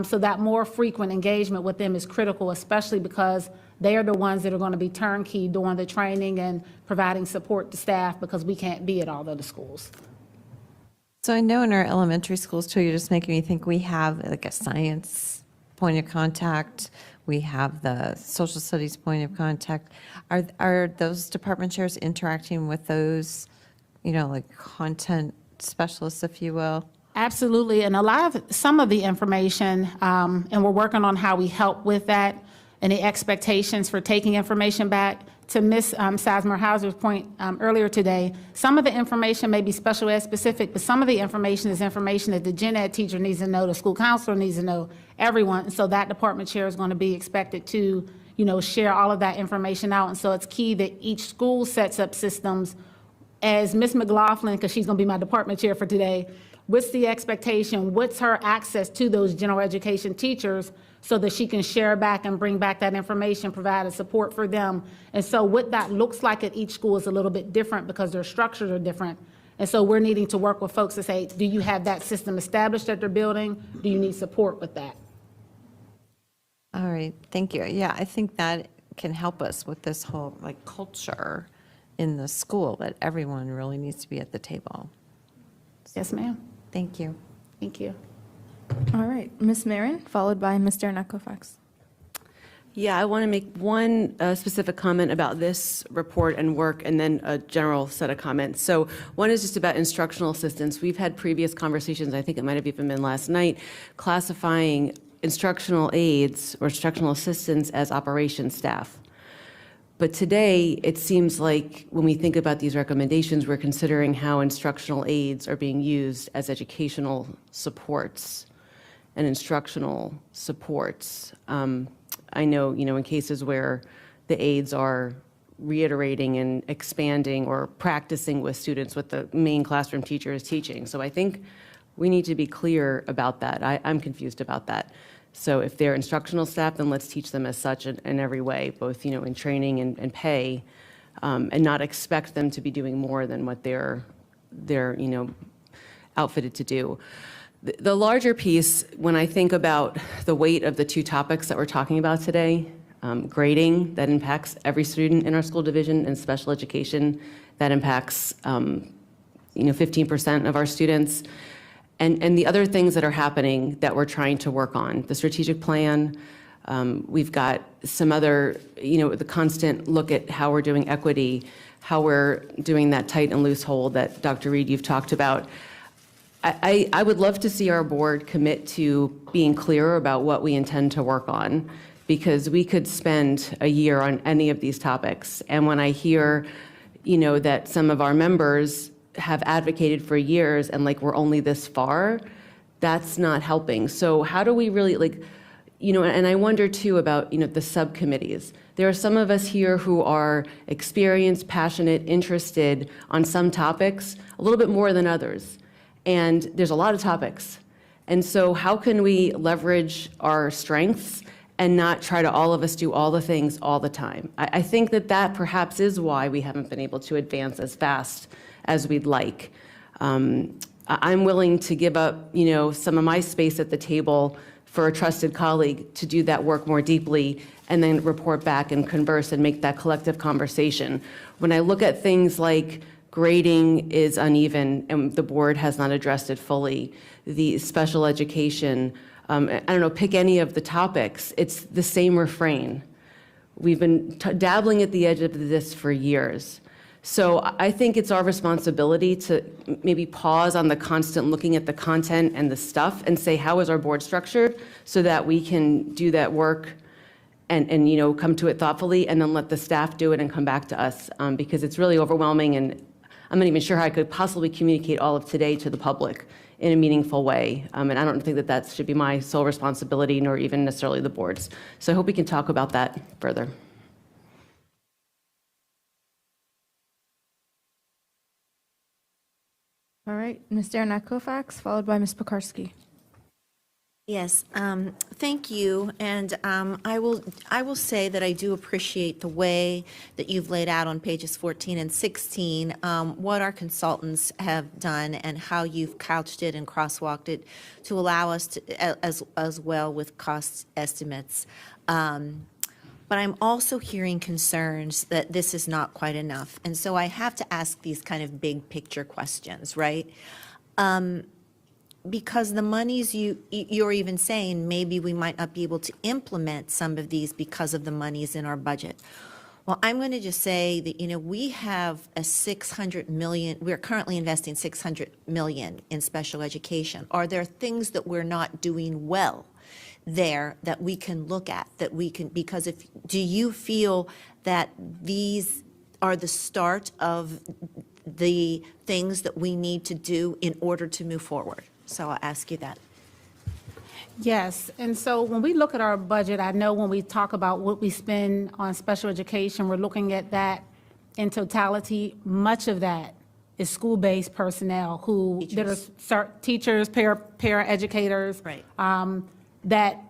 So that more frequent engagement with them is critical, especially because they are the ones that are going to be turnkey doing the training and providing support to staff, because we can't be at all the other schools. So I know in our elementary schools too, you're just making me think we have like a science point of contact. We have the social studies point of contact. Are those department chairs interacting with those, like content specialists, if you will? Absolutely, and some of the information, and we're working on how we help with that and the expectations for taking information back. To Ms. Sizemore-Hauser's point earlier today, some of the information may be special ed specific, but some of the information is information that the gen ed teacher needs to know, the school counselor needs to know, everyone. And so that department chair is going to be expected to, share all of that information out. And so it's key that each school sets up systems. As Ms. McLaughlin, because she's going to be my department chair for today, what's the expectation? What's her access to those general education teachers so that she can share back and bring back that information, provide a support for them? And so what that looks like at each school is a little bit different because their structures are different. And so we're needing to work with folks to say, do you have that system established at their building? Do you need support with that? All right, thank you. Yeah, I think that can help us with this whole culture in the school, that everyone really needs to be at the table. Yes, ma'am. Thank you. Thank you. All right, Ms. Marin, followed by Mr. Ecofax. Yeah, I want to make one specific comment about this report and work, and then a general set of comments. So one is just about instructional assistants. We've had previous conversations, I think it might have even been last night, classifying instructional aides or instructional assistants as operations staff. But today, it seems like when we think about these recommendations, we're considering how instructional aides are being used as educational supports and instructional supports. I know, in cases where the aides are reiterating and expanding or practicing with students what the main classroom teacher is teaching. So I think we need to be clear about that. I'm confused about that. So if they're instructional staff, then let's teach them as such in every way, both, in training and pay, and not expect them to be doing more than what they're outfitted to do. The larger piece, when I think about the weight of the two topics that we're talking about today, grading that impacts every student in our school division, and special education that impacts 15% of our students, and the other things that are happening that we're trying to work on, the strategic plan. We've got some other, the constant look at how we're doing equity, how we're doing that tight and loose hold that Dr. Reed, you've talked about. I would love to see our board commit to being clearer about what we intend to work on, because we could spend a year on any of these topics. And when I hear, that some of our members have advocated for years and we're only this far, that's not helping. So how do we really and I wonder too about, the subcommittees. There are some of us here who are experienced, passionate, interested on some topics, a little bit more than others. And there's a lot of topics. And so how can we leverage our strengths and not try to all of us do all the things all the time? I think that perhaps is why we haven't been able to advance as fast as we'd like. I'm willing to give up, some of my space at the table for a trusted colleague to do that work more deeply and then report back and converse and make that collective conversation. When I look at things like grading is uneven and the board has not addressed it fully, the special education, I don't know, pick any of the topics, it's the same refrain. We've been dabbling at the edge of this for years. So I think it's our responsibility to maybe pause on the constant looking at the content and the stuff and say, how is our board structured, so that we can do that work and come to it thoughtfully, and then let the staff do it and come back to us, because it's really overwhelming, and I'm not even sure how I could possibly communicate all of today to the public in a meaningful way. And I don't think that should be my sole responsibility, nor even necessarily the board's. So I hope we can talk about that further. All right, Ms. Darren Kofax, followed by Ms. Pekarsky. Yes, thank you. And I will say that I do appreciate the way that you've laid out on pages 14 and 16 what our consultants have done and how you've couched it and crosswalked it to allow us to, as well with cost estimates. But I'm also hearing concerns that this is not quite enough. And so I have to ask these kind of big picture questions, right? Because the monies you're even saying, maybe we might not be able to implement some of these because of the monies in our budget. Well, I'm going to just say that, we have a $600 million, we're currently investing $600 million in special education. Are there things that we're not doing well there that we can look at, that we can, because do you feel that these are the start of the things that we need to do in order to move forward? So I'll ask you that. Yes, and so when we look at our budget, I know when we talk about what we spend on special education, we're looking at that in totality. Much of that is school-based personnel teachers, para-educators. Right. That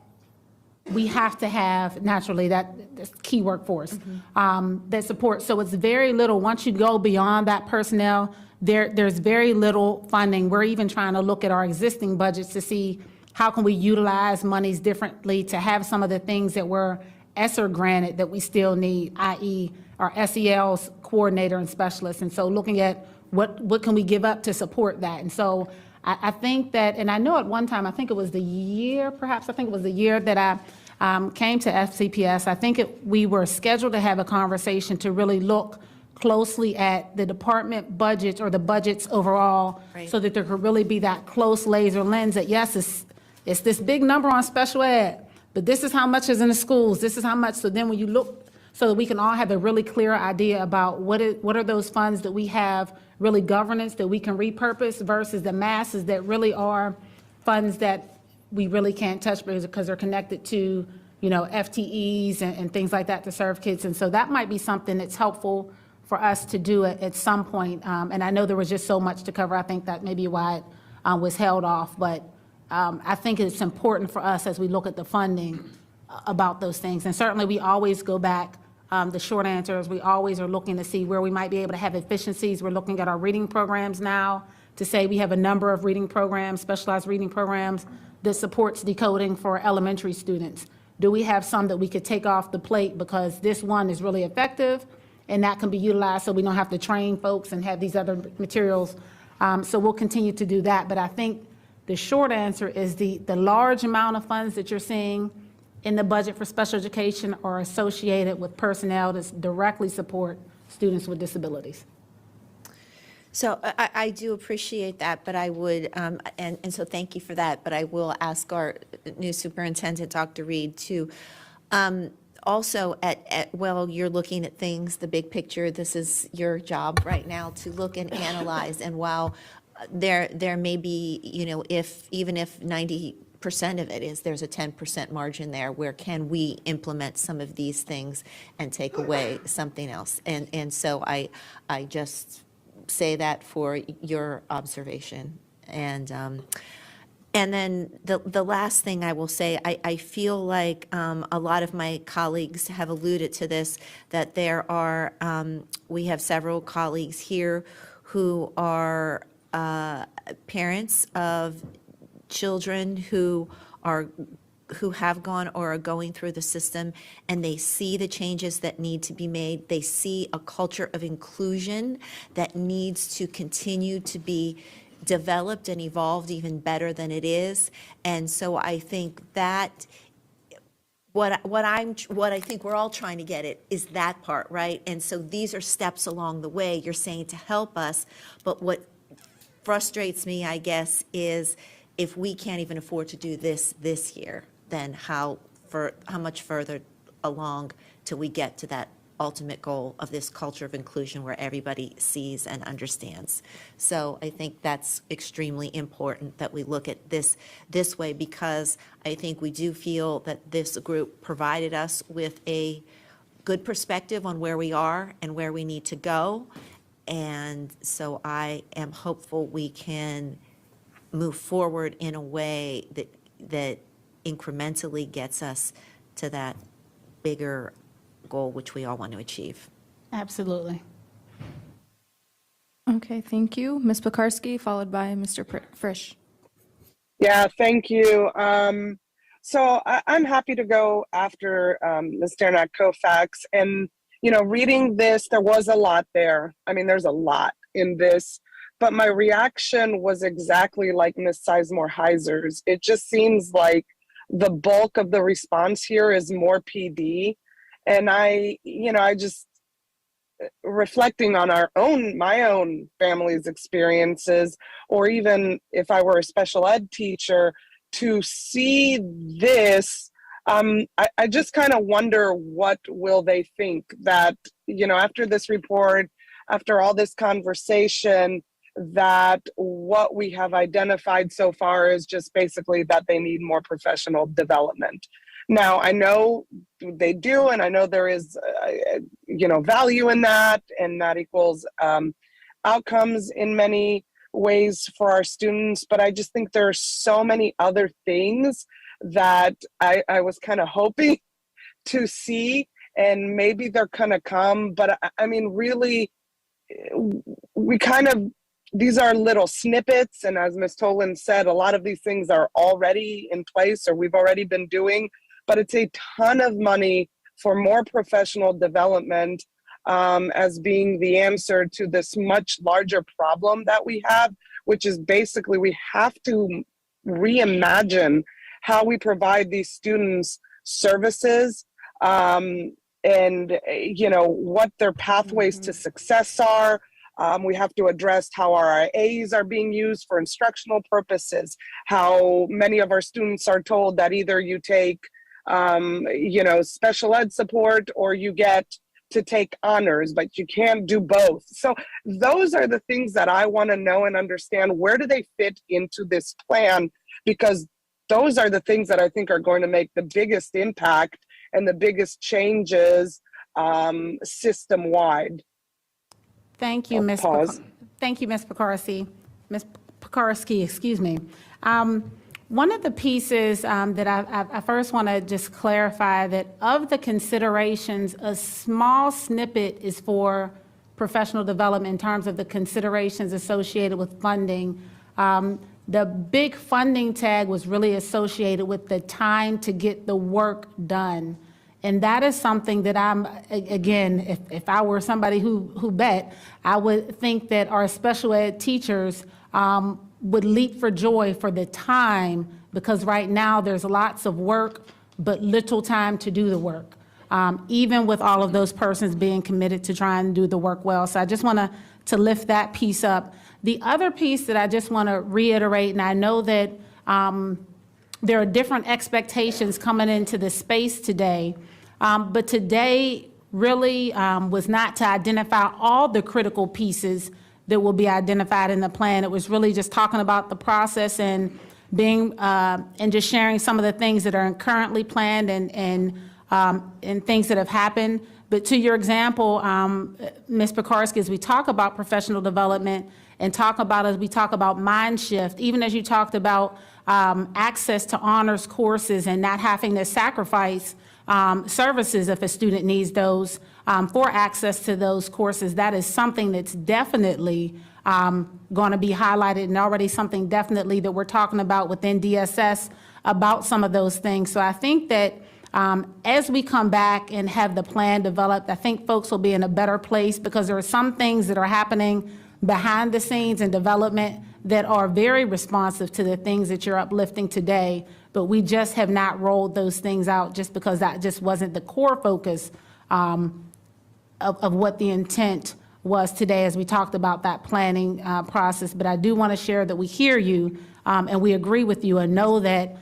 we have to have naturally, that's key workforce that supports. So it's very little, once you go beyond that personnel, there's very little funding. We're even trying to look at our existing budgets to see how can we utilize monies differently to have some of the things that were ESSER granted that we still need, i.e. our SEL's coordinator and specialist. And so looking at what can we give up to support that. And so I think that, and I know at one time, I think it was the year that I came to FCPS, I think we were scheduled to have a conversation to really look closely at the department budgets or the budgets overall, Right. so that there could really be that close laser lens that, yes, it's this big number on special ed, but this is how much is in the schools, this is how much. So then when you look, so that we can all have a really clear idea about what are those funds that we have really governance that we can repurpose versus the masses that really are funds that we really can't touch because they're connected to, FTEs and things like that to serve kids. And so that might be something that's helpful for us to do at some point. And I know there was just so much to cover. I think that may be why it was held off. But I think it's important for us as we look at the funding about those things. And certainly we always go back The short answer is we always are looking to see where we might be able to have efficiencies. We're looking at our reading programs now to say we have a number of reading programs, specialized reading programs that supports decoding for elementary students. Do we have some that we could take off the plate because this one is really effective and that can be utilized so we don't have to train folks and have these other materials? So we'll continue to do that. But I think the short answer is the large amount of funds that you're seeing in the budget for special education are associated with personnel that directly support students with disabilities. So I do appreciate that, but I would, and so thank you for that, but I will ask our new superintendent, Dr. Reed, to also well, you're looking at things, the big picture, this is your job right now to look and analyze, and while there may be, even if 90% of it is, there's a 10% margin there, where can we implement some of these things and take away something else? And so I just say that for your observation. And then the last thing I will say, I feel like a lot of my colleagues have alluded to this, that there are, we have several colleagues here who are parents of children who have gone or are going through the system, and they see the changes that need to be made. They see a culture of inclusion that needs to continue to be developed and evolved even better than it is. And so I think that what I think we're all trying to get at is that part, right? And so these are steps along the way, you're saying, to help us. But what frustrates me, I guess, is if we can't even afford to do this year, then how much further along till we get to that ultimate goal of this culture of inclusion where everybody sees and understands. So I think that's extremely important that we look at this way, because I think we do feel that this group provided us with a good perspective on where we are and where we need to go. And so I am hopeful we can move forward in a way that incrementally gets us to that bigger goal which we all want to achieve. Absolutely. Okay, thank you. Ms. Pekarsky, followed by Mr. Frisch. Yeah, thank you. So I'm happy to go after Ms. Dernak-Kofax. And, reading this, there was a lot there. I mean, there's a lot in this. But my reaction was exactly like Ms. Sizemore-Heiser's. It just seems like the bulk of the response here is more PD. And I just, reflecting on my own family's experiences, or even if I were a special ed teacher, to see this, I just kind of wonder, what will they think that, after this report, after all this conversation, that what we have identified so far is just basically that they need more professional development. Now, I know they do, and I know there is, value in that, and that equals outcomes in many ways for our students. But I just think there are so many other things that I was kind of hoping to see, and maybe they're going to come. But I mean, really, these are little snippets. And as Ms. Tolan said, a lot of these things are already in place or we've already been doing. But it's a ton of money for more professional development as being the answer to this much larger problem that we have, which is basically we have to reimagine how we provide these students services and, what their pathways to success are. We have to address how our IAs are being used for instructional purposes, how many of our students are told that either you take special ed support or you get to take honors, but you can't do both. So those are the things that I want to know and understand. Where do they fit into this plan? Because those are the things that I think are going to make the biggest impact and the biggest changes system-wide. Thank you, Ms. Pekarsky. Ms. Pekarsky, excuse me. One of the pieces that I first want to just clarify that of the considerations, a small snippet is for professional development in terms of the considerations associated with funding. The big funding tag was really associated with the time to get the work done. And that is something that again, if I were somebody who bet, I would think that our special ed teachers would leap for joy for the time, because right now there's lots of work, but little time to do the work, even with all of those persons being committed to try and do the work well. So I just want to lift that piece up. The other piece that I just want to reiterate, and I know that there are different expectations coming into the space today, but today really was not to identify all the critical pieces that will be identified in the plan. It was really just talking about the process and being and just sharing some of the things that are currently planned and things that have happened. But to your example, Ms. Pekarsky, as we talk about professional development and as we talk about mind shift, even as you talked about access to honors courses and not having to sacrifice services if a student needs those for access to those courses, that is something that's definitely going to be highlighted, and already something definitely that we're talking about within DSS about some of those things. So I think that as we come back and have the plan developed, I think folks will be in a better place, because there are some things that are happening behind the scenes in development that are very responsive to the things that you're uplifting today, but we just have not rolled those things out just because that just wasn't the core focus of what the intent was today as we talked about that planning process. But I do want to share that we hear you and we agree with you, and know that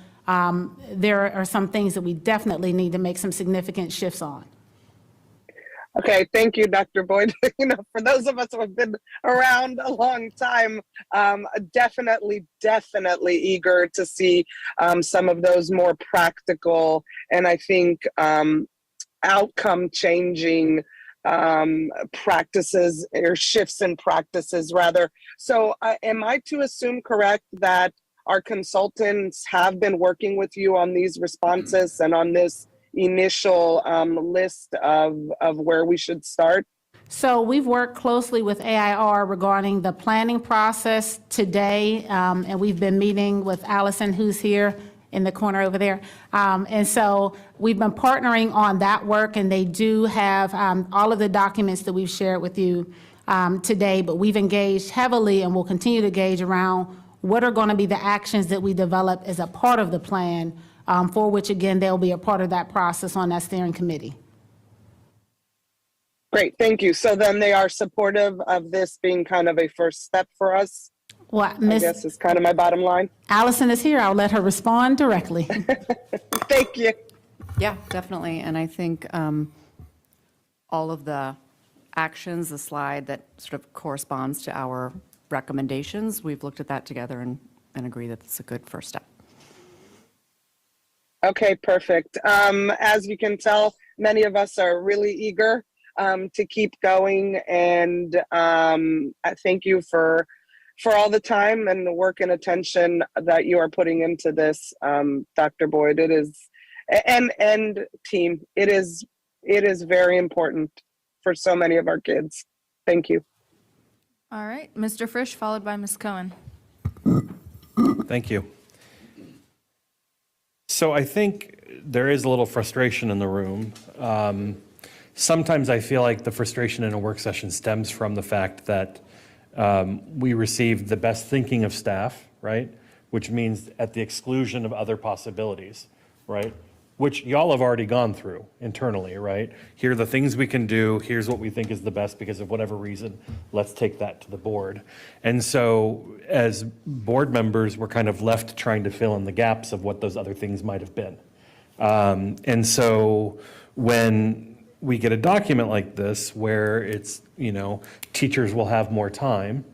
there are some things that we definitely need to make some significant shifts on. Okay, thank you, Dr. Boyd. For those of us who have been around a long time, definitely eager to see some of those more practical and I think outcome changing practices, or shifts in practices rather. So am I to assume correct that our consultants have been working with you on these responses and on this initial list of where we should start? So we've worked closely with AIR regarding the planning process today, and we've been meeting with Allison, who's here in the corner over there. And so we've been partnering on that work, and they do have all of the documents that we've shared with you today, but we've engaged heavily and will continue to engage around what are going to be the actions that we develop as a part of the plan, for which, again, they'll be a part of that process on that steering committee. Great, thank you. So then they are supportive of this being kind of a first step for us? Well, I guess is kind of my bottom line. Allison is here. I'll let her respond directly. Thank you. Yeah, definitely. And I think all of the actions, the slide that sort of corresponds to our recommendations, we've looked at that together and agree that it's a good first step. Okay, perfect. As you can tell, many of us are really eager to keep going, and I thank you for all the time and the work and attention that you are putting into this, Dr. Boyd. It is, and team, it is very important for so many of our kids. Thank you. All right, Mr. Frisch, followed by Ms. Cohen. Thank you. So I think there is a little frustration in the room. Sometimes I feel like the frustration in a work session stems from the fact that we received the best thinking of staff, right? Which means at the exclusion of other possibilities, right? Which y'all have already gone through internally, right? Here are the things we can do. Here's what we think is the best because of whatever reason. Let's take that to the board. And so as board members, we're kind of left trying to fill in the gaps of what those other things might have been. And so when we get a document like this where it's, teachers will have more time,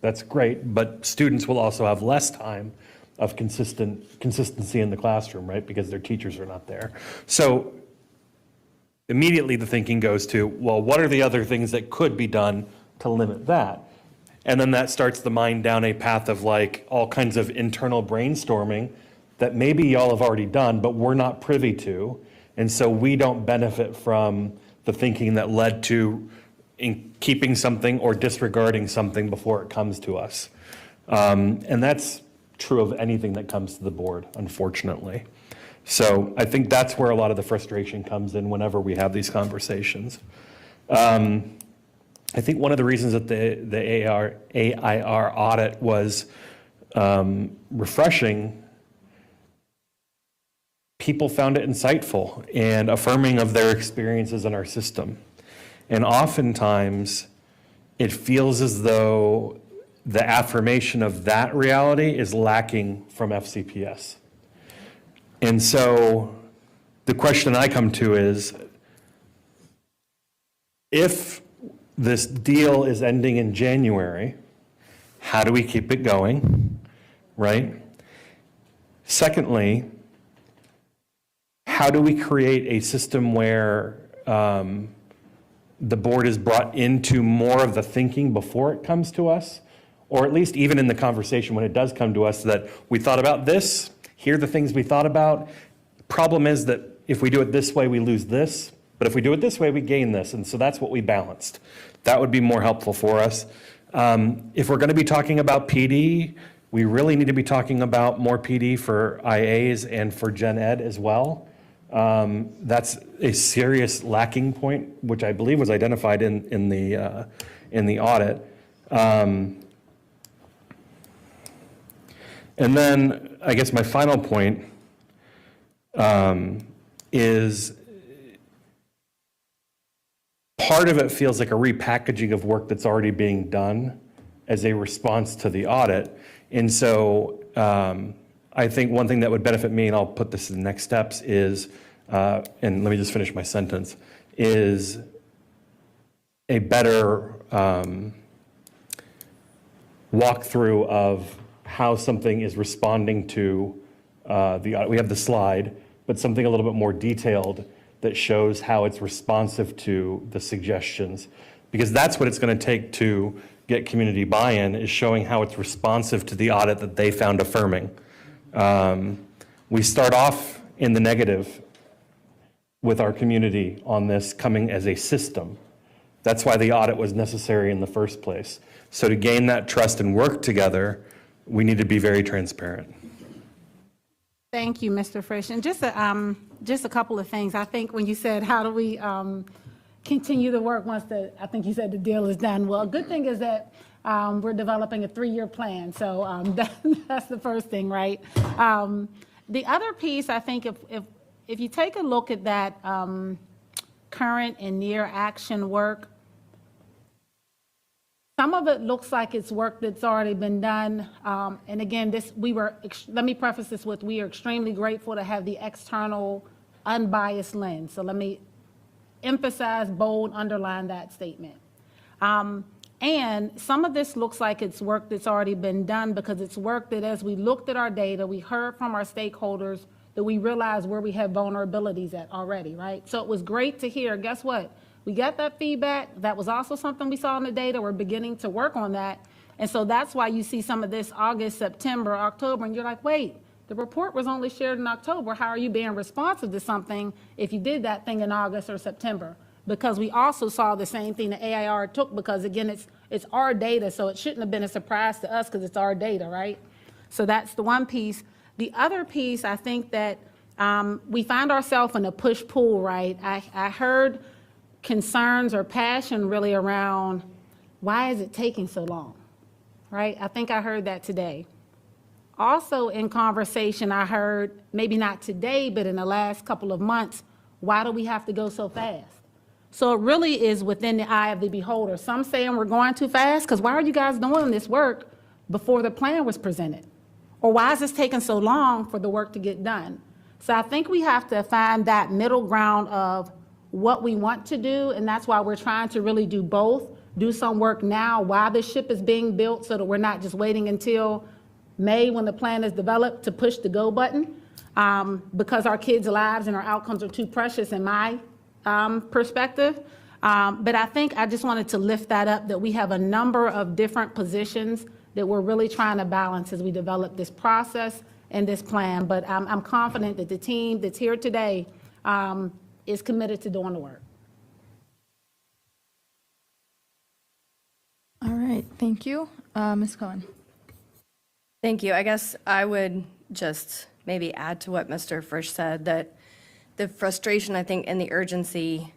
that's great, but students will also have less time of consistency in the classroom, right? Because their teachers are not there. So immediately the thinking goes to, well, what are the other things that could be done to limit that? And then that starts the mind down a path of like all kinds of internal brainstorming that maybe y'all have already done, but we're not privy to. And so we don't benefit from the thinking that led to in keeping something or disregarding something before it comes to us. And that's true of anything that comes to the board, unfortunately. So I think that's where a lot of the frustration comes in whenever we have these conversations. I think one of the reasons that the AIR audit was refreshing, people found it insightful and affirming of their experiences in our system. And oftentimes, it feels as though the affirmation of that reality is lacking from FCPS. And so the question I come to is, if this deal is ending in January, how do we keep it going, right? Secondly, how do we create a system where the board is brought into more of the thinking before it comes to us, or at least even in the conversation when it does come to us, that we thought about this, here are the things we thought about. Problem is that if we do it this way, we lose this, but if we do it this way, we gain this, and so that's what we balanced. That would be more helpful for us. If we're going to be talking about PD, we really need to be talking about more PD for IAs and for Gen Ed as well. That's a serious lacking point, which I believe was identified in the audit. And then I guess my final point is part of it feels like a repackaging of work that's already being done as a response to the audit. And so I think one thing that would benefit me, and I'll put this in the next steps, is, and let me just finish my sentence, is a better walkthrough of how something is responding to the audit. We have the slide, but something a little bit more detailed that shows how it's responsive to the suggestions, because that's what it's going to take to get community buy-in, is showing how it's responsive to the audit that they found affirming. We start off in the negative with our community on this coming as a system. That's why the audit was necessary in the first place. So to gain that trust and work together, we need to be very transparent. Thank you, Mr. Frisch. And just a couple of things. I think when you said, how do we continue the work once I think you said the deal is done. Well, a good thing is that we're developing a 3-year plan. So that's the first thing, right? The other piece, I think, if you take a look at that current and near action work, some of it looks like it's work that's already been done. And again, let me preface this with, we are extremely grateful to have the external unbiased lens. So let me emphasize, bold, underline that statement. And some of this looks like it's work that's already been done, because it's work that, as we looked at our data, we heard from our stakeholders that we realized where we have vulnerabilities at already, right? So it was great to hear. Guess what? We got that feedback. That was also something we saw in the data. We're beginning to work on that. And so that's why you see some of this August, September, October, and you're like, wait, the report was only shared in October. How are you being responsive to something if you did that thing in August or September? Because we also saw the same thing the AIR took, because again, it's our data, so it shouldn't have been a surprise to us because it's our data, right? So that's the one piece. The other piece, I think that we find ourselves in a push-pull, right? I heard concerns or passion really around, why is it taking so long, right? I think I heard that today. Also in conversation, I heard, maybe not today, but in the last couple of months, why do we have to go so fast? So it really is within the eye of the beholder. Some saying we're going too fast because why are you guys doing this work before the plan was presented? Or why is this taking so long for the work to get done? So I think we have to find that middle ground of what we want to do, and that's why we're trying to really do both. Do some work now while the ship is being built, so that we're not just waiting until May when the plan is developed to push the go button, because our kids' lives and our outcomes are too precious in my perspective. But I think I just wanted to lift that up, that we have a number of different positions that we're really trying to balance as we develop this process and this plan. But I'm confident that the team that's here today is committed to doing the work. All right, thank you. Ms. Cohen. Thank you. I guess I would just maybe add to what Mr. Frisch said, that the frustration, I think, and the urgency,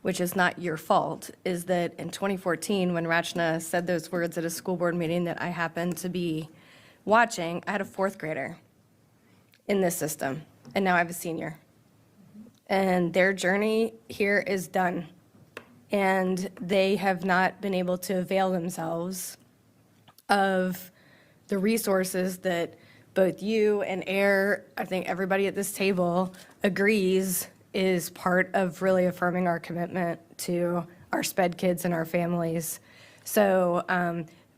which is not your fault, is that in 2014, when Rachna said those words at a school board meeting that I happened to be watching, I had a fourth grader in this system, and now I have a senior. And their journey here is done. And they have not been able to avail themselves of the resources that both you and Air, I think everybody at this table agrees is part of really affirming our commitment to our SPED kids and our families. So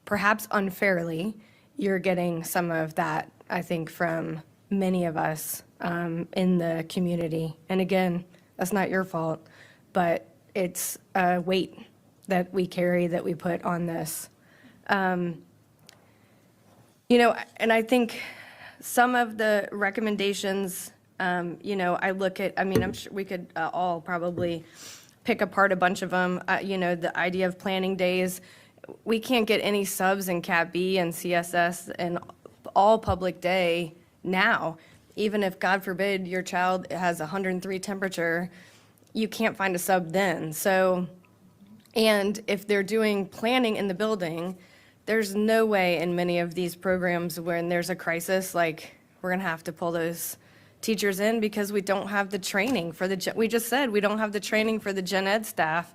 perhaps unfairly, you're getting some of that, I think, from many of us in the community. And again, that's not your fault, but it's a weight that we carry, that we put on this. You know, and I think some of the recommendations, you know, I look at, I mean, I'm sure we could all probably pick apart a bunch of them. You know, the idea of planning days, we can't get any subs in Cat B and CSS and all public day now. Even if, God forbid, your child has 103 temperature, you can't find a sub then. So, and if they're doing planning in the building, there's no way in many of these programs when there's a crisis, like, we're gonna have to pull those teachers in because we don't have the training for the, we just said we don't have the training for the gen ed staff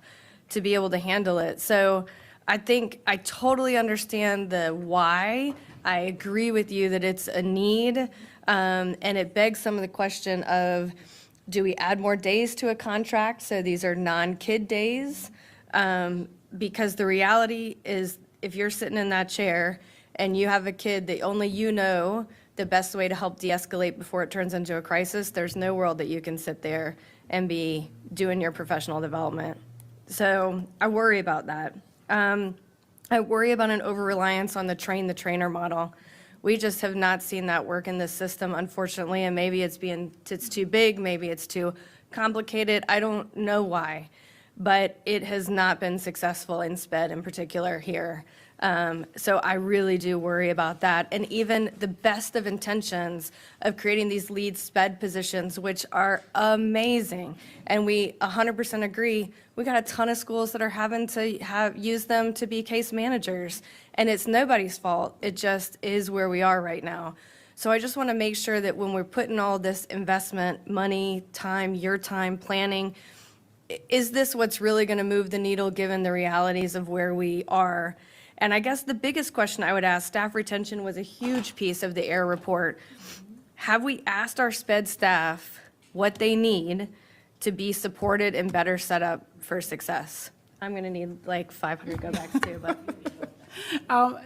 to be able to handle it. So I think I totally understand the why. I agree with you that it's a need, and it begs some of the question of, do we add more days to a contract? So these are non-kid days, because the reality is, if you're sitting in that chair and you have a kid that only you know the best way to help de-escalate before it turns into a crisis, there's no world that you can sit there and be doing your professional development. So I worry about that. I worry about an over-reliance on the train-the-trainer model. We just have not seen that work in this system, unfortunately, and maybe it's too big, maybe it's too complicated. I don't know why, but it has not been successful in SPED in particular here. So I really do worry about that. And even the best of intentions of creating these lead SPED positions, which are amazing, and we 100% agree, we got a ton of schools that are having to use them to be case managers, and it's nobody's fault. It just is where we are right now. So I just want to make sure that when we're putting all this investment, money, time, your time, planning, is this what's really going to move the needle given the realities of where we are? And I guess the biggest question I would ask, staff retention was a huge piece of the AIR report. Have we asked our SPED staff what they need to be supported and better set up for success? I'm going to need like 500 go backs too, but.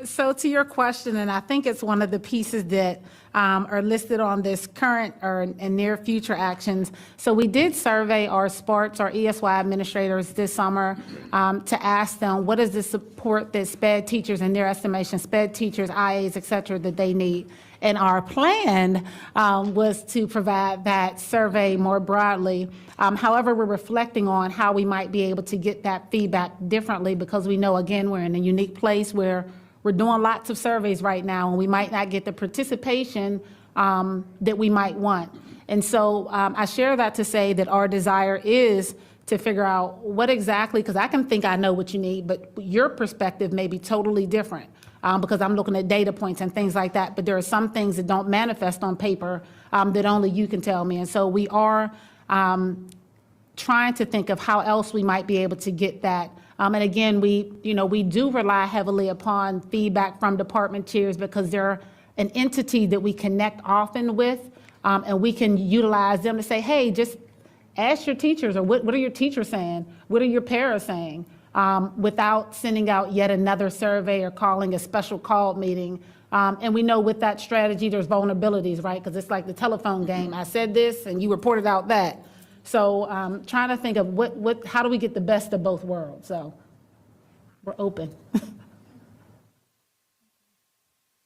So to your question, and I think it's one of the pieces that are listed on this current or and near future actions. So we did survey our SPARTs, our ESY administrators this summer to ask them what is the support that SPED teachers, in their estimation, SPED teachers, IAs, et cetera, that they need. And our plan was to provide that survey more broadly. However, we're reflecting on how we might be able to get that feedback differently, because we know, again, we're in a unique place where we're doing lots of surveys right now, and we might not get the participation that we might want. And so I share that to say that our desire is to figure out what exactly, because I can think I know what you need, but your perspective may be totally different. Because I'm looking at data points and things like that, but there are some things that don't manifest on paper that only you can tell me. And so we are trying to think of how else we might be able to get that. And again, we do rely heavily upon feedback from department chairs, because they're an entity that we connect often with, and we can utilize them to say, hey, just ask your teachers, or what are your teachers saying? What are your paras saying? Without sending out yet another survey or calling a special call meeting. And we know with that strategy, there's vulnerabilities, right? Because it's like the telephone game. I said this and you reported out that. So trying to think of how do we get the best of both worlds? So we're open.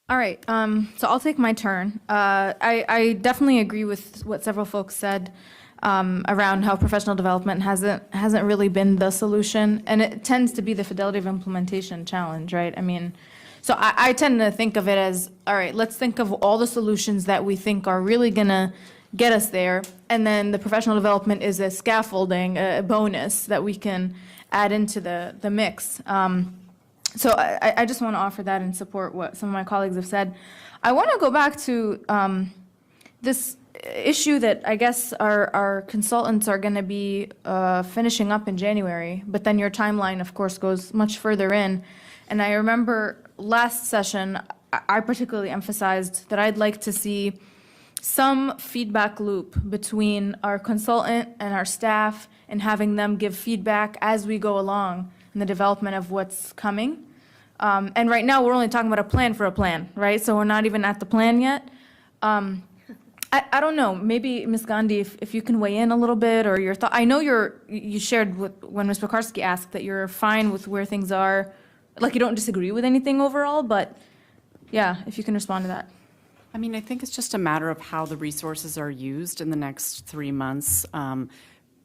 All right, so I'll take my turn. I definitely agree with what several folks said around how professional development hasn't really been the solution, and it tends to be the fidelity of implementation challenge, right? I mean, so I tend to think of it as, all right, let's think of all the solutions that we think are really gonna get us there, and then the professional development is a scaffolding, a bonus that we can add into the mix. So I just want to offer that and support what some of my colleagues have said. I want to go back to this issue that I guess our consultants are going to be finishing up in January, but then your timeline, of course, goes much further in. And I remember last session, I particularly emphasized that I'd like to see some feedback loop between our consultant and our staff and having them give feedback as we go along in the development of what's coming. And right now, we're only talking about a plan for a plan, right? So we're not even at the plan yet. I don't know, maybe Ms. Gandhi, if you can weigh in a little bit, or your thought. I know you shared when Ms. Pekarsky asked that you're fine with where things are, like you don't disagree with anything overall, but yeah, if you can respond to that. I mean, I think it's just a matter of how the resources are used in the next 3 months.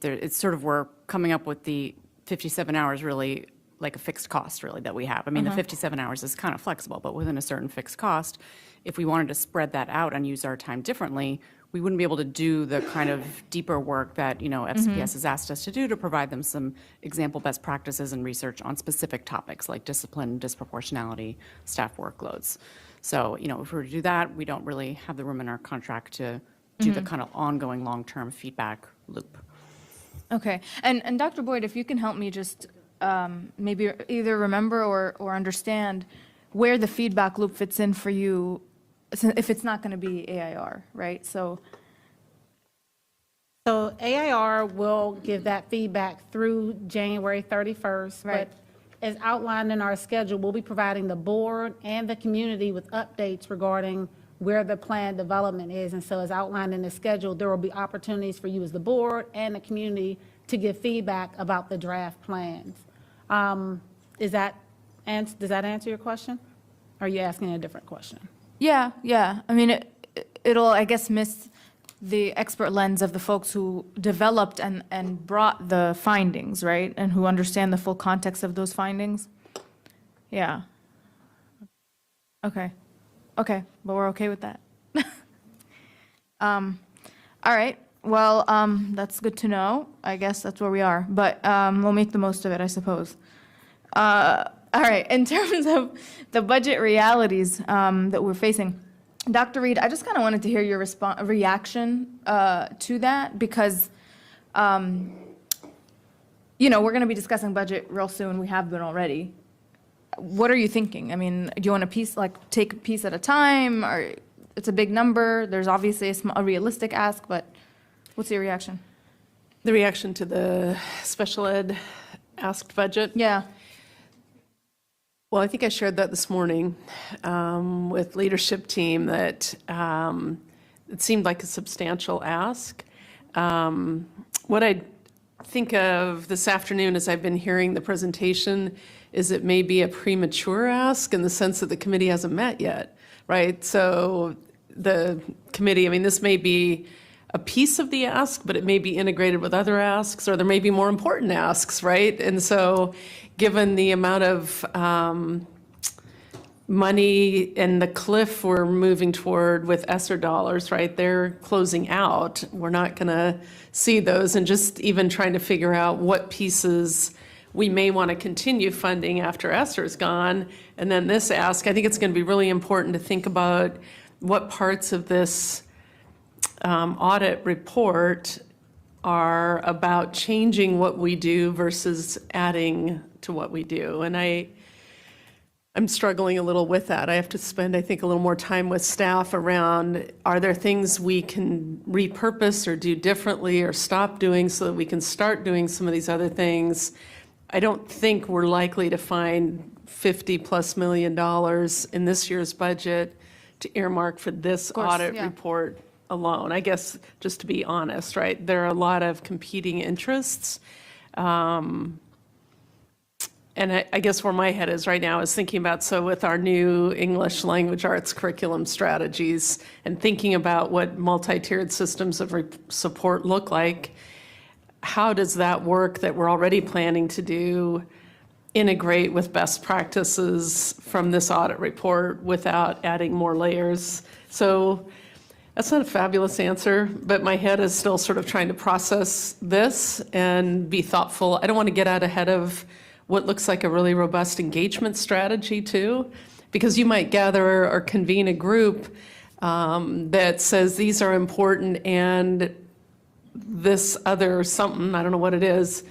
It's sort of, we're coming up with the 57 hours really like a fixed cost really that we have. I mean, the 57 hours is kind of flexible, but within a certain fixed cost. If we wanted to spread that out and use our time differently, we wouldn't be able to do the kind of deeper work that, FCPS has asked us to do to provide them some example best practices and research on specific topics like discipline, disproportionality, staff workloads. So, if we were to do that, we don't really have the room in our contract to do the kind of ongoing long-term feedback loop. Okay, and Dr. Boyd, if you can help me just maybe either remember or understand where the feedback loop fits in for you, if it's not going to be AIR, right? So AIR will give that feedback through January 31st. Right. But as outlined in our schedule, we'll be providing the board and the community with updates regarding where the plan development is. And so as outlined in the schedule, there will be opportunities for you as the board and the community to give feedback about the draft plans. Does that answer your question? Or are you asking a different question? yeah. I mean, it'll, I guess, miss the expert lens of the folks who developed and brought the findings, right? And who understand the full context of those findings. Yeah. Okay, but we're okay with that. All right, well, that's good to know. I guess that's where we are, but we'll make the most of it, I suppose. All right, in terms of the budget realities that we're facing, Dr. Reed, I just kind of wanted to hear your reaction to that, because, we're going to be discussing budget real soon. We have been already. What are you thinking? I mean, do you want take a piece at a time, or it's a big number? There's obviously a realistic ask, but what's your reaction? The reaction to the special ed asked budget? Yeah. Well, I think I shared that this morning with leadership team that it seemed like a substantial ask. What I think of this afternoon as I've been hearing the presentation is it may be a premature ask in the sense that the committee hasn't met yet, right? So the committee, I mean, this may be a piece of the ask, but it may be integrated with other asks, or there may be more important asks, right? And so given the amount of money and the cliff we're moving toward with ESSER dollars, right? They're closing out. We're not going to see those, and just even trying to figure out what pieces we may want to continue funding after ESSER is gone. And then this ask, I think it's going to be really important to think about what parts of this audit report are about changing what we do versus adding to what we do. And I'm struggling a little with that. I have to spend, I think, a little more time with staff around, are there things we can repurpose or do differently or stop doing so that we can start doing some of these other things? I don't think we're likely to find $50+ million in this year's budget to earmark for this audit report alone. I guess, just to be honest, right? There are a lot of competing interests. And I guess where my head is right now is thinking about, so with our new English language arts curriculum strategies and thinking about what multi-tiered systems of support look like, how does that work that we're already planning to do integrate with best practices from this audit report without adding more layers? So that's not a fabulous answer, but my head is still sort of trying to process this and be thoughtful. I don't want to get out ahead of what looks like a really robust engagement strategy too, because you might gather or convene a group that says these are important and this other something, I don't know what it is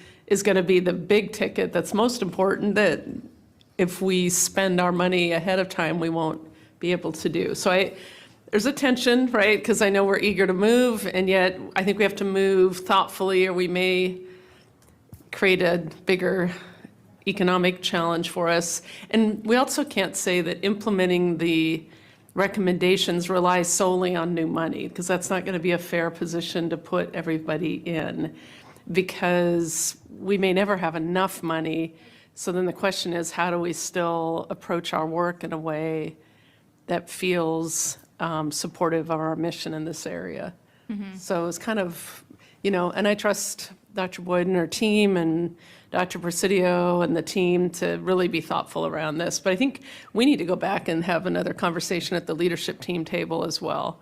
going to be the big ticket that's most important, that if we spend our money ahead of time, we won't be able to do. So there's a tension, right? Because I know we're eager to move, and yet I think we have to move thoughtfully, or we may create a bigger economic challenge for us. And we also can't say that implementing the recommendations relies solely on new money, because that's not going to be a fair position to put everybody in, because we may never have enough money. So then the question is, how do we still approach our work in a way that feels supportive of our mission in this area? So it's kind of, and I trust Dr. Boyd and her team and Dr. Presidio and the team to really be thoughtful around this. But I think we need to go back and have another conversation at the leadership team table as well.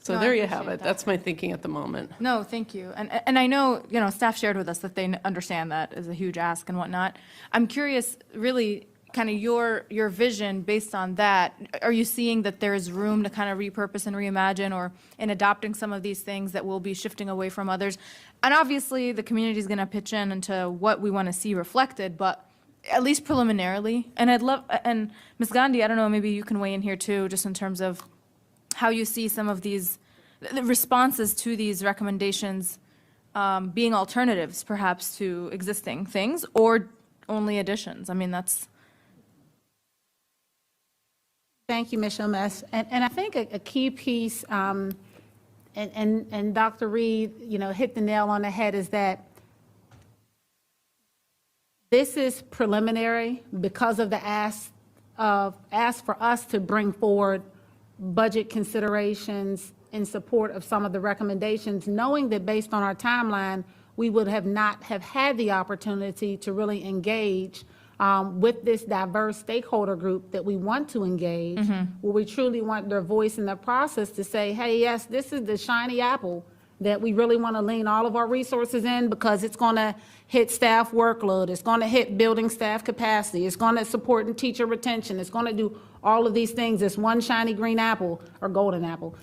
So No, I there you have appreciate it. that. That's my thinking at the moment. No, thank you. And I know, staff shared with us that they understand that is a huge ask and whatnot. I'm curious, really, kind of your vision based on that. Are you seeing that there is room to kind of repurpose and reimagine, or in adopting some of these things that will be shifting away from others? And obviously, the community is going to pitch in into what we want to see reflected, but at least preliminarily. And I'd love, and Ms. Gandhi, I don't know, maybe you can weigh in here too, just in terms of how you see some of these the responses to these recommendations being alternatives, perhaps, to existing things, or only additions. I mean, that's. Thank you, Ms. Shomes. And I think a key piece, and Dr. Reed, hit the nail on the head, is that this is preliminary because of the ask for us to bring forward budget considerations in support of some of the recommendations, knowing that based on our timeline, we would have not have had the opportunity to really engage with this diverse stakeholder group that we want to engage, where we truly want their voice in the process to say, hey, yes, this is the shiny apple that we really want to lean all of our resources in, because it's going to hit staff workload, it's going to hit building staff capacity, it's going to support and teacher retention, it's going to do all of these things. This one shiny green apple, or golden apple,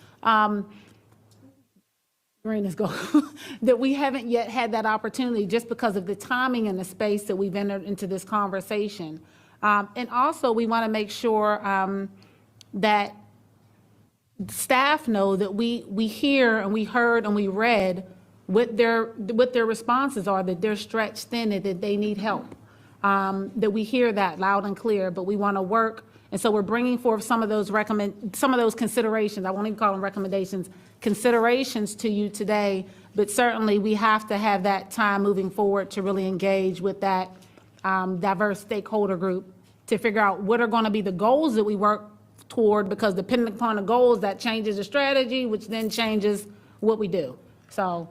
green is gold, that we haven't yet had that opportunity just because of the timing and the space that we've entered into this conversation. And also, we want to make sure that staff know that we hear and we heard and we read what their responses are, that they're stretched thin and that they need help. That we hear that loud and clear, but we want to work. And so we're bringing forth some of those considerations. I won't even call them recommendations, considerations to you today. But certainly we have to have that time moving forward to really engage with that diverse stakeholder group to figure out what are going to be the goals that we work toward, because depending upon the goals, that changes the strategy, which then changes what we do. So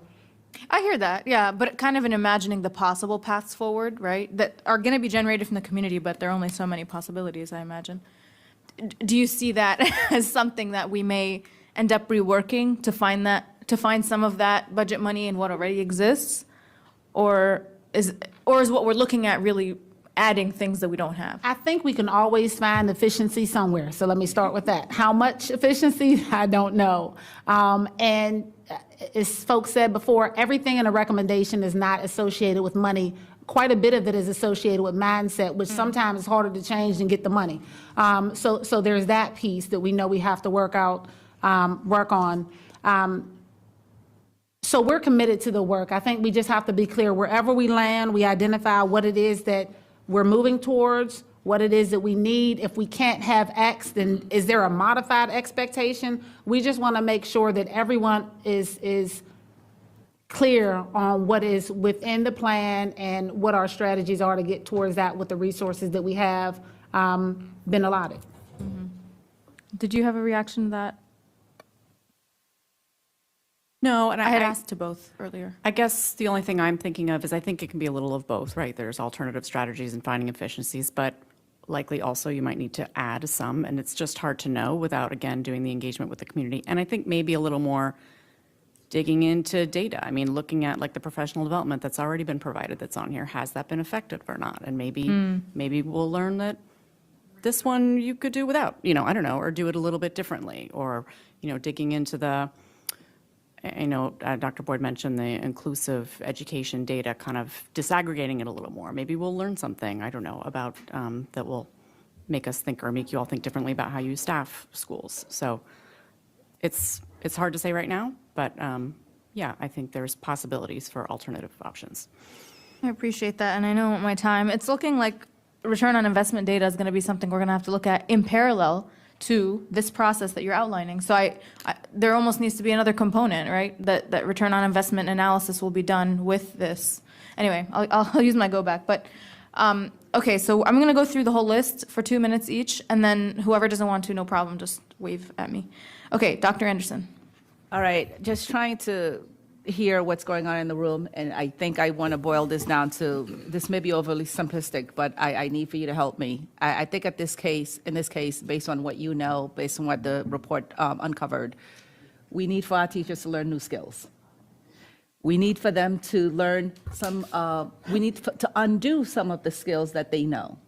I hear that, yeah, but kind of in imagining the possible paths forward, right, that are going to be generated from the community, but there are only so many possibilities, I imagine. Do you see that as something that we may end up reworking to find some of that budget money in what already exists, or is what we're looking at really adding things that we don't have? I think we can always find efficiency somewhere. So let me start with that. How much efficiency? I don't know. And as folks said before, everything in a recommendation is not associated with money. Quite a bit of it is associated with mindset, which sometimes is harder to change than get the money. So there's that piece that we know we have to work on. So we're committed to the work. I think we just have to be clear, wherever we land, we identify what it is that we're moving towards, what it is that we need. If we can't have X, then is there a modified expectation? We just want to make sure that everyone is clear on what is within the plan and what our strategies are to get towards that with the resources that we have been allotted. Did you have a reaction to that? No, and I had asked to both earlier. I guess the only thing I'm thinking of is I think it can be a little of both, right? There's alternative strategies and finding efficiencies, but likely also you might need to add some, and it's just hard to know without, again, doing the engagement with the community. And I think maybe a little more digging into data. I mean, looking at like the professional development that's already been provided that's on here, has that been effective or not? And maybe we'll learn that this one you could do without, I don't know, or do it a little bit differently, or, digging into the, I know Dr. Boyd mentioned the inclusive education data, kind of disaggregating it a little more. Maybe we'll learn something, I don't know, about that will make us think or make you all think differently about how you staff schools. So it's hard to say right now, but yeah, I think there's possibilities for alternative options. I appreciate that, and I know my time. It's looking like return on investment data is going to be something we're going to have to look at in parallel to this process that you're outlining. So there almost needs to be another component, right? That return on investment analysis will be done with this. Anyway, I'll use my go back. But okay, so I'm going to go through the whole list for 2 minutes each, and then whoever doesn't want to, no problem, just wave at me. Okay, Dr. Anderson. All right, just trying to hear what's going on in the room, and I think I want to boil this down to, this may be overly simplistic, but I need for you to help me. I think in this case, based on what you know, based on what the report uncovered, we need for our teachers to learn new skills. We need for them to learn we need to undo some of the skills that they know.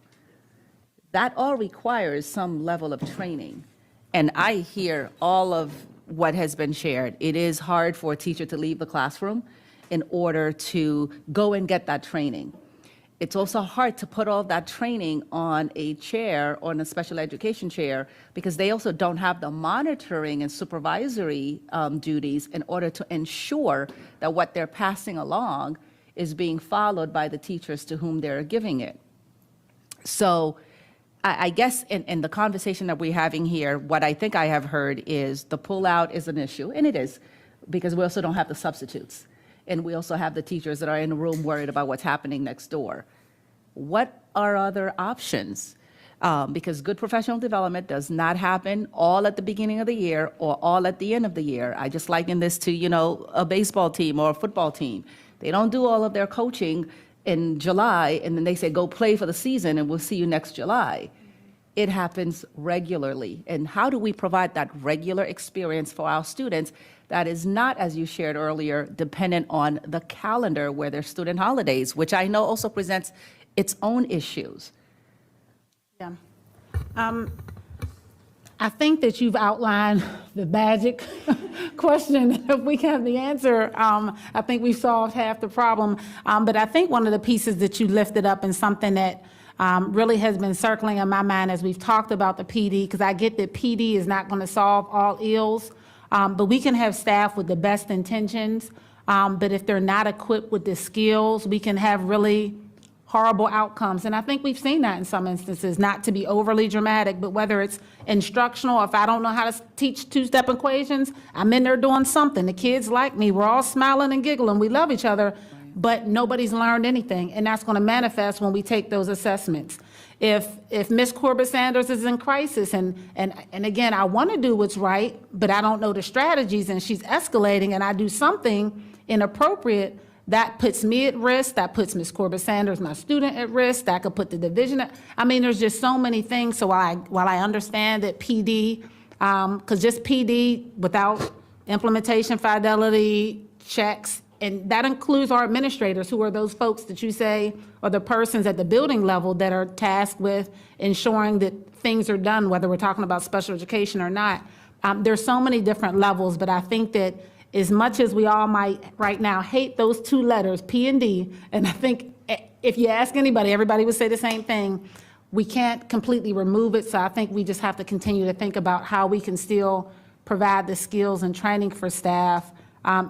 That all requires some level of training. And I hear all of what has been shared. It is hard for a teacher to leave the classroom in order to go and get that training. It's also hard to put all that training on a chair, on a special education chair, because they also don't have the monitoring and supervisory duties in order to ensure that what they're passing along is being followed by the teachers to whom they're giving it. So I guess in the conversation that we're having here, what I think I have heard is the pullout is an issue, and it is, because we also don't have the substitutes. And we also have the teachers that are in the room worried about what's happening next door. What are other options? Because good professional development does not happen all at the beginning of the year or all at the end of the year. I just liken this to, a baseball team or a football team. They don't do all of their coaching in July, and then they say, go play for the season, and we'll see you next July. It happens regularly. And how do we provide that regular experience for our students that is not, as you shared earlier, dependent on the calendar where there's student holidays, which I know also presents its own issues? Yeah. I think that you've outlined the magic question. If we can have the answer, I think we've solved half the problem. But I think one of the pieces that you lifted up and something that really has been circling in my mind as we've talked about the PD, because I get that PD is not going to solve all ills, but we can have staff with the best intentions, but if they're not equipped with the skills, we can have really horrible outcomes. And I think we've seen that in some instances, not to be overly dramatic, but whether it's instructional, if I don't know how to teach two-step equations, I'm in there doing something. The kids like me, we're all smiling and giggling, we love each other, but nobody's learned anything. And that's going to manifest when we take those assessments. If Ms. Corbett-Sanders is in crisis, and again, I want to do what's right, but I don't know the strategies, and she's escalating, and I do something inappropriate, that puts me at risk, that puts Ms. Corbett-Sanders, my student, at risk, that could put the division at, I mean, there's just so many things. So while I understand that PD, because just PD without implementation fidelity checks, and that includes our administrators, who are those folks that you say are the persons at the building level that are tasked with ensuring that things are done, whether we're talking about special education or not. There's so many different levels, but I think that as much as we all might right now hate those two letters, P and D, and I think if you ask anybody, everybody would say the same thing, we can't completely remove it, so I think we just have to continue to think about how we can still provide the skills and training for staff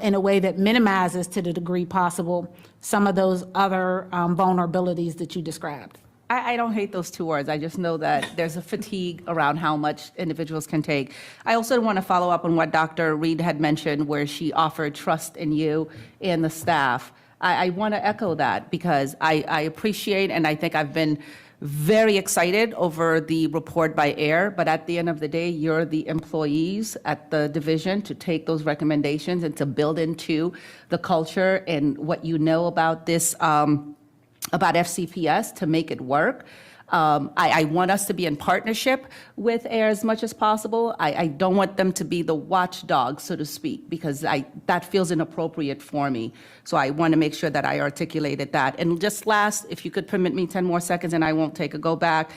in a way that minimizes, to the degree possible, some of those other vulnerabilities that you described. I don't hate those two words. I just know that there's a fatigue around how much individuals can take. I also want to follow up on what Dr. Reed had mentioned, where she offered trust in you and the staff. I want to echo that because I appreciate, and I think I've been very excited over the report by AIR, but at the end of the day, you're the employees at the division to take those recommendations and to build into the culture and what you know about this, about FCPS to make it work. I want us to be in partnership with AIR as much as possible. I don't want them to be the watchdog, so to speak, because that feels inappropriate for me. So I want to make sure that I articulated that. And just last, if you could permit me 10 more seconds and I won't take a go back.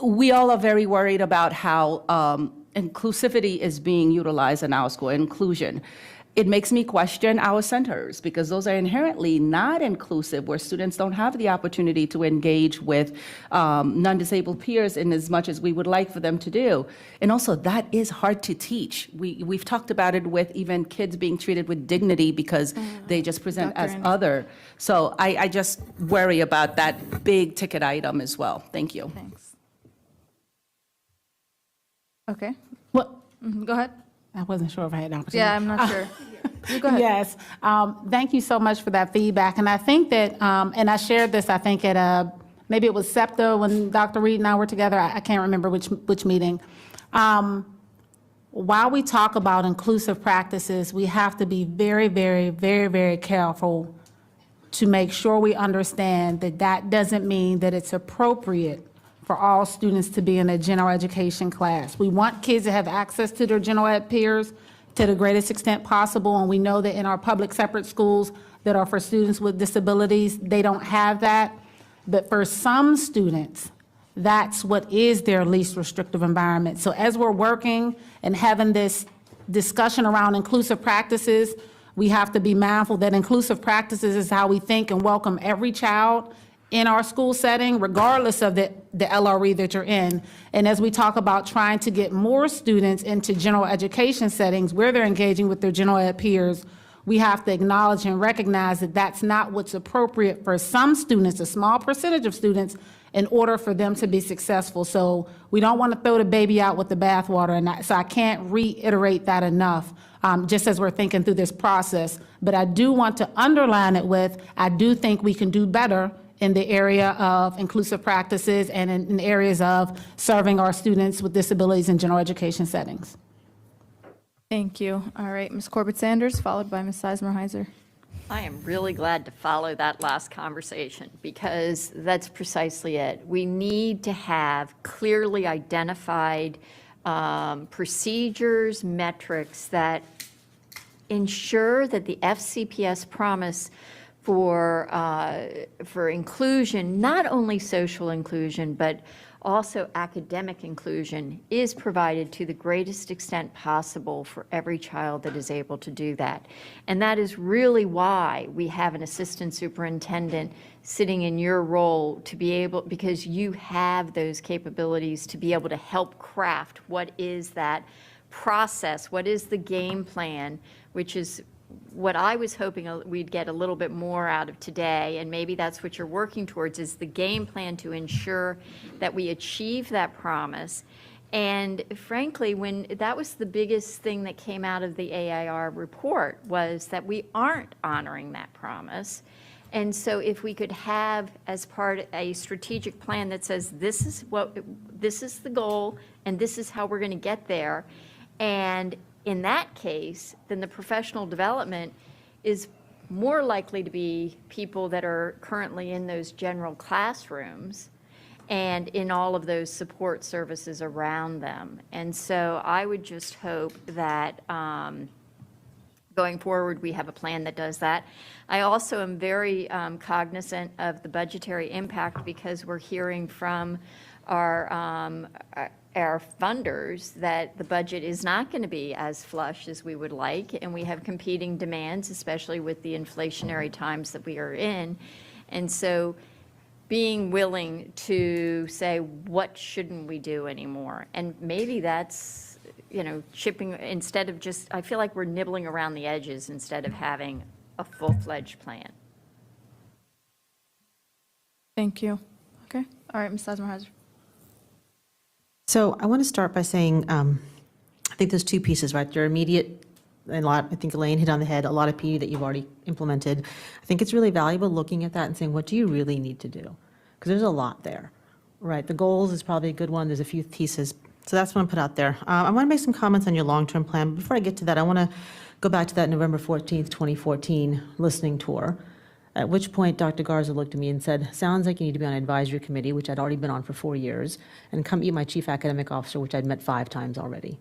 We all are very worried about how inclusivity is being utilized in our school, inclusion. It makes me question our centers because those are inherently not inclusive, where students don't have the opportunity to engage with non-disabled peers in as much as we would like for them to do. And also, that is hard to teach. We've talked about it with even kids being treated with dignity because they just present as other. So I just worry about that big ticket item as well. Thank you. Thanks. Okay. Well, go ahead. I wasn't sure if I had an opportunity. Yeah, I'm not sure. You go ahead. Yes. Thank you so much for that feedback. And I think that, and I shared this, I think, at maybe it was SEPTA when Dr. Reed and I were together. I can't remember which meeting. While we talk about inclusive practices, we have to be very, very, very, very careful to make sure we understand that that doesn't mean that it's appropriate for all students to be in a general education class. We want kids to have access to their general ed peers to the greatest extent possible, and we know that in our public separate schools that are for students with disabilities, they don't have that. But for some students, that's what is their least restrictive environment. So as we're working and having this discussion around inclusive practices, we have to be mindful that inclusive practices is how we think and welcome every child in our school setting, regardless of the LRE that you're in. And as we talk about trying to get more students into general education settings where they're engaging with their general ed peers, we have to acknowledge and recognize that that's not what's appropriate for some students, a small percentage of students, in order for them to be successful. So we don't want to throw the baby out with the bathwater, and so I can't reiterate that enough, just as we're thinking through this process. But I do want to underline it with, I do think we can do better in the area of inclusive practices and in areas of serving our students with disabilities in general education settings. Thank you. All right, Ms. Corbett-Sanders, followed by Ms. Sizemore-Heiser. I am really glad to follow that last conversation because that's precisely it. We need to have clearly identified procedures, metrics that ensure that the FCPS promise for inclusion, not only social inclusion, but also academic inclusion, is provided to the greatest extent possible for every child that is able to do that. And that is really why we have an assistant superintendent sitting in your role to be able, because you have those capabilities to be able to help craft what is that process, what is the game plan, which is what I was hoping we'd get a little bit more out of today, and maybe that's what you're working towards, is the game plan to ensure that we achieve that promise. And frankly, when that was the biggest thing that came out of the AIR report, was that we aren't honoring that promise. And so if we could have as part a strategic plan that says this is the goal and this is how we're going to get there, and in that case, then the professional development is more likely to be people that are currently in those general classrooms and in all of those support services around them. And so I would just hope that going forward, we have a plan that does that. I also am very cognizant of the budgetary impact because we're hearing from our funders that the budget is not going to be as flush as we would like, and we have competing demands, especially with the inflationary times that we are in. And so being willing to say, what shouldn't we do anymore? And maybe that's, chipping, instead of just, I feel like we're nibbling around the edges instead of having a full-fledged plan. Thank you. Okay. All right, Ms. Sizemore-Heiser. So I want to start by saying, I think there's two pieces, right? Your immediate, and a lot, I think Elaine hit on the head, a lot of PD that you've already implemented. I think it's really valuable looking at that and saying, what do you really need to do? Because there's a lot there, right? The goals is probably a good one. There's a few pieces. So that's what I put out there. I want to make some comments on your long-term plan. Before I get to that, I want to go back to that November 14th, 2014 listening tour, at which point Dr. Garza looked at me and said, sounds like you need to be on an advisory committee, which I'd already been on for 4 years, and come meet my chief academic officer, which I'd met 5 times already.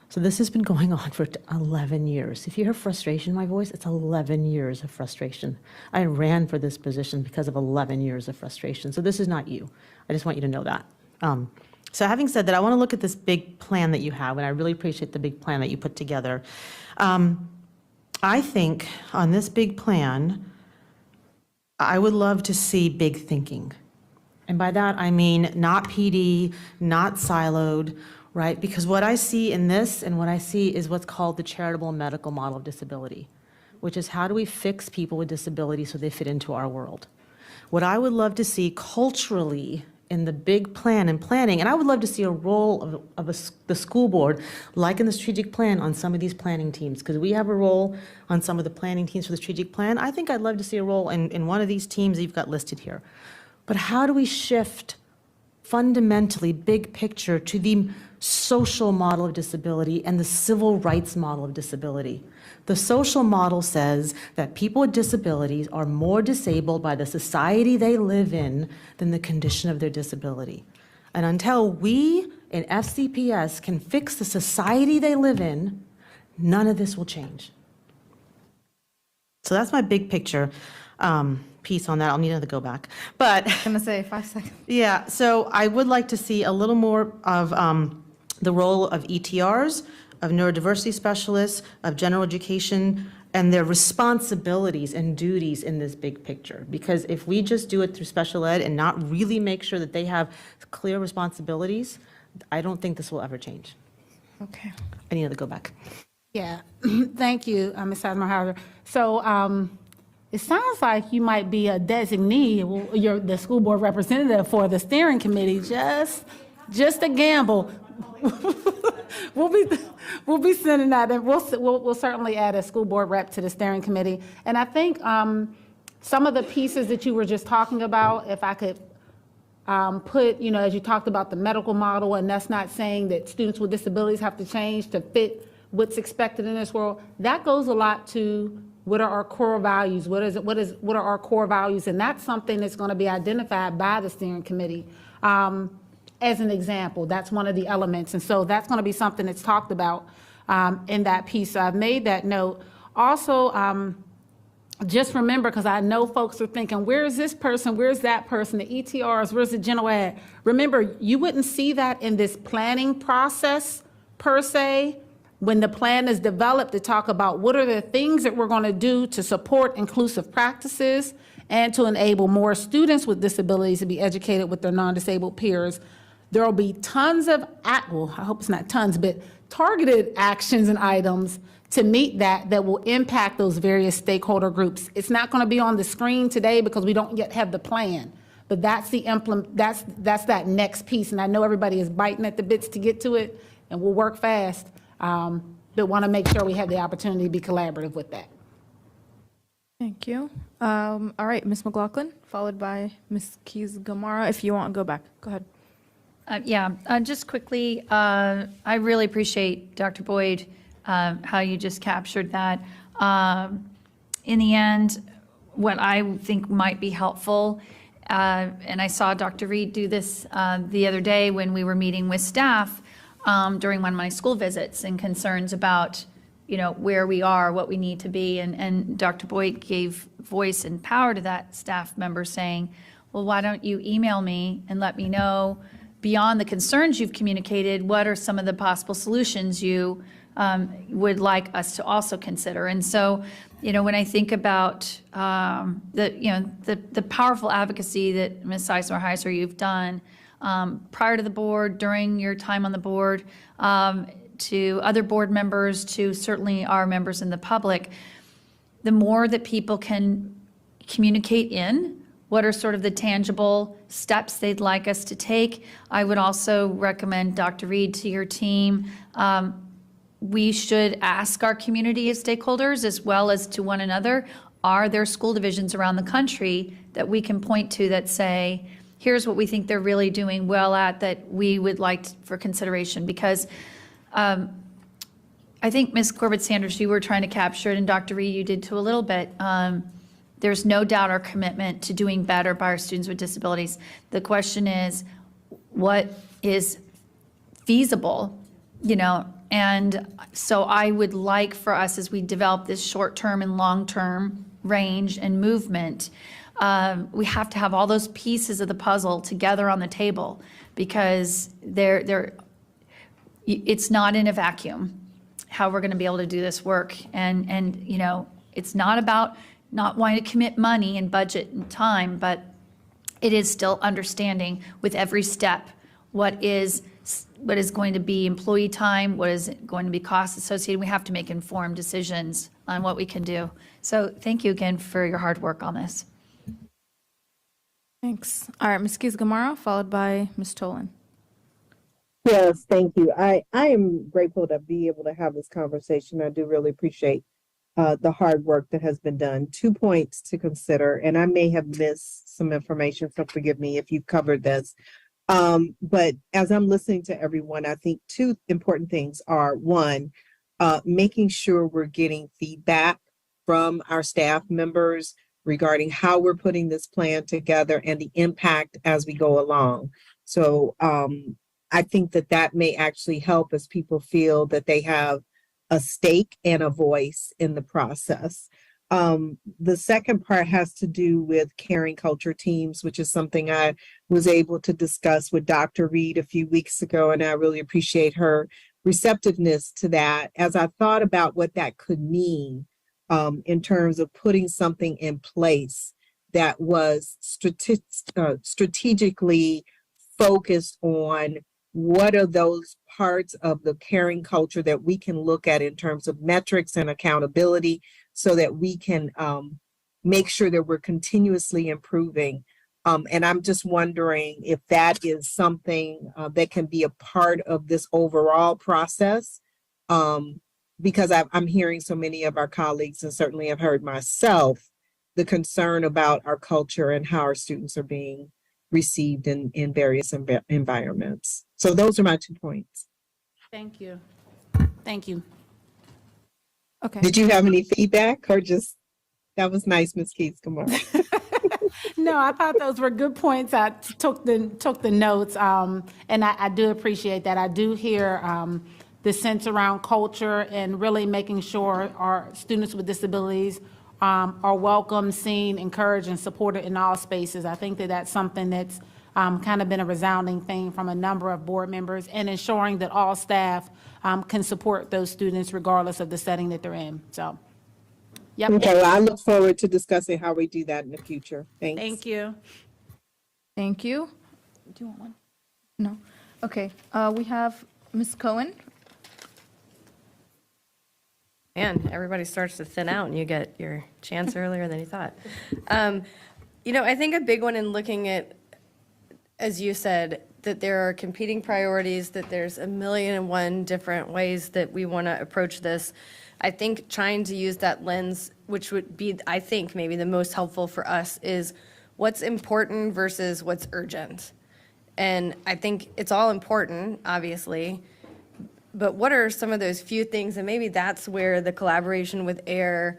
So this has been going on for 11 years. If you hear frustration in my voice, it's 11 years of frustration. I ran for this position because of 11 years of frustration. So this is not you. I just want you to know that. So having said that, I want to look at this big plan that you have, and I really appreciate the big plan that you put together. I think on this big plan, I would love to see big thinking. And by that, I mean not PD, not siloed, right? Because what I see in this and what I see is what's called the charitable medical model of disability, which is how do we fix people with disabilities so they fit into our world? What I would love to see culturally in the big plan and planning, and I would love to see a role of the school board, like in the strategic plan, on some of these planning teams, because we have a role on some of the planning teams for the strategic plan. I think I'd love to see a role in one of these teams that you've got listed here. But how do we shift fundamentally, big picture, to the social model of disability and the civil rights model of disability? The social model says that people with disabilities are more disabled by the society they live in than the condition of their disability. And until we in FCPS can fix the society they live in, none of this will change. So that's my big picture piece on that. I'll need to go back. But I'm going to say 5 seconds. yeah, so I would like to see a little more of the role of ETRs, of neurodiversity specialists, of general education, and their responsibilities and duties in this big picture. Because if we just do it through special ed and not really make sure that they have clear responsibilities, I don't think this will ever change. Okay. I need to go back. Yeah, thank you, Ms. Sizemore-Heiser. So it sounds like you might be a designee, you're the school board representative for the steering committee. Just a gamble. We'll be sending that, and we'll certainly add a school board rep to the steering committee. And I think some of the pieces that you were just talking about, if I could put, as you talked about the medical model, and that's not saying that students with disabilities have to change to fit what's expected in this world. That goes a lot to what are our core values? What are our core values? And that's something that's going to be identified by the steering committee. As an example, that's one of the elements. And so that's going to be something that's talked about in that piece. So I've made that note. Also, just remember, because I know folks are thinking, where is this person? Where's that person? The ETRs, where's the general ed? Remember, you wouldn't see that in this planning process per se. When the plan is developed, to talk about what are the things that we're going to do to support inclusive practices and to enable more students with disabilities to be educated with their non-disabled peers. There will be tons of, I hope it's not tons, but targeted actions and items to meet that will impact those various stakeholder groups. It's not going to be on the screen today because we don't yet have the plan, but that's that's that next piece. And I know everybody is biting at the bits to get to it, and we'll work fast, but want to make sure we have the opportunity to be collaborative with that. Thank you. All right, Ms. McLaughlin, followed by Ms. Keys-Gamarra. If you want to go back, go ahead. Just quickly, I really appreciate, Dr. Boyd, how you just captured that. In the end, what I think might be helpful, and I saw Dr. Reed do this the other day when we were meeting with staff during one of my school visits and concerns about, where we are, what we need to be. And Dr. Boyd gave voice and power to that staff member saying, well, why don't you email me and let me know, beyond the concerns you've communicated, what are some of the possible solutions you would like us to also consider? And so, when I think about the powerful advocacy that Ms. Sizemore-Heiser you've done prior to the board, during your time on the board, to other board members, to certainly our members in the public, the more that people can communicate in what are sort of the tangible steps they'd like us to take. I would also recommend, Dr. Reed, to your team, we should ask our community as stakeholders as well as to one another, are there school divisions around the country that we can point to that say, here's what we think they're really doing well at that we would like for consideration? Because I think, Ms. Corbett-Sanders, you were trying to capture it, and Dr. Reed, you did too a little bit. There's no doubt our commitment to doing better by our students with disabilities. The question is, what is feasible, And so I would like for us, as we develop this short-term and long-term range and movement, we have to have all those pieces of the puzzle together on the table, because it's not in a vacuum how we're going to be able to do this work. And it's not about not wanting to commit money and budget and time, but it is still understanding with every step what is going to be employee time, what is going to be costs associated. We have to make informed decisions on what we can do. So thank you again for your hard work on this. Thanks. All right, Ms. Keys-Gamarra, followed by Ms. Tolan. Yes, thank you. I am grateful to be able to have this conversation. I do really appreciate the hard work that has been done. 2 points to consider, and I may have missed some information, so forgive me if you've covered this. But as I'm listening to everyone, I think 2 important things are, one, making sure we're getting feedback from our staff members regarding how we're putting this plan together and the impact as we go along. So I think that may actually help as people feel that they have a stake and a voice in the process. The second part has to do with caring culture teams, which is something I was able to discuss with Dr. Reed a few weeks ago, and I really appreciate her receptiveness to that as I thought about what that could mean in terms of putting something in place that was strategically focused on what are those parts of the caring culture that we can look at in terms of metrics and accountability, so that we can make sure that we're continuously improving. And I'm just wondering if that is something that can be a part of this overall process, because I'm hearing so many of our colleagues, and certainly I've heard myself, the concern about our culture and how our students are being received in various environments. So those are my 2 points. Thank you. Thank you. Okay. Did you have any feedback, or just, that was nice, Ms. Keys-Gamarra? No, I thought those were good points. I took the notes, and I do appreciate that. I do hear the sense around culture and really making sure our students with disabilities are welcome, seen, encouraged, and supported in all spaces. I think that's something that's kind of been a resounding theme from a number of board members, and ensuring that all staff can support those students regardless of the setting that they're in. So, yep. Okay, well, I look forward to discussing how we do that in the future. Thanks. Thank you. Thank you. Do you want one? No. Okay. We have Ms. Cohen. Man, everybody starts to thin out and you get your chance earlier than you thought. I think a big one in looking at, as you said, that there are competing priorities, that there's 1,000,001 different ways that we want to approach this. I think trying to use that lens, which would be, I think, maybe the most helpful for us, is what's important versus what's urgent. And I think it's all important, obviously, but what are some of those few things, and maybe that's where the collaboration with AIR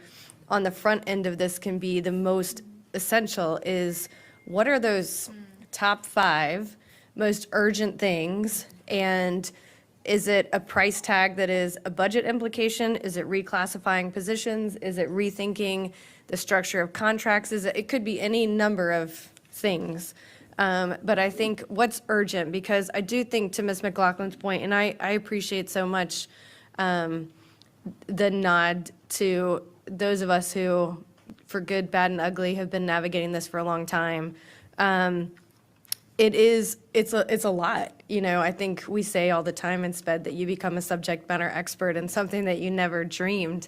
on the front end of this can be the most essential, is what are those top 5 most urgent things, and is it a price tag that is a budget implication? Is it reclassifying positions? Is it rethinking the structure of contracts? It could be any number of things. But I think what's urgent, because I do think, to Ms. McLaughlin's point, and I appreciate so much the nod to those of us who, for good, bad, and ugly, have been navigating this for a long time. It's a lot. I think we say all the time in SPED that you become a subject matter expert in something that you never dreamed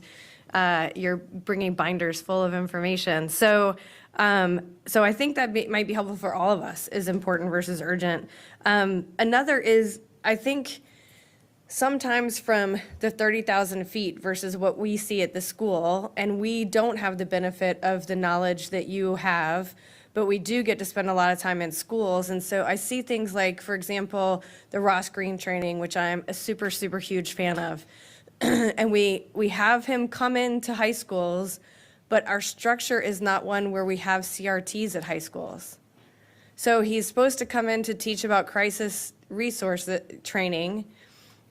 you're bringing binders full of information. So I think that might be helpful for all of us, is important versus urgent. Another is, I think, sometimes from the 30,000 feet versus what we see at the school, and we don't have the benefit of the knowledge that you have, but we do get to spend a lot of time in schools. And so I see things like, for example, the Ross Green training, which I'm a super, super huge fan of. And we have him come into high schools, but our structure is not one where we have CRTs at high schools. So he's supposed to come in to teach about crisis resource training,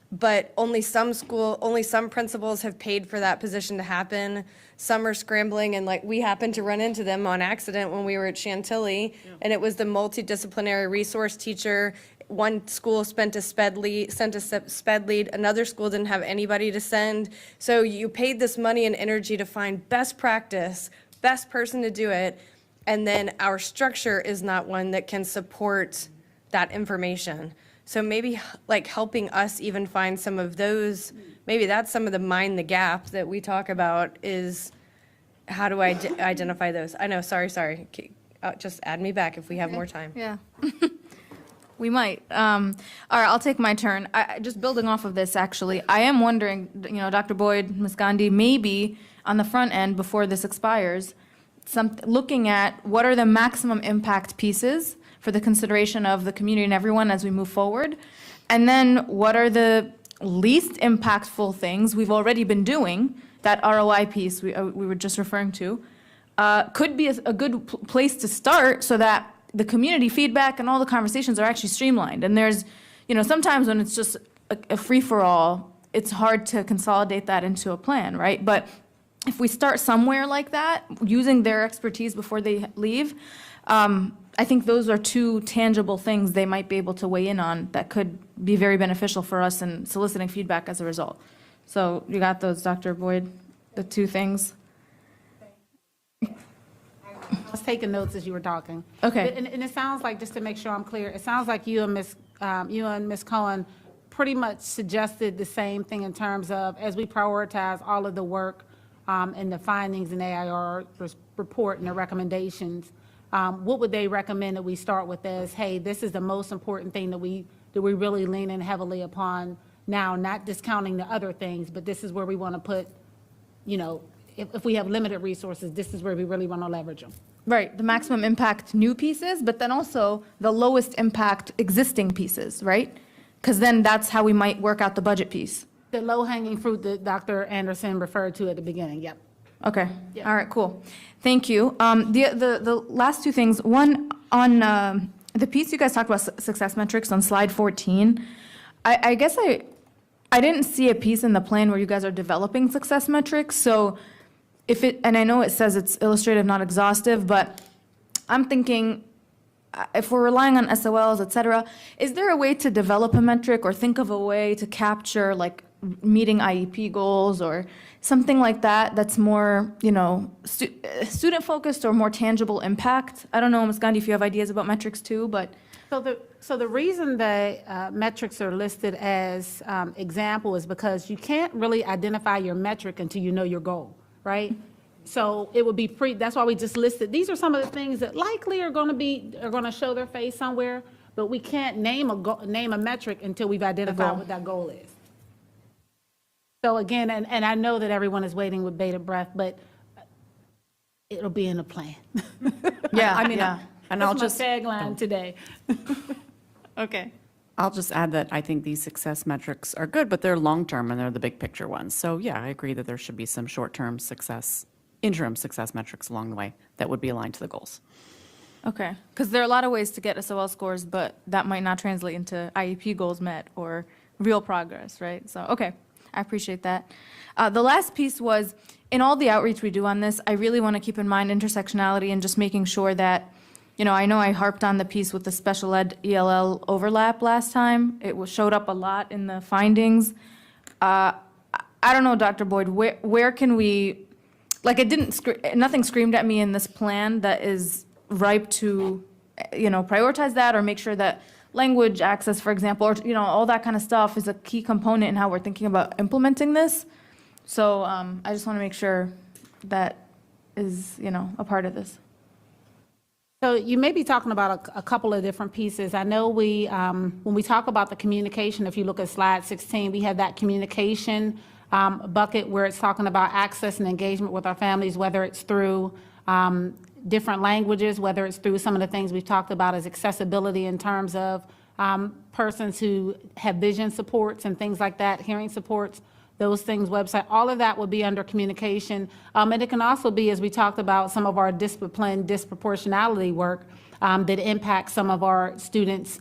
but only some principals have paid for that position to happen. Some are scrambling, and like we happened to run into them on accident when we were at Chantilly, and it was the multidisciplinary resource teacher. One school sent a sped lead, another school didn't have anybody to send. So you paid this money and energy to find best practice, best person to do it, and then our structure is not one that can support that information. So maybe like helping us even find some of those, maybe that's some of the mind the gap that we talk about, is how do I identify those? I know, sorry. Just add me back if we have more time. Yeah. We might. All right, I'll take my turn. Just building off of this, actually, I am wondering, Dr. Boyd, Ms. Gandhi, maybe on the front end, before this expires, looking at what are the maximum impact pieces for the consideration of the community and everyone as we move forward, and then what are the least impactful things we've already been doing, that ROI piece we were just referring to, could be a good place to start so that the community feedback and all the conversations are actually streamlined. And there's, sometimes when it's just a free-for-all, it's hard to consolidate that into a plan, right? But if we start somewhere like that, using their expertise before they leave, I think those are two tangible things they might be able to weigh in on that could be very beneficial for us in soliciting feedback as a result. So you got those, Dr. Boyd, the two things? I was taking notes as you were talking. Okay. And it sounds like, just to make sure I'm clear, it sounds like you and Ms. Cohen pretty much suggested the same thing in terms of, as we prioritize all of the work and the findings in AIR report and the recommendations, what would they recommend that we start with as, hey, this is the most important thing that we really lean in heavily upon now, not discounting the other things, but this is where we want to put, if we have limited resources, this is where we really want to leverage them. Right, the maximum impact new pieces, but then also the lowest impact existing pieces, right? Because then that's how we might work out the budget piece. The low-hanging fruit that Dr. Anderson referred to at the beginning, yep. Okay, all right, cool. Thank you. The last two things, one on the piece you guys talked about success metrics on slide 14. I guess I didn't see a piece in the plan where you guys are developing success metrics, so and I know it says it's illustrative, not exhaustive, but I'm thinking if we're relying on SOLs, et cetera, is there a way to develop a metric or think of a way to capture like meeting IEP goals or something like that that's more, student focused or more tangible impact? I don't know, Ms. Gandhi, if you have ideas about metrics too, but. So the reason that metrics are listed as example is because you can't really identify your metric until you know your goal, right? So it would be that's why we just listed, these are some of the things that likely are going to show their face somewhere, but we can't name a metric until we've identified what that goal is. So again, and I know that everyone is waiting with bated breath, but it'll be in the plan. Yeah, I mean, yeah. And I'll just tagline today. Okay. I'll just add that I think these success metrics are good, but they're long-term and they're the big picture ones. So yeah, I agree that there should be some short-term interim success metrics along the way that would be aligned to the goals. Okay, because there are a lot of ways to get SOL scores, but that might not translate into IEP goals met or real progress, right? So, okay, I appreciate that. The last piece was, in all the outreach we do on this, I really want to keep in mind intersectionality and just making sure that, I know I harped on the piece with the special ed ELL overlap last time. It showed up a lot in the findings. I don't know, Dr. Boyd, where can we, like nothing screamed at me in this plan that is ripe to, prioritize that or make sure that language access, for example, or, all that kind of stuff is a key component in how we're thinking about implementing this. So I just want to make sure that is, a part of this. So you may be talking about a couple of different pieces. I know when we talk about the communication, if you look at slide 16, we have that communication bucket where it's talking about access and engagement with our families, whether it's through different languages, whether it's through some of the things we've talked about as accessibility in terms of persons who have vision supports and things like that, hearing supports, those things, website, all of that would be under communication. And it can also be, as we talked about, some of our disproportionality work that impacts some of our students,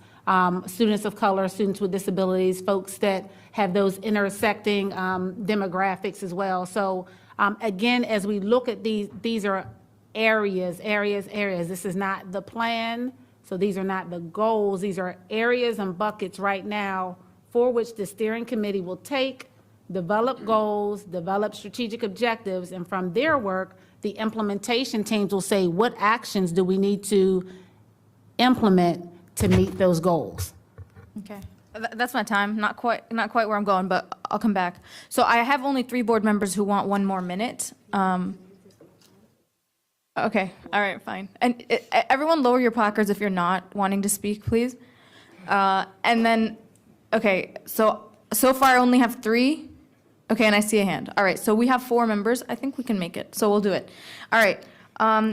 students of color, students with disabilities, folks that have those intersecting demographics as well. So again, as we look at these are areas. This is not the plan. So these are not the goals. These are areas and buckets right now for which the steering committee will take, develop goals, develop strategic objectives, and from their work, the implementation teams will say, what actions do we need to implement to meet those goals? Okay, that's my time. Not quite where I'm going, but I'll come back. So I have only 3 board members who want 1 more minute. Okay, all right, fine. And everyone lower your placards if you're not wanting to speak, please. And then, okay, so far I only have 3. Okay, and I see a hand. All right, so we have 4 members. I think we can make it, so we'll do it. All right,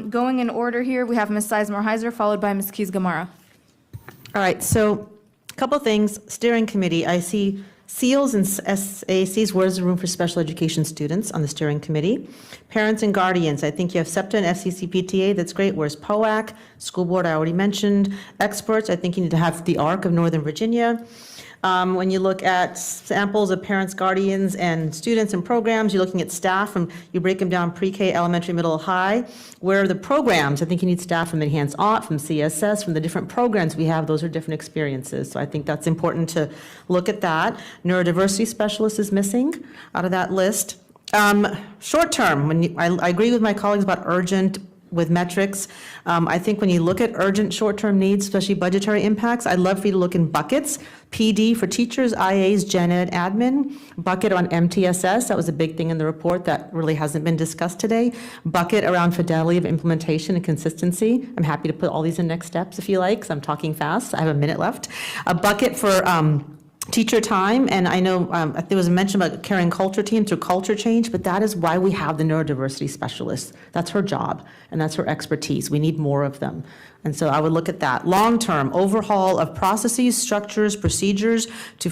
going in order here, we have Ms. Sizemore-Heiser, followed by Ms. Keys-Gamarra. All right, so a couple things. Steering committee, I see SEALs and SACs, where's the room for special education students on the steering committee? Parents and guardians, I think you have SEPTA and FCCPTA, that's great. Where's POAC? School board, I already mentioned. Experts, I think you need to have the ARC of Northern Virginia. When you look at samples of parents, guardians, and students and programs, you're looking at staff, and you break them down pre-K, elementary, middle, high. Where are the programs? I think you need staff from Enhanced Aught, from CSS, from the different programs we have. Those are different experiences. So I think that's important to look at that. Neurodiversity specialist is missing out of that list. Short term, I agree with my colleagues about urgent with metrics. I think when you look at urgent short-term needs, especially budgetary impacts, I'd love for you to look in buckets. PD for teachers, IAs, gen ed, admin. Bucket on MTSS, that was a big thing in the report that really hasn't been discussed today. Bucket around fidelity of implementation and consistency. I'm happy to put all these in next steps if you like, because I'm talking fast. I have a minute left. A bucket for teacher time, and I know there was a mention about caring culture team through culture change, but that is why we have the neurodiversity specialist. That's her job, and that's her expertise. We need more of them. And so I would look at that. Long-term overhaul of processes, structures, procedures to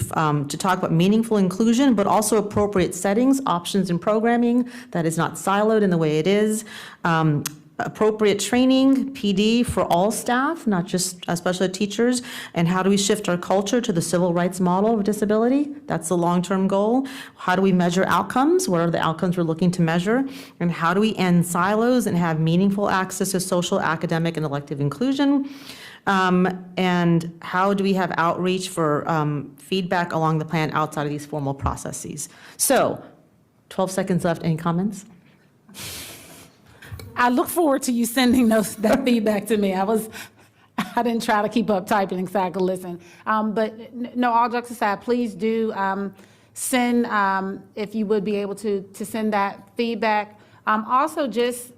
talk about meaningful inclusion, but also appropriate settings, options, and programming that is not siloed in the way it is. Appropriate training, PD for all staff, not just especially teachers, and how do we shift our culture to the civil rights model of disability? That's the long-term goal. How do we measure outcomes? What are the outcomes we're looking to measure? And how do we end silos and have meaningful access to social, academic, and elective inclusion? And how do we have outreach for feedback along the plan outside of these formal processes? So, 12 seconds left. Any comments? I look forward to you sending that feedback to me. I didn't try to keep up typing because I could listen. But no, all jokes aside, please do send, if you would be able to send that feedback. Also just,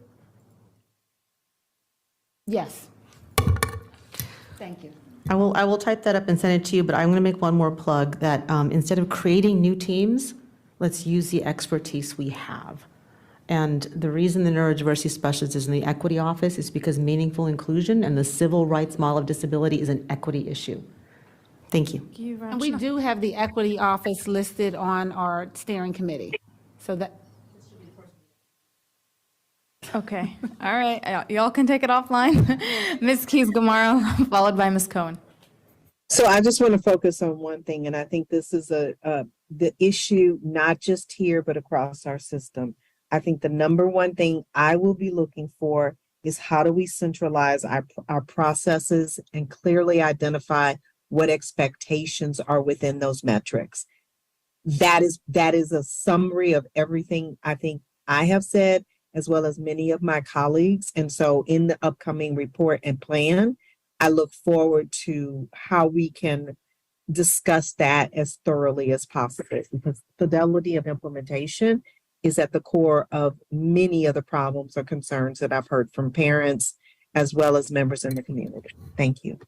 yes. Thank you. I will type that up and send it to you, but I'm going to make one more plug that instead of creating new teams, let's use the expertise we have. And the reason the neurodiversity specialist is in the equity office is because meaningful inclusion and the civil rights model of disability is an equity issue. Thank you. And we do have the equity office listed on our steering committee. So that. Okay, all right, y'all can take it offline. Ms. Keys-Gamarra, followed by Ms. Cohen. So I just want to focus on one thing, and I think this is the issue not just here but across our system. I think the number one thing I will be looking for is how do we centralize our processes and clearly identify what expectations are within those metrics. That is a summary of everything I think I have said, as well as many of my colleagues. And so in the upcoming report and plan, I look forward to how we can discuss that as thoroughly as possible, because fidelity of implementation is at the core of many of the problems or concerns that I've heard from parents as well as members in the community. Thank you.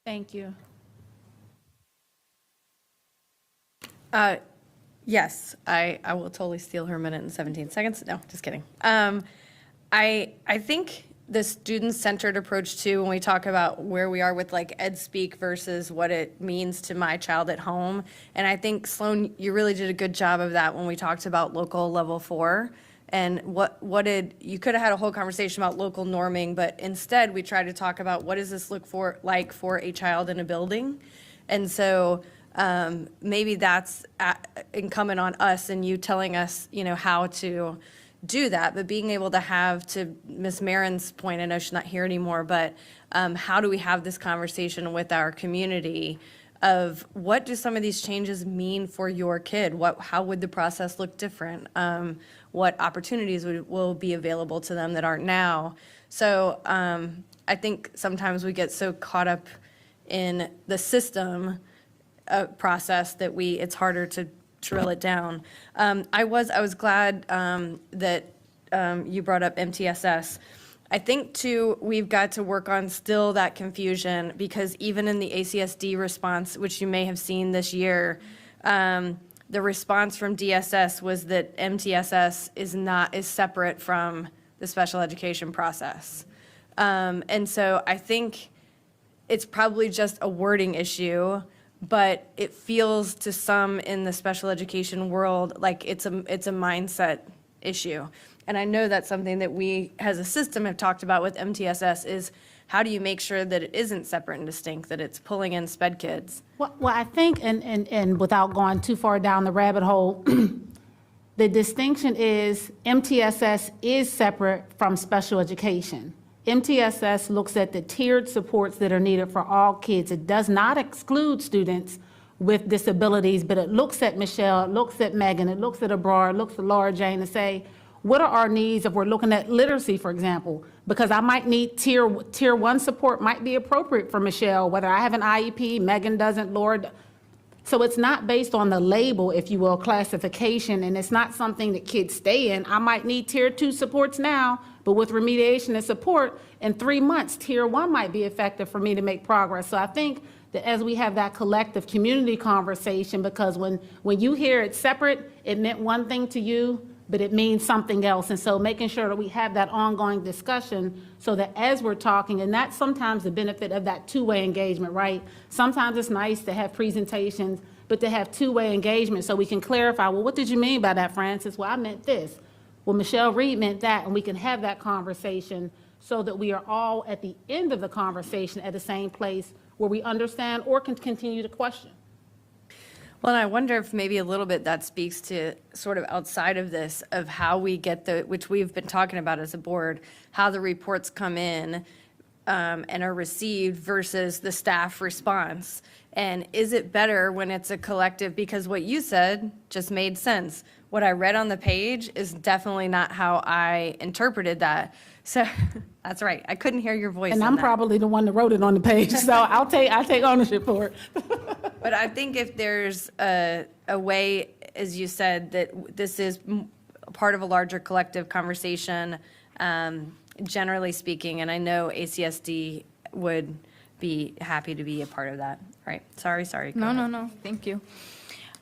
Thank you. Yes, I will totally steal her minute and 17 seconds. No, just kidding. I think the student-centered approach too, when we talk about where we are with like ed speak versus what it means to my child at home. And I think Sloan, you really did a good job of that when we talked about local level 4. And you could have had a whole conversation about local norming, but instead we tried to talk about what does this look like for a child in a building. And so maybe that's incumbent on us and you telling us, how to do that, but being able to have, to Ms. Marin's point, I know she's not here anymore, but how do we have this conversation with our community of what do some of these changes mean for your kid? How would the process look different? What opportunities will be available to them that aren't now? So I think sometimes we get so caught up in the system process that it's harder to drill it down. I was glad that you brought up MTSS. I think too, we've got to work on still that confusion because even in the ACSD response, which you may have seen this year, the response from DSS was that MTSS is separate from the special education process. And so I think it's probably just a wording issue, but it feels to some in the special education world like it's a mindset issue. And I know that's something that we as a system have talked about with MTSS is how do you make sure that it isn't separate and distinct, that it's pulling in sped kids? Well, I think, and without going too far down the rabbit hole, the distinction is MTSS is separate from special education. MTSS looks at the tiered supports that are needed for all kids. It does not exclude students with disabilities, but it looks at Michelle, it looks at Megan, it looks at Abrar, it looks at Laura Jane to say, what are our needs if we're looking at literacy, for example? Because I might need tier 1 support might be appropriate for Michelle, whether I have an IEP, Megan doesn't, Laura. So it's not based on the label, if you will, classification, and it's not something that kids stay in. I might need tier 2 supports now, but with remediation and support, in 3 months, tier 1 might be effective for me to make progress. So I think that as we have that collective community conversation, because when you hear it's separate, it meant one thing to you, but it means something else. And so making sure that we have that ongoing discussion so that as we're talking, and that's sometimes the benefit of that two-way engagement, right? Sometimes it's nice to have presentations, but to have two-way engagement so we can clarify, well, what did you mean by that, Francis? Well, I meant this. Well, Michelle Reed meant that, and we can have that conversation so that we are all at the end of the conversation at the same place where we understand or can continue to question. Well, and I wonder if maybe a little bit that speaks to sort of outside of this, of how we get which we've been talking about as a board, how the reports come in and are received versus the staff response. And is it better when it's a collective? Because what you said just made sense. What I read on the page is definitely not how I interpreted that. So that's right. I couldn't hear your voice. And I'm probably the one that wrote it on the page, so I'll take ownership for it. But I think if there's a way, as you said, that this is part of a larger collective conversation, generally speaking, and I know ACSD would be happy to be a part of that. Right? Sorry. Go ahead. No. Thank you.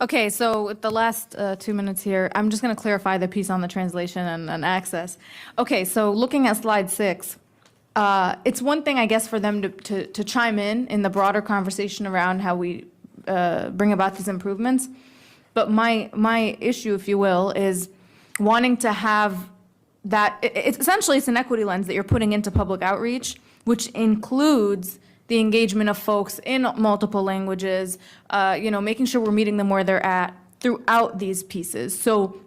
Okay, so with the last 2 minutes here, I'm just going to clarify the piece on the translation and access. Okay, so looking at slide 6, it's one thing, I guess, for them to chime in the broader conversation around how we bring about these improvements. But my issue, if you will, is wanting to have that. Essentially, it's an equity lens that you're putting into public outreach, which includes the engagement of folks in multiple languages, making sure we're meeting them where they're at throughout these pieces. So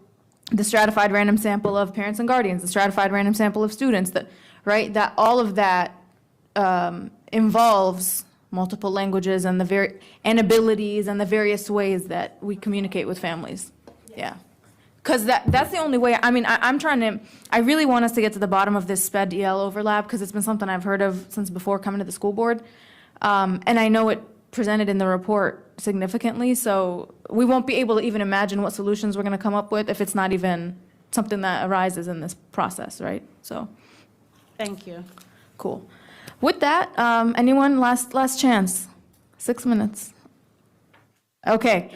the stratified random sample of parents and guardians, the stratified random sample of students, that all of that involves multiple languages and and abilities and the various ways that we communicate with families. Yeah. Because that's the only way. I mean, I really want us to get to the bottom of this SPED EL overlap, because it's been something I've heard of since before coming to the school board. And I know it presented in the report significantly, so we won't be able to even imagine what solutions we're going to come up with if it's not even something that arises in this process, right? So, Thank you. cool. With that, anyone, last chance? 6 minutes. Okay.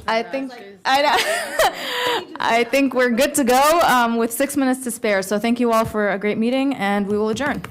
I think I think we're good to go with 6 minutes to spare. So thank you all for a great meeting, and we will adjourn.